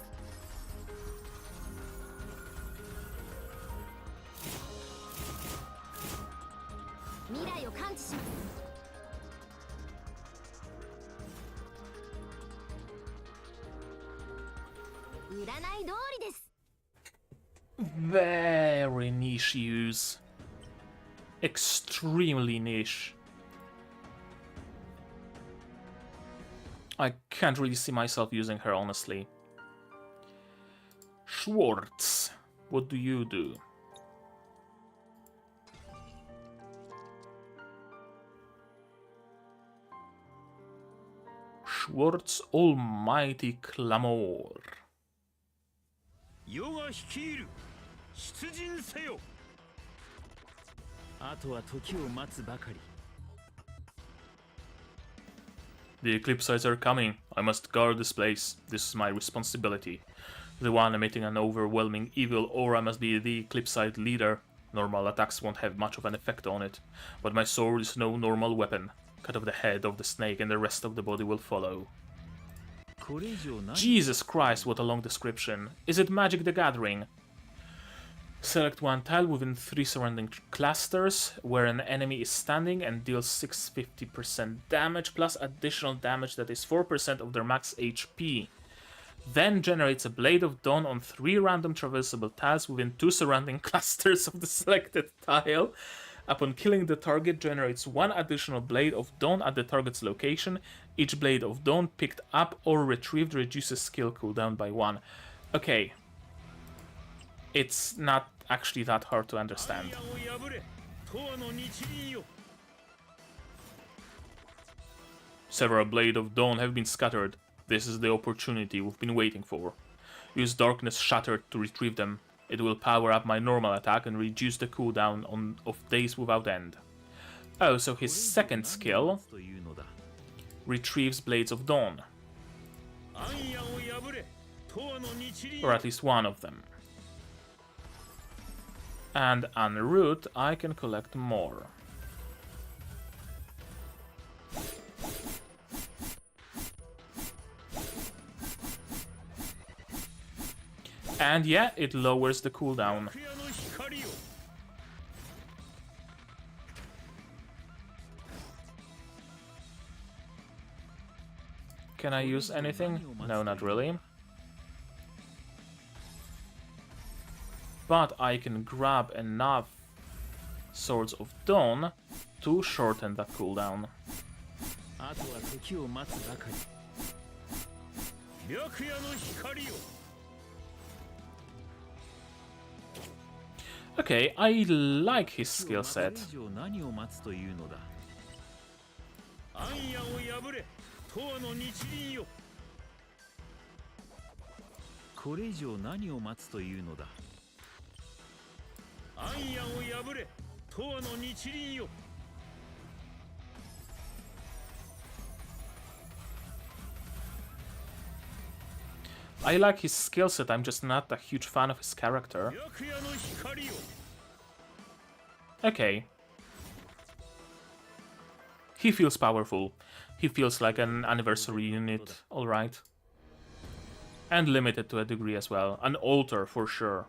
未来を感知します占い通りです Very niche use. Extremely niche. I can't really see myself using her, honestly. Schwartz, what do you do? Schwartz Almighty Clamor. 世が率いる出陣せよあとは時を待つばかり The Eclipsites are coming. I must guard this place. This is my responsibility. The one emitting an overwhelming evil aura must be the Eclipsite leader. Normal attacks won't have much of an effect on it, but my sword is no normal weapon. Cut off the head of the snake and the rest of the body will follow. Jesus Christ, what a long description. Is it Magic the Gathering? Select one tile within 3 surrounding clusters where an enemy is standing and deals 650% damage plus additional damage that is 4% of their max HP. Then generates a Blade of Dawn on 3 random traversable tiles within 2 surrounding clusters of the selected tile. Upon killing the target, generates 1 additional Blade of Dawn at the target's location. Each Blade of Dawn picked up or retrieved reduces skill cooldown by 1. Okay. It's not actually that hard to understand. Several Blade of Dawn have been scattered. This is the opportunity we've been waiting for. Use Darkness Shattered to retrieve them. It will power up my normal attack and reduce the cooldown of Days Without End. Oh, so his second skill retrieves Blades of Dawn. Or at least one of them. And en route, I can collect more. And yeah, it lowers the cooldown. Can I use anything? No, not really. But I can grab enough Swords of Dawn to shorten that cooldown. Okay, I like his skill set. I like his skill set, I'm just not a huge fan of his character. Okay. He feels powerful. He feels like an anniversary unit, alright. And limited to a degree as well. An altar for sure.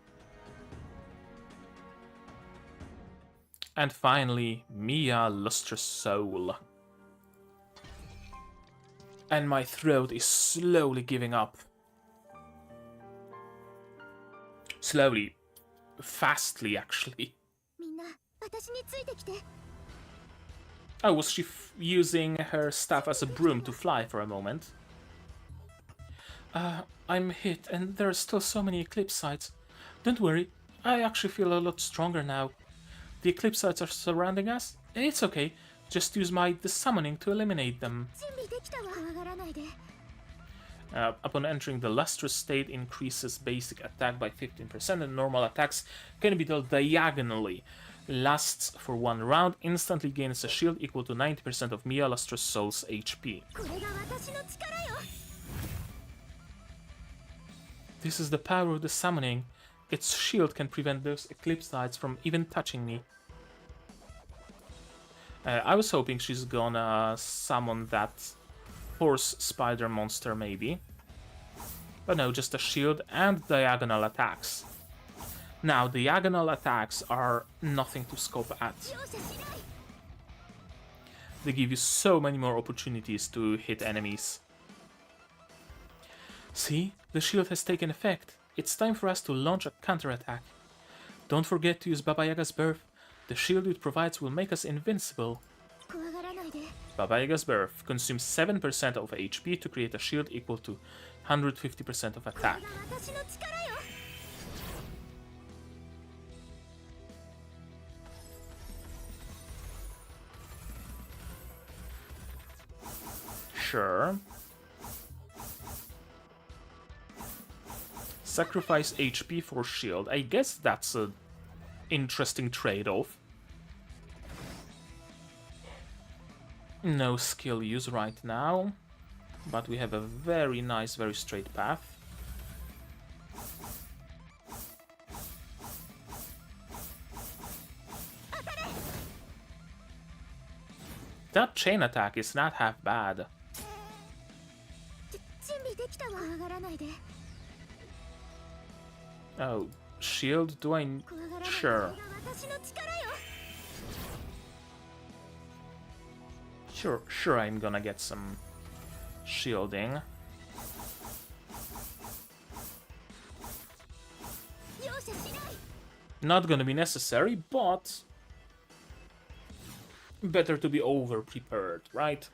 And finally, Mia Lustrous Soul. And my throat is slowly giving up. Slowly. Fastly, actually. Oh, was she using her staff as a broom to fly for a moment? I'm hit, and there are still so many Eclipsites. Don't worry, I actually feel a lot stronger now. The Eclipsites are surrounding us? It's okay, just use my summoning to eliminate them. Upon entering the lustrous state, increases basic attack by 15% and normal attacks can be dealt diagonally. Lasts for 1 round, instantly gains a shield equal to 90% of Mia Lustrous Soul's HP. This is the power of the summoning. Its shield can prevent those Eclipsites from even touching me. I was hoping she's gonna summon that horse spider monster, maybe. But no, just a shield and diagonal attacks. Now, diagonal attacks are nothing to scoff at. They give you so many more opportunities to hit enemies. See, the shield has taken effect. It's time for us to launch a counterattack. Don't forget to use Baba Yaga's birth. The shield it provides will make us invincible. Baba Yaga's birth consumes 7% of HP to create a shield equal to 150% of attack. Sure. Sacrifice HP for shield. I guess that's an interesting trade-off. No skill use right now, but we have a very nice, very straight path. That chain attack is not half bad. Oh, shield? Do I... Sure. Sure, I'm gonna get some shielding. Not gonna be necessary, but... better to be over-prepared, right?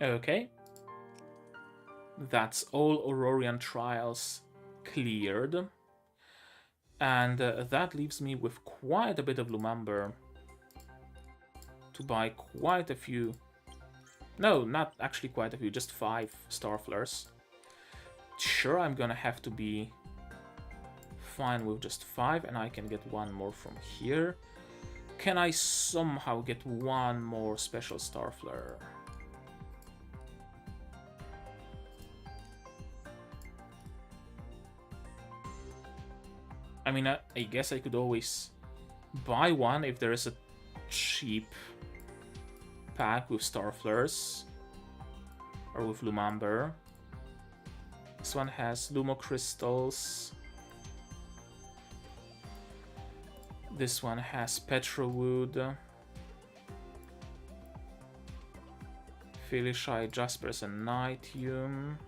Okay. That's all Aurorian trials cleared. And that leaves me with quite a bit of Lumumber to buy quite a few... No, not actually quite a few, just 5 Starflares. Sure, I'm gonna have to be fine with just 5, and I can get 1 more from here. Can I somehow get 1 more special Starflare? I mean, I guess I could always buy 1 if there is a cheap pack with Starflares or with Lumumber. This one has Lumo Crystals. This one has Petrowood, Felici, Jaspers, and Nitium.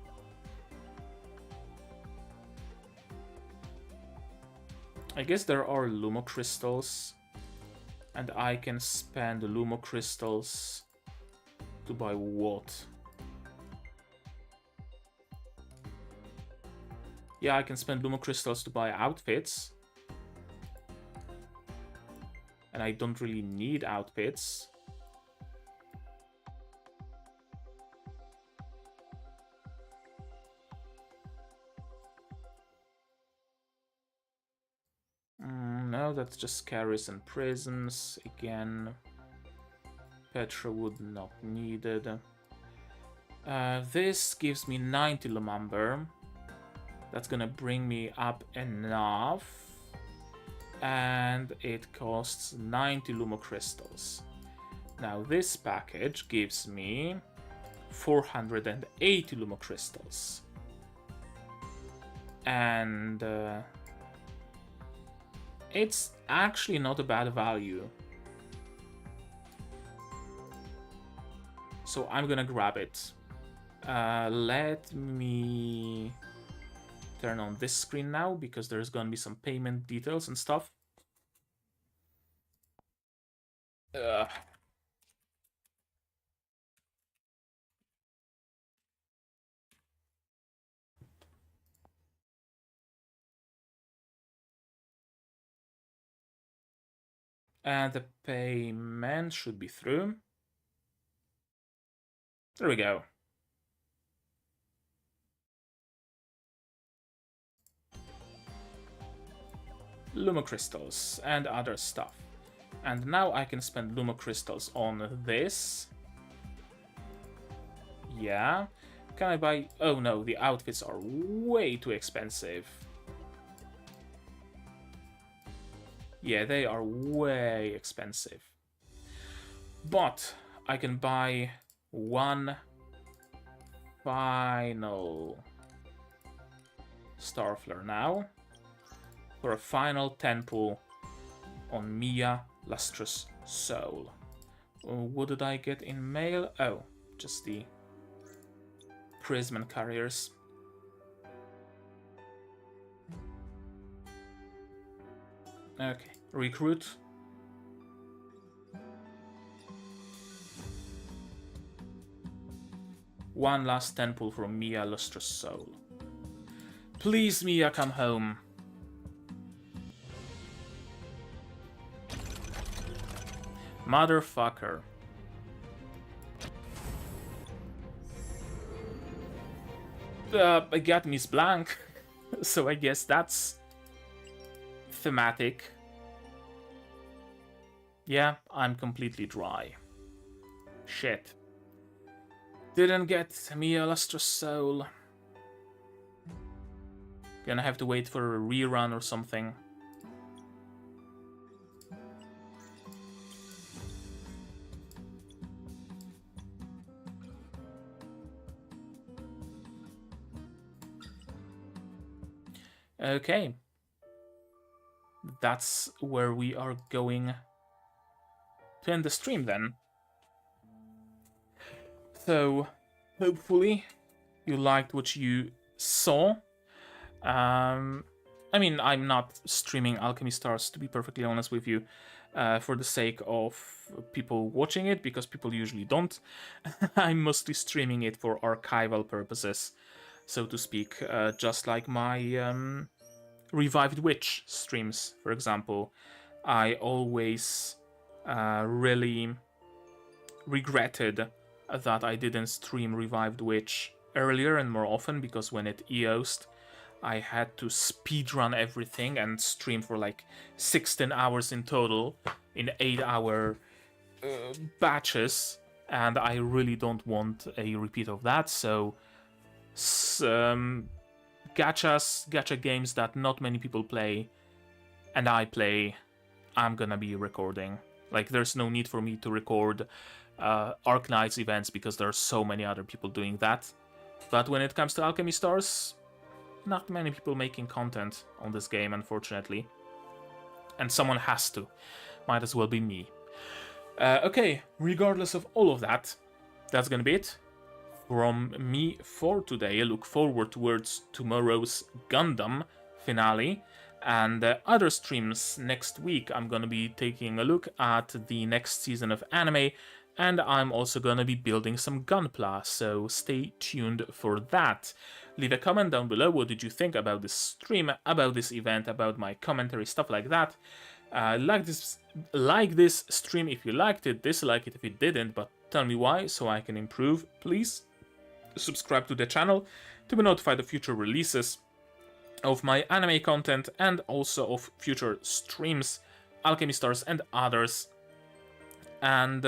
I guess there are Lumo Crystals, and I can spend Lumo Crystals to buy what? Yeah, I can spend Lumo Crystals to buy outfits. And I don't really need outfits. No, that's just carries and prisms again. Petrowood not needed. This gives me 90 Lumumber. That's gonna bring me up enough. And it costs 90 Lumo Crystals. Now this package gives me 480 Lumo Crystals. And it's actually not a bad value. So I'm gonna grab it. Let me turn on this screen now, because there's gonna be some payment details and stuff. And the payment should be through. There we go. Lumo Crystals and other stuff. And now I can spend Lumo Crystals on this. Yeah. Can I buy... Oh no, the outfits are way too expensive. Yeah, they are way expensive. But I can buy one final Starflare now for a final 10 pull on Mia Lustrous Soul. What did I get in mail? Oh, just the Prism and Carriers. Okay, recruit. One last 10 pull from Mia Lustrous Soul. Please, Mia, come home. Motherfucker. I got Miss Blank, so I guess that's thematic. Yeah, I'm completely dry. Shit. Didn't get Mia Lustrous Soul. Gonna have to wait for a rerun or something. Okay. That's where we are going to end the stream then. So, hopefully you liked what you saw. I mean, I'm not streaming Alchemy Stars, to be perfectly honest with you, for the sake of people watching it, because people usually don't. I'm mostly streaming it for archival purposes, so to speak, just like my Revived Witch streams, for example. I always really regretted that I didn't stream Revived Witch earlier and more often, because when it EOS'd, I had to speedrun everything and stream for like 16 hours in total in 8-hour batches, and I really don't want a repeat of that. So gacha games that not many people play and I play, I'm gonna be recording. Like, there's no need for me to record Arknights events because there are so many other people doing that. But when it comes to Alchemy Stars, not many people making content on this game, unfortunately. And someone has to. Might as well be me. Okay, regardless of all of that, that's gonna be it from me for today. I look forward towards tomorrow's Gundam finale and other streams next week. I'm gonna be taking a look at the next season of anime, and I'm also gonna be building some Gunpla, so stay tuned for that. Leave a comment down below. What did you think about this stream, about this event, about my commentary, stuff like that. Like this stream if you liked it, dislike it if you didn't, but tell me why so I can improve. Please subscribe to the channel to be notified of future releases of my anime content and also of future streams, Alchemy Stars and others. And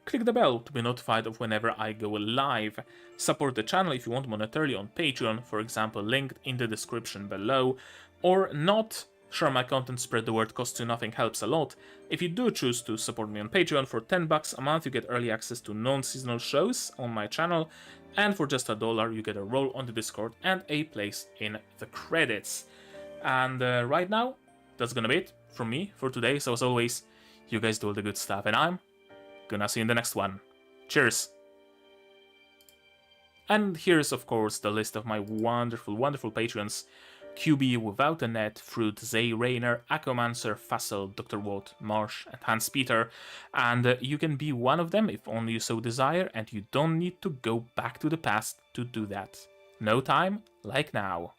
click the bell to be notified of whenever I go live. Support the channel if you want monetarily on Patreon, for example, linked in the description below, or not. Share my content, spread the word, costs you nothing, helps a lot. If you do choose to support me on Patreon, for $10 a month you get early access to non-seasonal shows on my channel, and for just $1 you get a role on the Discord and a place in the credits. And right now, that's gonna be it from me for today. So as always, you guys do all the good stuff, and I'm gonna see you in the next one. Cheers! And here's, of course, the list of my wonderful, wonderful patrons. QB Without a Net, Fruit, Zay Rayner, Acomancer, Fassel, Dr. Watt, Marsh, and Hans Peter. And you can be one of them if only you so desire, and you don't need to go back to the past to do that. No time like now.